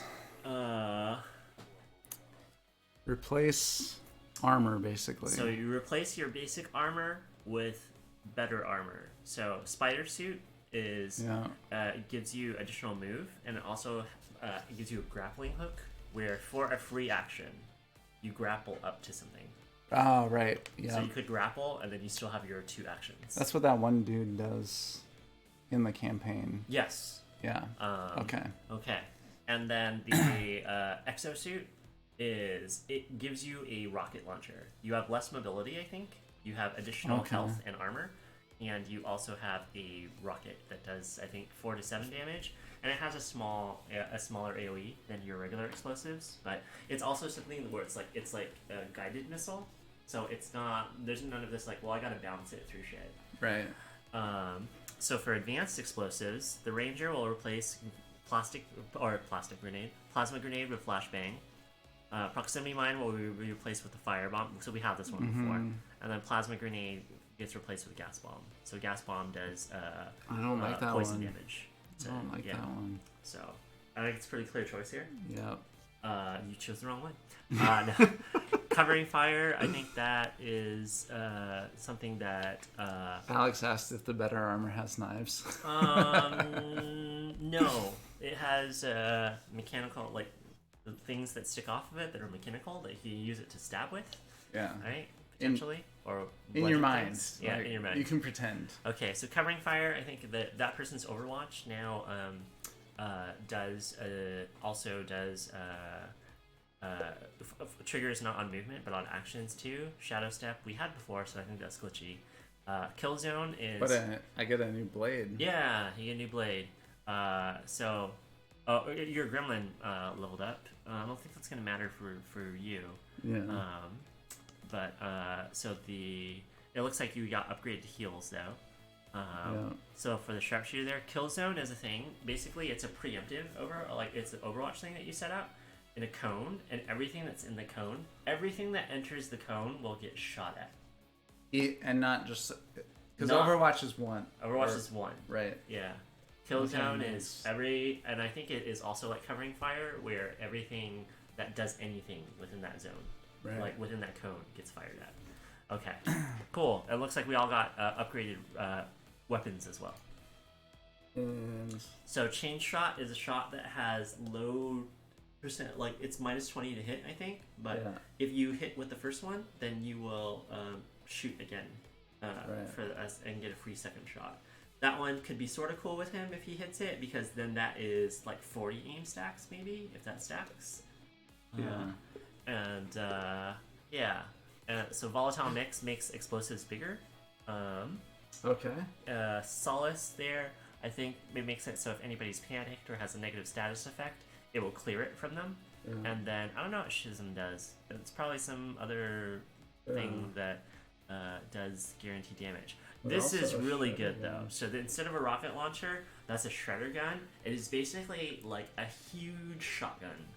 Replace armor, basically. So you replace your basic armor with better armor. So spider suit is Yeah. it gives you additional move, and it also it gives you a grappling hook where for a free action you grapple up to something. Oh, right. Yeah. So you could grapple, and then you still have your 2 actions. That's what that one dude does in the campaign. Yes. Yeah. Okay. Okay. And then the exosuit it gives you a rocket launcher. You have less mobility, I think. You have additional Okay. health and armor, and you also have a rocket that does, I think, 4 to 7 damage, and it has a smaller AOE than your regular explosives. But it's also something where it's like a guided missile, so it's not. There's none of this like, well, I gotta bounce it through shit. Right. So for advanced explosives, the ranger will replace plasma grenade with flashbang. Proximity mine will be replaced with the firebomb. So we have this one before, and then plasma grenade gets replaced with gas bomb. So gas bomb does I don't like that poison one. damage. So, I don't like that one. So I think it's a pretty clear choice here. Yep. You chose the wrong one. No. Covering fire, I think that is something that. Alex asked if the better armor has knives. No, it has mechanical, like the things that stick off of it that are mechanical that you can use it to stab with, Yeah. right? Potentially, or In bludgeon your mind. things. Yeah, Like, in your mind. You can pretend. Okay, so covering fire, I think that person's Overwatch now also does triggers not on movement but on actions too. Shadow Step we had before, so I think that's glitchy. Kill Zone is. But I get a new blade. Yeah, you get a new blade. So, your Gremlin leveled up. I don't think that's gonna matter for you. Yeah. But so it looks like you got upgraded to heals though. So for the sharpshooter there, kill zone is a thing. Basically, it's a preemptive it's an Overwatch thing that you set up in a cone, and everything that's in the cone, everything that enters the cone will get shot at. And not just because Not- Overwatch is one. Overwatch is one. Right. Yeah. Kill zone Okay, is and I think it is also like covering fire, where everything that does anything within that zone, Right. like within that cone, gets fired at. Okay, cool. It looks like we all got upgraded weapons as well. And So chain shot is a shot that has low percent, like it's -20 to hit, I think. But Yeah. if you hit with the first one, then you will shoot again Right. for us and get a free second shot. That one could be sort of cool with him if he hits it, because then that is like 40 aim stacks, maybe, if that stacks. Yeah. So volatile mix makes explosives bigger. Okay. Solace there, I think it makes it so if anybody's panicked or has a negative status effect, it will clear it from them. Yeah. And then I don't know what Schism does. It's probably some other thing that does guaranteed damage. But This is also a really shredder good though. gun. So instead of a rocket launcher, that's a shredder gun. It is basically like a huge shotgun.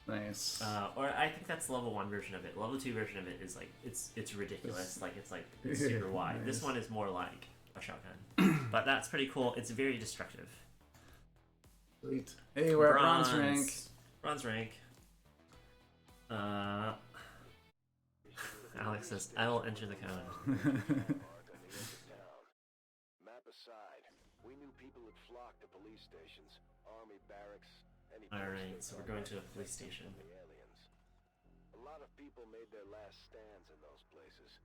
Nice. Or I think that's the level 1 version of it. Level 2 version of it is like it's ridiculous. It's super wide. Nice. This one is more like a shotgun. But that's pretty cool. It's very destructive. Sweet. Hey, we're at bronze rank. Bronze rank. Alex says, I will enter the cone. Map aside, we knew people would flock to police stations, army barracks, any place Alright, they so we're thought going to a might police protect station. from the aliens. A lot of people made their last stands in those places,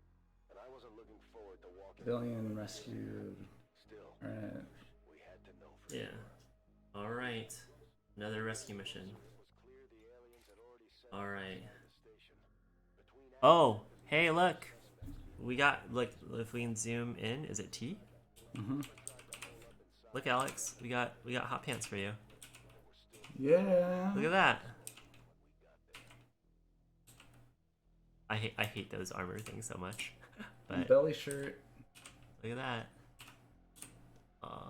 and I wasn't looking forward to walking. Billion rescued. Still, Alright. we had to know for Yeah. Alright. Another rescue mission. It was clear the aliens had already sent Alright. the station. Between Oh, hey, look. We got, like, if we can zoom in, is it T? Mm-hmm. Look, Alex, we got hot pants for you. Yeah. Look at that. I hate those armor things so much. But Belly shirt. look at that. Aw.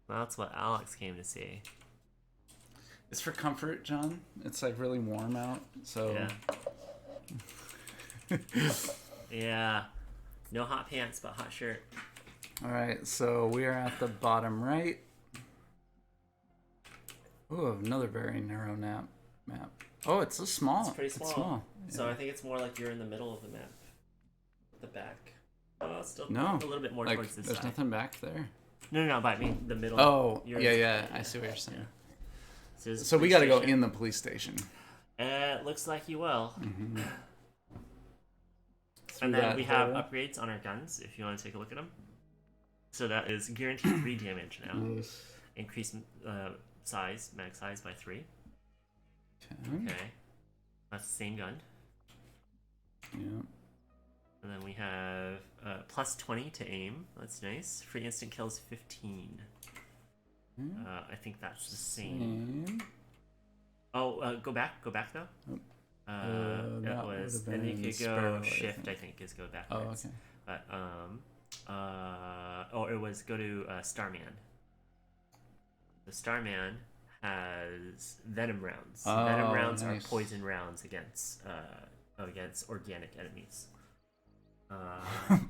That's what Alex came to see. It's for comfort, John. It's like really warm out, so Yeah. Yeah. No hot pants, but hot shirt. All right, so we are at the bottom right. Ooh, another very narrow map. Oh, it's a small. It's pretty small. It's small. So I think it's more like you're in the middle of the map. The back. Oh, it's still No, a little bit more like towards this there's side. nothing back there. No, but I mean the middle. Oh, You're yeah. I see what you're saying. So, this is So we police got to go station. in the police station. It looks like you will. Mm-hmm. And then we have upgrades on our guns if you want to take a look at them. So that is guaranteed 3 damage now. Nice. Increase mag size by 3. Okay. Okay. That's the same gun. Yeah. And then we have plus 20 to aim. That's nice. Free instant kills 15. I think that's the same. Oh, go back though. Oh. That that was, would've and you been could Sparrow, go I shift. think. I think is go Oh, backwards. okay. But it was go to Starman. The Starman has venom rounds. Venom Oh, rounds nice. are poison rounds against organic enemies.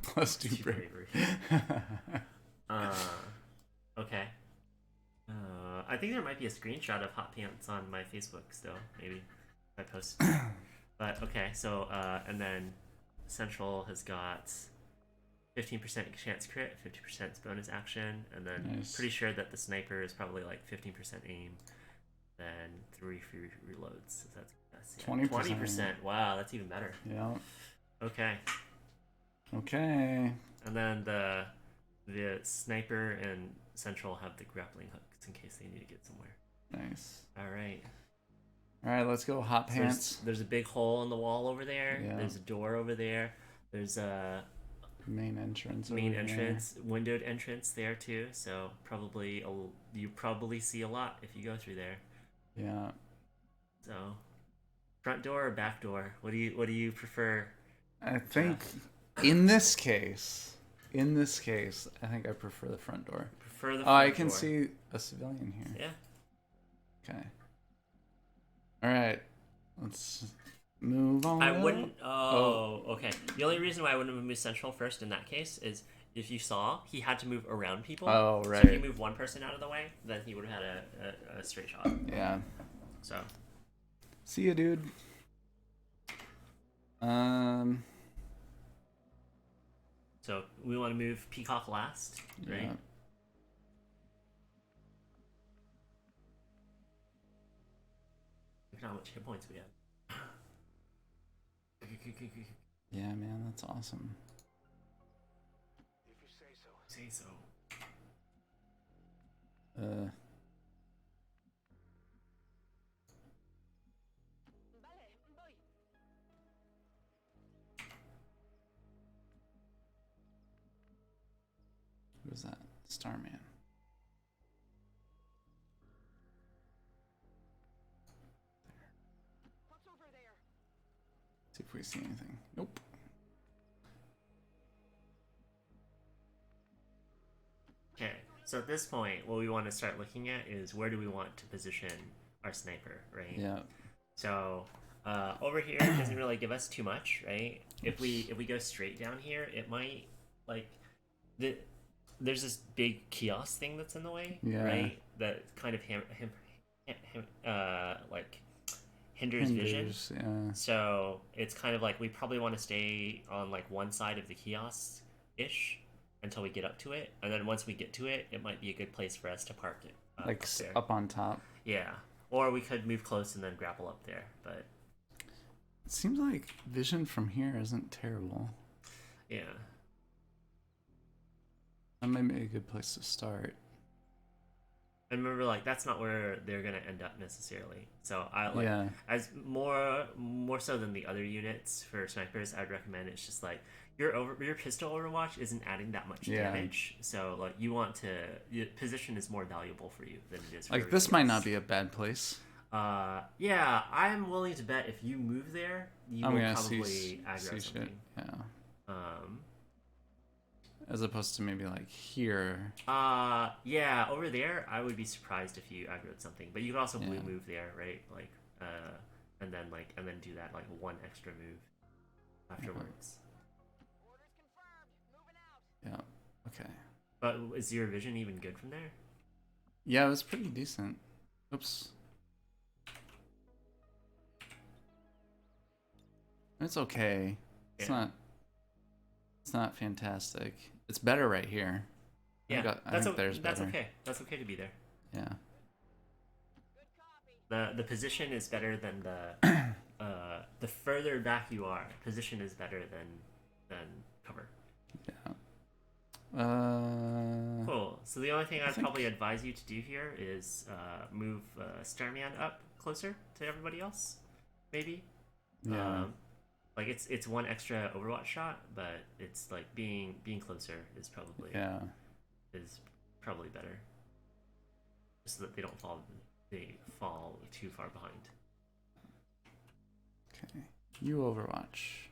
Plus 2 2 bravery. Okay. I think there might be a screenshot of hot pants on my Facebook still, maybe if I post. But okay, so and then Central has got 15% chance crit, 50% bonus action, and then Nice. pretty sure that the sniper is probably like 15% aim, then 3 free reloads. So that's 20%. 20%. Wow, that's even better. Yeah. Okay. Okay. And then the The sniper and central have the grappling hooks in case they need to get somewhere. Nice. All right. All right, let's go. Hot pants. There's a big hole in the wall over there. Yeah. There's a door over there. There's a Main entrance. main over entrance, windowed entrance there too. So you probably see a lot if you go through there. There. Yeah. So, front door or back door? What do you prefer? I think in this case, I think I prefer the front door. Prefer the Oh, front I can door. see a civilian here. Yeah. Okay. All right. Let's move on. I wouldn't. Oh, okay. The only reason why I wouldn't move central first in that case is if you saw he had to move around people. Oh, So right. if you move one person out of the way, then he would have had a straight shot. Yeah. So See ya, dude. So we want to move Peacock last, right? Yeah. Look at how much hit points we have. Yeah, man, that's awesome. If you say so. Say so. Vale, voy. Who's that? Starman. What's over there? See if we see anything. Nope. Okay, so at this point, what we want to start looking at is where do we want to position our sniper, right? Yeah. So over here doesn't really give us too much, right? If we go straight down here, it might like there's this big kiosk thing that's in the way, Yeah. right? That kind of like hinders vision. Yeah. So it's kind of like we probably want to stay on like one side of the kiosk ish until we get up to it, and then once we get to it, it might be a good place for us to park it. Like up there. up on top. Yeah, or we could move close and then grapple up there. But It seems like vision from here isn't terrible. yeah, That might be a good place to start. and remember, like that's not where they're gonna end up necessarily. So I like Yeah. as more so than the other units for snipers. I'd recommend it's just like your pistol overwatch isn't adding that much Yeah. damage. So like you want to your position is more valuable for you than it is. For Like this everybody might else. not be a bad place. Yeah, I'm willing to bet if you move there, you I'm will gonna probably see aggro shit. something. Yeah. Um, As opposed to maybe like here. yeah, over there, I would be surprised if you aggroed something, but you could also blue Yeah. move there, right? Like, and then do that like one extra move afterwards. Orders confirmed. Moving out. Yeah. Okay. But is your vision even good from there? Yeah, it was pretty decent. Oops. It's okay. It's Yeah. not. It's not fantastic. It's better right here. Yeah, I think there's that's better. okay. That's okay to be there. Yeah. Good copy. The position is better than the the further back you are, position is better than cover. Yeah. Cool. So the only thing I'd think- probably advise you to do here is move Starman up closer to everybody else, maybe. Yeah. Like it's one extra Overwatch shot, but it's like being closer is probably Yeah. better, so that they fall too far behind. Okay. You Overwatch.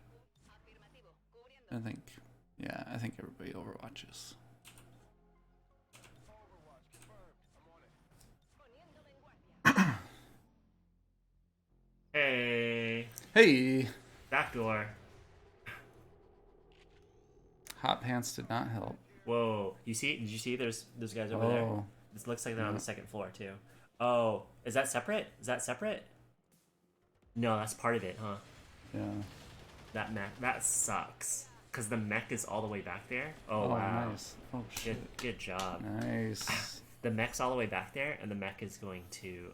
Afirmativo. Cubriendo. I think. Yeah, I think everybody Overwatches. Overwatch confirmed. I'm on it. Poniéndome en guardia. Hey, Hey. backdoor. Hot pants did not help. Whoa, did you see there's guys over there? Oh. This looks like they're on Yeah. the second floor too. Oh, is that separate? No, that's part of it, huh? Yeah. That mech, that sucks. Cause the mech is all the way back there. Oh, Oh, wow. nice. Oh shit. Good job. Nice. The mech's all the way back there, and the mech is going to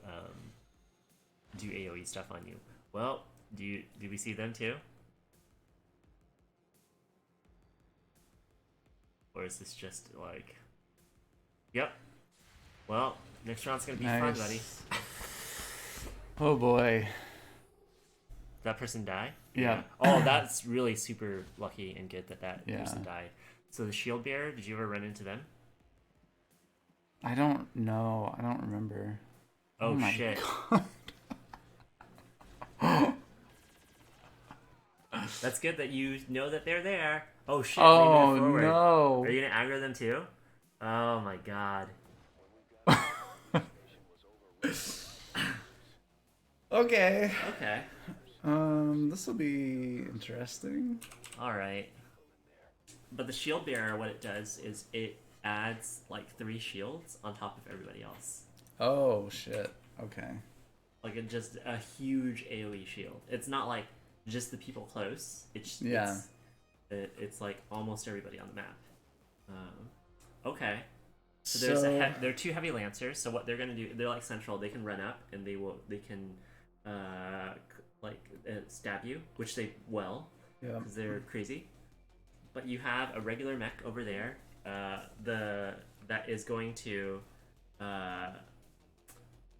do AOE stuff on you. Well, do we see them too? or is this just like, yep? Well, next round's gonna be fun, buddy. Nice. Oh boy. Did that person die? Yeah. Oh, that's really super lucky and good that that Yeah. person died. So the shield bearer, did you ever run into them? I don't know. I don't remember. Oh, my shit. God. That's good that you know that they're there. Oh shit! Oh they moved forward. no. Are you gonna aggro them too? Oh my god. Okay. Okay. This will be interesting. All right. But the shield bearer, what it does is it adds like 3 shields on top of everybody else. Oh shit. Okay. Like it just a huge AOE shield. It's not like just the people close. Yeah. It's like almost everybody on the map. Okay. So there's there are 2 heavy lancers. So what they're gonna do? They're like central. They can run up and they can stab you, which they will. Yeah. Because they're crazy. But you have a regular mech over there. That is going to.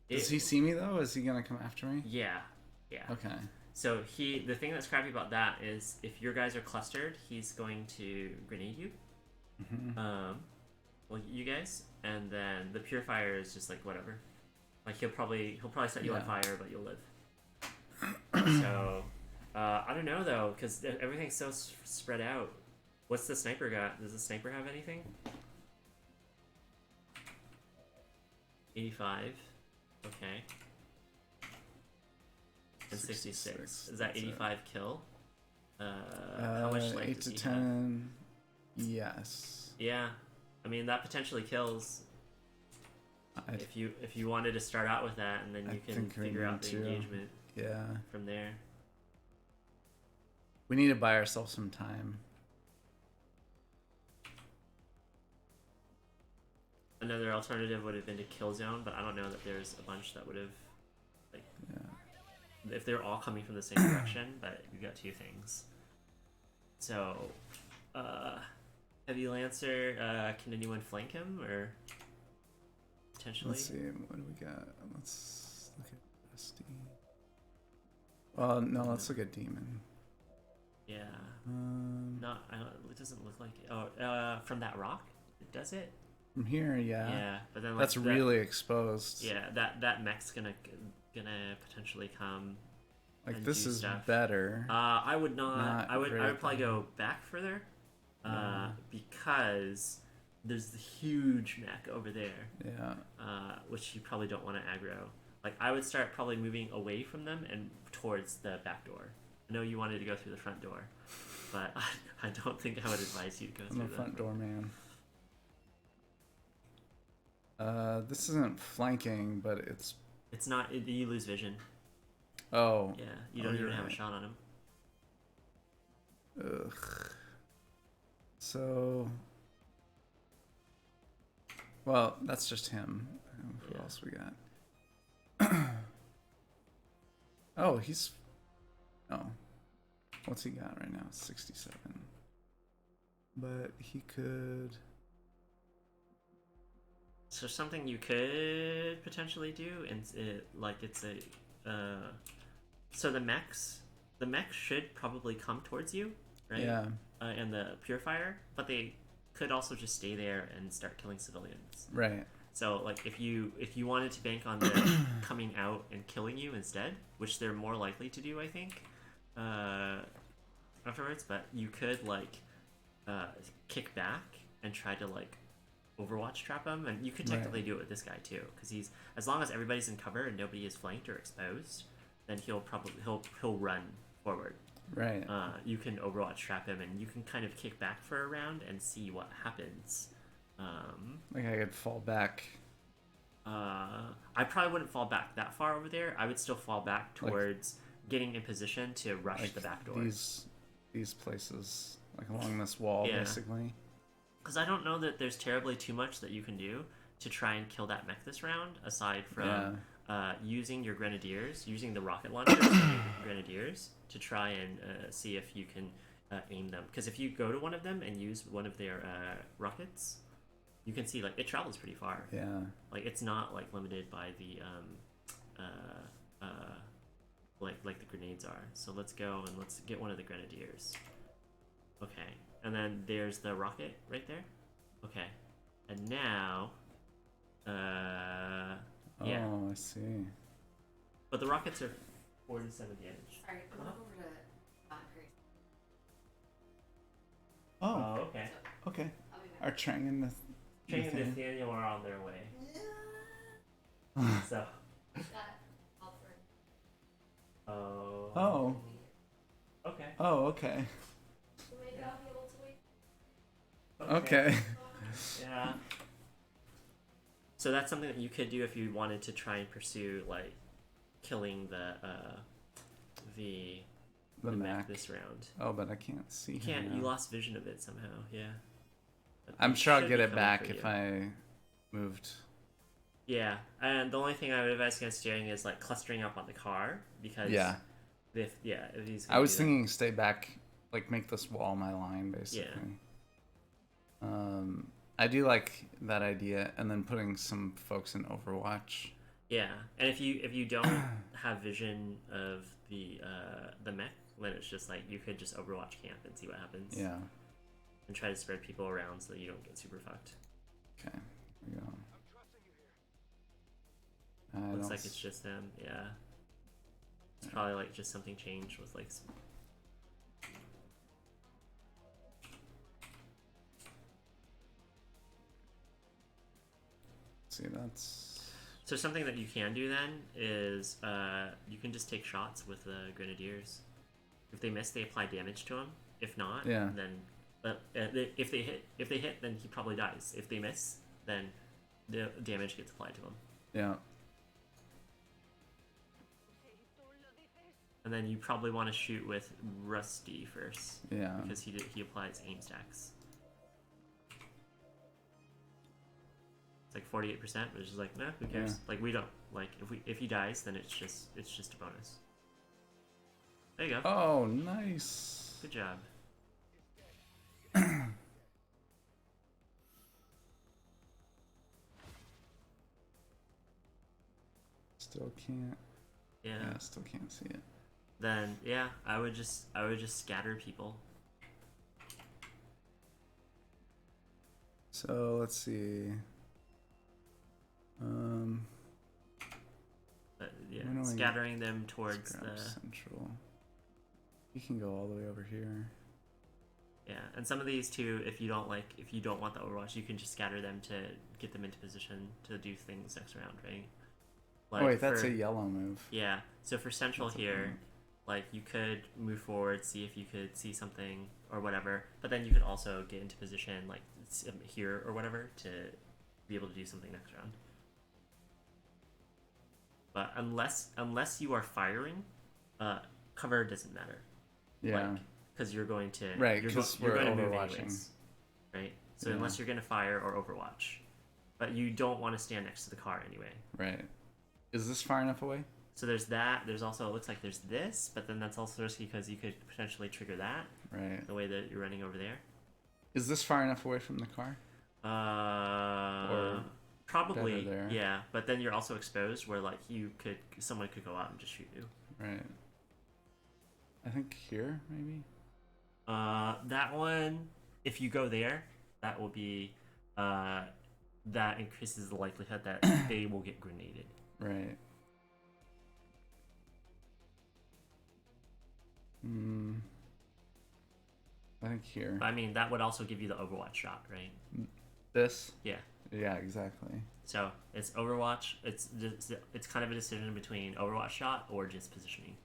Does he see me though? Is he gonna come after me? Yeah. Yeah. Okay. So the thing that's crappy about that is if your guys are clustered, he's going to grenade you. Mm-hmm. Well, you guys, and then the purifier is just like whatever. Like he'll probably set you on fire, but you'll live. So I don't know though, because everything's so spread out. What's the sniper got? Does the sniper have anything? 85. Okay. And 66. Is that 85 kill? How much life 8 does to he 10. Yes. Yeah, I mean that potentially kills. If you wanted to start out with that, and then you can figure out the engagement. Yeah. From there. We need to buy ourselves some time. Another alternative would have been to kill zone, but I don't know that there's a bunch that would have, like, if they're all coming from the same direction. But you got 2 things. So, heavy lancer. Can anyone flank him or potentially? Let's see. What do we got? Let's look at SD. Well, no. Let's look at demon. Yeah. It doesn't look like it. Oh, from that rock, does it? From here, yeah. Yeah, but then like, that's really exposed. Yeah, that mech's gonna potentially come. Like and this do is stuff. better. I would not. I would great, probably go back further, because there's the huge mech over there. Yeah. Which you probably don't want to aggro. Like I would start probably moving away from them and towards the back door. I know you wanted to go through the front door, but I don't think I would advise you to go through I'm a front door man. This isn't flanking, but it's... It's not... you lose vision. Oh. Yeah, you don't even have a shot on him. Ugh. So... Well, that's just him. Who else we got? Oh, he's... Oh. What's he got right now? 67. But he could... So something you could potentially do, and it's a, so the mechs should probably come towards you, right? Yeah. And the purifier, but they could also just stay there and start killing civilians. Right. So like if you wanted to bank on them coming out and killing you instead, which they're more likely to do, I think, afterwards, but you could like kick back and try to like Overwatch trap him, and you could technically do it with this guy too, because he's, as long as everybody's in cover and nobody is flanked or exposed, then he'll run forward. Right. You can Overwatch trap him, and you can kind of kick back for a round and see what happens. Like I could fall back. I probably wouldn't fall back that far over there. I would still fall back towards getting in position to rush Like the back door. These places, like along this wall, basically. Because I don't know that there's terribly too much that you can do to try and kill that mech this round, aside from using your grenadiers, using the rocket launchers and your grenadiers to try and see if you can aim them. Because if you go to one of them and use one of their rockets, you can see like it travels pretty far. Yeah. Like it's not like limited by the like the grenades are. So let's go and let's get one of the grenadiers. Okay, and then there's the rocket right there. Okay, and now, yeah. Oh, I see. But the rockets are 47 damage. Sorry, I'm going over to Grace. Oh, okay. okay. I'll be back. Are Trang and Trang and Nathaniel- Nathaniel are on their way. So. That all for Oh. Oh. Okay. Oh, okay. maybe I'll be able to wait. Okay. Yeah. So that's something that you could do if you wanted to try and pursue like killing the mech Mac. this round. Oh, but I can't see. You her can't. now. You lost vision of it somehow. Yeah. But I'm it sure I'll should get be it coming back for if you. I moved. Yeah, and the only thing I would advise against doing is like clustering up on the car because Yeah. if he's I was thinking stay back, like make this wall my line, basically. I do like that idea, and then putting some folks in Overwatch. Yeah, and if you don't have vision of the mech, then it's just like you could just Overwatch camp and see what happens. Yeah. And try to spread people around so that you don't get super fucked. Okay. Here we go. Looks like it's just them. Yeah. It's probably like just something changed with like. See, that's. So something that you can do then is you can just take shots with the grenadiers. If they miss, they apply damage to him. If not, Yeah. then if they hit, then he probably dies. If they miss, then the damage gets applied to him. Yeah. And then you probably want to shoot with Rusty first Yeah. because he applies aim stacks. It's like 48%, which is like, nah, who cares? Yeah. Like we don't like if he dies, then it's just a bonus. There you go. Oh, nice. Good job. Still can't. Yeah. Yeah, still can't see it. Then yeah, I would just scatter people. So let's see. But, yeah, Why don't we scattering them Let's towards grab the central. You can go all the way over here. yeah, and some of these too, if you don't want the Overwatch, you can just scatter them to get them into position to do things next round, right? Oh wait, that's for- a yellow move. Yeah, so for central That's a here, point. like you could move forward, see if you could see something or whatever, but then you could also get into position like here or whatever to be able to do something next round. But unless you are firing, cover doesn't matter. Yeah. Because you're going to Right, you're 'cause you're we're going to move overwatching. anyways, right? So Yeah. unless you're going to fire or Overwatch, but you don't want to stand next to the car anyway. Right. Is this far enough away? So there's that. There's also, it looks like there's this, but then that's also risky because you could potentially trigger that Right. the way that you're running over there. Is this far enough away from the car? Or Probably, better there. yeah. But then you're also exposed where like someone could go out and just shoot you. Right. I think here, maybe? That one, if you go there, that will be, that increases the likelihood that they will get grenaded. Right. I think here. I mean, that would also give you the Overwatch shot, right? This? Yeah. Yeah, exactly. So it's Overwatch. It's kind of a decision between Overwatch shot or just positioning.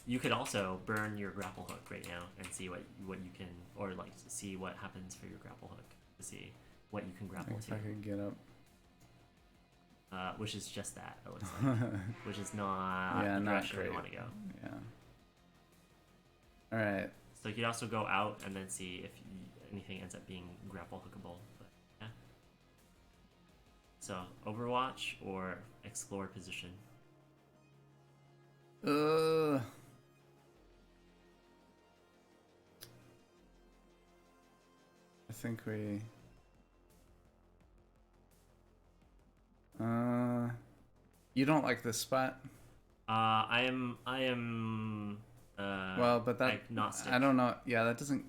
You could also burn your grapple hook right now and see what you can, or like see what happens for your grapple hook to see what you can grapple If I to, could get up. which is just that. It looks like, which is not Yeah, the not direction we great. want to go. Yeah. Alright. So you could also go out and then see if anything ends up being grapple hookable. But yeah. So Overwatch or explore position. I think we. You don't like this spot? I am. Well, but that agnostic. I don't know. Yeah, that doesn't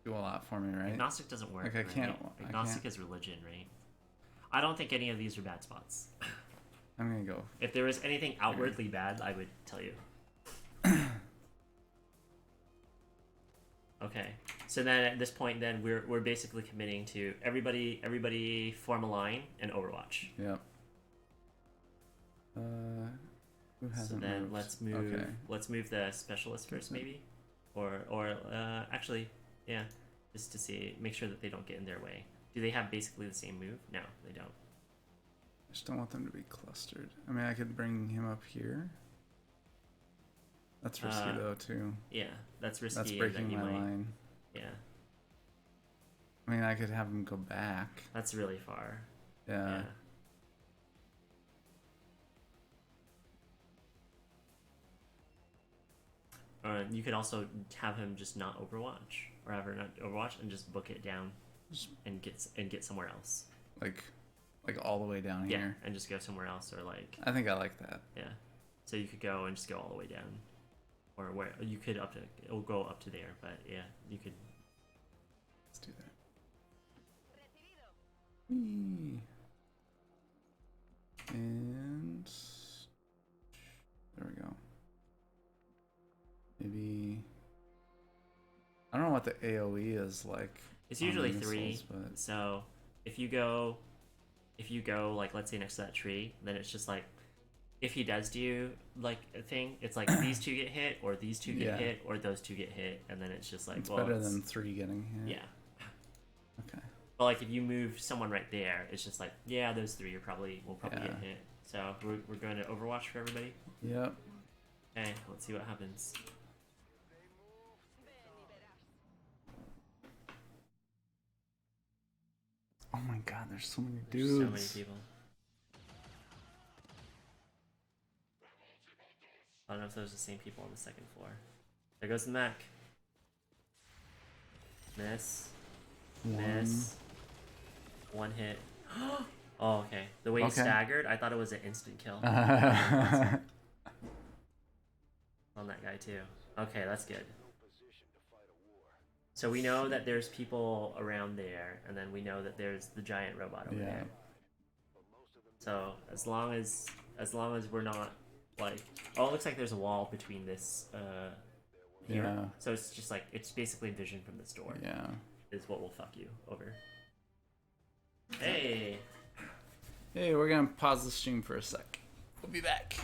do a lot for me, right? Agnostic doesn't work. Like, I right? can't- I Agnostic can't- is religion, right? I don't think any of these are bad spots. I'm gonna go. If there was anything outwardly bad, I would tell you. Okay. So then at this point, then we're basically committing to everybody form a line and Overwatch. Yep. Who So hasn't then moved? let's move. Okay. Let's move the specialist first, maybe, or actually, yeah, just to see, make sure that they don't get in their way. Do they have basically the same move? No, they don't. I just don't want them to be clustered. I mean, I could bring him up here. That's risky though too. Yeah, that's risky. That's and breaking that you my might, line. Yeah, I mean, I could have him go back. that's really far. Yeah. You could also have him just not Overwatch, or have her not Overwatch, and just book it down, and get somewhere else. Like all the way down Yeah, here. and just go somewhere else, or like, I think I like that. yeah. So you could go and just go all the way down, or where you could it'll go up to there, but yeah, you could. Let's do that. Recibido. Whee. And there we go. Maybe I don't know what the AOE is like. It's on usually missiles, 3. but So if you go like, let's say next to that tree, then it's just like, if he does do like a thing, it's like these two get hit, or these two get Yeah. hit, or those two get hit, and then it's just like, it's well, better than 3 getting hit. yeah. Okay. But like if you move someone right there, it's just like, yeah, those 3 will probably Yeah. get hit. So we're going to Overwatch for everybody. Yep. Okay, let's see what happens. Ven y verás. Oh my god, there's so many There's dudes. so many people. I don't know if those are the same people on the second floor. There goes the mech. Miss. Miss. One hit. Oh, okay. The way he Okay. staggered, I thought it was an instant kill on that guy too. Okay, that's good. So we know that there's people around there, and then we know that there's the giant robot over Yeah. there. So as long as we're not like, oh, it looks like there's a wall between this here. Yeah. So it's just like, it's basically vision from this door Yeah. is what will fuck you over. Hey. Hey, we're gonna pause the stream for a sec. We'll be back.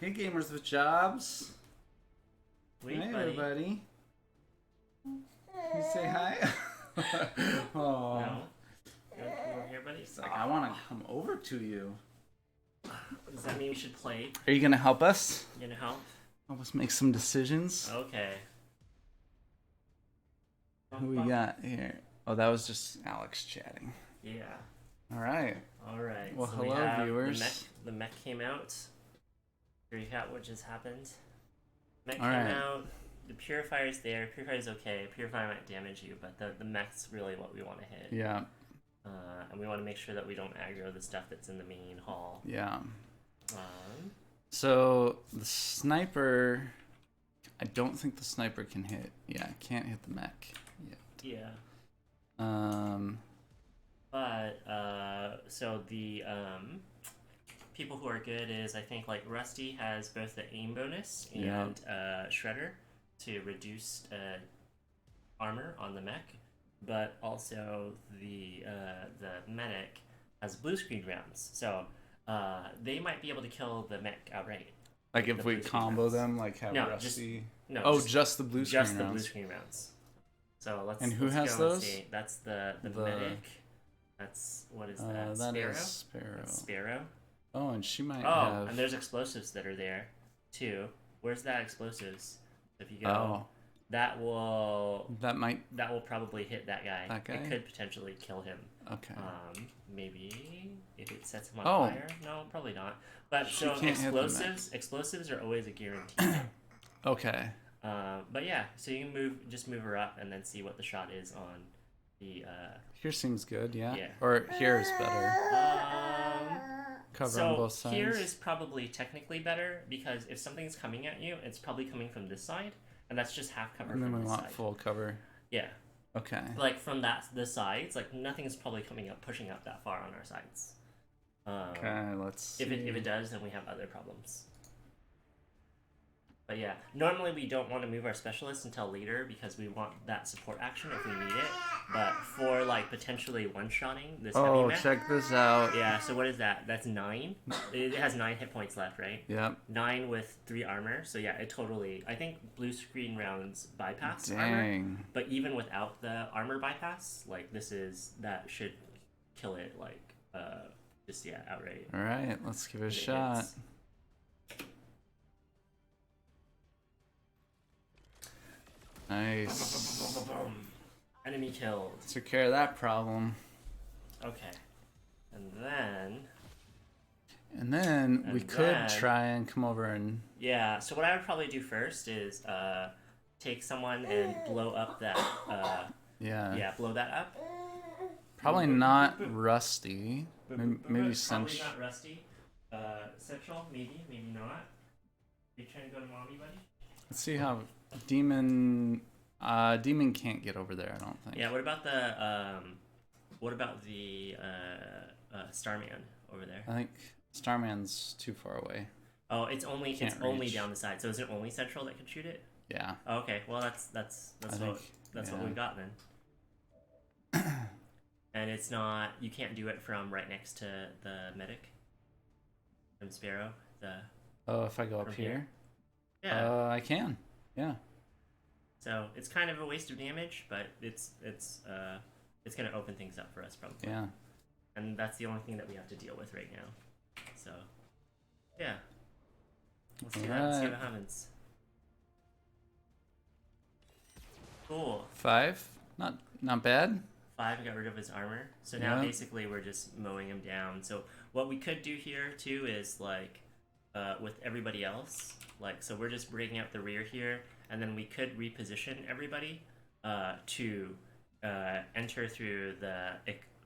Hey, gamers with jobs. Wait, Hey, buddy. everybody. Can you say hi? Oh, No. You want to come over here, buddy? it's like I want to come over to you. Does that mean we should play? Are you gonna help us? You gonna help? Help us make some decisions. Okay. Who we got here? Oh, that was just Alex chatting. Yeah. All right. All right. Well, we hello, have viewers. The mech came out. Recap what just happened. Mech All came right. out. The purifier's there. Purifier's okay. Purifier might damage you, but the mech's really what we want to hit. Yeah. And we want to make sure that we don't aggro the stuff that's in the main hall. Yeah. Um, So the sniper, I don't think the sniper can hit. Yeah, can't hit the mech yet. yeah. But So the people who are good is I think like Rusty has both the aim bonus and Shredder to reduce armor on the mech, but also the medic has blue screen rounds, so they might be able to kill the mech outright. like if the we blue screen combo rounds. them, like how No, Rusty. No, Oh, just the blue screen just the blue rounds. screen rounds. So let's. And who let's has go and those? see. That's the medic. That's what is that? That Sparrow. is Sparrow. That's Sparrow. Oh, and she might Oh, have. and there's explosives that are there too. Where's that explosives? If you go, Oh, that will that might. probably hit that guy. That guy? It could potentially kill him. Okay. Maybe if it sets him on Oh. fire. No, probably not. But She so can't hit the mech. explosives are always a guarantee. Okay. But yeah, so you can just move her up and then see what the shot is on the. Here seems good. Yeah. Yeah. Or here is better. Cover So on both sides. here is probably technically better because if something's coming at you, it's probably coming from this side, and that's just half cover And then from we this want side. full cover. Yeah, Okay. like from the sides, like nothing's probably coming up, pushing up that far on our sides. Okay. Let's see. If it does, then we have other problems. But yeah, normally we don't want to move our specialist until later because we want that support action if we need it. But for like potentially one-shotting this heavy Oh, mech, check this out. yeah. So what is that? That's 9. It has 9 hit points left, right? Yep. 9 with 3 armor. So yeah, it totally. I think blue screen rounds bypass armor. Dang. But even without the armor bypass, like that should kill it. Like just outright. All right. Let's give it a It shot. hits. Nice. Enemy killed. Took care of that problem. Okay. And then And we And could then- try and come over and. yeah, so what I would probably do first is take someone and blow up that Yeah. blow that up. Probably not Rusty. Maybe Probably Cinch. not Rusty. Central, maybe not. You trying to go to mommy, buddy? Let's see how Demon. Demon can't get over there. I don't think. Yeah. What about the Starman over there? I think Starman's too far away. Oh, it's only Can't only reach. down the side. So is it only Central that can shoot it? Yeah. Oh, okay. Well, that's I what think, what yeah. we got then. And it's not. You can't do it from right next to the medic. From Sparrow. Oh, if I go up From here. Yeah. I can. Yeah. So it's kind of a waste of damage, but it's gonna open things up for us probably. Yeah. And that's the only thing that we have to deal with right now. So yeah. Let's do that. Let's see what Alright. happens. Cool. 5. Not bad. 5 got rid of his armor. So now Yeah. basically we're just mowing him down. So what we could do here too is like with everybody else, like so we're just breaking out the rear here, and then we could reposition everybody to enter through the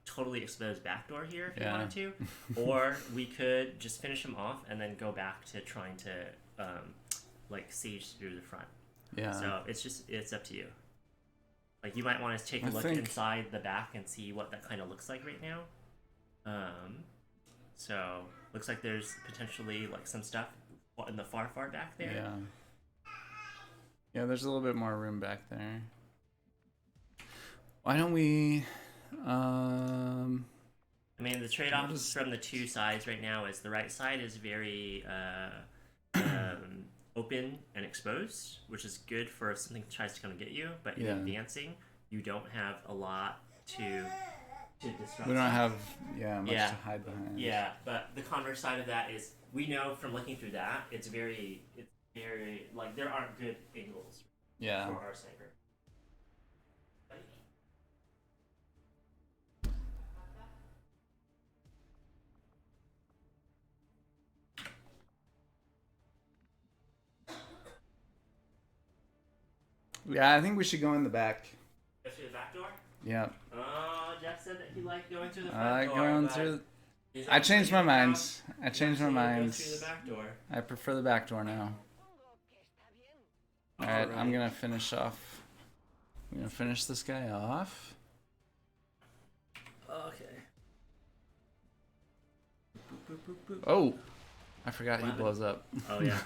totally exposed back door here if we Yeah. wanted to, or we could just finish him off and then go back to trying to like siege through the front. Yeah. So it's up to you. Like you might want to take a I look think- inside the back and see what that kind of looks like right now. So looks like there's potentially like some stuff in the far back there. Yeah. Yeah, there's a little bit more room back there. Why don't we I mean, the trade-off What is- from the two sides right now is the right side is very open and exposed, which is good for if something tries to come and get you. But in Yeah. advancing, you don't have a lot to disrupt. We don't stuff. have much Yeah. to hide behind. Yeah, but the converse side of that is we know from looking through that it's very like there aren't good angles Yeah. for our sniper. Yeah, I think we should go in the back. Go through the back door? Yeah. Oh, Jeff said that he liked going through the I front like door. going but through. he's I actually changed my gonna mind. go- I changed my he's actually gonna mind. Go through the back door. I prefer the back door now. All right, I'm gonna finish off. I'm gonna finish this guy off. Okay. Boop, boop, boop, boop. Oh, I forgot he What blows up. Oh yeah.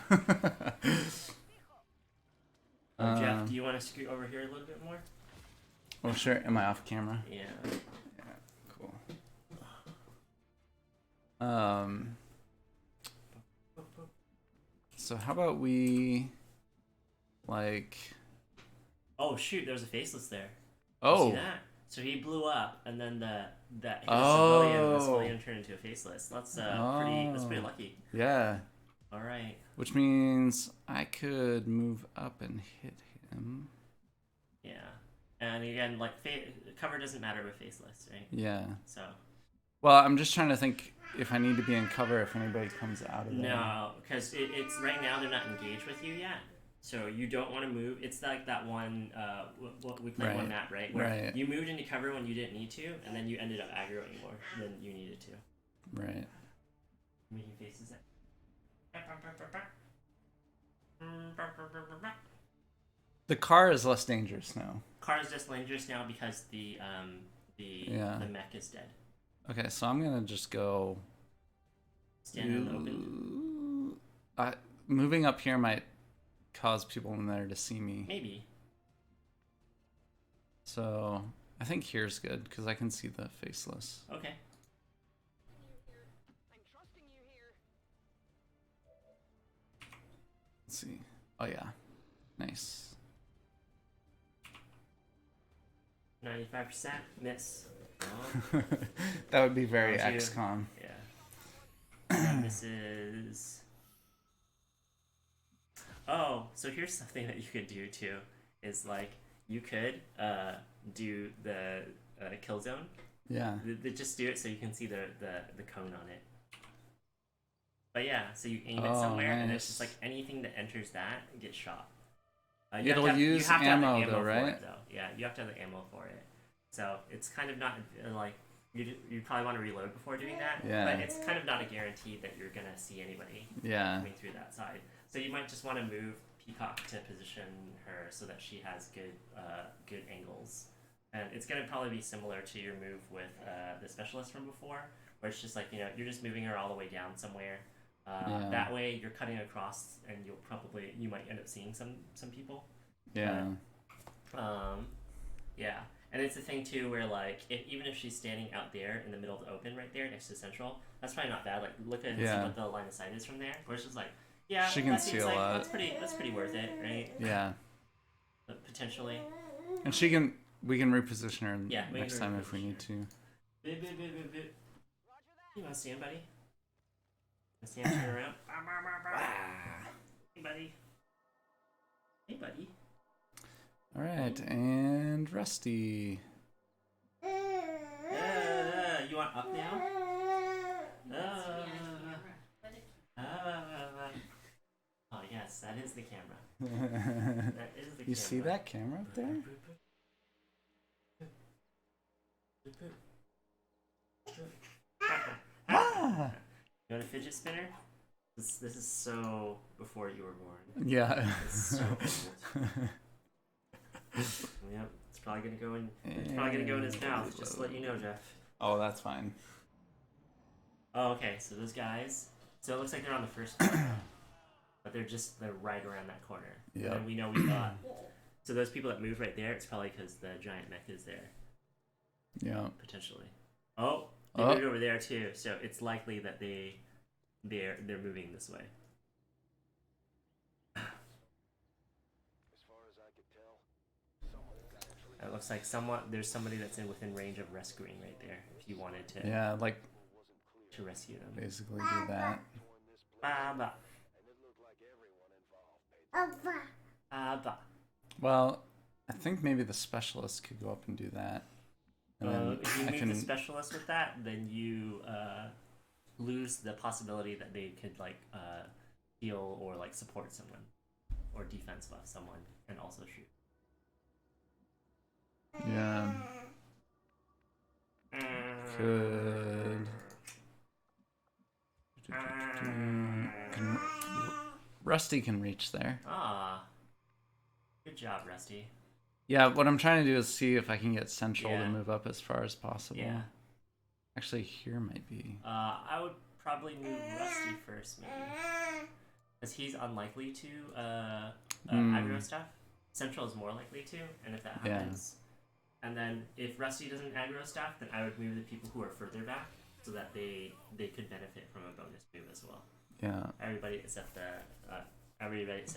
Jeff, do you want to scoot over here a little bit more? Oh sure. Am I off camera? Yeah. Cool. So how about we, like? Oh shoot! There was a faceless there. Oh. See that? So he blew up, and then the civilian turned into a faceless. That's pretty lucky. Yeah. All right. Which means I could move up and hit him. Yeah. And again, like cover doesn't matter with faceless, right? Yeah. So. Well, I'm just trying to think if I need to be in cover if anybody comes out of there. No, because it's right now they're not engaged with you yet, so you don't want to move. It's like that one we played one map, right? Where you moved into cover when you didn't need to, and then you ended up aggroing more than you needed to. Right. Making faces. The car is less dangerous now. Car is just dangerous now because the mech is dead. Okay, so I'm gonna just go. Stand in the open. Moving up here might cause people in there to see me. Maybe. So I think here's good because I can see the faceless. Okay. Let's see. Oh yeah, nice. 95% miss. That would be very Round two. XCOM. Yeah. And this is. Oh, so here's something that you could do too. Is like you could do the kill zone. Yeah. Just do it so you can see the cone on it. But yeah, so you aim it Oh, somewhere, and nice. it's just like anything that enters that gets shot. It'll use ammo though, right? For it, though. Yeah, you have to have the ammo for it. So it's kind of not like you probably want to reload before doing that. Yeah. But it's kind of not a guarantee that you're gonna see anybody coming through that side. So you might just want to move Peacock to position her so that she has good angles. And it's gonna probably be similar to your move with the specialist from before, where it's just like you're just moving her all the way down somewhere. That way you're cutting across, and you might end up seeing some people. Yeah. Yeah, and it's a thing too where like even if she's standing out there in the middle of the open right there next to Central, that's probably not bad. Like look at and see what the line of sight is from there. Where it's just like she can see a lot. That's pretty worth it, right? Yeah. But potentially. And we can reposition her next time if we need to. You want to stand, buddy? Stand, turn around. Hey, buddy. Hey, buddy. All right, and Rusty. You want up now? Oh yes, that is the camera. That is the camera. You see that camera up there? You want a fidget spinner? This is so before you were born. Yeah. It's so old. Yep, it's probably gonna go in. It's probably gonna go in his mouth. Just to let you know, Jeff. Oh, that's fine. Oh, okay. So those guys. So it looks like they're on the first floor now, but they're right around that corner. Yeah. And we know we got. So those people that moved right there, it's probably because the giant mech is there. Yeah. Potentially. Oh, they moved over there too. So it's likely that they're moving this way. It looks like there's somebody that's within range of rescuing right there. If you wanted to Yeah, like to rescue them. basically do that. Baba. Baba. Well, I think maybe the specialist could go up and do that. And then If you I move can. the specialist with that, then you lose the possibility that they could heal or like support someone or defense buff someone and also shoot. Yeah. Could. Rusty can reach there. Ah, good job, Rusty. Yeah, what I'm trying to do is see if I can get Central Yeah. to move up as far as possible. Yeah. Actually, here might be. I would probably move Rusty first, maybe, because he's unlikely to aggro stuff. Central is more likely to, and if that happens, and then if Rusty doesn't aggro stuff, then I would move the people who are further back so that they could benefit from a bonus move as well. Yeah. Everybody except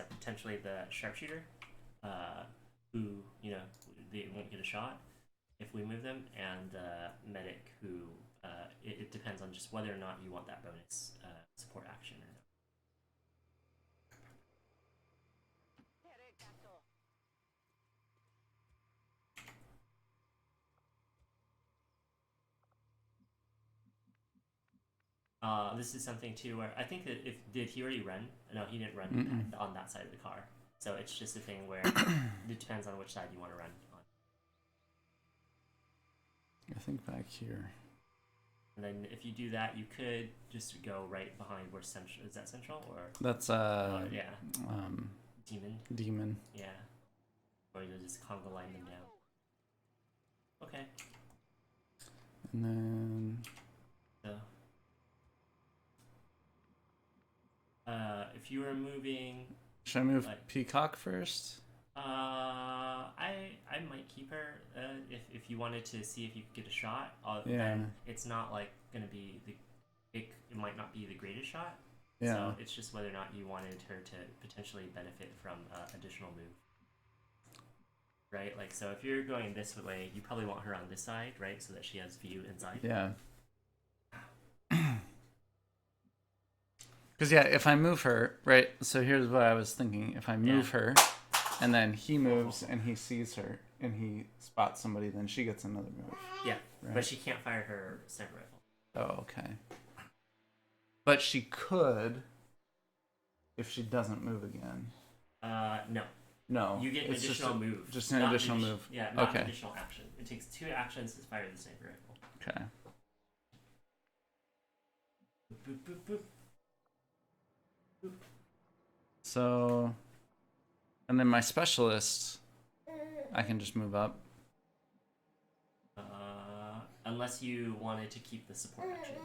potentially the sharpshooter, who they won't get a shot if we move them, and the medic who it depends on just whether or not you want that bonus support action or not. This is something too where I think that did he already run? No, he didn't run on that side of the car. So it's just a thing where it depends on which side you want to run on. I think back here. And then if you do that, you could just go right behind where Central is. That Central or That's yeah, Demon. Demon. Yeah, or you'll just conga line them down. Okay. And then So, if you were moving, should I move Peacock first? I might keep her if you wanted to see if you could get a shot. Yeah. Then it's not like gonna be it might not be the greatest shot. Yeah. So it's just whether or not you wanted her to potentially benefit from additional move. Right? Like, so if you're going this way, you probably want her on this side, right? So that she has view inside. Yeah. Because, yeah, if I move her, right, so here's what I was thinking. If I move her, and then he moves, and he sees her, and he spots somebody, then she gets another move. Yeah, right? But she can't fire her sniper rifle. Oh, okay. But she could if she doesn't move again. No. No. You get an it's additional just move. Just an Not additional move. Yeah, not okay. an additional action. It takes 2 actions to fire the sniper rifle. Okay. Boop, boop, boop, boop. So, and then my specialist, I can just move up. Unless you wanted to keep the support action.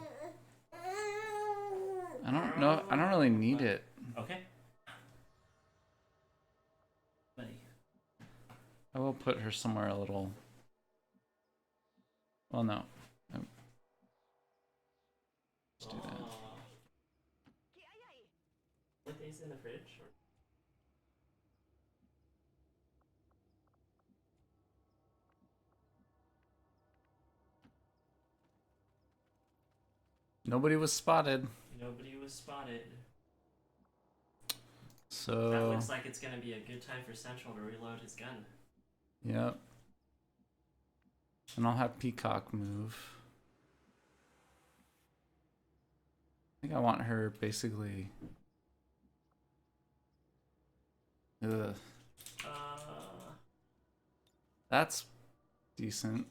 I don't know. I don't really need it. Okay. Buddy. I will put her somewhere a little. Well, no. Let's do that. Put these in the fridge? Or... Nobody was spotted. Nobody was spotted. So. That looks like it's going to be a good time for Central to reload his gun. Yep. And I'll have Peacock move. I think I want her basically. Ugh. That's decent.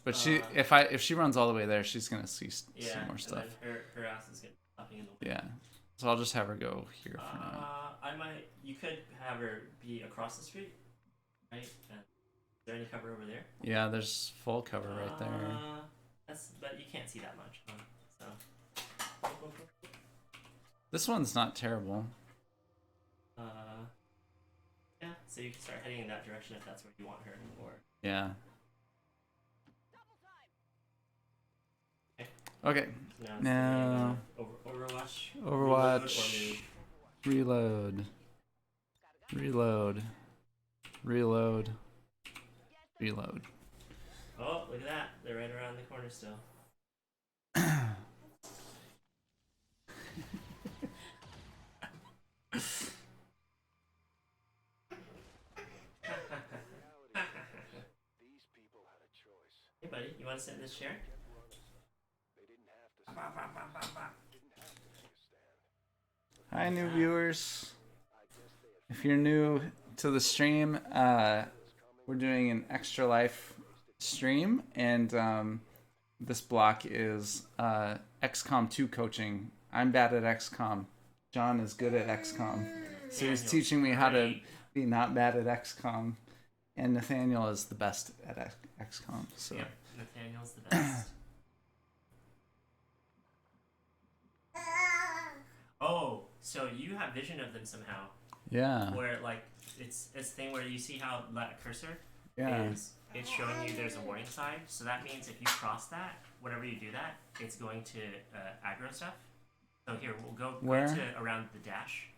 But if she runs all the way there, she's gonna see some more stuff. Yeah, her ass is getting popping in the Yeah. So I'll just have her go here for now. You could have her be across the street, right? Is there any cover over there? Yeah, there's full cover right there. But you can't see that much, huh? So. This one's not terrible. Yeah, so you can start heading in that direction if that's where you want her, or... Yeah. Okay. Now... Overwatch. Overwatch. Reload. Reload. Reload. Reload. Oh, look at that. They're right around the corner still. These people had a choice. Hey, buddy, you want to sit in this chair? They didn't have to didn't have to take a stand. Hi, new viewers. I guess they had If you're new to the stream, we're doing an Extra Life stream, and this block is XCOM 2 coaching. I'm bad at XCOM. John is good at XCOM. So he's Daniel's teaching me how to great. be not bad at XCOM. And Nathaniel is the best at XCOM. So Yep, Nathaniel's the best. Oh, so you have vision of them somehow. yeah. Where, like, it's a thing where you see how that cursor Yeah. is, it's showing you there's a warning sign. So that means if you cross that, whenever you do that, it's going to aggro stuff. So here, we'll go Where? to around the dash,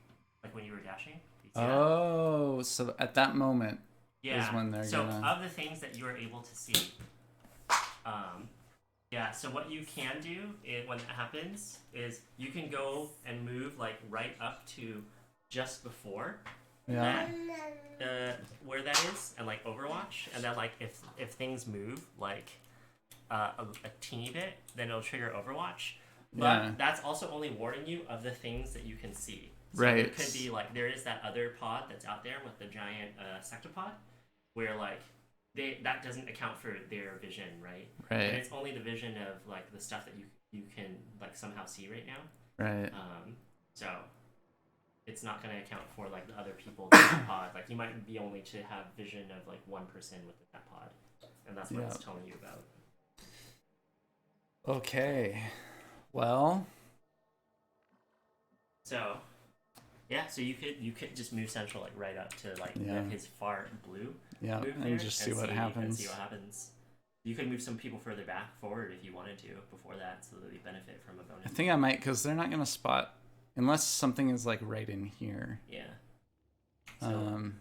like when you were dashing. You see that? Oh, so at that moment Yeah. is when they're so gonna. of the things that you are able to see, yeah. So what you can do when that happens is you can go and move like right up to just before Yeah. that, where that is, and like Overwatch, and then like if things move like a teeny bit, then it'll trigger Overwatch. But Yeah. that's also only warning you of the things that you can see. So Right. It could be like there is that other pod that's out there with the giant sectopod, where like that doesn't account for their vision, right? Right. And it's only the vision of like the stuff that you can like somehow see right now. Right. So it's not going to account for like the other people in the pod. Like you might be only to have vision of like one person within that pod, and that's what Yeah. it's telling you about. Okay. Well. So, yeah. So you could just move Central like right up to like Yeah. his far blue. Yeah. Move there And just see what happens. And see what happens. You could move some people further forward if you wanted to before that, so that they benefit from a bonus. I think I might, because they're not gonna spot unless something is like right in here. Yeah. So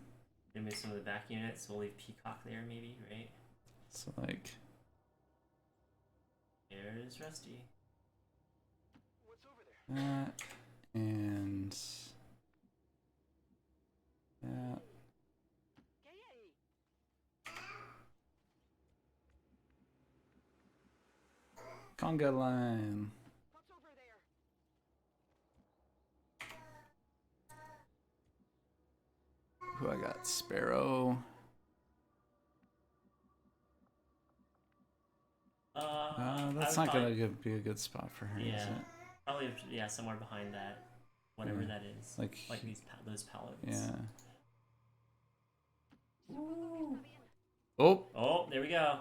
we move some of the back units. We'll leave Peacock there, maybe, right? So like. There's Rusty. What's over there? That and that. Conga line. What's over there? Who I got? Sparrow. That's not gonna be a good spot for her, is Yeah. it? Probably, yeah, somewhere behind that, whatever Yeah. that is. Like those pallets. yeah. Ooh. Oh, Oh, there we go.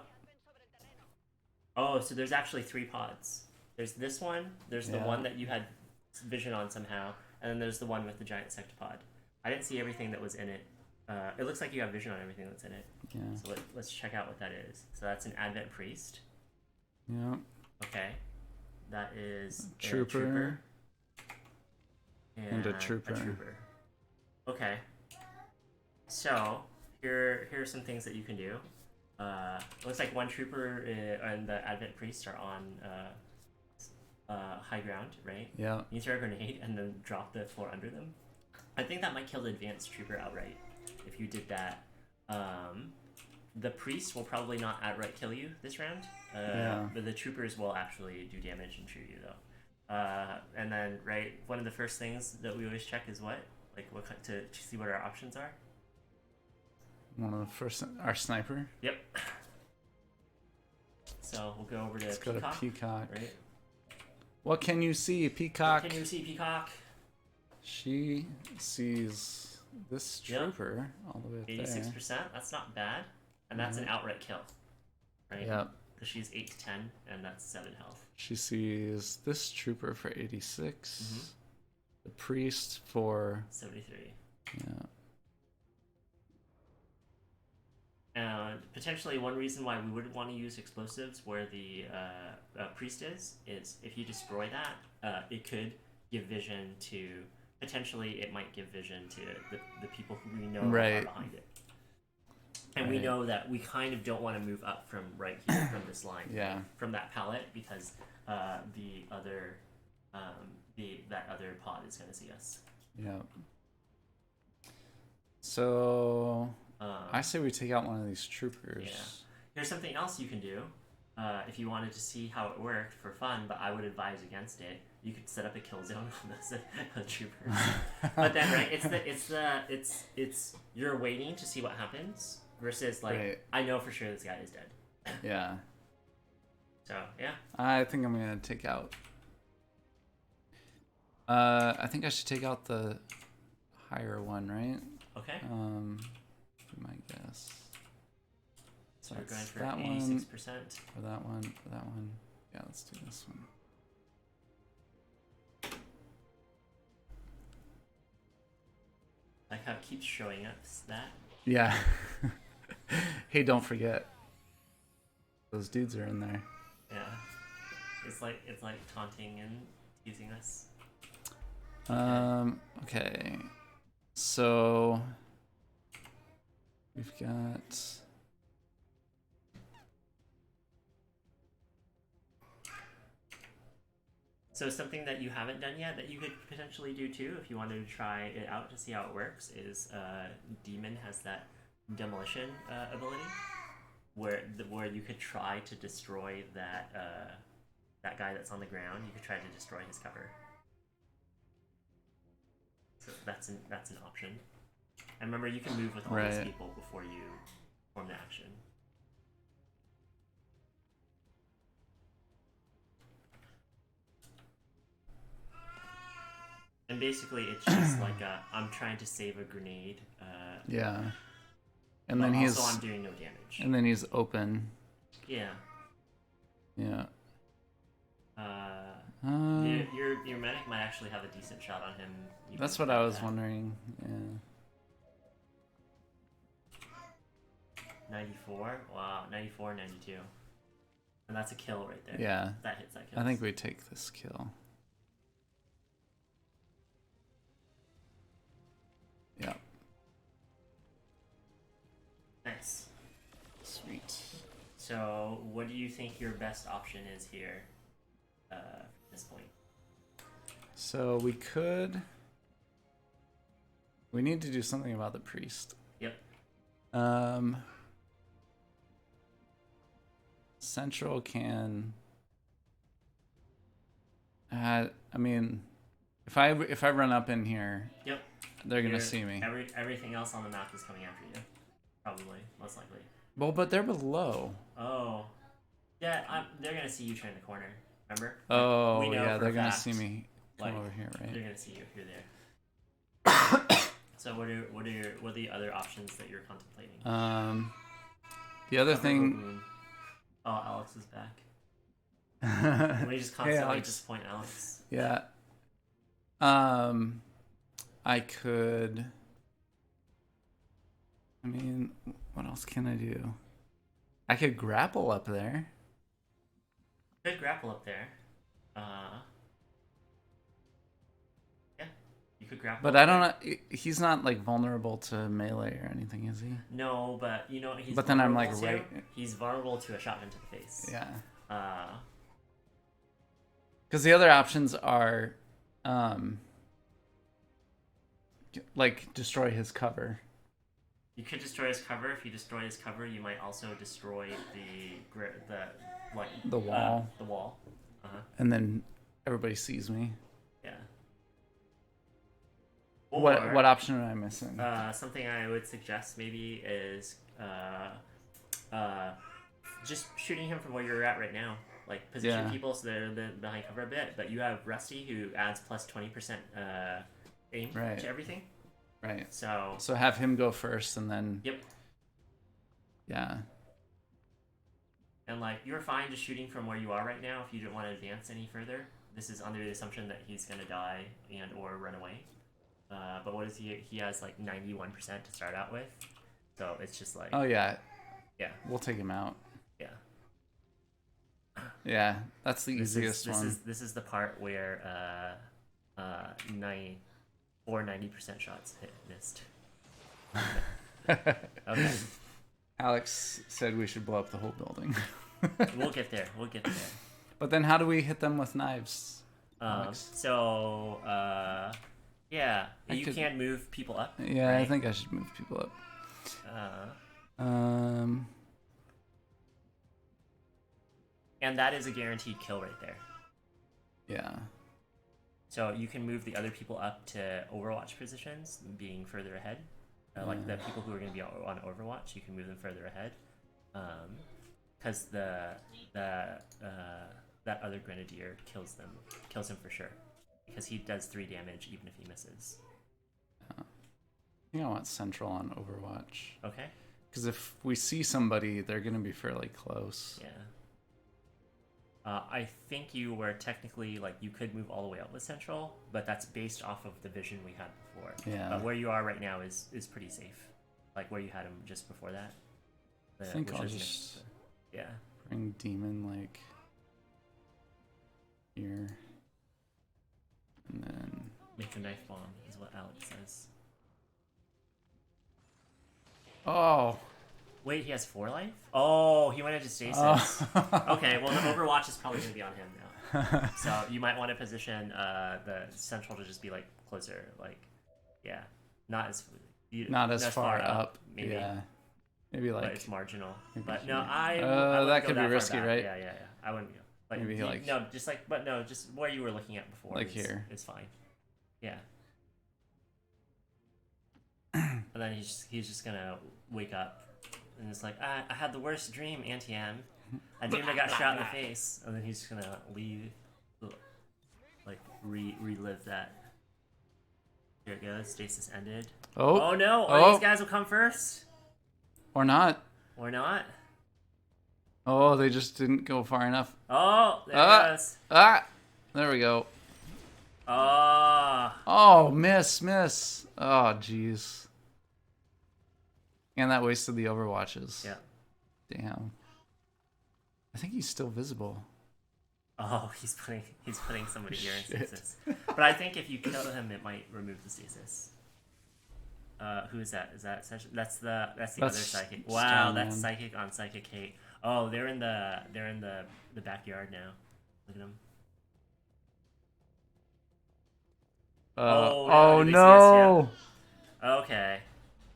Oh, so there's actually 3 pods. There's this one. There's the Yeah. one that you had vision on somehow, and then there's the one with the giant sectopod. I didn't see everything that was in it. It looks like you have vision on everything that's in it. yeah. So let's check out what that is. So that's an Advent Priest. Yeah. Okay. That is Trooper. And a trooper. Okay. So here are some things that you can do. Looks like one trooper and the Advent Priest are on high ground, right? Yeah. You throw a grenade and then drop the floor under them. I think that might kill the advanced trooper outright if you did that. The priest will probably not outright kill you this round, Yeah. but the troopers will actually do damage and shoot you though. And then one of the first things that we always check is what to see what our options are. One of the first, our sniper. Yep. So we'll go over to Let's Peacock. go to Peacock. Right? What can you see, Peacock? Can you see Peacock? She sees this Yep. trooper all the way up 86%. That's not bad, and that's an outright kill, right? there. Yep. Because she's 8 to 10, and that's 7 health. She sees this trooper for 86. Mhm. The priest for 73. yeah. And potentially one reason why we wouldn't want to use explosives where the priest is if you destroy that, it could give vision to, potentially it might give vision to the people who we know are Right. behind it. And we Right. know that we kind of don't want to move up from right here from this line, Yeah. from that pallet, because the other that other pod is going to see us. Yeah. So Um, I say we take out one of these troopers. Yeah. Here's something else you can do. If you wanted to see how it worked for fun, but I would advise against it. You could set up a kill zone on the troopers. But then, right? It's you're waiting to see what happens versus like Right. I know for sure this guy is dead. Yeah. So yeah. I think I'm gonna take out. I think I should take out the higher one, right? Okay. Be my guess. So we're going That's for that 86%. Or that one, or that one. Yeah, let's do this one. Like how it keeps showing up that. Yeah. Hey, don't forget. Those dudes are in there. Yeah. It's like taunting and teasing us. Okay. So we've got So something that you haven't done yet that you could potentially do too, if you wanted to try it out to see how it works, is Demon has that demolition ability, where you could try to destroy that that guy that's on the ground. You could try to destroy his cover. So that's an option. And remember, you can move with all these Right. people before you perform the action. And basically, it's just like I'm trying to save a grenade. yeah. And But then he's also I'm doing no damage. and then he's open. Yeah. Yeah. Your medic might actually have a decent shot on him. even That's what like I was that. wondering. Yeah. 94. Wow, 94, 92. And that's a kill right there. Yeah. That hits that kill. I think we take this kill. Yeah. Nice. Sweet. So, what do you think your best option is here? At this point. So we could. We need to do something about the priest. Yep. Central can. I mean, if I run up in here, Yep. they're gonna You're- see me. Everything else on the map is coming after you. Probably, most likely. Well, but they're below. Oh. Yeah, they're gonna see you turn the corner. Remember? Oh, We know yeah, for they're a gonna fact, see me come like, over here, They're right? gonna see you if you're there. So what are the other options that you're contemplating? The other Cover thing. boom. Oh, Alex is back. Hey, We just constantly Alex. disappoint Alex. Yeah. I could. I mean, what else can I do? I could grapple up there. Good grapple up there. Yeah, you could grapple. But up I don't there. know. He's not like vulnerable to melee or anything, is he? No, but you know what he's. But then I'm, like, vulnerable to? right- He's vulnerable to a shotgun to the face. Yeah. Uh, Because the other options are, like destroy his cover. you could destroy his cover. If you destroy his cover, you might also destroy The wall. the wall. And then everybody sees me. Yeah. What option am I missing? Something I would suggest maybe is just shooting him from where you're at right now. Like position Yeah. people so they're behind cover a bit. But you have Rusty who adds plus 20% aim Right. to everything. Right. So So have him go first, and then yep. yeah. And like you're fine just shooting from where you are right now if you don't want to advance any further. This is under the assumption that he's gonna die and or run away. But what is he? He has like 91% to start out with. So it's just like Oh yeah. yeah. We'll take him out. Yeah. Yeah, that's the easiest one. This is the part where 90% shots missed. Okay. Alex said we should blow up the whole building. We'll get there. We'll get there. But then how do we hit them with knives? Alex? Yeah, I you could- can't move people up. Yeah, I right? think I should move people up. Uh, and that is a guaranteed kill right there. Yeah. So you can move the other people up to Overwatch positions, being further ahead. Like the people who are going to be on Overwatch, you can move them further ahead. Because that other Grenadier kills him for sure. Because he does 3 damage even if he misses. I think I want Central on Overwatch. Okay. Because if we see somebody, they're going to be fairly close. Yeah. I think you were technically, like, you could move all the way up with Central, but that's based off of the vision we had before. Yeah. But where you are right now is pretty safe. Like, where you had him just before that. I think which I'll was next just to- Yeah. bring Demon, like, here. And then... Make a knife bomb, is what Alex says. Oh! Wait, he has 4 life? Oh, he went into stasis. Oh. Okay, well, the Overwatch is probably going to be on him now. So you might want to position the Central to just be, like, closer. Like, yeah. Not as far up. maybe. Yeah. Maybe like... But it's marginal. maybe But here. no, I wouldn't that go could be far risky, back. right? Yeah. I wouldn't go. Like, Maybe like- no, just like, but no, just where you were looking at before. Like is, here. is fine. Yeah. And then he's just gonna wake up, and it's like, I had the worst dream, Anti-M. I dreamed I got shot in the face, and then he's just gonna relive that. Here it goes. Stasis ended. Oh! Oh no! Oh. These guys will come first, Or not. or not? Oh, they just didn't go far enough. Oh, there it goes. Ah! There we go. Oh. Oh, miss. Oh, jeez. And that wasted the Overwatches. Yeah. Damn. I think he's still visible. Oh, he's putting somebody here in stasis. But I think if you kill him, it might remove the stasis. Who is that? Is that that's the other psychic? Wow, that's Strongman. psychic on Psychic Kate. Oh, they're in the backyard now. Look at them. Oh did they see us? no! Okay.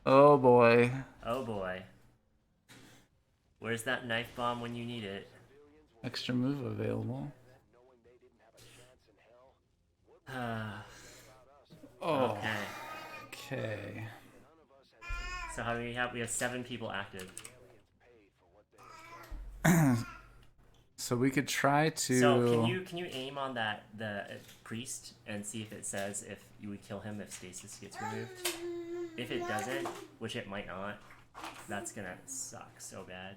Oh boy. Oh boy. Where's that knife bomb when you need it? Extra move available. Oh. Okay. Okay. So how do we have? We have 7 people active. So we could try to. So can you aim on the priest and see if it says if you would kill him if stasis gets removed? If it doesn't, which it might not, that's gonna suck so bad.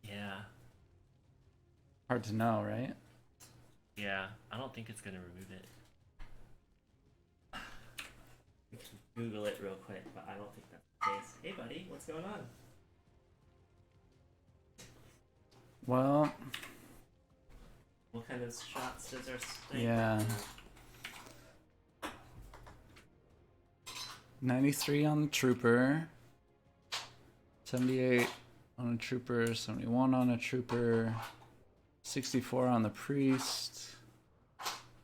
Yeah. Hard to know, right? Yeah. I don't think it's gonna remove it. We can Google it real quick, but I don't think that's the case. Hey buddy, what's going on? Well, What kind of shots does our sniper Yeah. do? 93 on the trooper. 78 on a trooper. 71 on a trooper. 64 on the priest.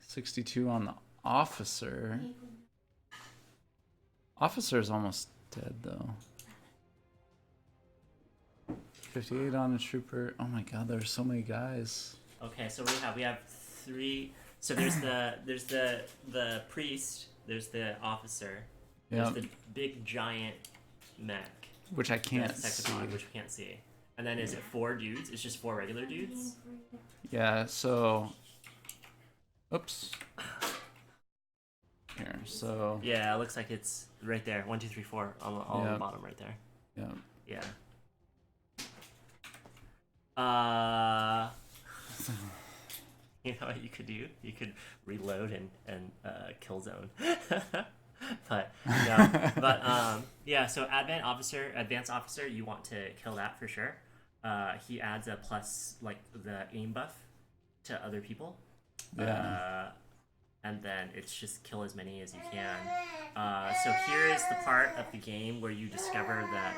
62 on the officer. Officer's almost dead though. 58 on a trooper. Oh my god, there's so many guys. Okay, so we have 3. So there's the priest. There's the officer. Yeah, There's the big giant mech. which I can't the see. Sectopod, which we can't see. And then is it 4 dudes? It's just 4 regular dudes. Yeah, so. Oops. Here, so. Yeah, it looks like it's right there. 1, 2, 3, 4 on Yeah. the bottom right there. Yeah. Yeah. You know what you could do? You could reload and kill zone. But no. But yeah. So advanced officer, you want to kill that for sure. He adds a plus, like the aim buff to other people. Yeah. and then it's just kill as many as you can. So here is the part of the game where you discover that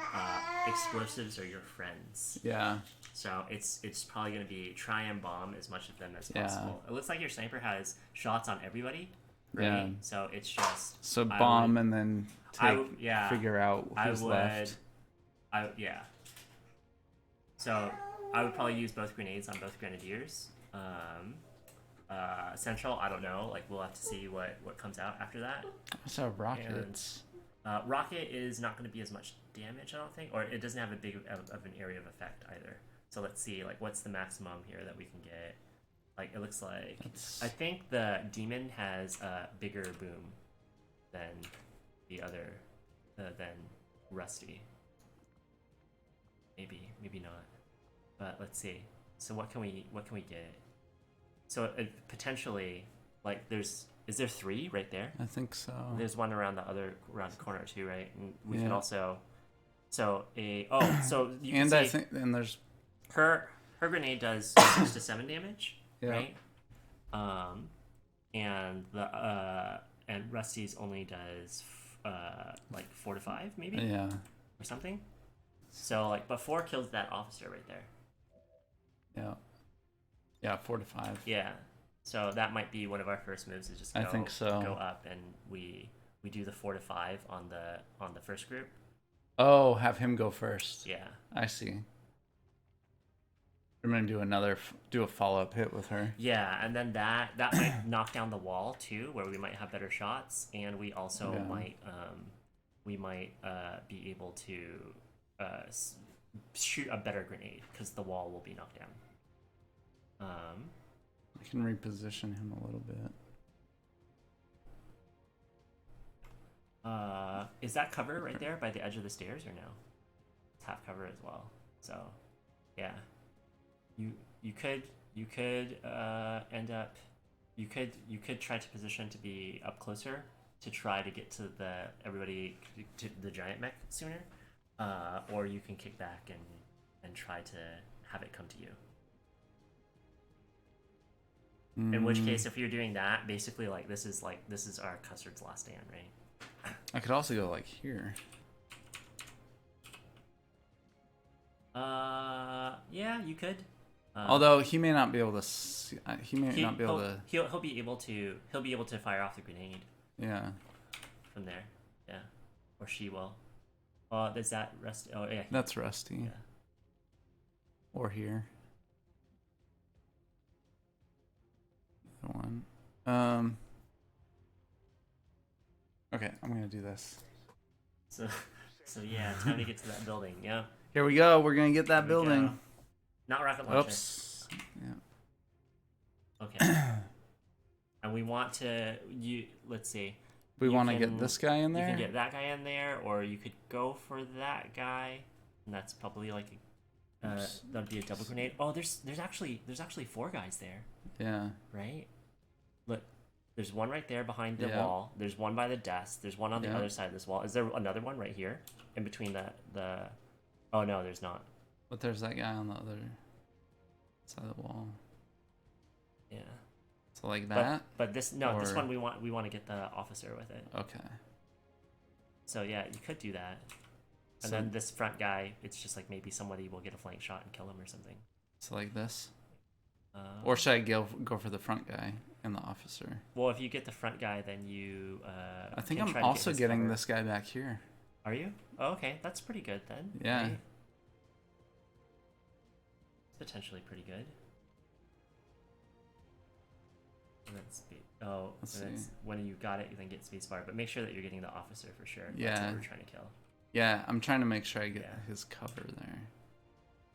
explosives are your friends. Yeah. So it's probably going to be try and bomb as much of them as Yeah. possible. It looks like your sniper has shots on everybody, right? Yeah. So it's just So bomb and then figure out who's left. So I would probably use both grenades on both grenadiers. Central, I don't know. Like we'll have to see what comes out after that. So rockets. Rocket is not going to be as much damage, I don't think, or it doesn't have a big of an area of effect either. So let's see, like what's the maximum here that we can get? Like it looks like I think the demon has a bigger boom than the other than Rusty. Maybe not. But let's see. So what can we get? So potentially, like is there 3 right there? I think so. There's one around the corner too, right? And we Yeah. could also. So you can And see I think there's her grenade does 6 to 7 damage, Yeah. right? And and Rusty's only does like 4 to 5 maybe yeah. or something. So like, but 4 kills that officer right there. Yeah. Yeah, 4 to 5. Yeah. So that might be one of our first moves is just I think so. Go up and we do the 4 to 5 on the first group. Oh, have him go first. Yeah. I see. I'm gonna do a follow-up hit with her. Yeah, and then that might knock down the wall too, where we might have better shots, and we also might be able to shoot a better grenade because the wall will be knocked down. I can reposition him a little bit. Is that cover right there by the edge of the stairs or no? It's half cover as well. So, yeah, you could end up you could try to position to be up closer to try to get to the giant mech sooner, or you can kick back and try to have it come to you. In which case, if you're doing that, basically this is our Custard's last stand, right? I could also go like here. Yeah, you could. Although he may not be able to. Not be able to. He'll be able to fire off the grenade. Yeah. From there, yeah, or she will. Is that Rusty? Oh yeah. That's Rusty. Yeah. Or here. The one. Okay, I'm gonna do this. So yeah, time to get to that building. Yeah. Here we go. We're gonna get that Here we building. go. Not rocket launcher. Oops. Yeah. Okay. And we want to let's see. We want to get this guy in there. You can get that guy in there, or you could go for that guy, and that's probably like that'd be a double grenade. Oh, there's actually 4 guys there. Yeah. Right. Look, there's one right there behind the wall. There's one by the desk. There's one on the other side of this wall. Is there another one right here in between the? Oh no, there's not. But there's that guy on the other side of the wall. Yeah. So like that. But this one we want to get the officer with it. Okay. So yeah, you could do that. And then this front guy, it's just like maybe somebody will get a flank shot and kill him or something. So like this. Or should I go for the front guy and the officer? Well, if you get the front guy, then you. I think I'm also getting this guy back here. Are you? Oh, okay, that's pretty good then. Yeah. Right? Potentially pretty good. And then when you got it, you then get spacebar. But make sure that you're getting the officer for sure. Yeah. That's what we're trying to kill. Yeah, I'm trying to make sure I get his cover there.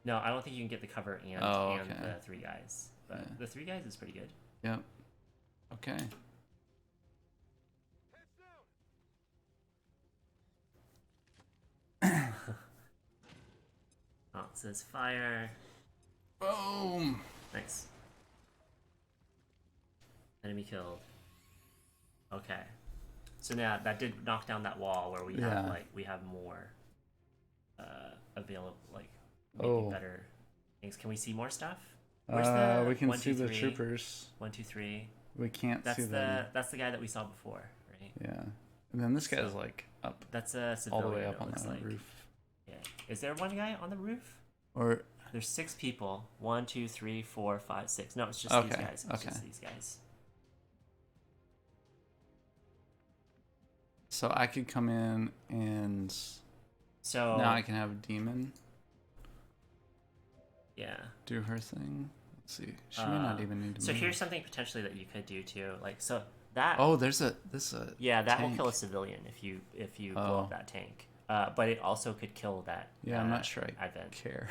No, I don't think you can get the cover and the 3 guys. But the 3 guys is pretty good. Yep. Okay. Oh, it says fire. Boom. Nice. Enemy killed. Okay. So now that did knock down that wall where we have more available, maybe better things. Can we see more stuff? Where's we can see the troopers. 1, 2, 3. We can't That's see them. the guy that we saw before, right? Yeah. And then this guy's So- like up That's a all civilian. the way up it on looks the like. roof. Yeah. Is there one guy on the roof? Or There's 6 people. 1, 2, 3, 4, 5, 6. No, it's just these Okay, guys. It's okay. just these guys. so I could come in and So now I can have a demon yeah. do her thing. Let's see. She may not even need to So move. here's something potentially that you could do too. Like so that. Oh, this is a Yeah, that tank. will kill a civilian if you blow Oh. up that tank. But it also could kill that. Yeah, I'm not sure I event. care.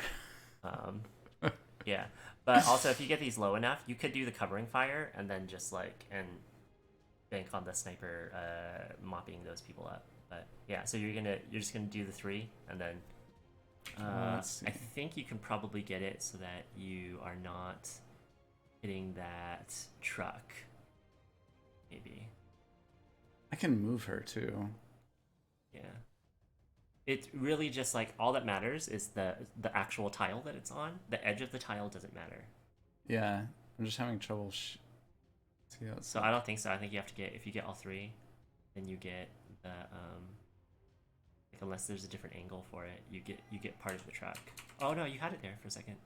Yeah, but also if you get these low enough, you could do the covering fire and then just and bank on the sniper mopping those people up. But yeah, so you're just gonna do the 3 and then Let's see. I think you can probably get it so that you are not hitting that truck. Maybe. I can move her too. Yeah. It's really just all that matters is the actual tile that it's on. The edge of the tile doesn't matter. Yeah, I'm just having trouble. See how it's So I don't think so. I think you have to if you get all 3, then you get the unless there's a different angle for it, you get part of the truck. Oh no, you had it there for a second.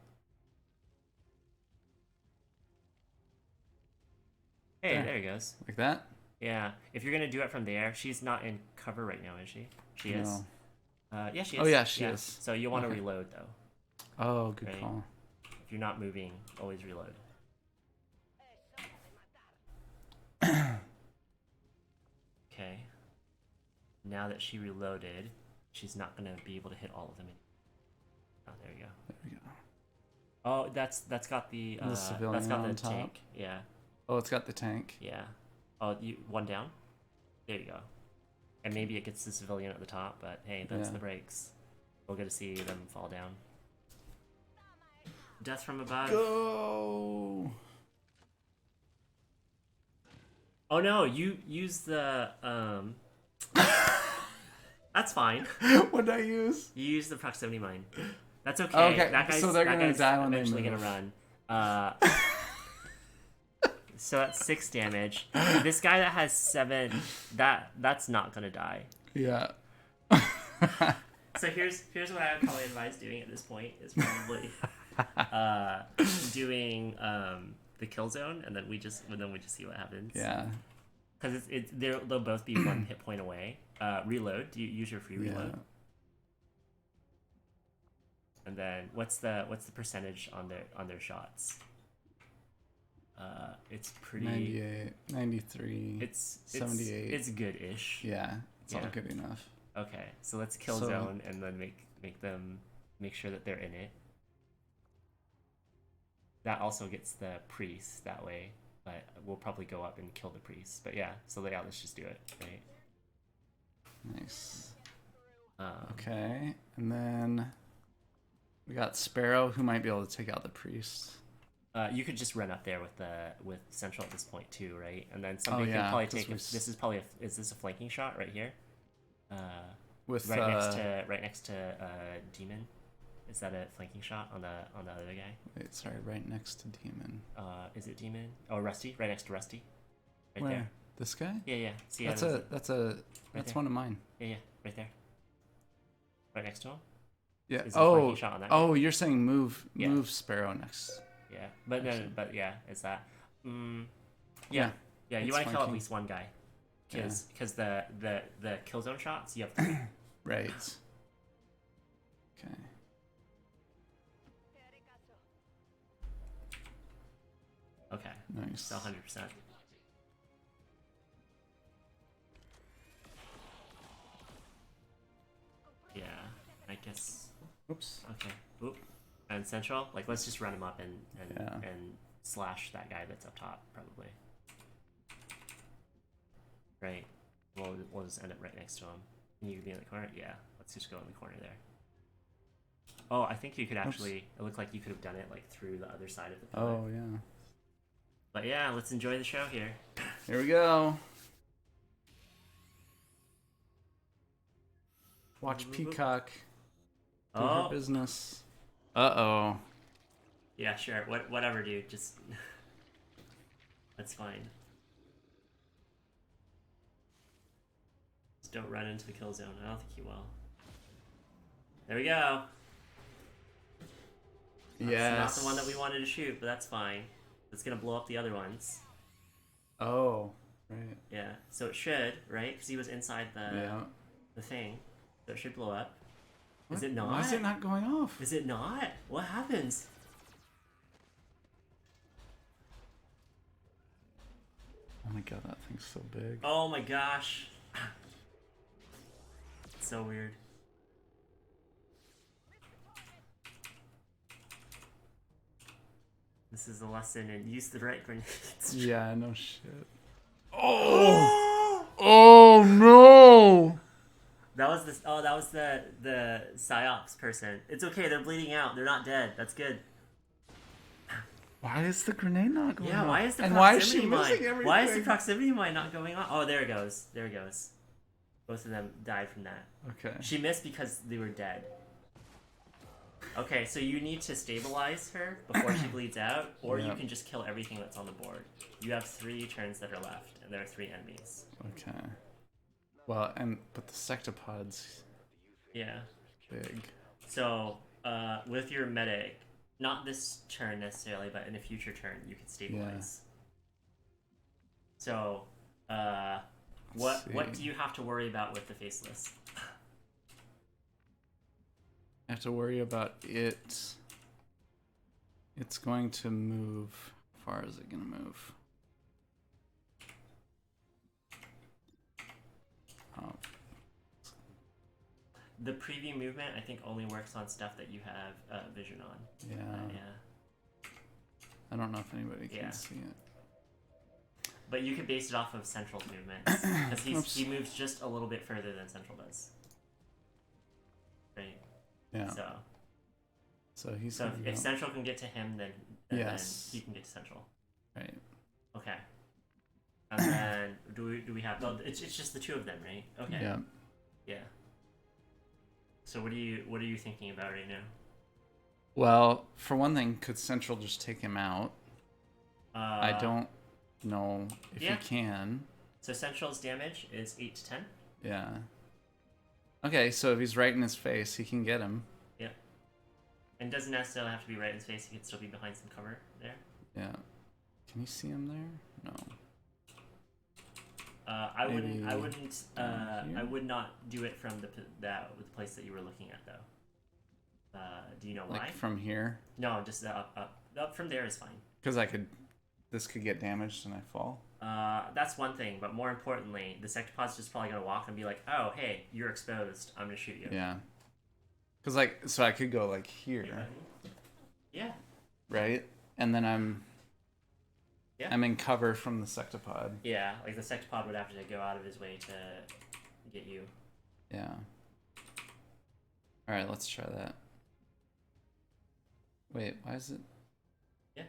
Hey, there he goes. like that. Yeah, if you're gonna do it from there, she's not in cover right now, is she? She is. No. Yeah, she is. Oh, yeah, she is. So you'll want to Okay. reload though. Oh, good Right. call. If you're not moving, always reload. Okay. Now that she reloaded, she's not gonna be able to hit all of them. Oh, there you go. There we go. Oh, that's got the civilian that's got the on top. tank. Yeah, Oh, it's got the tank. yeah. Oh, one down. There you go. And maybe it gets the civilian at the top, but hey, that's Yeah. the brakes. We'll get to see them fall down. Death from above. Go. Oh no, you use the That's fine. What did I use? You use the proximity mine. That's okay. Okay, That guy's, so they're that gonna guy's die when they eventually move. gonna run. So that's 6 damage. This guy that has 7, that's not gonna die. Yeah. So here's what I would probably advise doing at this point is probably doing the kill zone, and then we just see what happens. Yeah. Because they'll both be 1 hit point away. Reload. Do you use your free reload? Yeah. And then what's the percentage on their shots? It's pretty. 98, 93, It's 78. It's good-ish. Yeah, it's all Yeah. good enough. Okay, so let's kill So- zone and then make sure that they're in it. That also gets the priest that way, but we'll probably go up and kill the priest. But yeah, so yeah, let's just do it, right? Nice. Um, Okay, and then we got Sparrow, who might be able to take out the priest. You could just run up there with Central at this point too, right? And then Oh, somebody yeah, could probably 'cause take. This is probably is this a flanking shot right here? With Right next to Demon. Is that a flanking shot on the other guy? wait, sorry, right next to Demon. Is it Demon? Oh, Rusty, right next to Rusty. Right Where? there. This guy? Yeah, yeah. See, That's there's that's there. one of mine. Yeah, right there. Right next to him. Yeah. Is there a flanking shot on that guy? Oh, you're saying move Yeah. Sparrow next. Yeah, but no, Actually. but yeah, is that? Yeah, Yeah, you it's want to kill at flanking. least one guy, Yeah. because the kill zone shots you have 3. Right. Okay. Okay, Nice. so 100%. Yeah, I guess. Oops. Okay. Oop. And Central, let's just run him up and Yeah. and slash that guy that's up top, probably. Right. We'll just end up right next to him. Can you be in the corner? Yeah. Let's just go in the corner there. Oh, I think you could actually. It looked like you could have done it through the other side of the pillar. Oh yeah. But yeah, let's enjoy the show here. Here we go. Watch Peacock do her Oh, business. Uh-oh. yeah, sure. Whatever, dude. Just that's fine. don't run into the kill zone. I don't think he will. There we go. Yes. Not the one that we wanted to shoot, but that's fine. It's gonna blow up the other ones. Oh, right. Yeah. So it should, right? Because he was inside the thing. So it should blow up. What? Is it not? Why is it not going off? Is it not? What happens? Oh my god, that thing's so big. Oh my gosh. It's so weird. This is a lesson in use the right grenades. Yeah, no shit. Oh! Oh no! That was this. Oh, that was the psyops person. It's okay. They're bleeding out. They're not dead. That's good. Why is the grenade not going off? Yeah. Why is the and why is she proximity missing mine? everything? Why is the proximity mine not going on? Oh, there it goes. There it goes. Both of them died from that. Okay. She missed because they were dead. Okay, so you need to stabilize her before she bleeds out, or you Yep. can just kill everything that's on the board. You have 3 turns that are left, and there are 3 enemies. Okay. Well, but the sectopods Yeah. big. So, with your medic, not this turn necessarily, but in a future turn, you can stabilize. So, what see. do you have to worry about with the faceless? I have to worry about it. It's going to move. How far is it going to move? Oh, The preview movement, I think, only works on stuff that you have vision on. yeah. Yeah. I don't know if anybody can Yeah. see it. But you could base it off of Central's movements, because Oops. he moves just a little bit further than Central does. Right. Yeah. So he's So gonna if go- Central can get to him, then Yes. he can get to Central. right. Okay. And then do we have? Oh, it's just the 2 of them, right? Okay. Yeah. Yeah. So what are you thinking about right now? Well, for one thing, could Central just take him out? I don't know if yeah. he can. So Central's damage is 8 to 10. Yeah. Okay, so if he's right in his face, he can get him. Yeah. And doesn't necessarily have to be right in his face. He could still be behind some cover there. Yeah. Can you see him there? No. I Maybe wouldn't. down here? I would not do it from the place that you were looking at though. Do you know why? Like from here? No, just up from there is fine. Because this could get damaged and I fall. That's one thing, but more importantly, the sectopod's just probably gonna walk and be like, "Oh, hey, you're exposed. I'm gonna shoot you." Yeah. Because so I could go like here, Yeah. right? And then I'm Yeah. in cover from the sectopod. Yeah, like the sectopod would have to go out of his way to get you. Yeah. All right, let's try that. Wait, why is it? Yeah.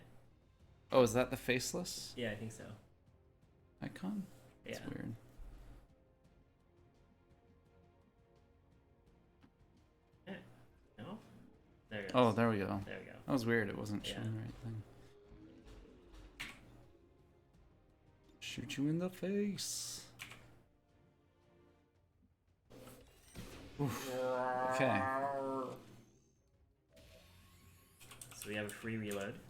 Oh, is that the faceless Yeah, I think so. icon? That's Yeah. weird. No. There it goes. Oh, there we go. There we go. That was weird. It wasn't Yeah. showing the right thing. Shoot you in the face. Oof. Okay. So we have a free reload.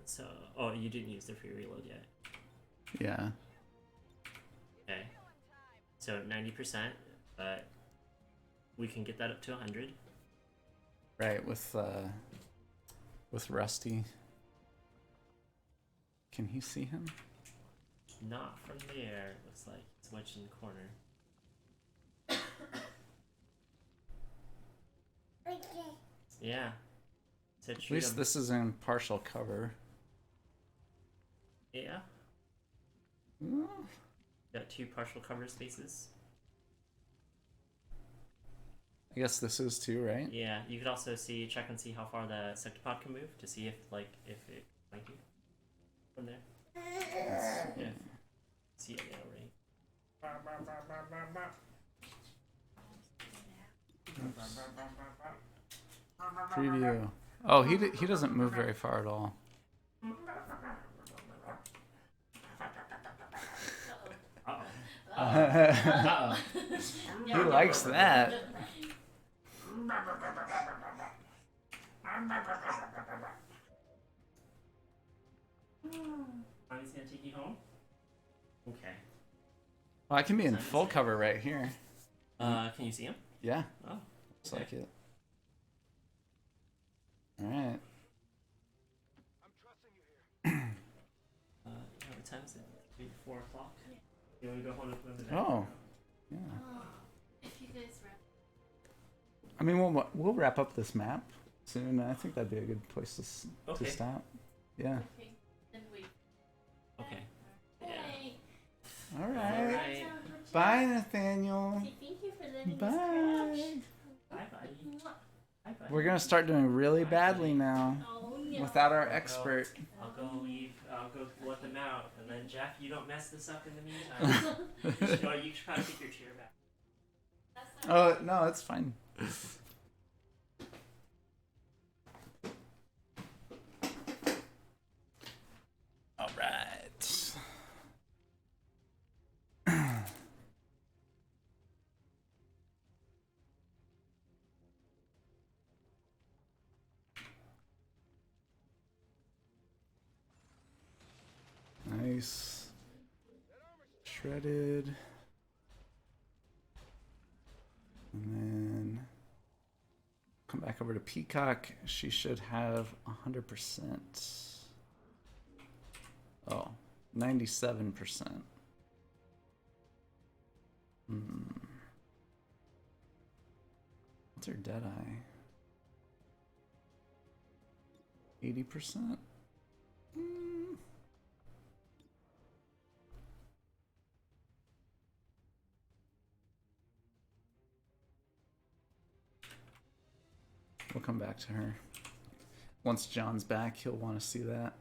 So, oh, you didn't use the free reload yet. Yeah. Okay. So 90%, but we can get that up to 100. Right, with Rusty. Can he see him? Not from there. Looks like it's wedged in the corner. Yeah. Said At shoot least him. this is in partial cover. Yeah. Got 2 partial cover spaces. I guess this is too, right? Yeah. You could also check and see how far the sectopod can move to see if it might be from there. Yeah. See it now, right? Preview. Oh, he doesn't move very far at all. Uh-oh. He likes that. Mommy's gonna take you home? Okay. Well, I can be in full cover right here. Can you see him? Yeah, Oh. looks like it. All right. Yeah, what time is it? 3, 4 o'clock? You want to go home and put him to bed? Oh, yeah. If you guys wrap. I mean, we'll wrap up this map soon. I think that'd be a good place to Okay. stop. Yeah. Okay. Then wait. Okay. Yeah. Hey. All All right. right. Bye, Nathaniel. Say thank you for letting us Bye. crash. Bye, buddy. Bye, buddy. We're gonna start doing really badly now Oh no. without our expert. I'll go leave. I'll go let them out, and then Jeff, you don't mess this up in the meantime. You should probably take your chair back. That's not Oh no, it's fine. All right. Nice. Shredded. And then come back over to Peacock. She should have 100%. Oh, 97%. What's her Deadeye? 80%? We'll come back to her. Once John's back, he'll want to see that.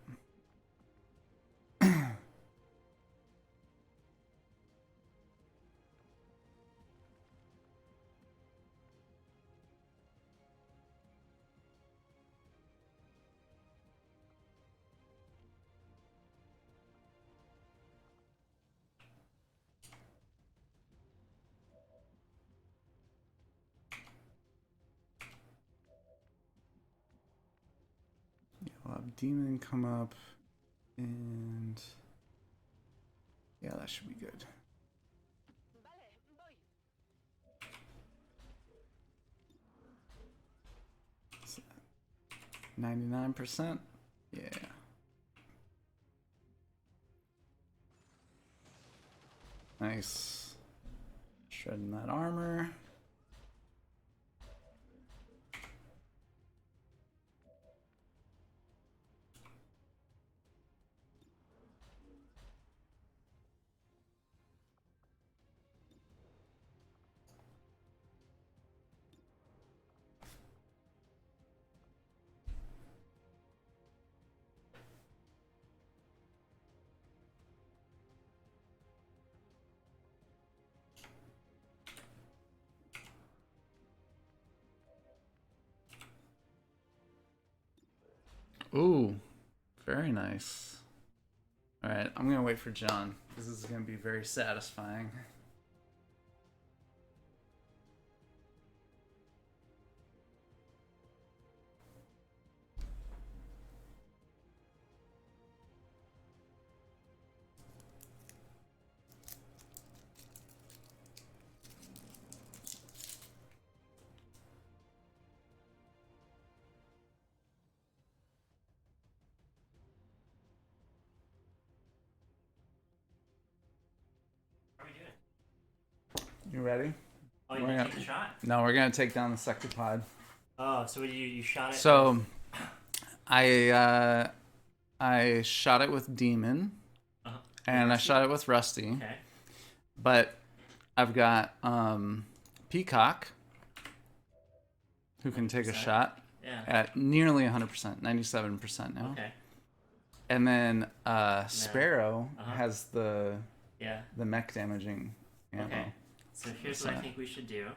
We'll have Demon come up, and yeah, that should be good. Vale, voy. 99%? Yeah. Nice. Shredding that armor. Ooh, very nice. All right, I'm gonna wait for John. This is gonna be very satisfying. What are we doing? You ready? Oh, you We're didn't gonna- take the shot? No, we're gonna take down the Sectopod. Oh, so what you shot it? So, I shot it with Demon, Uh-huh. and I Rusty? shot it with Rusty. Okay. But I've got Peacock, who can take a 100%. shot Yeah. at nearly 100%, 97% now. Okay. And then Sparrow Uh-huh. has the Yeah. mech damaging ammo. Okay. So here's what I So- think we should do.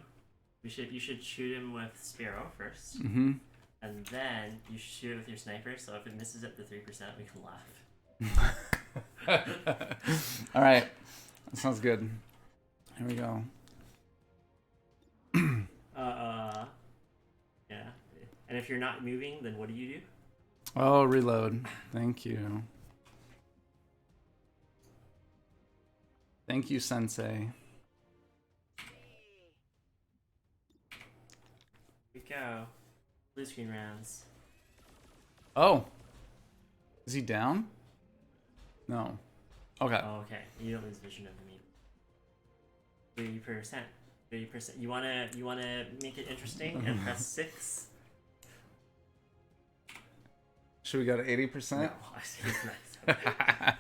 You should shoot him with Sparrow first, Mm-hmm. and then you should shoot it with your sniper. So if it misses at the 3%, we can laugh. All right, that sounds good. Here we go. Yeah. And if you're not moving, then what do you do? Oh, reload. Thank you. Thank you, Sensei. Here we go. Blue screen rounds. Oh. Is he down? No. Okay. Oh, okay. You don't lose vision over me. 30%. 30%. You wanna make it interesting and press 6? Should we go to 80%? No, I see it's nice.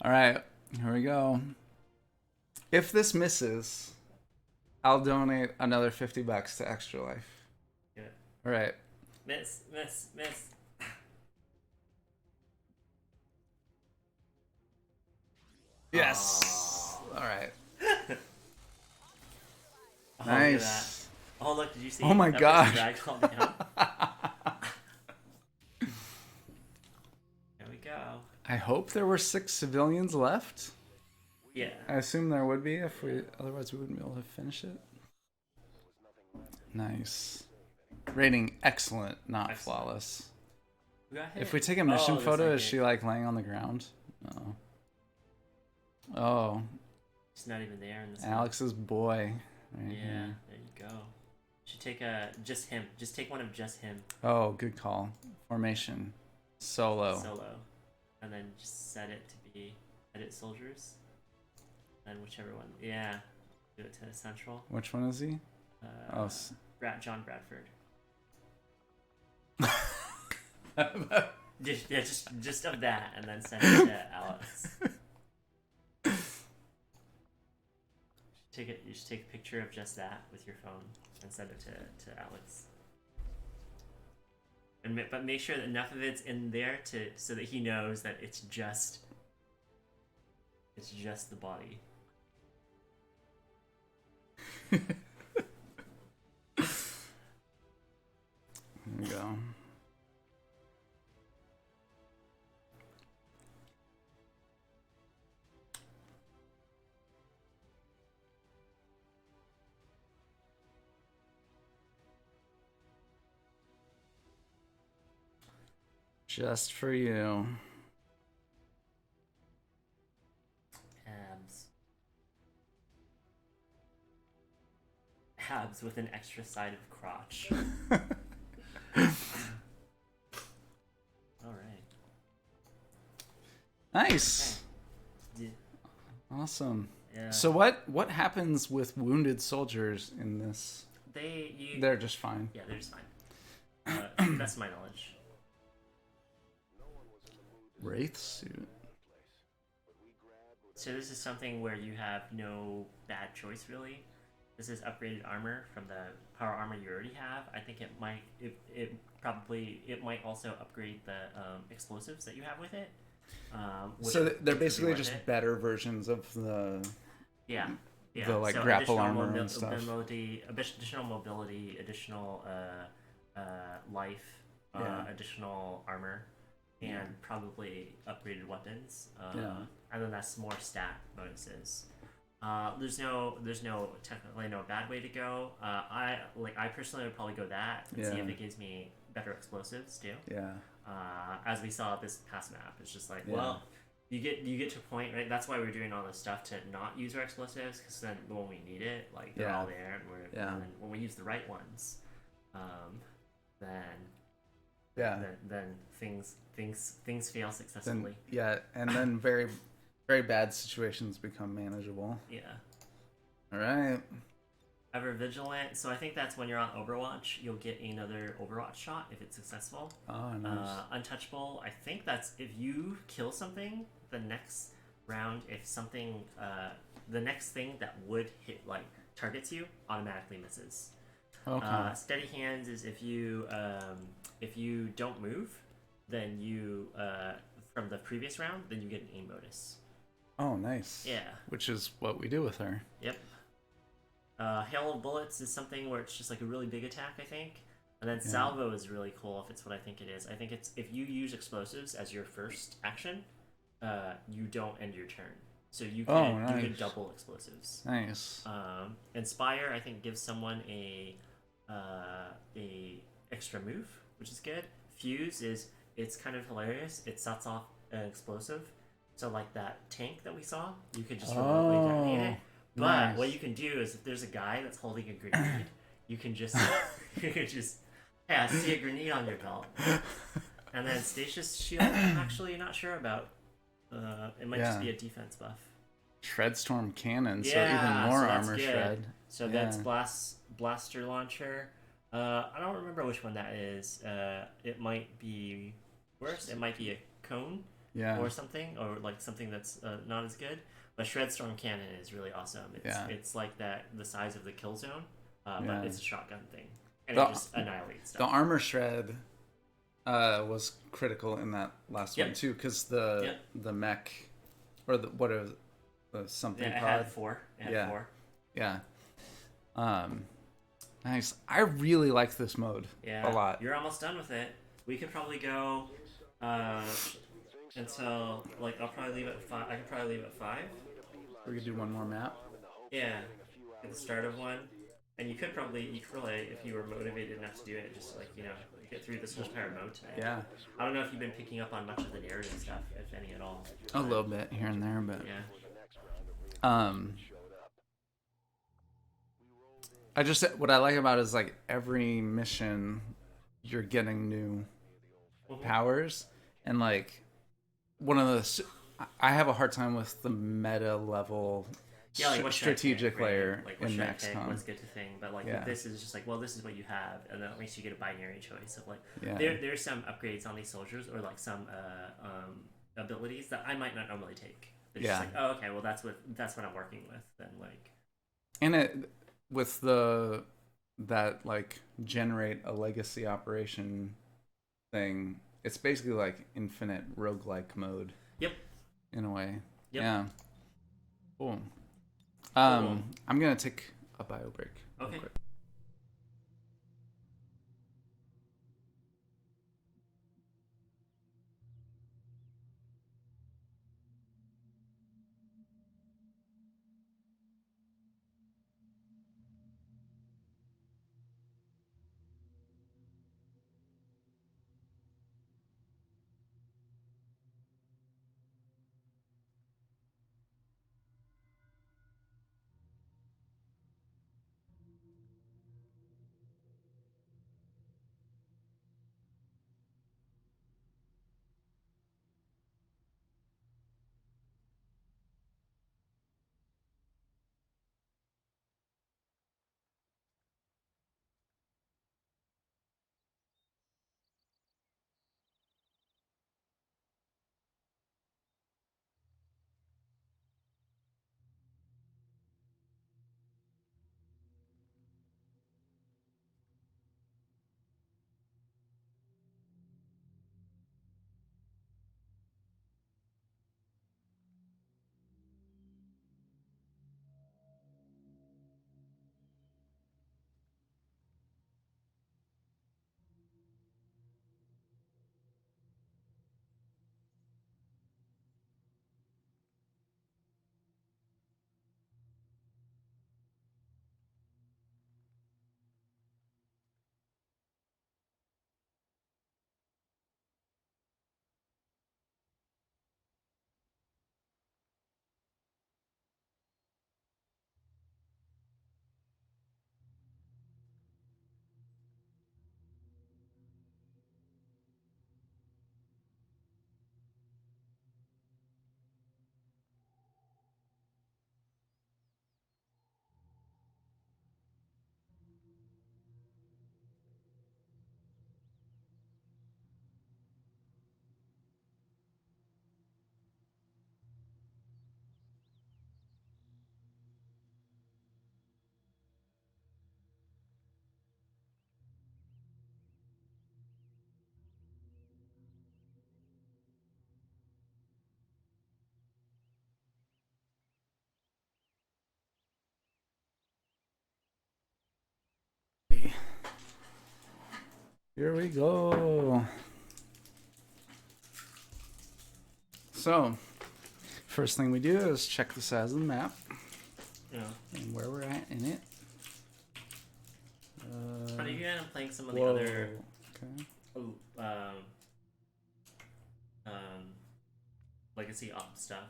All right. Here we go. If this misses, I'll donate another $50 to Extra Life. Good. All right. Miss. Yes. All right. Oh, Nice. look at that. Oh, look, did you see? Oh my that gosh. drag call down? There we go. I hope there were 6 civilians left. Yeah. I assume there would be otherwise we wouldn't be able to finish it. Nice. Rating excellent, not Excellent. flawless. Who got hit? If we take a mission Oh, photo, looks is like she like laying on the ground? No. Oh, She's not even there in this. Alex's boy. One. Right Yeah, here. there you go. Should take just him. Just take one of just him. Oh, good call. Formation. Solo. Solo. And then just set it to be edit soldiers. Then whichever one. Yeah. Do it to central. Which one is he? Oh, John Bradford. Just of that, and then send it to Alex. You should take a picture of just that with your phone and send it to Alex. But make sure that enough of it's in there so that he knows that it's just the body. There we go. Just for you. Abs with an extra side of crotch. All right. Nice. Okay. Awesome. Yeah. So what happens with wounded soldiers in this? They're just fine. Yeah, they're just fine. That's my knowledge. Wraith suit. So this is something where you have no bad choice, really. This is upgraded armor from the power armor you already have. I think it might also upgrade the explosives that you have with it. So they're basically just better versions of the the like so grapple armor and stuff. Additional mobility, additional life, additional armor, and probably upgraded weapons. And then that's more stat bonuses. There's technically no bad way to go. I personally would probably go that and see if it gives me better explosives too. Yeah. As we saw this past map, it's just like, well, you get to a point, right? That's why we're doing all this stuff to not use our explosives, because then when we need it, like they're all there, and and then when we use the right ones, then things fail successfully. And then very very bad situations become manageable. Yeah. All right. Ever vigilant. So I think that's when you're on Overwatch, you'll get another Overwatch shot if it's successful. Oh, nice. Untouchable. I think that's if you kill something, the next round, if something, the next thing that would hit targets you automatically misses. Okay. Steady hands is if you don't move, then you from the previous round, then you get an aim bonus. Oh, nice. Yeah. Which is what we do with her. Yep. Hail of Bullets is something where it's just like a really big attack, I think. And then Salvo is really cool if it's what I think it is. I think it's if you use explosives as your first action, you don't end your turn. so you Oh, could nice. double explosives. Nice. Inspire, I think, gives someone a extra move, which is good. Fuse it's kind of hilarious. It sets off an explosive, so like that tank that we saw, you could just remotely detonate it. But nice. what you can do is if there's a guy that's holding a grenade, you can just yeah, see a grenade on your belt. And then Stasis Shield, I'm actually not sure about. It might just be a defense buff. Shredstorm Cannon, so Yeah, even more so that's armor good. shred. So that's Blaster Launcher. I don't remember which one that is. It might be worse. It might be a cone or something, or like something that's not as good. But Shredstorm Cannon is really awesome. It's like the size of the kill zone, but it's a shotgun thing, and it just annihilates stuff. The armor shred was critical in that last one too, because the mech or the something it pod. had four. It had four. Yeah. Nice. I really like this mode a lot. You're almost done with it. We could probably go until like I'll probably leave at 5. I can probably leave at 5. We could do one more map. Yeah, at the start of one, and you could probably if you were motivated enough to do it, just like get through this whole entire mode tonight. Yeah. I don't know if you've been picking up on much of the narrative stuff, if any at all. A little bit here and there, but yeah. I just what I like about it is like every mission you're getting new powers, and like one of the I have a hard time with the meta level like strategic layer like in XCOM. What's good to thing, but like this is just like, well, this is what you have, and then at least you get a binary choice of like there's some upgrades on these soldiers or like some abilities that I might not normally take. They're just like, oh, okay, well that's what I'm working with. Then like, and it with that like generate a legacy operation thing, it's basically like infinite roguelike mode. Yep. In a way. Yep. Yeah. Cool. I'm gonna take a bio break. Okay. Here we go. So, First thing we do is check the size of the map You know, and where we're at in it. but if you end up playing some of the Whoa. other Okay. legacy op stuff,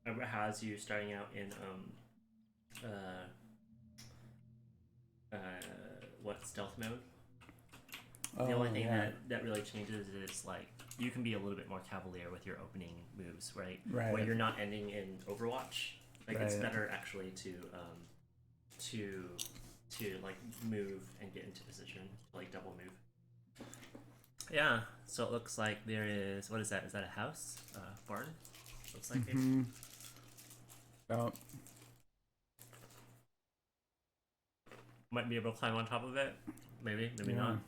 it has you starting out in what, stealth mode. The only thing that really changes is like you can be a little bit more cavalier with your opening moves, right? Right. Where you're not ending in Overwatch. Like it's Right. better actually to like move and get into position, like double move. Yeah. So it looks like there is, what is that? Is that a house? Barn? Looks like it. Mm-hmm. Oh, Might be able to climb on top of it. Maybe Yeah. not.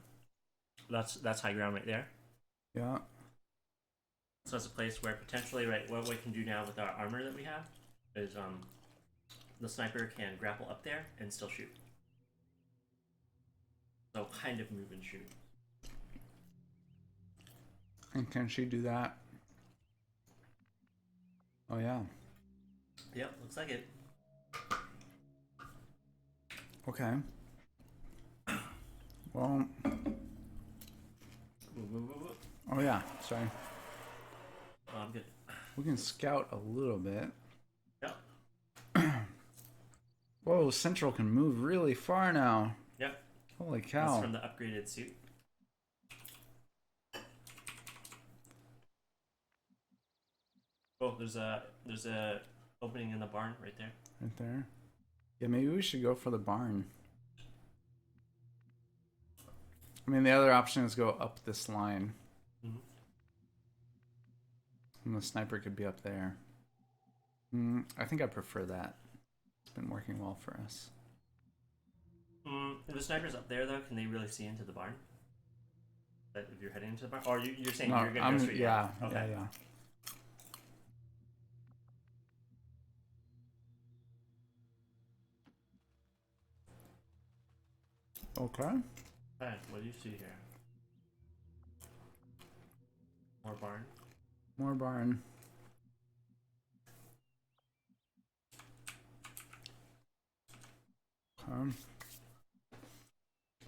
That's high ground right there. yeah. So it's a place where potentially, right, what we can do now with our armor that we have is the sniper can grapple up there and still shoot. So kind of move and shoot. And can she do that? Oh, yeah. Yep, looks like it. Okay. Well, Whoa. oh, yeah. Sorry. Oh, I'm good. We can scout a little bit. Yep. Whoa, Central can move really far now. Yep. Holy That's cow. from the upgraded suit. Oh, there's a opening in the barn right there. Right there. Yeah, maybe we should go for the barn. I mean, the other option is go up this line. Mhm. And the sniper could be up there. I think I prefer that. It's been working well for us. If the sniper's up there though, can they really see into the barn? That if you're heading into the barn, or you're saying No, you're gonna go straight yeah, down? Okay. yeah. Okay. Alright, what do you see here? More barn. More barn. Okay.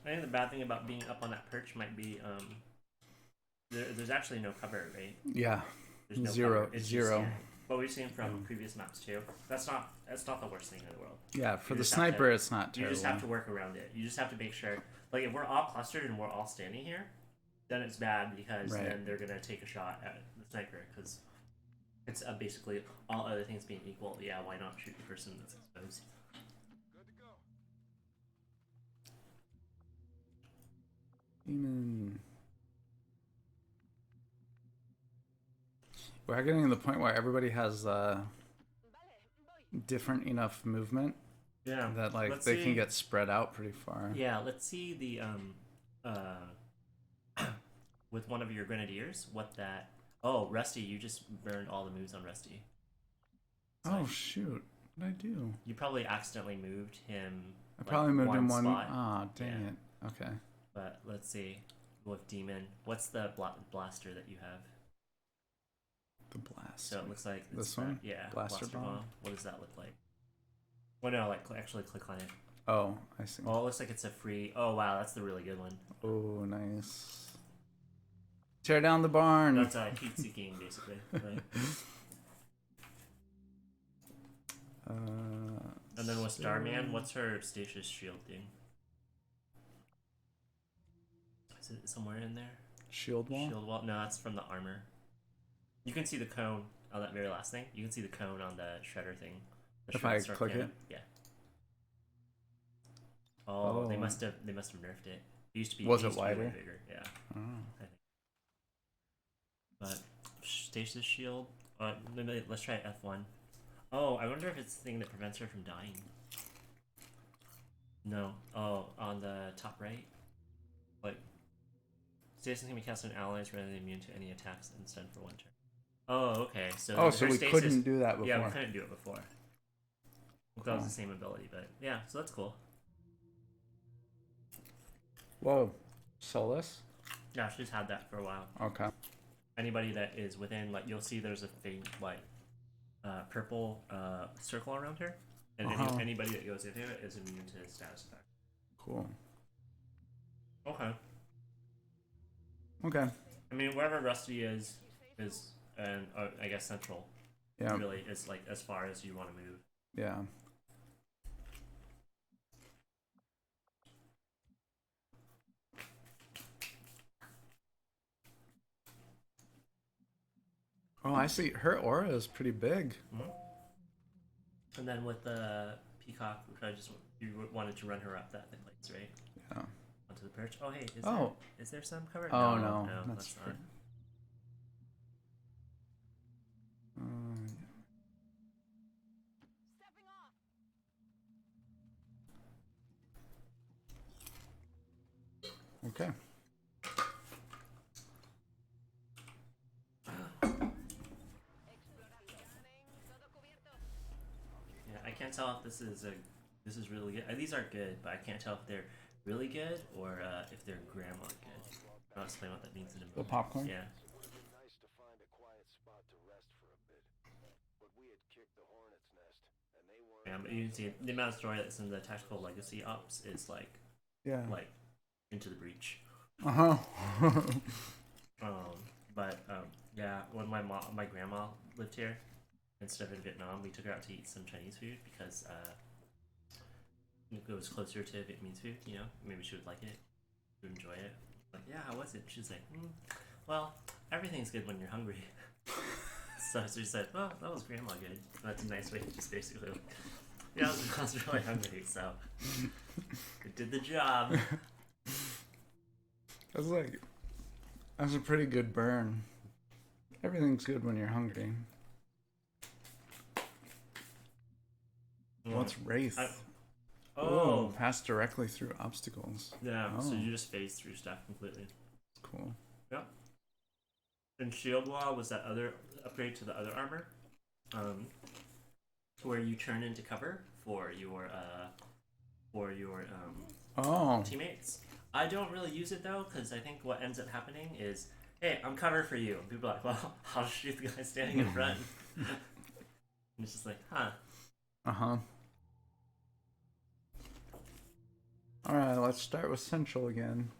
I think the bad thing about being up on that perch might be there's actually no cover, right? Yeah. There's no Zero. cover. It's Zero. Just, what we've seen from previous maps too. That's not the worst thing in the world. Yeah, for You the just have sniper, to- it's not You terrible. just have to work around it. You just have to make sure, like if we're all clustered and we're all standing here, then it's bad because Right. then they're gonna take a shot at the sniper because it's basically all other things being equal. Yeah, why not shoot the person that's exposed? Demon. We're getting to the point where everybody has different enough movement Yeah. that like Let's they see. can get spread out pretty far. Yeah, let's see the with one of your grenadiers what that. Oh, Rusty, you just burned all the moves on Rusty. Oh shoot! What did I do? You probably accidentally moved him. I probably moved him one. spot. Ah, dang Yeah. it. Okay. But let's see with Demon. What's the blaster that you have? The blast. So it looks like it's This one? Yeah, Blaster bomb? What does that look like? Well, no, like actually click on it. Oh, I see. Oh, it looks like it's a free. Oh wow, that's the really good one. Oh, nice. Tear down the barn. That's heat seeking basically. Right? And then with Starman, what's her stasis shield thing? Is it somewhere in there? Shield wall? Shield wall? No, that's from the armor. You can see the cone on that very last thing. You can see the cone on the shredder thing. The If I shred click cannon. it? Yeah. Oh, they Oh. must have nerfed it. It used to be. Was it it used to be way wider? bigger. Yeah. Oh. I think. But stasis shield. Let's try F1. Oh, I wonder if it's the thing that prevents her from dying. No. Oh, on the top right. Like, stasis can be cast on allies rather than immune to any attacks instead for one turn. Oh, okay. So Oh, so her we stasis, couldn't do that before. Yeah, we couldn't do it before. That was Oh. the same ability, but yeah, so that's cool. Whoa. Solus? Yeah, she's had that for a while. Okay. Anybody that is within, like, you'll see there's a thing, like, purple circle around her, and anybody that goes into it is immune to status effect. Cool. Okay. Okay. I mean, wherever Rusty is, and I guess Central. Yeah. Really is like as far as you want to move. Yeah. Oh, I see. Her aura is pretty big. Mm-hmm. And then with the peacock, I just you wanted to run her up that place, right? Yeah. Onto the perch. Oh, hey, is there some cover? Oh no, that's not. Stepping off. Okay. Todo cubierto. Yeah, I can't tell if this is really good. These are good, but I can't tell if they're really good or if they're grandma good. I'll explain what that means in a The moment. popcorn? Yeah. It would have been nice to find a quiet spot to rest for a bit, but we had kicked the hornet's nest, and they weren't. Yeah, but you can see the amount of story that's in the Tactical Legacy ops is like Into the Breach. Uh-huh. Yeah, when my grandma lived here instead of in Vietnam, we took her out to eat some Chinese food because it was closer to Vietnamese food. You know, maybe she would like it, she would enjoy it. Like, yeah, how was it? She's like, well, everything's good when you're hungry. So she said, well, that was grandma good. That's a nice way to just basically, like, yeah, I was really hungry, so it did the job. That's a pretty good burn. Everything's good when you're hungry. What's Wraith? Oh, pass directly through obstacles. yeah. Oh. So you just phase through stuff completely. Cool. Yeah. And Shield Wall was that other upgrade to the other armor, where you turn into cover for your teammates. I don't really use it though, because I think what ends up happening is, hey, I'm cover for you. And people are like, well, I'll shoot the guy standing in front. And it's just like, huh. Uh-huh. Alright, let's start with Central again.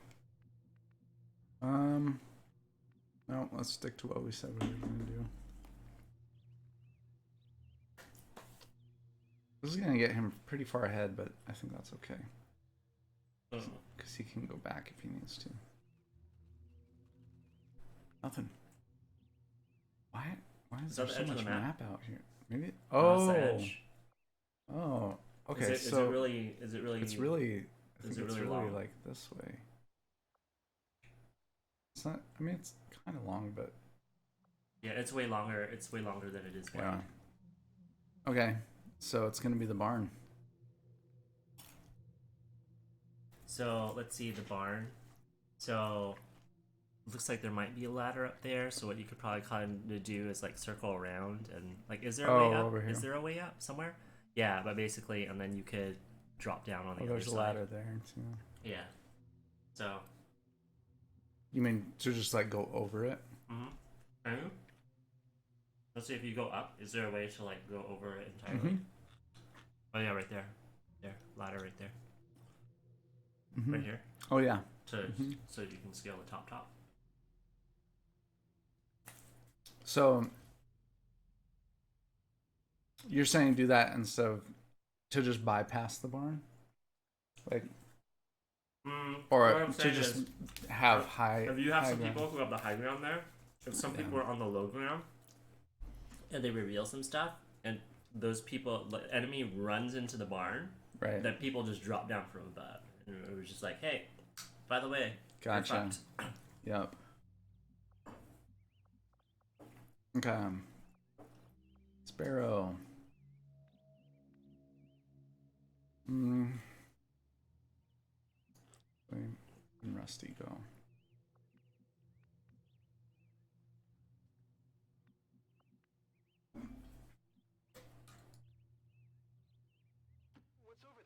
No, let's stick to what we said we were gonna do. This is gonna get him pretty far ahead, but I think that's okay. Because he can go back if he needs to. Nothing. Why is there so much map out here? Maybe. Oh. That's the edge. Oh. Okay. Is it really? It's really. I think it's really long? like this way. It's not. I mean, it's kind of long, but. Yeah, it's way longer. It's way longer than it is wide. Yeah. Okay, so it's gonna be the barn. So let's see the barn. So it looks like there might be a ladder up there. So what you could probably kind of do is like circle around and like, is there a way up? Over here. Is there a way up somewhere? Yeah, but basically, and then you could drop down on the other there's side. a ladder there too. Yeah. So. You mean to just like go over it? Mm-hmm. Let's see if you go up. Is there a way to like go over it entirely? Oh yeah, right there. There, ladder right there. Right here. Oh yeah. So you can scale the top. So you're saying do that instead of to just bypass the barn, like, or to just have high. If you have some ground. people who have the high ground there, if some people are on the low ground, and they reveal some stuff, and those people, the enemy runs into the barn, right? That people just drop down from above, and it was just like, hey, by the way, gotcha. Yep. Okay. Sparrow. Where did Rusty go? What's over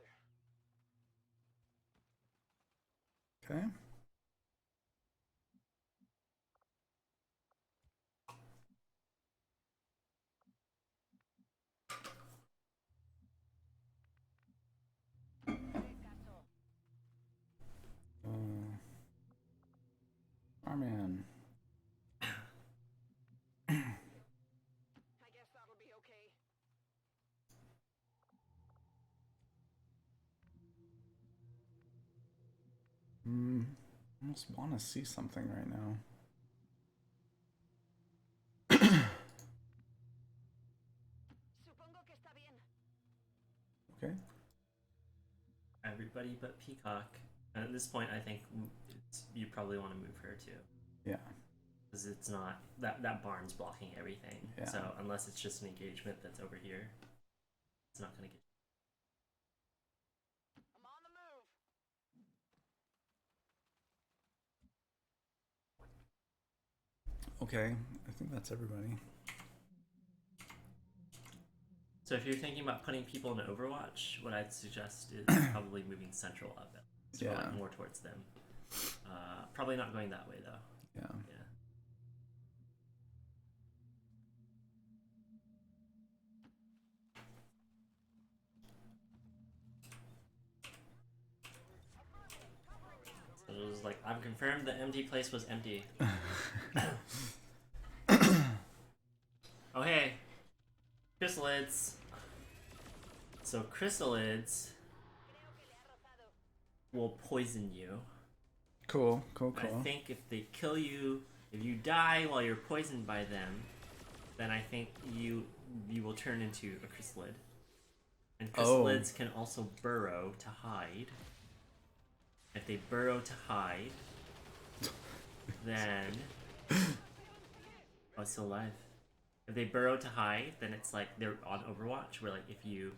there? Okay. Starman. I guess that'll be okay. Almost want to see something right now. Supongo que está bien. Okay. Everybody but Peacock. And at this point, I think you probably want to move her too. Yeah. Because it's not... That barn's blocking everything. Yeah. So unless it's just an engagement that's over here, it's not going to get... I'm on the move. Okay. I think that's everybody. So if you're thinking about putting people in Overwatch, what I'd suggest is probably moving Central up. So Yeah. like more towards them. Probably not going that way though. Yeah. Yeah. So it was like, I'm confirmed the empty place was empty. Oh hey, chrysalids. So chrysalids will poison you. Cool. I think if they kill you, if you die while you're poisoned by them, then I think you will turn into a chrysalid. And chrysalids can also burrow to hide. If they burrow to hide, then oh, it's still alive. If they burrow to hide, then it's like they're on Overwatch, where like if you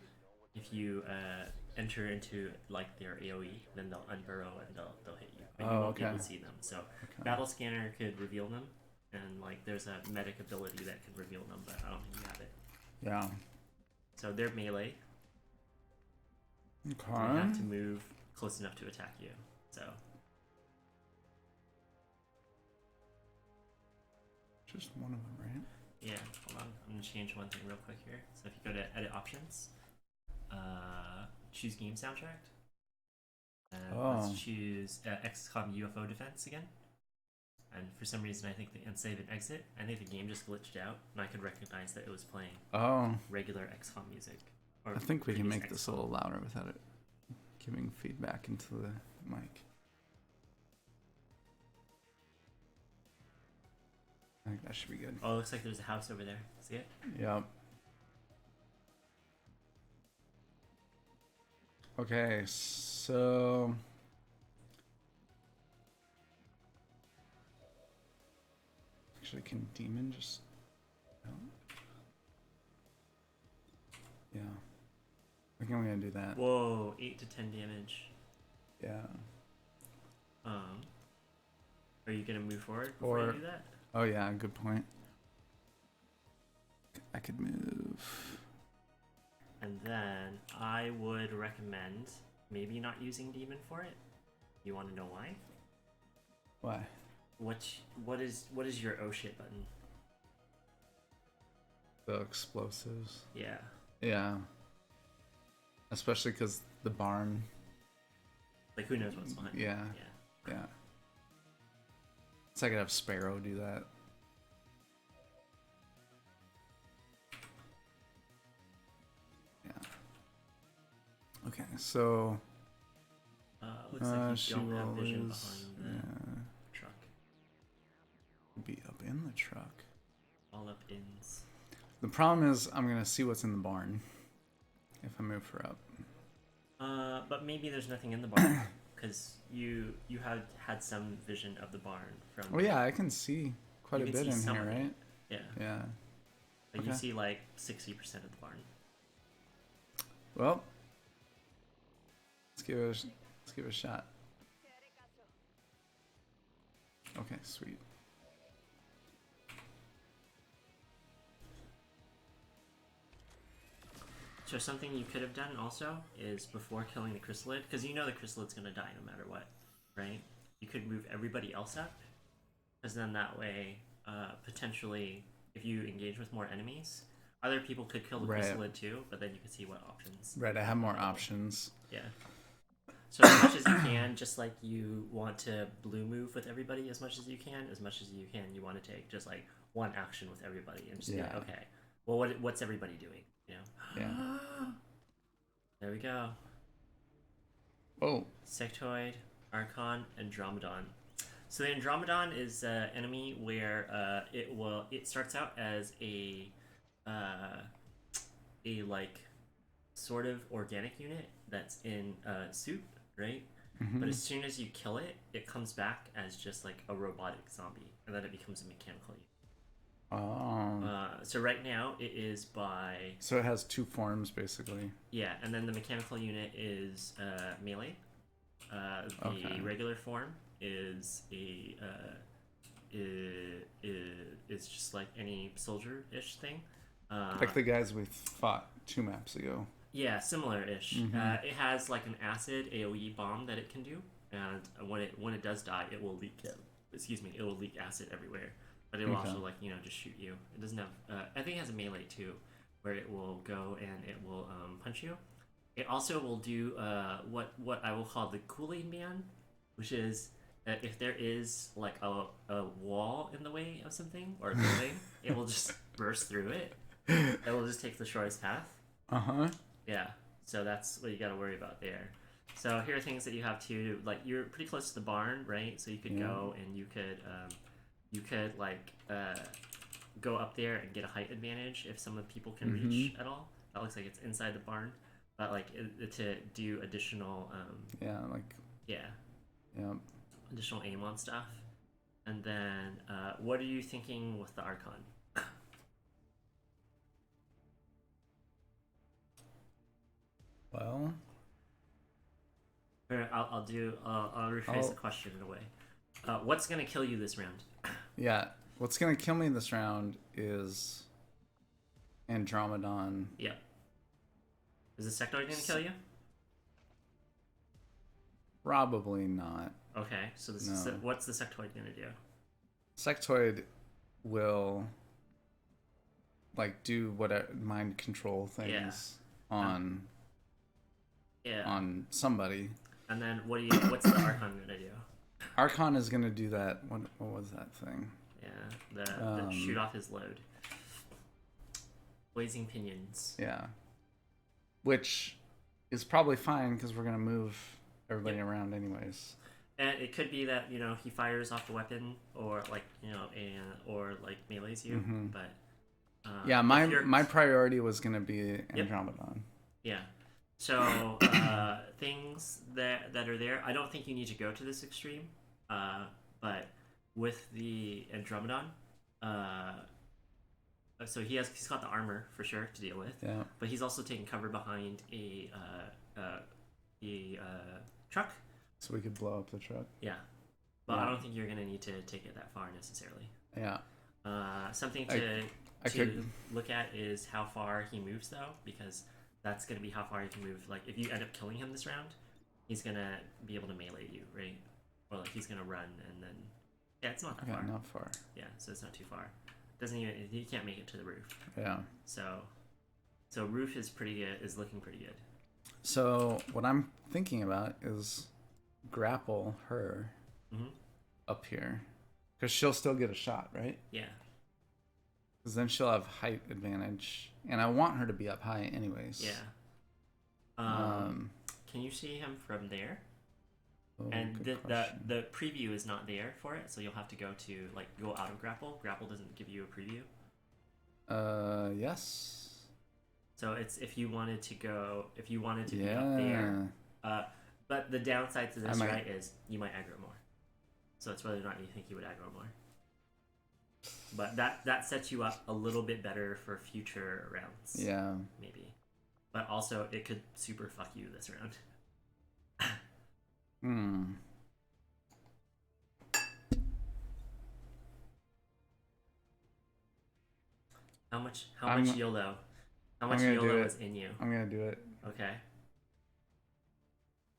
enter into like their AoE, then they'll unburrow and they'll hit you. And you won't be able to see them. So Battle Scanner could reveal them, and like there's a medic ability that could reveal them, but I don't think you have it. Yeah. So they're melee. Okay. You have to move close enough to attack you. So Just one of them, right? yeah, hold on. I'm gonna change one thing real quick here. So if you go to edit options, choose game soundtrack. And let's choose XCOM UFO defense again. And for some reason, I think and save and exit. I think the game just glitched out, and I could recognize that it was playing regular XCOM music. Or I think we can make previous this a XCOM. little louder without it giving feedback into the mic. I think that should be good. Oh, it looks like there's a house over there. See it? Yep. Okay, so actually, can demon just? No? Yeah, I think I'm gonna do that. Whoa, 8 to 10 damage. Yeah. Are you gonna move forward before you do that? Oh yeah, good point. I could move. And then I would recommend maybe not using demon for it. You want to know why? Why? What is your oh shit button? The explosives. Yeah. Yeah. Especially because the barn. Like who knows what's behind it? Yeah. Yeah. Yeah. So I could have Sparrow do that. Yeah. Okay, so Looks like she you don't have will vision lose. behind the Yeah, truck. be up in the truck. All up ins. The problem is I'm gonna see what's in the barn if I move her up. But maybe there's nothing in the barn because you had some vision of the barn from. Oh yeah, I can see quite You a can bit see in some here, of it. right? Yeah. Yeah. But you Okay. see like 60% of the barn. Well, let's give it a shot. Te haré caso. Okay, sweet. So something you could have done also is before killing the chrysalid, because you know the chrysalid's gonna die no matter what, right? You could move everybody else up, because then that way, potentially, if you engage with more enemies, other people could kill the Right. chrysalid too, but then you can see what options. Right, I have more options. Yeah. So as much as you can, just like you want to blue move with everybody as much as you can, you want to take just like one action with everybody and just be like, Yeah. okay, well, what's everybody doing? You know? Yeah. There we go. Oh. Sectoid, Archon, Andromedon. So the Andromedon is an enemy where it starts out as a like sort of organic unit that's in soup, right? Mhm. But as soon as you kill it, it comes back as just like a robotic zombie, and then it becomes a mechanical unit. Oh. So right now it is by So it has two forms basically. yeah, and then the mechanical unit is melee. The Okay. regular form is a is just like any soldier-ish thing. Like the guys we fought 2 maps ago. Yeah, similar-ish. Mhm. It has like an acid AOE bomb that it can do, and when it does die, it will leak. Excuse me, it will leak acid everywhere. But it will Okay. also like just shoot you. It doesn't have. I think it has a melee too, where it will go and it will punch you. It also will do what I will call the Kool-Aid Man, which is if there is like a wall in the way of something or a building, it will just burst through it. It will just take the shortest path. Uh-huh. Yeah, so that's what you got to worry about there. So here are things that you have to like. You're pretty close to the barn, right? So you could Yeah. go and you could like go up there and get a height advantage if some of the people can reach at all. That looks like it's inside the barn, but like to do additional Yeah, like yeah yeah. additional aim on stuff. And then what are you thinking with the Archon? Well, Or I'll rephrase the question in a way. What's gonna kill you this round? yeah. What's gonna kill me this round is Andromedon. Yeah. Is the sectoid gonna kill you? Probably not. Okay, so this No. what's the sectoid gonna do? Sectoid will like do what mind control things on Yeah. on somebody. And then what's the Archon gonna do? Archon is gonna do that. What was that thing? Yeah, the shoot off his load. Blazing pinions. Yeah. Which is probably fine because we're gonna move everybody around anyways. And it could be that he fires off the weapon, or like or like melees you. Mhm. But Yeah, if you're- my priority was gonna be Andromedon. yeah. So things that are there, I don't think you need to go to this extreme. But with the Andromedon, so he's got the armor for sure to deal with. Yeah. But he's also taking cover behind a truck. So we could blow up the truck. Yeah. But Yeah. I don't think you're gonna need to take it that far necessarily. Yeah. Something I to could- look at is how far he moves though, because that's gonna be how far he can move. Like if you end up killing him this round, he's gonna be able to melee you, right? Or like he's gonna run and then it's not that Okay, far. not far. Yeah, so it's not too far. Doesn't even he can't make it to the roof. Yeah. So roof is pretty good, is looking pretty good. So what I'm thinking about is grapple her Mhm. up here, because she'll still get a shot, right? Yeah. Because then she'll have height advantage, and I want her to be up high anyways. Yeah. Can you see him from there? Oh, And good question. the preview is not there for it, so you'll have to go out of grapple. Grapple doesn't give you a preview. Yes. So it's if you wanted to be up Yeah. there. But the downside to this, might- right, is you might aggro more. So it's whether or not you think you would aggro more. But that sets you up a little bit better for future rounds. Yeah. Maybe. But also it could super fuck you this round. Hmm. How much I'm- YOLO? How much gonna do YOLO it. is in you? I'm gonna do it. Okay.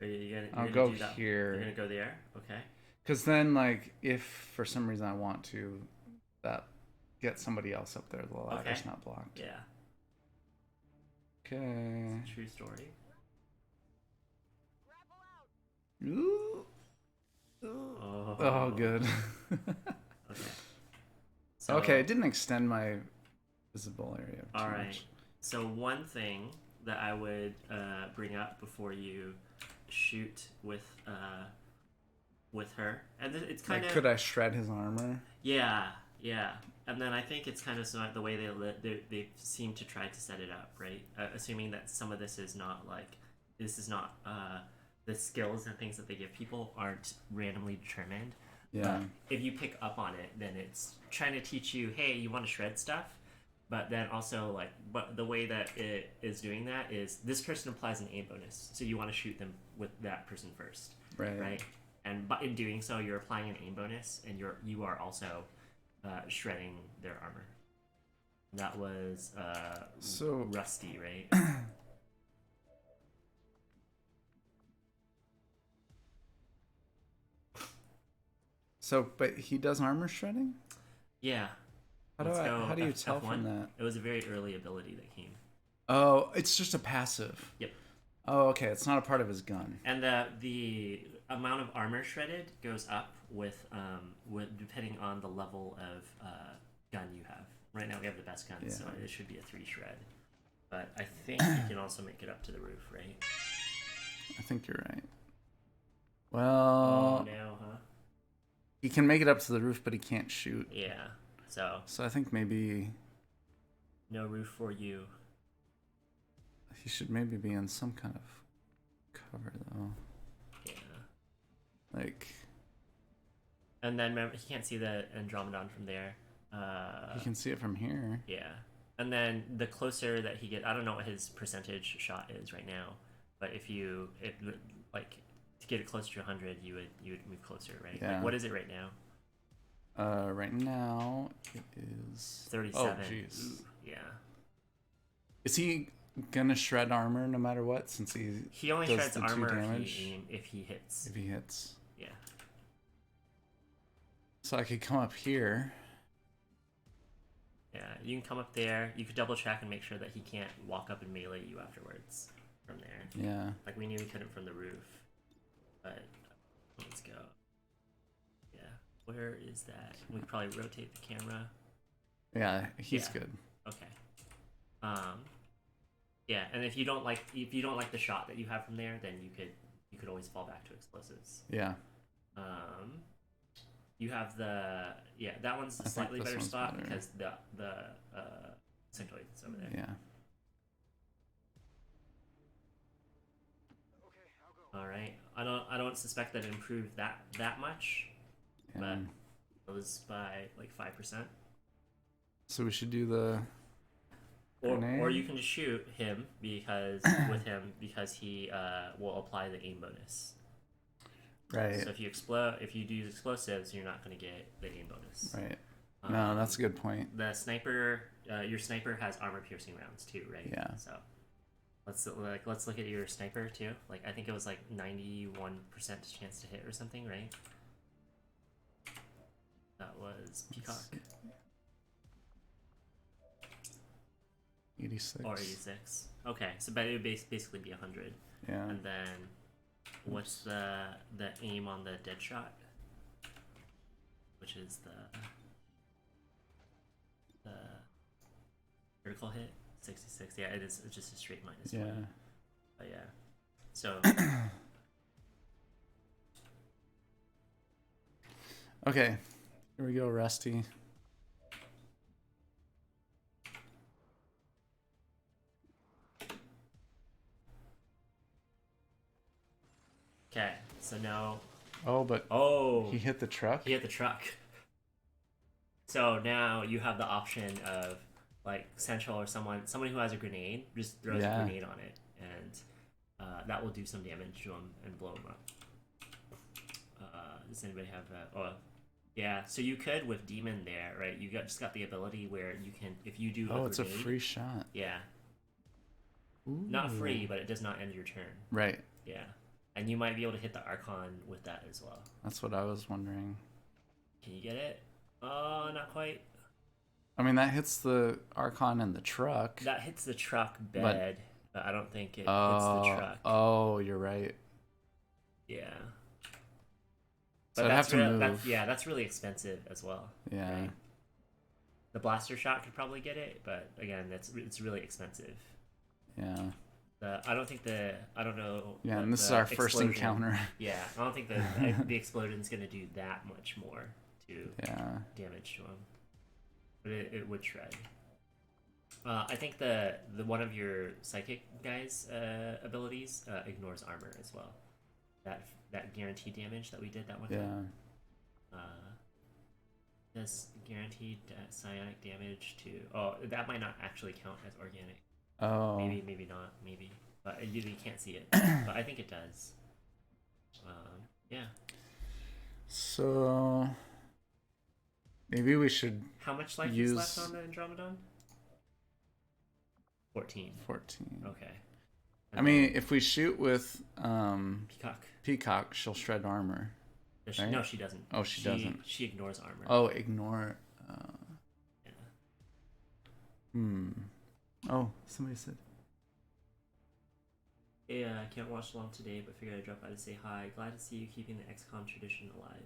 Are you gonna, I'll you're go gonna do that? You're here. gonna go there? Okay. Because then, like, if for some reason I want to, that get somebody else up there, the ladder's Okay. not blocked. Yeah. Okay. True story. Ooh. Oh, good. Okay. So, Okay, it didn't extend my visible area. Too All right. much. So one thing that I would bring up before you shoot with her, and it's kind Like, of could I shred his armor? yeah, and then I think it's kind of smart the way they seem to try to set it up, right? Assuming that some of this is not the skills and things that they give people aren't randomly determined. Yeah. If you pick up on it, then it's trying to teach you, hey, you want to shred stuff, but then also but the way that it is doing that is this person applies an aim bonus, so you want to shoot them with that person first, right? And but in doing so, you're applying an aim bonus, and you are also shredding their armor. That was So Rusty, right? but he does armor shredding? Yeah. How do you tell from that? It was a very early ability that came. Oh, it's just a passive. Yep. Oh, okay. It's not a part of his gun. And the amount of armor shredded goes up with depending on the level of gun you have. Right now we have the best gun, so it should be a 3 shred. But I think you can also make it up to the roof, right? I think you're right. Well, Oh, no, huh? he can make it up to the roof, but he can't shoot. Yeah. So I think maybe no roof for you. he should maybe be in some kind of cover, though. Yeah. Like, And then remember, he can't see the Andromedon from there. he can see it from here. Yeah. And then the closer that he gets, I don't know what his percentage shot is right now, but if to get it closer to 100, you would move closer, right? Yeah. Like, what is it right now? Right now it is 37. Oh, jeez. Ooh, yeah. Is he gonna shred armor no matter what? Since He only does shreds the 2 armor damage if he hits. if he hits. Yeah. So I could come up here. Yeah, you can come up there. You could double check and make sure that he can't walk up and melee you afterwards from there. Yeah. Like, we knew he couldn't from the roof. But let's go. Yeah. Where is that? We could probably rotate the camera. Yeah, he's Yeah. good. Okay. Yeah, and if you don't like the shot that you have from there, then you could always fall back to explosives. Yeah. You have that one's a think slightly this better one's spot better. because the sectoid is over there. Yeah. All right. I don't suspect that it improved that much, Yeah. but it was by like 5%. So we should do the Or grenade? you can just shoot him because he will apply the aim bonus. right. So if you do use explosives, you're not going to get the aim bonus. Right. No, that's a good point. The sniper, your sniper has armor piercing rounds too, right? Yeah. So let's look at your sniper too. Like, I think it was like 91% chance to hit or something, right? That was Peacock. 86. Or 86. Okay, so but it would basically be 100. Yeah. And then what's the aim on the dead shot? Which is the critical hit? 66. Yeah, it is. It's just a straight minus Yeah. 1. But yeah. So Okay. Here we go, Rusty. okay. So now Oh, but he he hit the truck? hit the truck. So now you have the option of like Central or someone who has a grenade just throws Yeah. a grenade on it, and that will do some damage to him and blow him up. Does anybody have that? Oh, yeah. So you could with Demon there, right? You just got the ability where you can, if you do Oh, a it's a grenade, free shot. yeah, Ooh. not free, but it does not end your turn. Right. Yeah, and you might be able to hit the Archon with that as well. That's what I was wondering. Can you get it? Oh, not quite. I mean, that hits the Archon and the truck. That hits the truck bed, but I don't think it hits the Oh, truck. oh, you're right. Yeah. So I'd have to move. that's really expensive as well. Yeah. Right? The blaster shot could probably get it, but again, it's really expensive. Yeah. I don't know. Yeah, what and this is the our first explosion- encounter. Yeah, I don't think the explosion's gonna do that much more to Yeah. damage to him, but it would shred. I think the one of your psychic guys' abilities ignores armor as well. That guaranteed damage that we did that one time. Yeah. Does guaranteed psionic damage to? Oh, that might not actually count as organic. Oh. Maybe not. Maybe, but you can't see it. But I think it does. Yeah. So maybe we should How much life use is left on the Andromedon? 14. 14. Okay. I mean, if we shoot with Peacock. Peacock, she'll shred armor. Does she, right? No, she doesn't. Oh, she doesn't. She ignores armor. Oh, ignore. Yeah. Oh, somebody said. Yeah, I can't watch along today, but figured I'd drop by to say hi. Glad to see you keeping the XCOM tradition alive.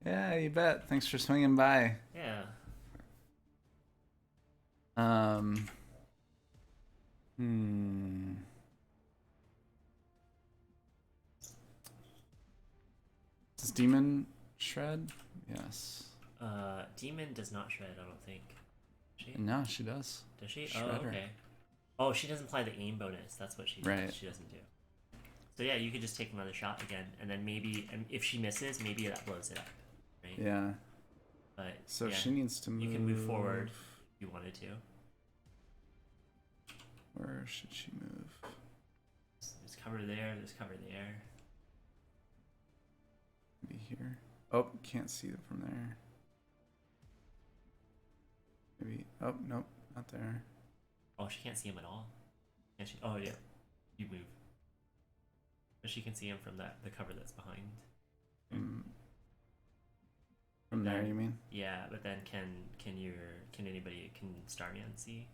Yeah, you bet. Thanks for swinging by. Yeah. Does Demon shred? Yes. Demon does not shred, I don't think. She? No, she does. Does she? Shredder. Oh, okay. Oh, she doesn't apply the aim bonus. That's what she Right. she doesn't do. So yeah, you could just take another shot again, and then maybe if she misses, maybe that blows it up, right? Yeah. But So yeah, she needs to move. you can move forward if you wanted to. Where should she move? There's cover there. There's cover there. Maybe here. Oh, can't see it from there. Maybe. Oh, nope, not there. Oh, she can't see him at all. Can she? Oh yeah, you move. But she can see him from the cover that's behind. From there, you mean? Yeah, but then can Starman see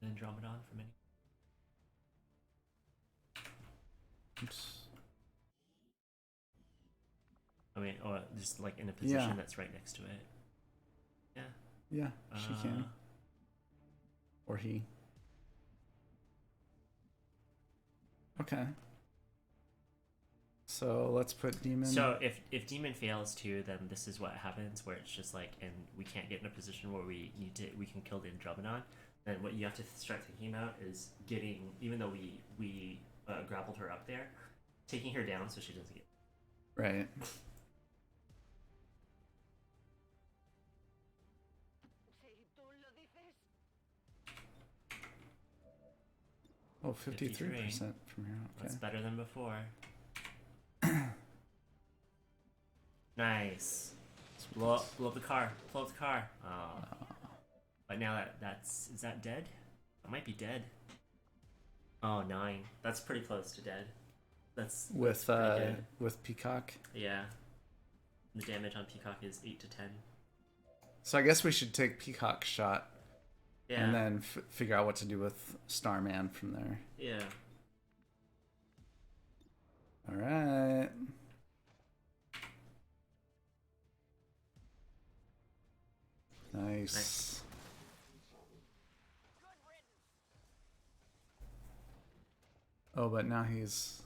the Andromedon from any? Oops. I mean, or just like in a position Yeah. that's right next to it. Yeah. Yeah, she can. Or he. Okay. So let's put Demon. So if Demon fails too, then this is what happens, where it's just like, and we can't get in a position where we can kill the Andromedon. Then what you have to start thinking about is getting, even though we grappled her up there, taking her down so she doesn't get. Right. Si tú lo dices. Oh, 53% from here. Okay. That's better than before. Nice. Blow up the car. Blow up the car. Oh. But now is that dead? That might be dead. Oh, 9. That's pretty close to dead. That's With pretty good. with Peacock. Yeah. The damage on Peacock is 8 to 10. So I guess we should take Peacock's shot Yeah. and then figure out what to do with Starman from there. Yeah. All right. Nice. Oh, but now he's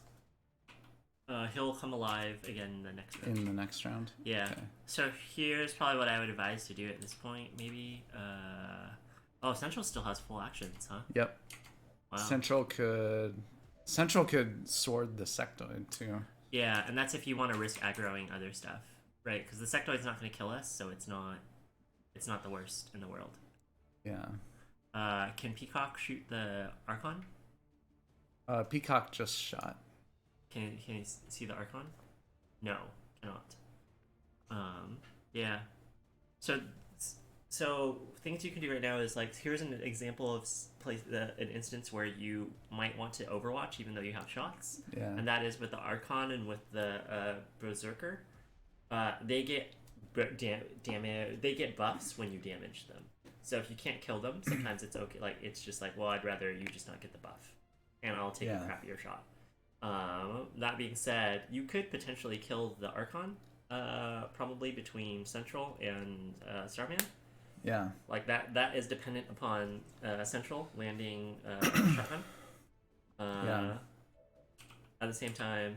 He'll come alive again in the next round. in the next round. Yeah. Okay. So here's probably what I would advise to do at this point. Maybe. Oh, Central still has full actions, huh? Yep. Wow. Central could sword the sectoid too. Yeah, and that's if you want to risk aggroing other stuff, right? Because the sectoid's not going to kill us, so it's not the worst in the world. Yeah. Can Peacock shoot the Archon? Peacock just shot. Can you see the Archon? No, cannot. Yeah. So things you can do right now is like, here's an example of an instance where you might want to Overwatch even though you have shots. Yeah. And that is with the Archon and with the Berserker. They get they get buffs when you damage them. So if you can't kill them, sometimes it's okay. Like, it's just like, well, I'd rather you just not get the buff, and I'll take a crappier shot. That being said, you could potentially kill the Archon probably between Central and Starman. Yeah. Like that is dependent upon Central landing shotgun. Yeah. At the same time,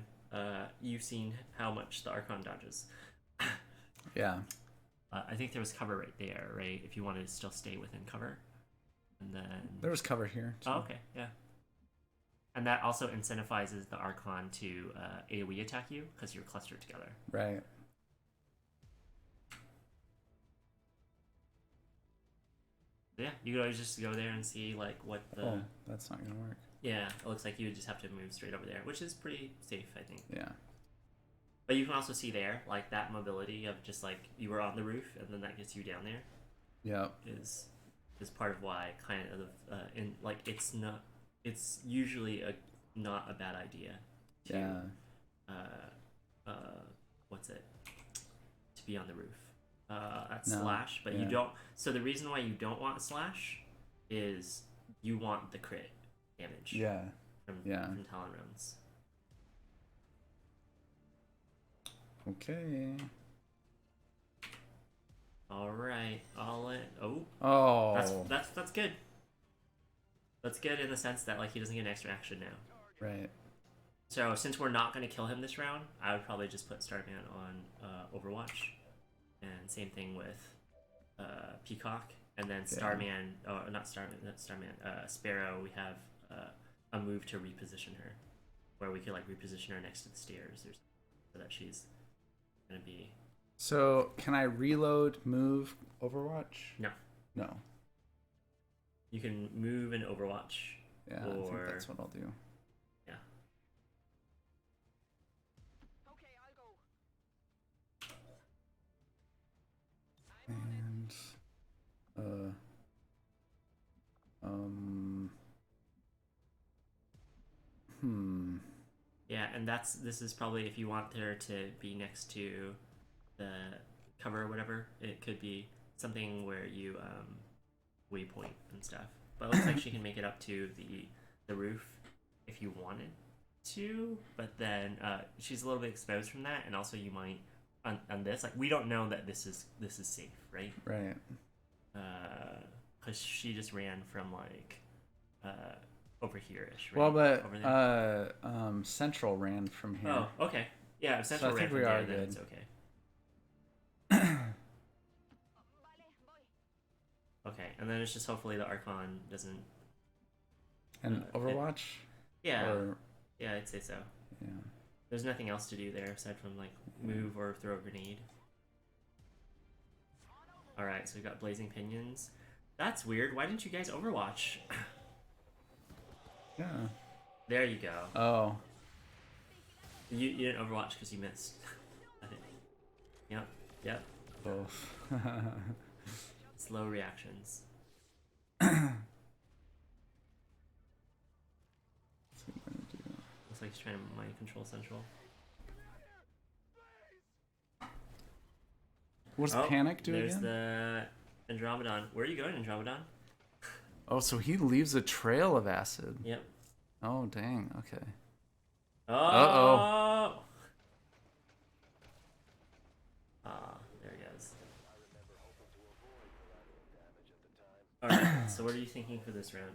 you've seen how much the Archon dodges. Yeah. I think there was cover right there, right? If you wanted to still stay within cover, and then There was cover here. Too. oh, okay, yeah. And that also incentivizes the Archon to AoE attack you because you're clustered together. Right. Yeah, you could always just go there and see like what the. Oh, that's not gonna work. Yeah, it looks like you would just have to move straight over there, which is pretty safe, I think. Yeah. But you can also see there, like that mobility of just like you were on the roof and then that gets you down there Yep. is part of why kind of in like it's usually not a bad idea to Yeah. what's it to be on the roof at No, slash, but yeah. you don't. So the reason why you don't want slash is you want the crit damage Yeah. from Talon rounds. Okay. All right, all in. Oh, Oh. that's good. That's good in the sense that like he doesn't get an extra action now. Right. So since we're not going to kill him this round, I would probably just put Starman on Overwatch, and same thing with Peacock, and then Starman. Oh, not Starman. Not Starman. Sparrow. We have a move to reposition her, where we could like reposition her next to the stairs, or so that she's gonna be. So can I reload, move, Overwatch? No. No. You can move in Overwatch. Yeah, I think Or- that's what I'll do. Yeah. Okay, I'll go. And Yeah, and this is probably if you want her to be next to the cover or whatever, it could be something where you waypoint and stuff. But it looks like she can make it up to the roof if you wanted to, but then she's a little bit exposed from that, and also you might on this like we don't know that this is safe, right? right. Because she just ran from like over here-ish, right? Well, but over there. Central ran from here. Oh, okay. Yeah, if Central I ran think from we there, are then good. it's okay. Vale, voy. Okay, and then it's just hopefully the Archon doesn't. And Overwatch? Yeah, Or, yeah, I'd say so. yeah. There's nothing else to do there aside from like move or throw a grenade. All right, so we got blazing pinions. That's weird. Why didn't you guys Overwatch? Yeah. There you go. Oh. You didn't Overwatch because you missed. I think. Yep. Yep. Both. Slow reactions. That's what I'm gonna do. Looks like he's trying to mind control Central. What does Oh, Panic do there's again? the Andromedon. Where are you going, Andromedon? Oh, so he leaves a trail of acid. Yep. Oh, dang. Okay. Oh. Uh-oh. Ah, there he goes. Alright, so what are you thinking for this round?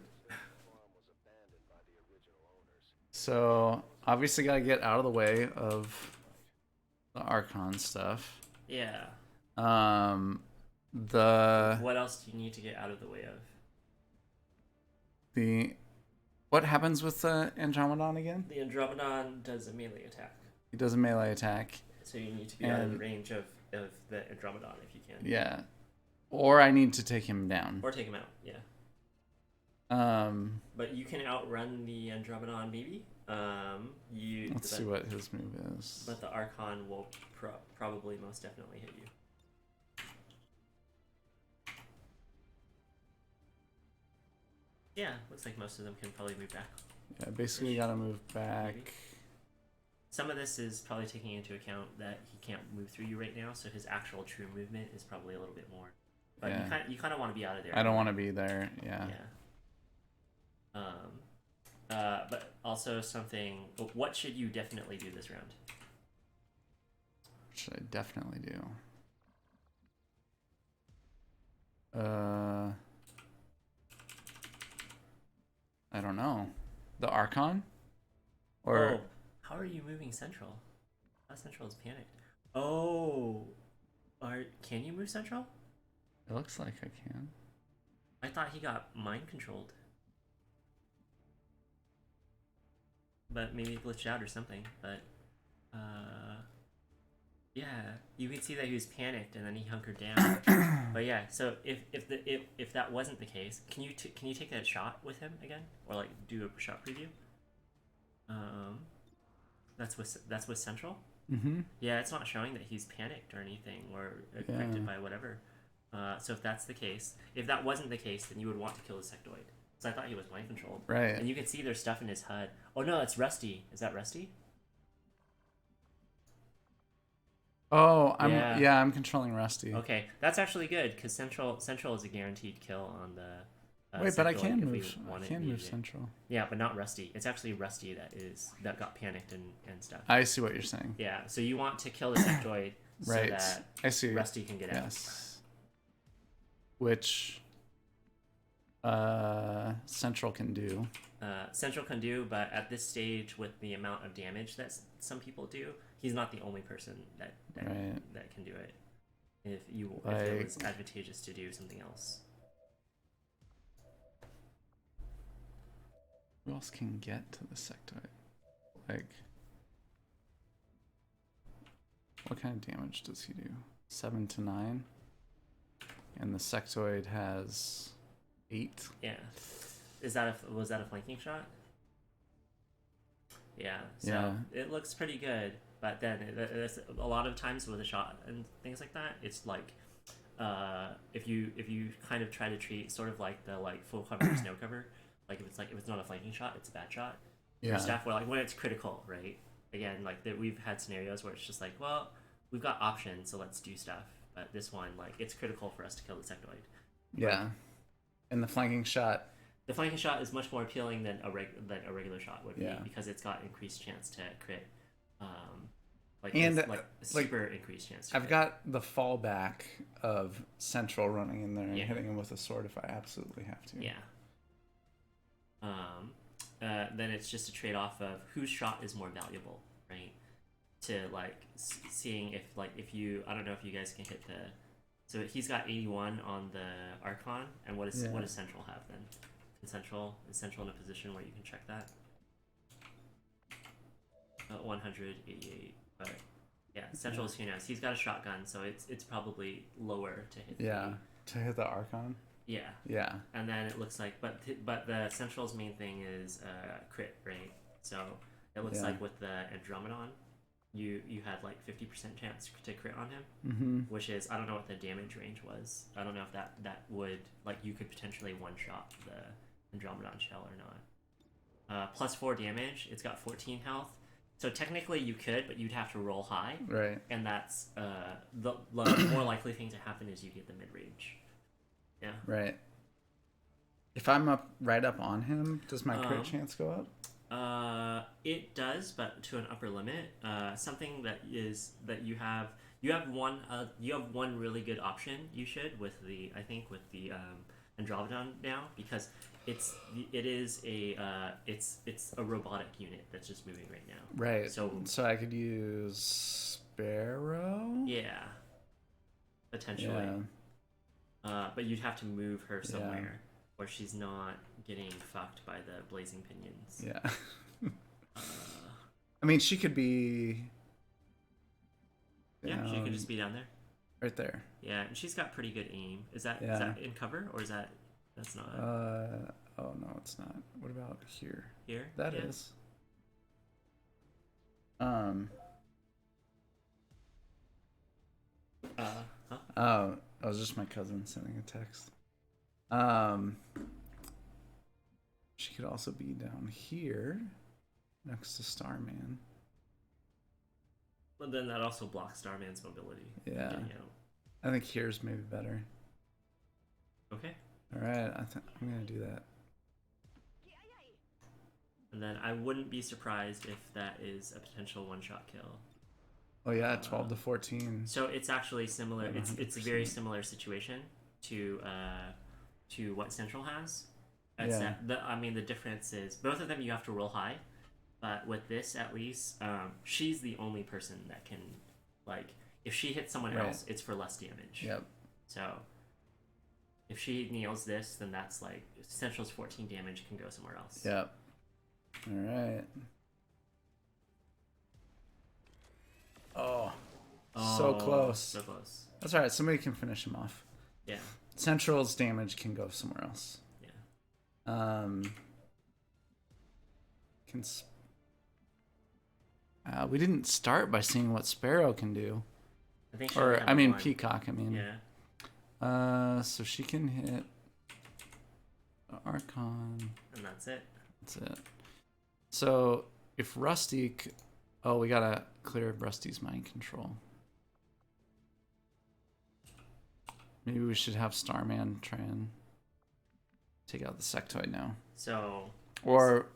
So, obviously gotta get out of the way of the Archon stuff. Yeah. The What else do you need to get out of the way of? what happens with the Andromedon again? The Andromedon does a melee attack. He does a melee attack. So you need to be out of the And- range of the Andromedon if you can. Yeah. Or I need to take him down. Or take him out, yeah. But you can outrun the Andromedon maybe. Let's see what his move is. But the Archon will probably most definitely hit you. Yeah, looks like most of them can probably move back. Yeah, basically you gotta move back. Maybe. Some of this is probably taking into account that he can't move through you right now, so his actual true movement is probably a little bit more. But Yeah. you kind of want to be out of there. I don't want to be there. Yeah. Yeah. But also something. What should you definitely do this round? should I definitely do? I don't know. The Archon? Or Oh, how are you moving Central? How Central is panicked. Oh, can you move Central? it looks like I can. I thought he got mind controlled. But maybe it glitched out or something. But yeah, you can see that he was panicked and then he hunkered down. But yeah, so if that wasn't the case, can you take that shot with him again, or like do a shot preview? That's with Central. Mm-hmm. Yeah, it's not showing that he's panicked or anything or affected Yeah. by whatever. So if that's the case, if that wasn't the case, then you would want to kill the sectoid. So I thought he was mind controlled. Right. And you can see there's stuff in his HUD. Oh no, it's Rusty. Is that Rusty? Oh, Yeah. I'm controlling Rusty. Okay, that's actually good because Central is a guaranteed kill on the. Wait, but I sectoid can if we move. I wanted can to move use it. Central. Yeah, but not Rusty. It's actually Rusty that got panicked and stuff. I see what you're saying. Yeah, so you want to kill the sectoid so Right. that I see. Rusty can get out. Yes. Which Central can do. Central can do, but at this stage, with the amount of damage that some people do, he's not the only person that Right. that can do it. If it Like- was advantageous to do something else. Who else can get to the sectoid? Like, what kind of damage does he do? 7 to 9? And the sectoid has 8? Yeah. Was that a flanking shot? Yeah. So Yeah. it looks pretty good, but then it's a lot of times with a shot and things like that, it's like if you kind of try to treat sort of like the full cover or no cover, if it's not a flanking shot, it's a bad shot. Yeah. Stuff where when it's critical, right? Again, we've had scenarios where it's just well, we've got options, so let's do stuff. But this one, it's critical for us to kill the sectoid. Yeah. And the flanking shot. The flanking shot is much more appealing than a regular shot would be Yeah. because it's got increased chance to crit. And, a super increased chance. To I've crit. got the fallback of Central running in there and Yeah. hitting him with a sword if I absolutely have to. Yeah. Then it's just a trade-off of whose shot is more valuable, right? To seeing if you, I don't know if you guys can hit the. So he's got 81 on the Archon, and what does Central have then? Is Central in a position where you can check that? 188, but yeah, Central is here now. So he's got a shotgun, so it's probably lower to hit. Yeah. To hit the Archon? Yeah. Yeah. And then it looks like, but the Central's main thing is crit, right? So it looks like with the Andromedon, you had 50% chance to crit on him, which is, I don't know what the damage range was. I don't know if that would you could potentially one shot the Andromedon shell or not. Plus 4 damage. It's got 14 health. So technically you could, but you'd have to roll high. Right. And that's the more likely thing to happen is you get the mid range. Yeah. Right. If I'm right up on him, does my crit chance go up? It does, but to an upper limit. Something that you have one really good option. You should with the Andromedon now, because it's a robotic unit that's just moving right now. Right. So I could use Sparrow? yeah, potentially. Yeah. But you'd have to move her somewhere where she's not getting fucked by the blazing pinions. Yeah. I mean, she could be. Yeah, she could just be down there. Right there. Yeah, and she's got pretty good aim. Is that in cover, or that's not Oh no, it's not. What about here? here? That Yeah. is. Huh? Oh, it was just my cousin sending a text. She could also be down here, next to Starman. But then that also blocks Starman's mobility. Yeah. Getting out. I think here's maybe better. Okay. All right, I'm gonna do that. And then I wouldn't be surprised if that is a potential one-shot kill. Oh yeah, 12 to 14. So it's actually similar. Yeah, It's a very 100%. similar situation to what Central has. Yeah. I mean, the difference is both of them you have to roll high, but with this at least, she's the only person that can, like, if she hits someone Right. else, it's for less damage. Yep. So if she nails this, then that's like Central's 14 damage can go somewhere else. Yep. All right. Oh, so close. So close. That's all right. Somebody can finish him off. Yeah. Central's damage can go somewhere else. Yeah. We didn't start by seeing what Sparrow can do. I think she only had one. Peacock. I mean. Yeah. So she can hit Archon. And that's it. That's it. So if Rusty, we gotta clear Rusty's mind control. Maybe we should have Starman try and take out the sectoid now. But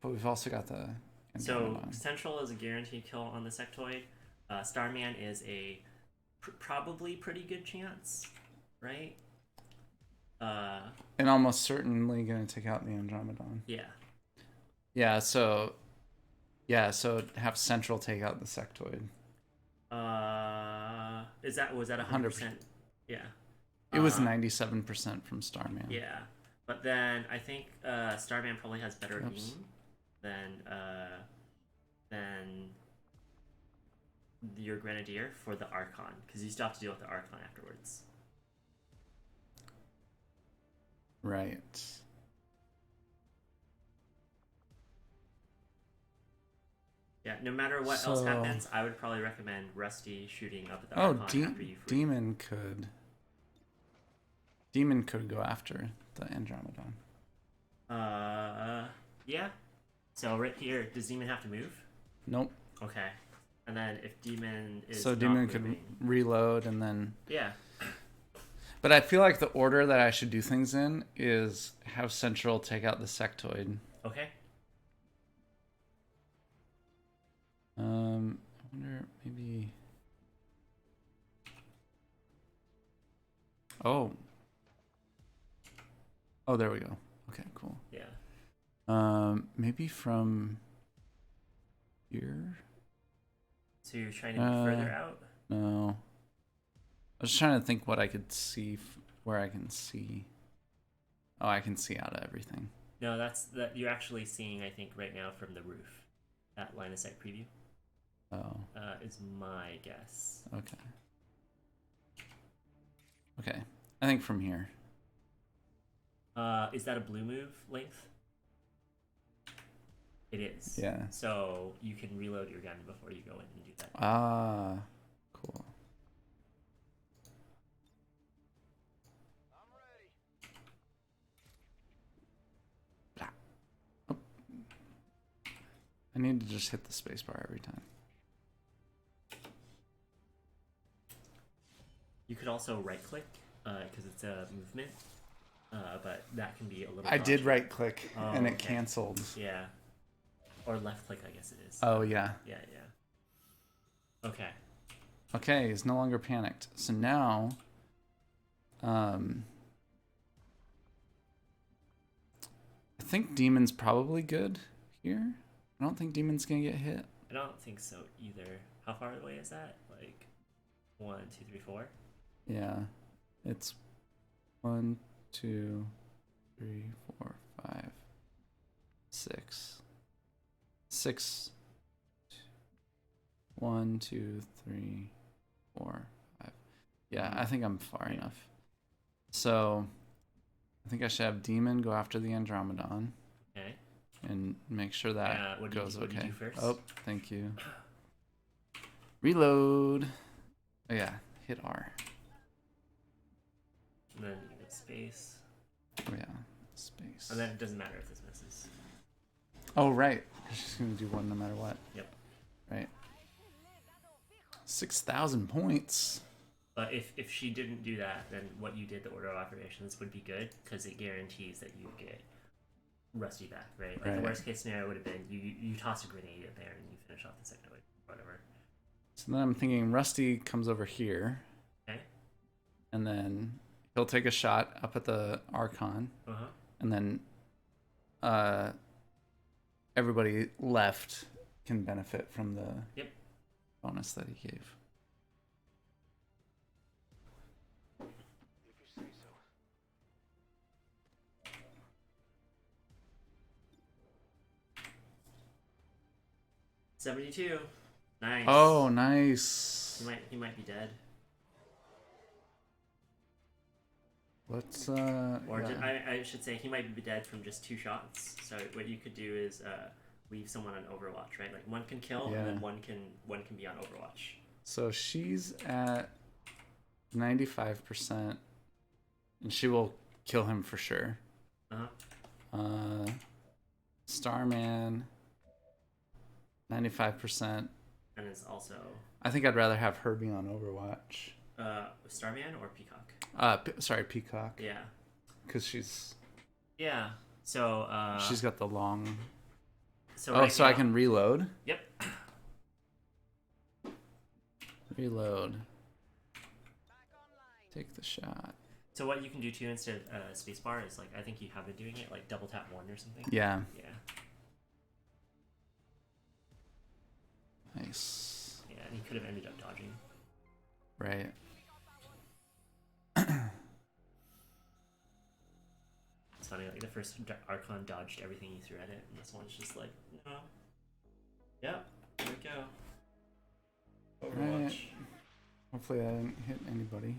we've also got the. So Central is a guaranteed kill on the sectoid. Starman is a probably pretty good chance, right? And almost certainly gonna take out the Andromedon. Yeah. Yeah. So have Central take out the sectoid. Was that 100%? Yeah. It was 97% from Starman. Yeah, but then I think Starman probably has better aim than your Grenadier for the Archon, because you still have to deal with the Archon afterwards. Right. Yeah, no matter what else happens, I would probably recommend Rusty shooting up at the Archon after you free. Demon could go after the Andromedon. Yeah. So right here, does Demon have to move? Nope. Okay. And then if Demon is Demon not could moving, reload and then. Yeah. But I feel like the order that I should do things in is have Central take out the sectoid. Okay. I wonder maybe. Oh, there we go. Okay, cool. Yeah. Maybe from here. So you're trying to be further out? No. I was trying to think what I could see, where I can see. Oh, I can see out of everything. No, that you're actually seeing, I think, right now from the roof. That line of sight preview. Oh. Is my guess. Okay. Okay. I think from here. Is that a blue move length? It is. Yeah. So you can reload your gun before you go in and do that. Ah, cool. Oh. I need to just hit the spacebar every time. You could also right click because it's a movement, but that can be a little. I did dodgy. right click and it okay. canceled. Yeah. Or left click, I guess it is. Oh, yeah. Yeah. Okay. Okay, he's no longer panicked. So now, I think Demon's probably good here. I don't think Demon's gonna get hit. I don't think so either. How far away is that? Like 1, 2, 3, 4? Yeah, it's 1, 2, 3, 4, 5, 6. 6. 1, 2, 3, 4, 5. Yeah, I think I'm far enough. So I think I should have Demon go after the Andromedon. Okay. And make sure that goes what do you okay. do first? Oh, thank you. Reload. Oh yeah, hit R. And then you get space. Oh yeah, space. And then it doesn't matter if this misses. Oh right, she's gonna do one no matter what. Yep. Right. 6,000 points. But if she didn't do that, then what you did, the order of operations, would be good because it guarantees that you get Rusty back, right? Like Right. the worst case scenario would have been you toss a grenade in there and you finish off the sectoid, whatever. So then I'm thinking Rusty comes over here, Okay. and then he'll take a shot up at the Archon, and then everybody left can benefit from the Yep. bonus that he gave. If you say so. 72. Nice. Oh, nice. He might be dead. Let's Or yeah. I should say he might be dead from just 2 shots. So what you could do is leave someone on Overwatch, right? Like one can kill Yeah. and then one can be on Overwatch. So she's at 95%, and she will kill him for sure. Starman, 95%. And it's also I think I'd rather have her be on Overwatch. Starman or Peacock. Sorry, Peacock. Yeah. Because she's So she's got the long. so Oh, right so I now- can reload. Yep. Reload. Take the shot. So what you can do too instead of spacebar is like I think you have been doing it like double tap 1 or something. Yeah. Yeah. Nice. Yeah, and he could have ended up dodging. Right. It's funny, like the first Archon dodged everything you threw at it, and this one's just like, no. Yep, there we go. Overwatch. Right. Hopefully I didn't hit anybody.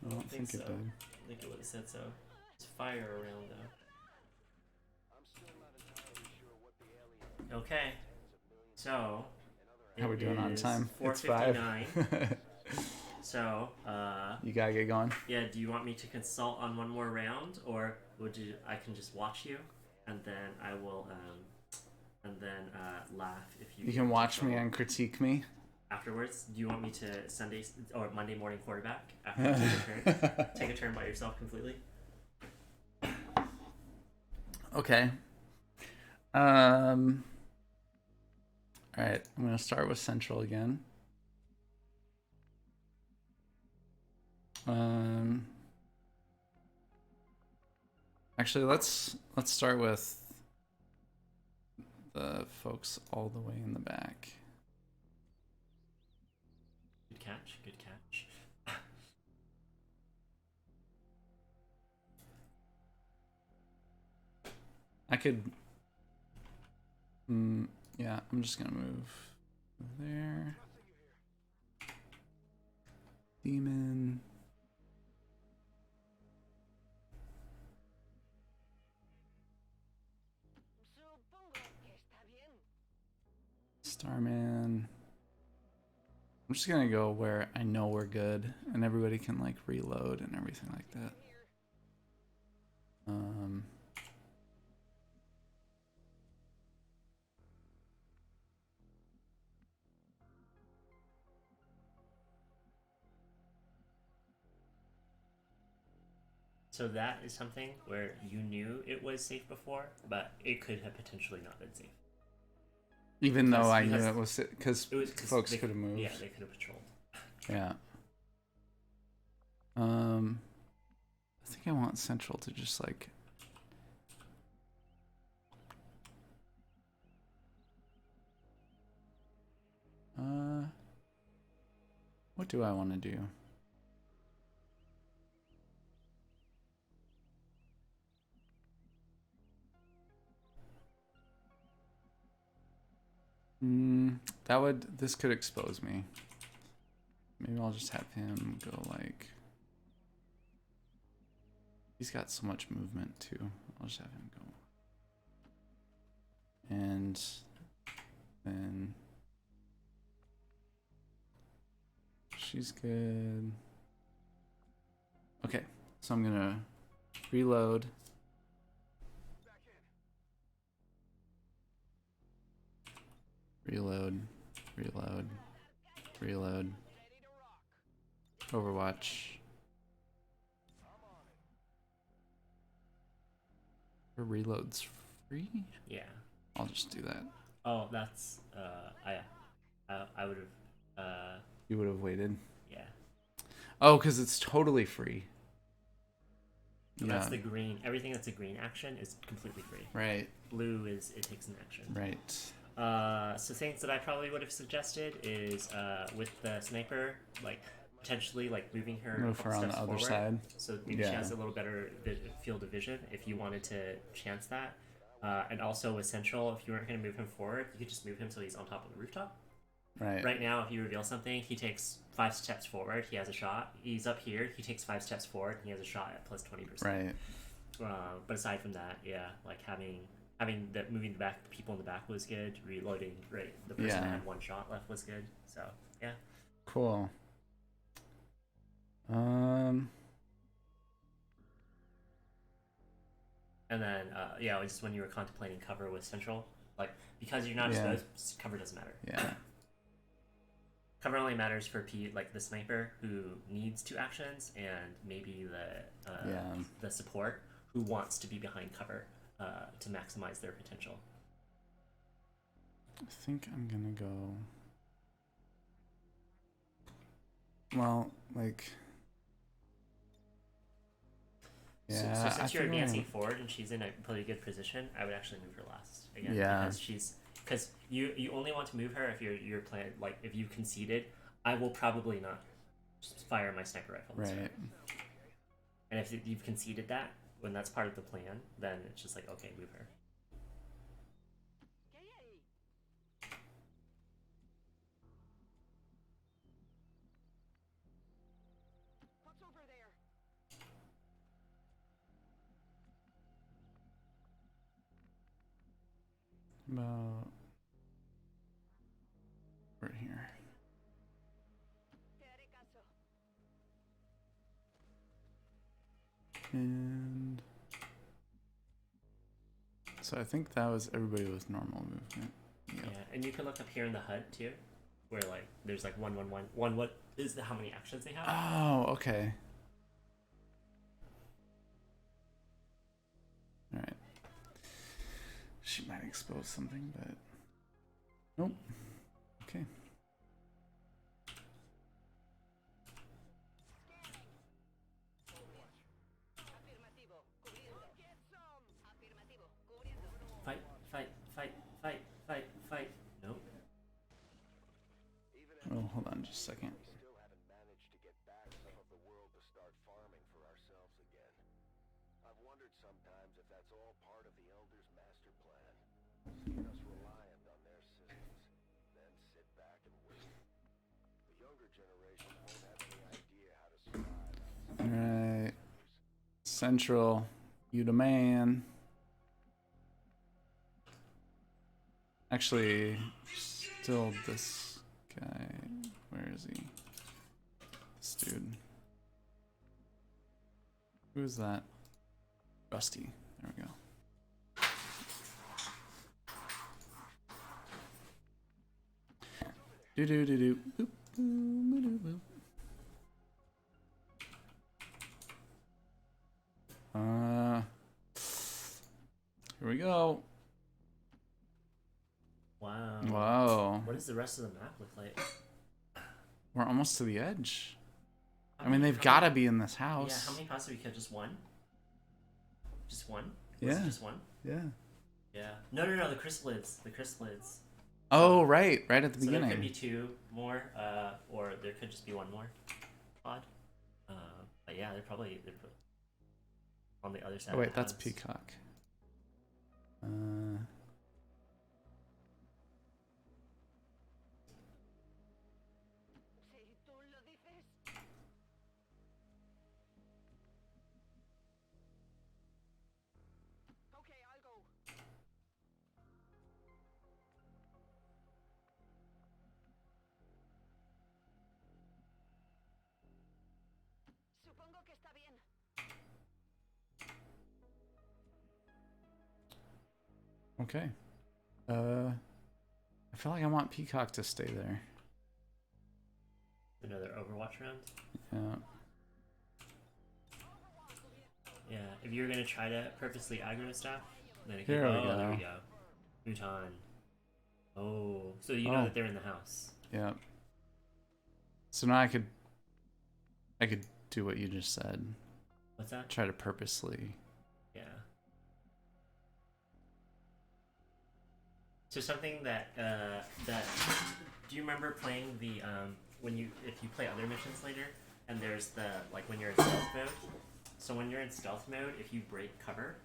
I don't think so. it did. I think it would have said so. There's fire around though. I'm still not entirely sure what the alien Okay, so How we doing on is time? It's 4:59. 5. So, You gotta get going. yeah, do you want me to consult on one more round, or would you? I can just watch you, and then I will, laugh if you. You can watch me and critique me. Afterwards. Do you want me to Sunday or Monday morning quarterback after you take a turn? Take a turn by yourself completely. Okay. All right. I'm gonna start with Central again. Actually, let's start with the folks all the way in the back. Good catch. Good catch. I could. Yeah, I'm just gonna move there. Demon. Supongo que está bien. Starman. I'm just gonna go where I know we're good and everybody can like reload and everything like that. So that is something where you knew it was safe before, but it could have potentially not been safe. Even though I knew because it was because folks they could have moved. Yeah, they could have patrolled. Yeah. I think I want Central to just like. What do I want to do? This could expose me. Maybe I'll just have him go like. He's got so much movement too. I'll just have him go. And then she's good. Okay, so I'm gonna reload. Reload. Overwatch. Her reload's free? Yeah. I'll just do that. Oh, that's I would have You would have waited. Yeah. Oh, because it's totally free. So that's the green. Everything that's a green action is completely free. Right. Blue is it takes an action. Right. So things that I probably would have suggested is with the sniper, like potentially like moving her Move a couple her on the steps other forward, side. so maybe she has a little better field of vision if you wanted to chance that. And also with Central, if you weren't going to move him forward, you could just move him so he's on top of the rooftop. Right. Right now, if you reveal something, he takes 5 steps forward. He has a shot. He's up here. He takes 5 steps forward. And he has a shot at plus 20%. Right. But aside from that, yeah, like having the moving the back, the people in the back was good. Reloading, right? The person that had 1 shot left was good. So yeah. Cool. And then yeah, just when you were contemplating cover with Central, like because you're not exposed, cover doesn't matter. Yeah. Cover only matters for like the sniper who needs 2 actions, and maybe the support who wants to be behind cover to maximize their potential. I think I'm gonna go. Well, like. Yeah. So since you're advancing forward and she's in a pretty good position, I would actually move her last again. Yeah. Because you only want to move her if you're playing, like if you conceded. I will probably not fire my sniper rifle. Right. And if you've conceded that, when that's part of the plan, then it's just like, okay, move her. What's over there? About right here. Te haré caso. And so I think that was everybody with normal movement. Yep. Yeah, and you can look up here in the HUD too, where like there's like 111. What is how many actions they have? Oh, okay. All right. She might expose something, but nope. Okay. Afirmativo. Cubriendo. Get some. Afirmativo. Cubriendo. Fight. Nope. Oh, hold on just a second. We still haven't managed to get back some of the world to start farming for ourselves again. I've wondered sometimes if that's all part of the Elders' master plan. Get us reliant on their systems, then sit back and wait. The younger generation won't have any idea how to survive. All right. Central, you the man. Actually, still this guy. Where is he? This dude. Who is that? Rusty. There we go. Do do do do. Boop, boop, boop, boop. Here we go. Wow. Wow. What does the rest of the map look like? We're almost to the edge. How I mean, many- they've how got to many- be in this Yeah, house. how many pots did we kill? Just one? Just one? Was Yeah. it just one? Yeah. Yeah. No, the chrysalids. The chrysalids. Oh, right. Right at the So there beginning. could be 2 more, or there could just be 1 more pod. But yeah, they're probably on the other side. Oh, of wait. the That's house. Peacock. Si tú lo dices. Okay, I'll go. Supongo que está bien. Okay. I feel like I want Peacock to stay there. Another Overwatch round. Yeah. Yeah, if you're gonna try to purposely aggro stuff, then it could There we there we go. go. Muton. Oh, so you know that they're in the house. Yeah. So now I could do what you just said. What's that? Try to purposely. Yeah. So something that do you remember playing the if you play other missions later and there's the like when you're in stealth mode. So when you're in stealth mode, if you break cover,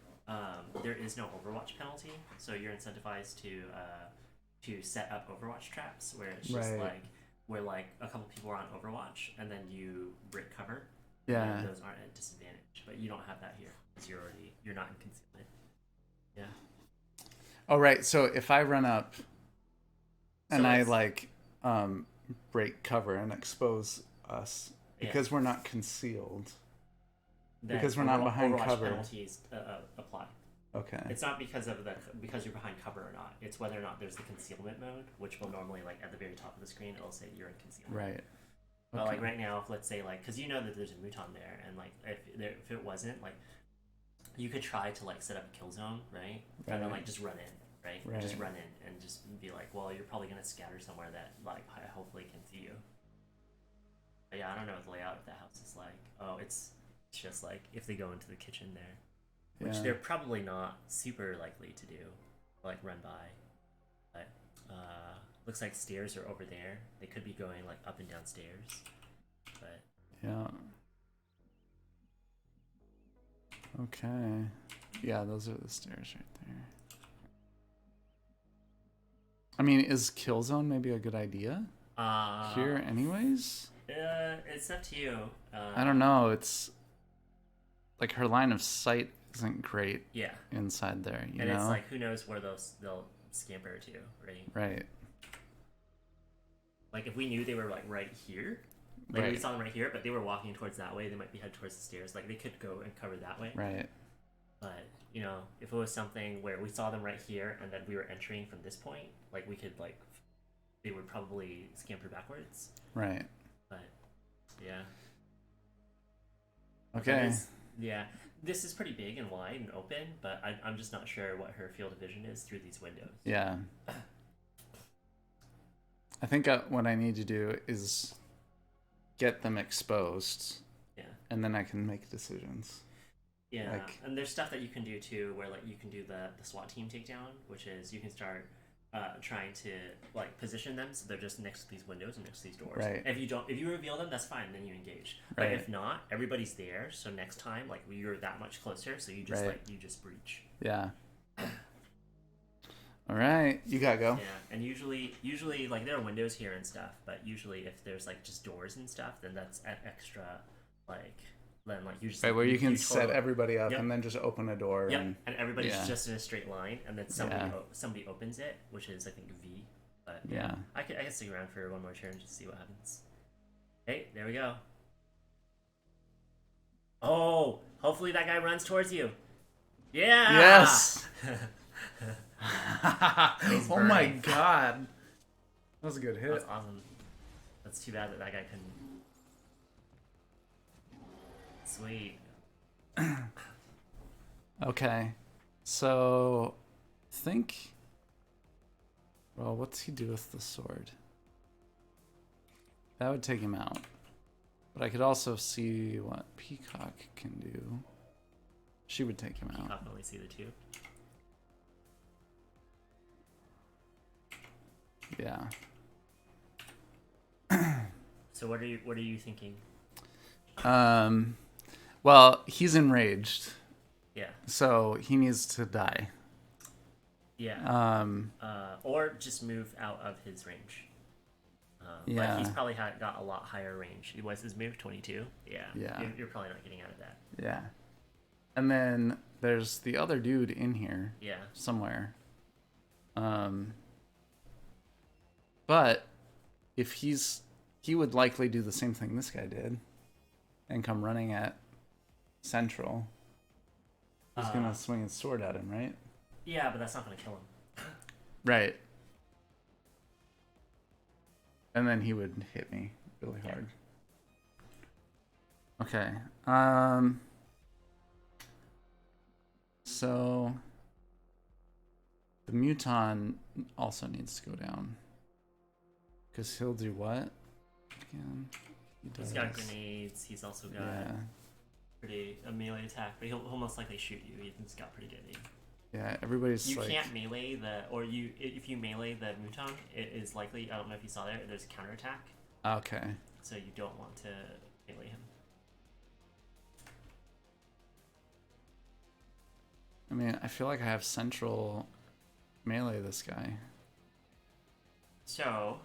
there is no Overwatch penalty. So you're incentivized to set up Overwatch traps where it's just Right. like where like a couple people are on Overwatch and then you break cover. Yeah. And those aren't at disadvantage, but you don't have that here because you're not in concealment. Yeah. Oh, right. So if I run up and So I it's- like break cover and expose us because we're not concealed. Then Because we're not behind Overwatch cover. penalties apply. Okay. It's not because you're behind cover or not. It's whether or not there's the concealment mode, which will normally like at the very top of the screen it'll say you're in concealment. Right. But Okay. like right now, if let's say like because you know that there's a Muton there, and like if it wasn't like you could try to like set up a kill zone, right? And then Right. like just run in, right? Right. Just run in and just be like, well, you're probably gonna scatter somewhere that like I hopefully can see you. But yeah, I don't know what the layout of the house is like. Oh, it's just like if they go into the kitchen there, which Yeah. they're probably not super likely to do, like run by. But looks like stairs are over there. They could be going like up and down stairs. But Yeah. Okay. Yeah, those are the stairs right there. I mean, is kill zone maybe a good idea here anyways? it's up to you. I don't know. It's like her line of sight isn't great Yeah, inside there, you and know? it's like who knows where they'll scamper to, right? Right. Like if we knew they were like right here, like we Right. saw them right here, but they were walking towards that way, they might be headed towards the stairs. Like they could go and cover that way. Right. But you know, if it was something where we saw them right here and then we were entering from this point, like we could like they would probably scamper backwards. Right. But yeah. Okay. Yeah, this is pretty big and wide and open, but I'm just not sure what her field of vision is through these windows. Yeah. I think what I need to do is get them exposed, Yeah. and then I can make decisions. Yeah, Like- and there's stuff that you can do too, where like you can do the SWAT team takedown, which is you can start trying to like position them so they're just next to these windows and next to these doors. Right. If you reveal them, that's fine. Then you engage. Right. But if not, everybody's there. So next time, like you're that much closer, so you just Right. you just breach. Yeah. All right, you gotta go. Yeah, and usually like there are windows here and stuff, but usually if there's like just doors and stuff, then that's an extra like then like you just Right, where you can set totally- everybody up Yep. and then just open a door. Yep, And and everybody's yeah. just in a straight line, and then somebody Yeah. somebody opens it, which is I think V. But Yeah. I can stick around for one more turn just to see what happens. Hey, there we go. Oh, hopefully that guy runs towards you. Yeah. Yes. He's Oh my burning. god. That was a good hit. That's awesome. That's too bad that guy couldn't. Sweet. Okay. So, think. Well, what's he do with the sword? That would take him out. But I could also see what Peacock can do. She would take him out. I'll only see the two. Yeah. So what are you thinking? Well, he's enraged, Yeah. so he needs to die. Yeah. Or just move out of his range. Yeah. But he's probably got a lot higher range. Was his move 22? Yeah. Yeah. You're probably not getting out of that. Yeah. And then there's the other dude in here Yeah. somewhere. But if he would likely do the same thing this guy did and come running at Central. He's gonna swing his sword at him, right? Yeah, but that's not gonna kill him. Right. And then he would hit me really hard. Okay. So the Muton also needs to go down. Because he'll do what? Again. He's got grenades. He's also got a melee attack, but he'll most likely shoot you. He's got pretty good aim. Yeah, everybody's You like... can't melee if you melee the Mouton, it is likely, I don't know if you saw there, there's counterattack. Okay. So you don't want to melee him. I mean, I feel like I have central melee this guy. So,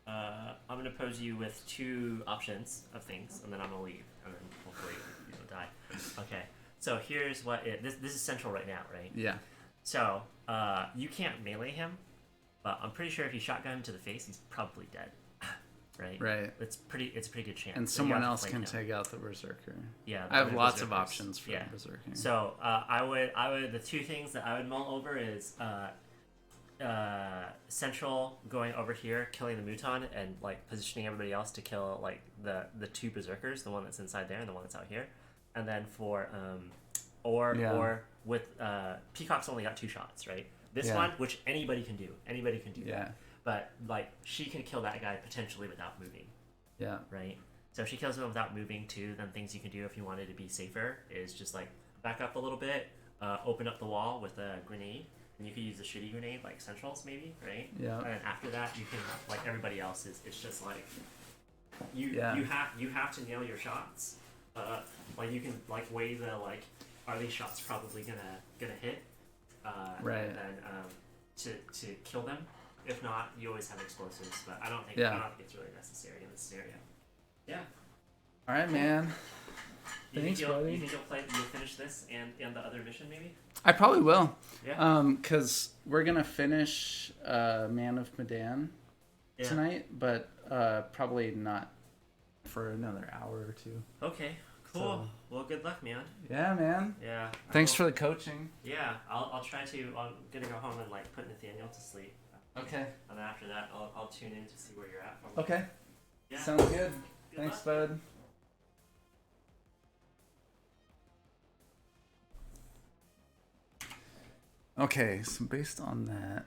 I'm going to pose you with 2 options of things, and then I'm going to leave, and then hopefully you don't die. Okay, so here's what this is central right now, right? Yeah. So, you can't melee him, but I'm pretty sure if you shotgun him to the face, he's probably dead. Right? Right. It's a pretty good chance. And So someone you have else to can flank him. take out the Berserker. Yeah, I have other lots of berserkers. options for Yeah. Berserker. So I would the 2 things that I would mull over is central going over here, killing the Mouton, and like positioning everybody else to kill like the 2 Berserkers, the one that's inside there and the one that's out here, and then for or with Peacock's only got 2 shots, right? This one, which anybody can do that. But like she can kill that guy potentially without moving. Yeah. Right? So if she kills him without moving too, then things you can do if you wanted to be safer is just like back up a little bit, open up the wall with a grenade, and you could use a shitty grenade like centrals maybe, right? Yeah. And then after that you can, like everybody else it's just like you have to nail your shots. Like you can like weigh the like, are these shots probably gonna hit? Right. And then to kill them. If not, you always have explosives, but I don't think it's really necessary in this scenario. Yeah. All right, man. Thanks, buddy. You think you'll finish this and the other mission maybe? I probably will. Yeah. Because we're gonna finish Man of Medan tonight, but probably not for another hour or 2. Okay. Cool. So, well, good luck, man. yeah, man. Yeah. Thanks for the coaching. Yeah, I'll try to. I'm gonna go home and like put Nathaniel to sleep. Okay. And then after that, I'll tune in to see where you're at. Okay. Yeah. Sounds good. Good Thanks, luck. bud. Okay, so based on that,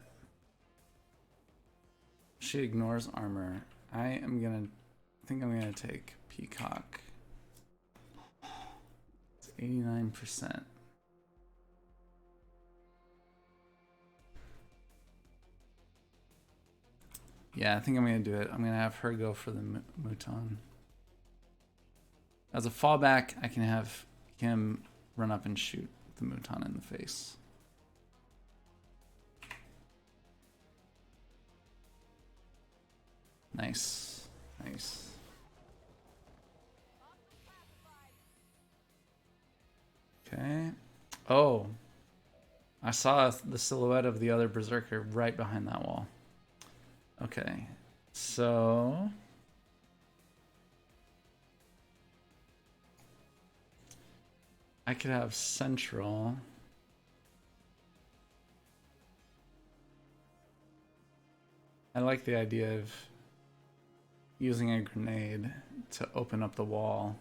she ignores armor. I think I'm gonna take Peacock. It's 89%. Yeah, I think I'm gonna do it. I'm gonna have her go for the Mouton. As a fallback, I can have him run up and shoot the Mouton in the face. Nice. Nice. Okay. Oh. I saw the silhouette of the other Berserker right behind that wall. Okay. So... I could have Central... I like the idea of using a grenade to open up the wall.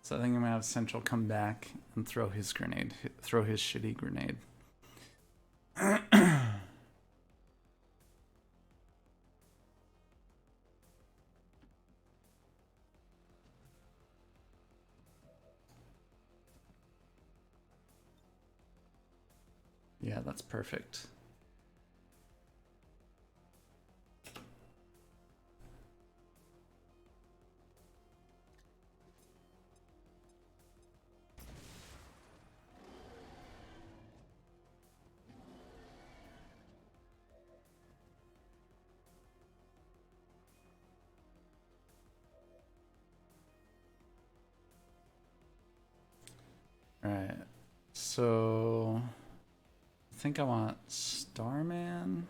So I think I'm gonna have Central come back and throw his grenade, throw his shitty grenade. Yeah, that's perfect. Alright, so I think I want Starman.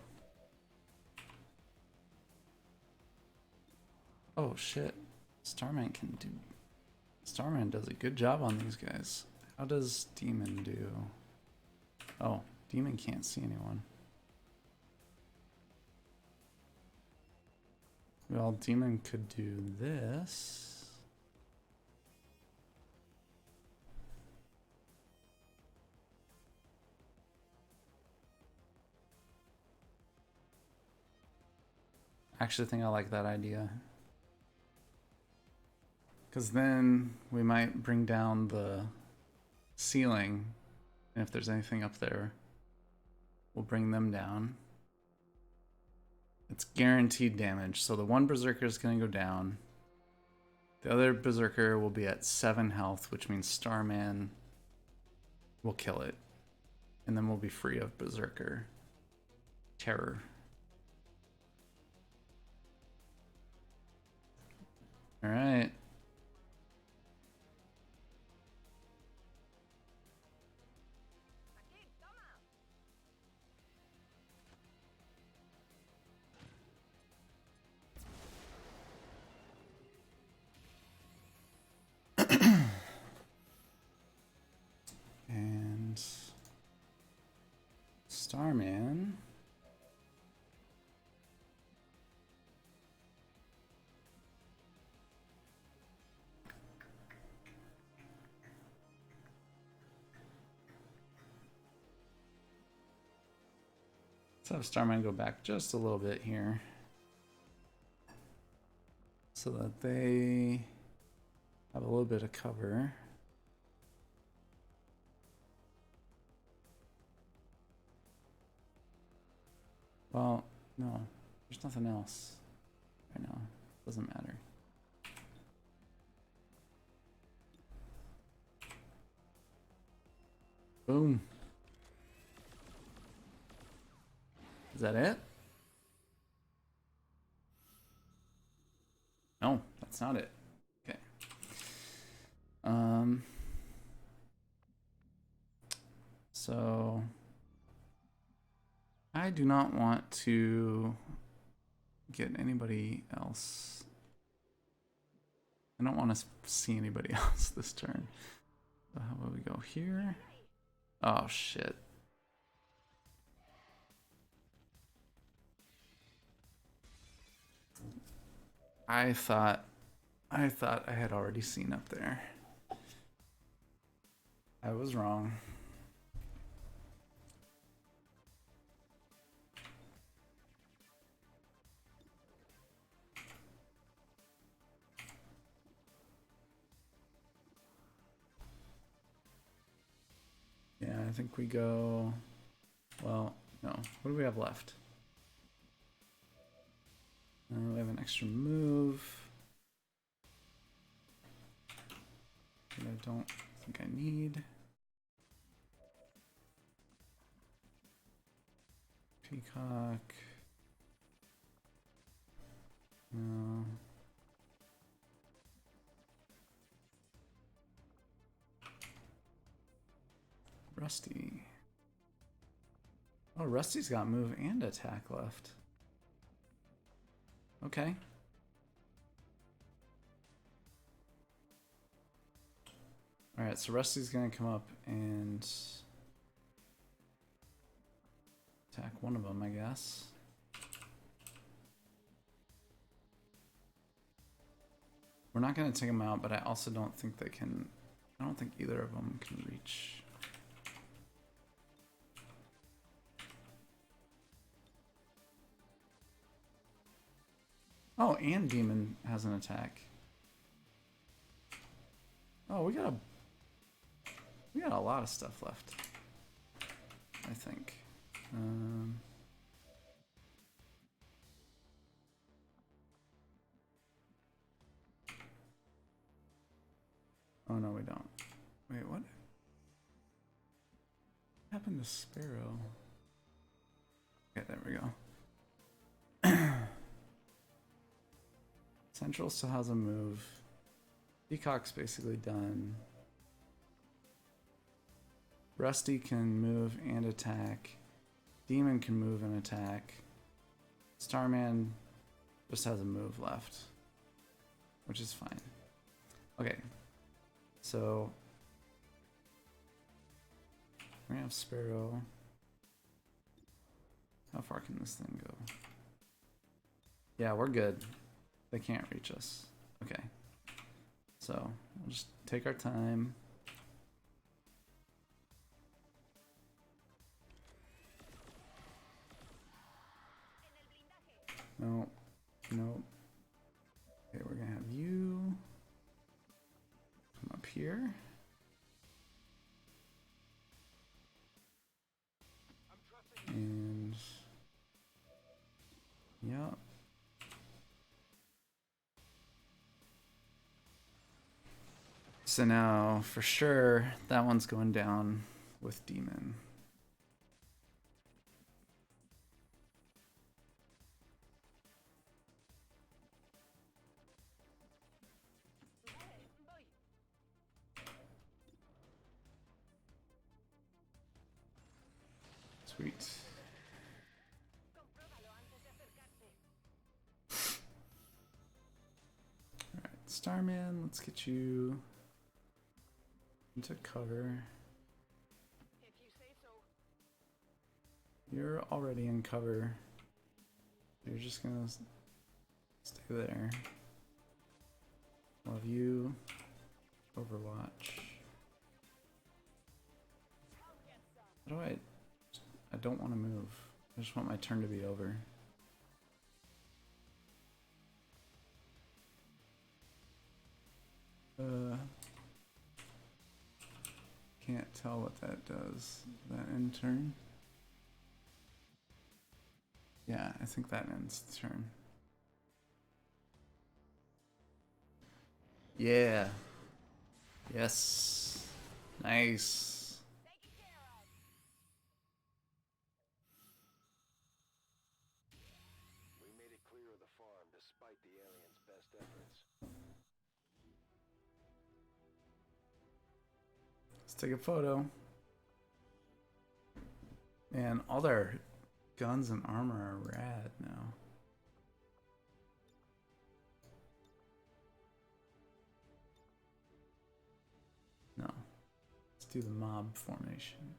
Oh shit, Starman does a good job on these guys. How does Demon do? Oh, Demon can't see anyone. Well, Demon could do this. I actually think I like that idea. Because then we might bring down the ceiling, and if there's anything up there, we'll bring them down. It's guaranteed damage, so the one berserker is going to go down. The other berserker will be at 7 health, which means Starman will kill it. And then we'll be free of berserker terror. All right. And Starman. Let's have Starman go back just a little bit here, so that they have a little bit of cover. Well, no, there's nothing else right now. Doesn't matter. Boom. Is that it? No, that's not it. Okay. So I do not want to get anybody else. I don't want to see anybody else this turn. So how about we go here? Oh shit. I thought I had already seen up there. I was wrong. Yeah, I think we go. Well, no. What do we have left? We have an extra move that I don't think I need. Peacock. No. Rusty. Oh, Rusty's got move and attack left. Okay. Alright, so Rusty's gonna come up and attack one of them, I guess. We're not gonna take them out, but I also don't think they can. I don't think either of them can reach. Oh, and Demon has an attack. Oh, we got a lot of stuff left, I think. Oh no, we don't. Wait, what happened to Sparrow? Okay, there we go. Central still has a move. Peacock's basically done. Rusty can move and attack. Demon can move and attack. Starman just has a move left, which is fine. Okay, so we're gonna have Sparrow. How far can this thing go? Yeah, we're good. They can't reach us. Okay. So we'll just take our time. No. Nope. Okay, we're gonna have you. here. And yeah. So now, for sure, that one's going down with Demon. Sweet. Alright, Starman, let's get you into cover. If you say so. You're already in cover. You're just gonna stay there. Love you. Overwatch. How do I don't want to move. I just want my turn to be over. Can't tell what that does. That end turn? Yeah, I think that ends the turn. Yeah. Yes. Nice. We made it clear of the farm despite the aliens' best efforts. Let's take a photo. Man, all their guns and armor are rad now. No. Let's do the mob formation.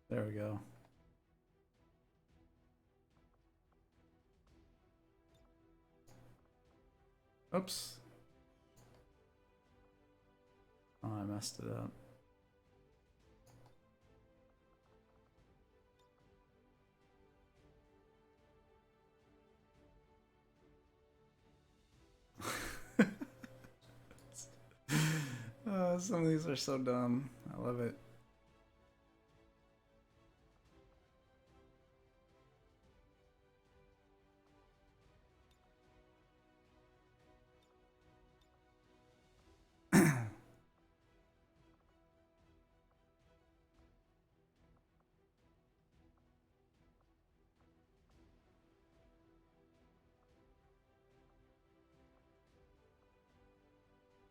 There we go. Oops. Oh, I messed it up. Some of these are so dumb. I love it.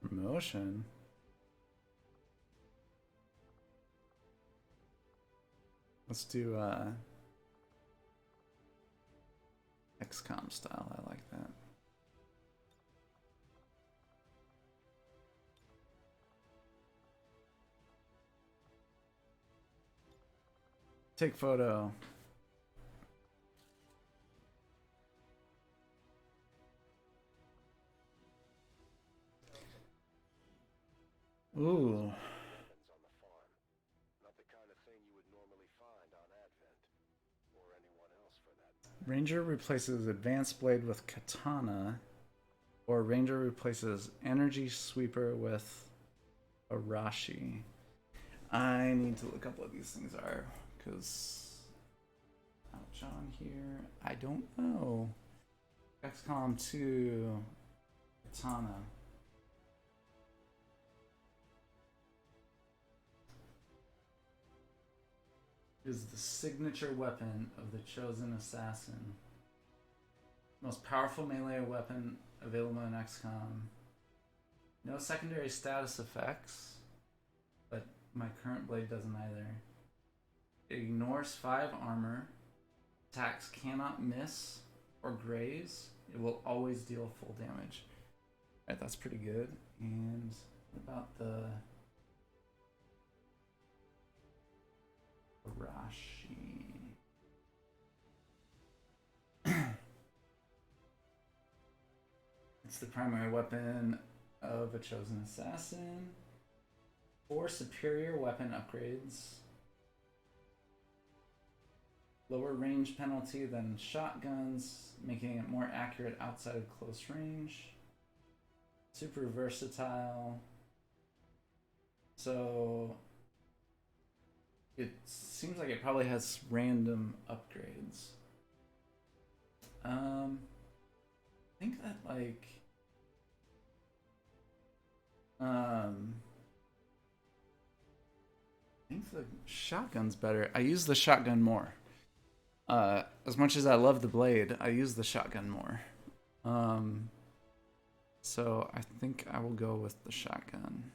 Promotion. Let's do XCOM style. I like that. Take photo. Ooh. Weapons on the farm. Not the kind of thing you would normally find on Advent. Or anyone else for that matter. Ranger replaces Advanced Blade with Katana, or Ranger replaces Energy Sweeper with Arashi. I need to look up what these things are, because ouch on here, I don't know. XCOM 2 Katana. Is the signature weapon of the chosen assassin. Most powerful melee weapon available in XCOM. No secondary status effects, but my current blade doesn't either. It ignores 5 armor. Attacks cannot miss or graze. It will always deal full damage. Alright, that's pretty good. And what about the Arashi? It's the primary weapon of a chosen assassin. 4 superior weapon upgrades. Lower range penalty than shotguns, making it more accurate outside of close range. Super versatile. So it seems like it probably has random upgrades. I think that like I think the shotgun's better. I use the shotgun more. As much as I love the blade, I use the shotgun more. So I think I will go with the shotgun.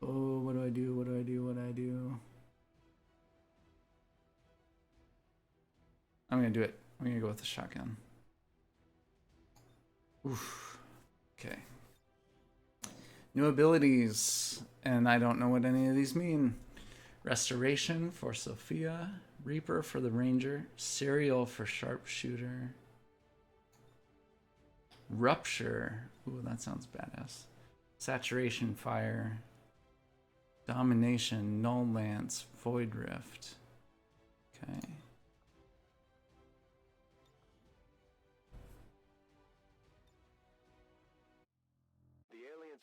Oh, what do I do? What do I do? What do I do? I'm gonna do it. I'm gonna go with the shotgun. Oof. Okay. New abilities, and I don't know what any of these mean. Restoration for Sophia, Reaper for the Ranger, Serial for Sharpshooter, Rupture. Ooh, that sounds badass. Saturation Fire, Domination, Null Lance, Void Rift. Okay.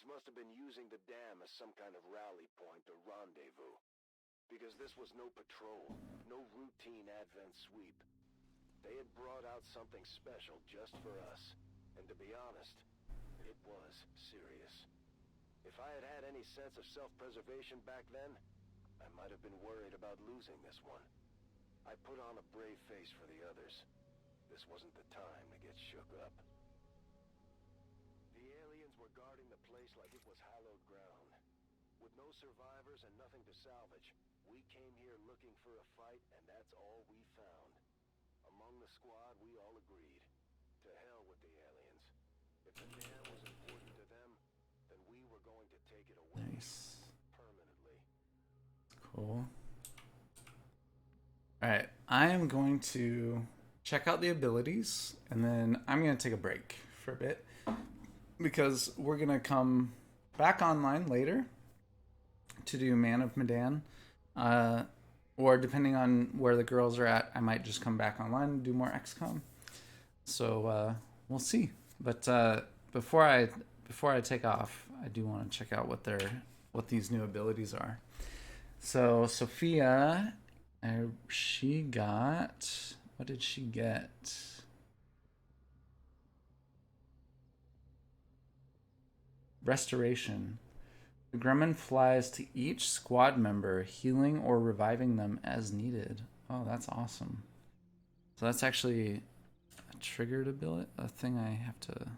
Must have been using the dam as some kind of rally point or rendezvous. Because this was no patrol, no routine advent sweep. They had brought out something special just for us. And to be honest, it was serious. If I had had any sense of self-preservation back then, I might have been worried about losing this one. I put on a brave face for the others. This wasn't the time to get shook up. The aliens were guarding the place like it was hallowed ground. With no survivors and nothing to salvage, we came here looking for a fight, and that's all we found. Among the squad, we all agreed. To hell with the aliens. If the dam was important to them, then we were going to take it away. Nice. Permanently. Cool. Alright, I am going to check out the abilities, and then I'm going to take a break for a bit, because we're going to come back online later to do Man of Medan. Or depending on where the girls are at, I might just come back online and do more XCOM. So we'll see. But before I take off, I do want to check out what these new abilities are. So Sophia, she got, what did she get? Restoration. The Gremlin flies to each squad member, healing or reviving them as needed. Oh, that's awesome. So that's actually a triggered ability, a thing I have to...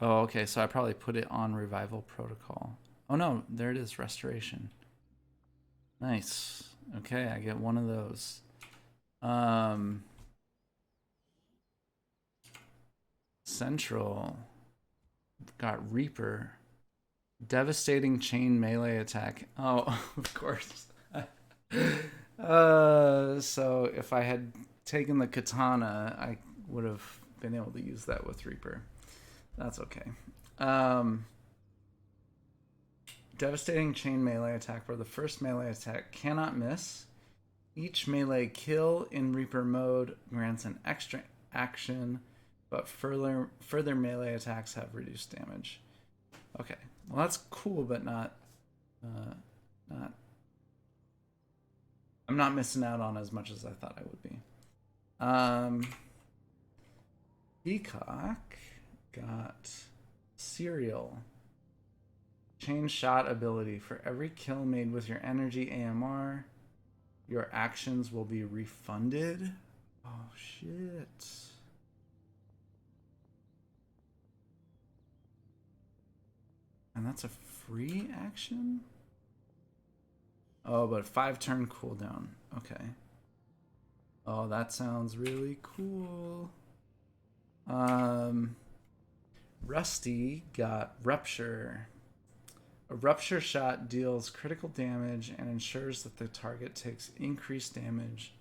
Oh, okay, so I probably put it on Revival Protocol. Oh no, there it is, Restoration. Nice. Okay, I get one of those. Central. Got Reaper. Devastating chain melee attack. Oh, of course. So if I had taken the katana, I would have been able to use that with Reaper. That's okay. Devastating chain melee attack, where the first melee attack cannot miss. Each melee kill in Reaper mode grants an extra action, but further melee attacks have reduced damage. Okay, well that's cool, but not. I'm not missing out on as much as I thought I would be. Peacock got Serial. Chain shot ability. For every kill made with your energy AMR, your actions will be refunded. Oh shit. And that's a free action? Oh, but 5-turn cooldown. Okay. Oh, that sounds really cool. Rusty got Rupture. A rupture shot deals critical damage and ensures that the target takes increased damage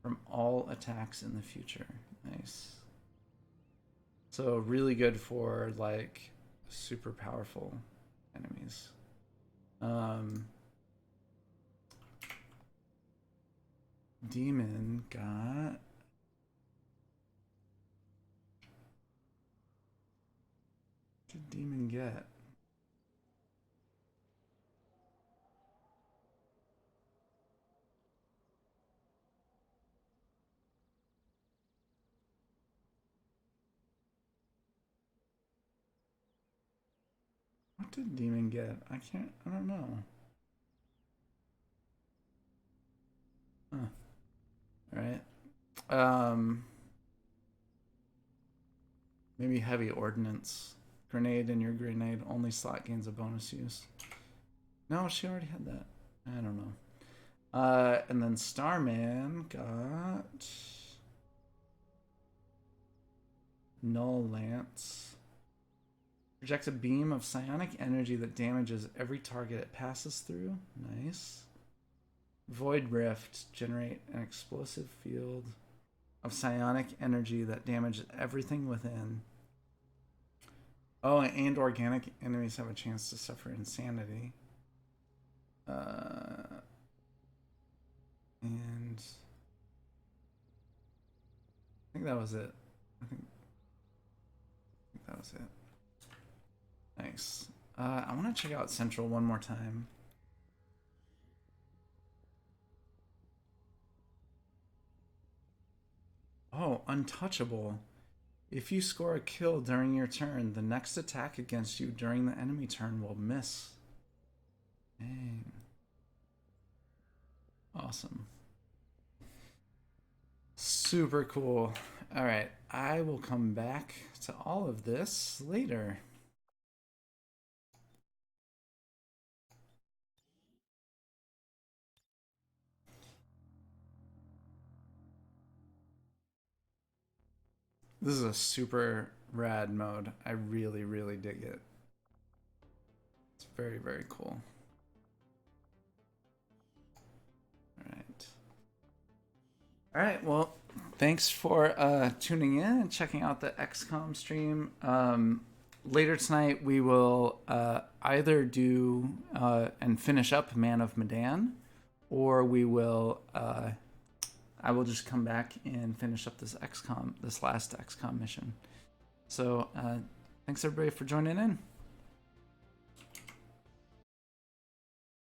from all attacks in the future. Nice. So really good for like super powerful enemies. Demon got what did Demon get? What did Demon get? I don't know. Huh. Alright. Maybe heavy ordnance. Grenade in your grenade only slot gains a bonus use. No, she already had that. I don't know. And then Starman got Null Lance. Projects a beam of psionic energy that damages every target it passes through. Nice. Void Rift. Generate an explosive field of psionic energy that damages everything within. Oh, and organic enemies have a chance to suffer insanity. And I think that was it. I think that was it. Nice. I want to check out Central one more time. Oh, untouchable. If you score a kill during your turn, the next attack against you during the enemy turn will miss. Dang. Awesome. Super cool. All right, I will come back to all of this later. This is a super rad mode. I really, really dig it. It's very, very cool. All right, well, thanks for tuning in and checking out the XCOM stream. Later tonight, we will either do and finish up Man of Medan, or we will. I will just come back and finish up this last XCOM mission. So, thanks everybody for joining in.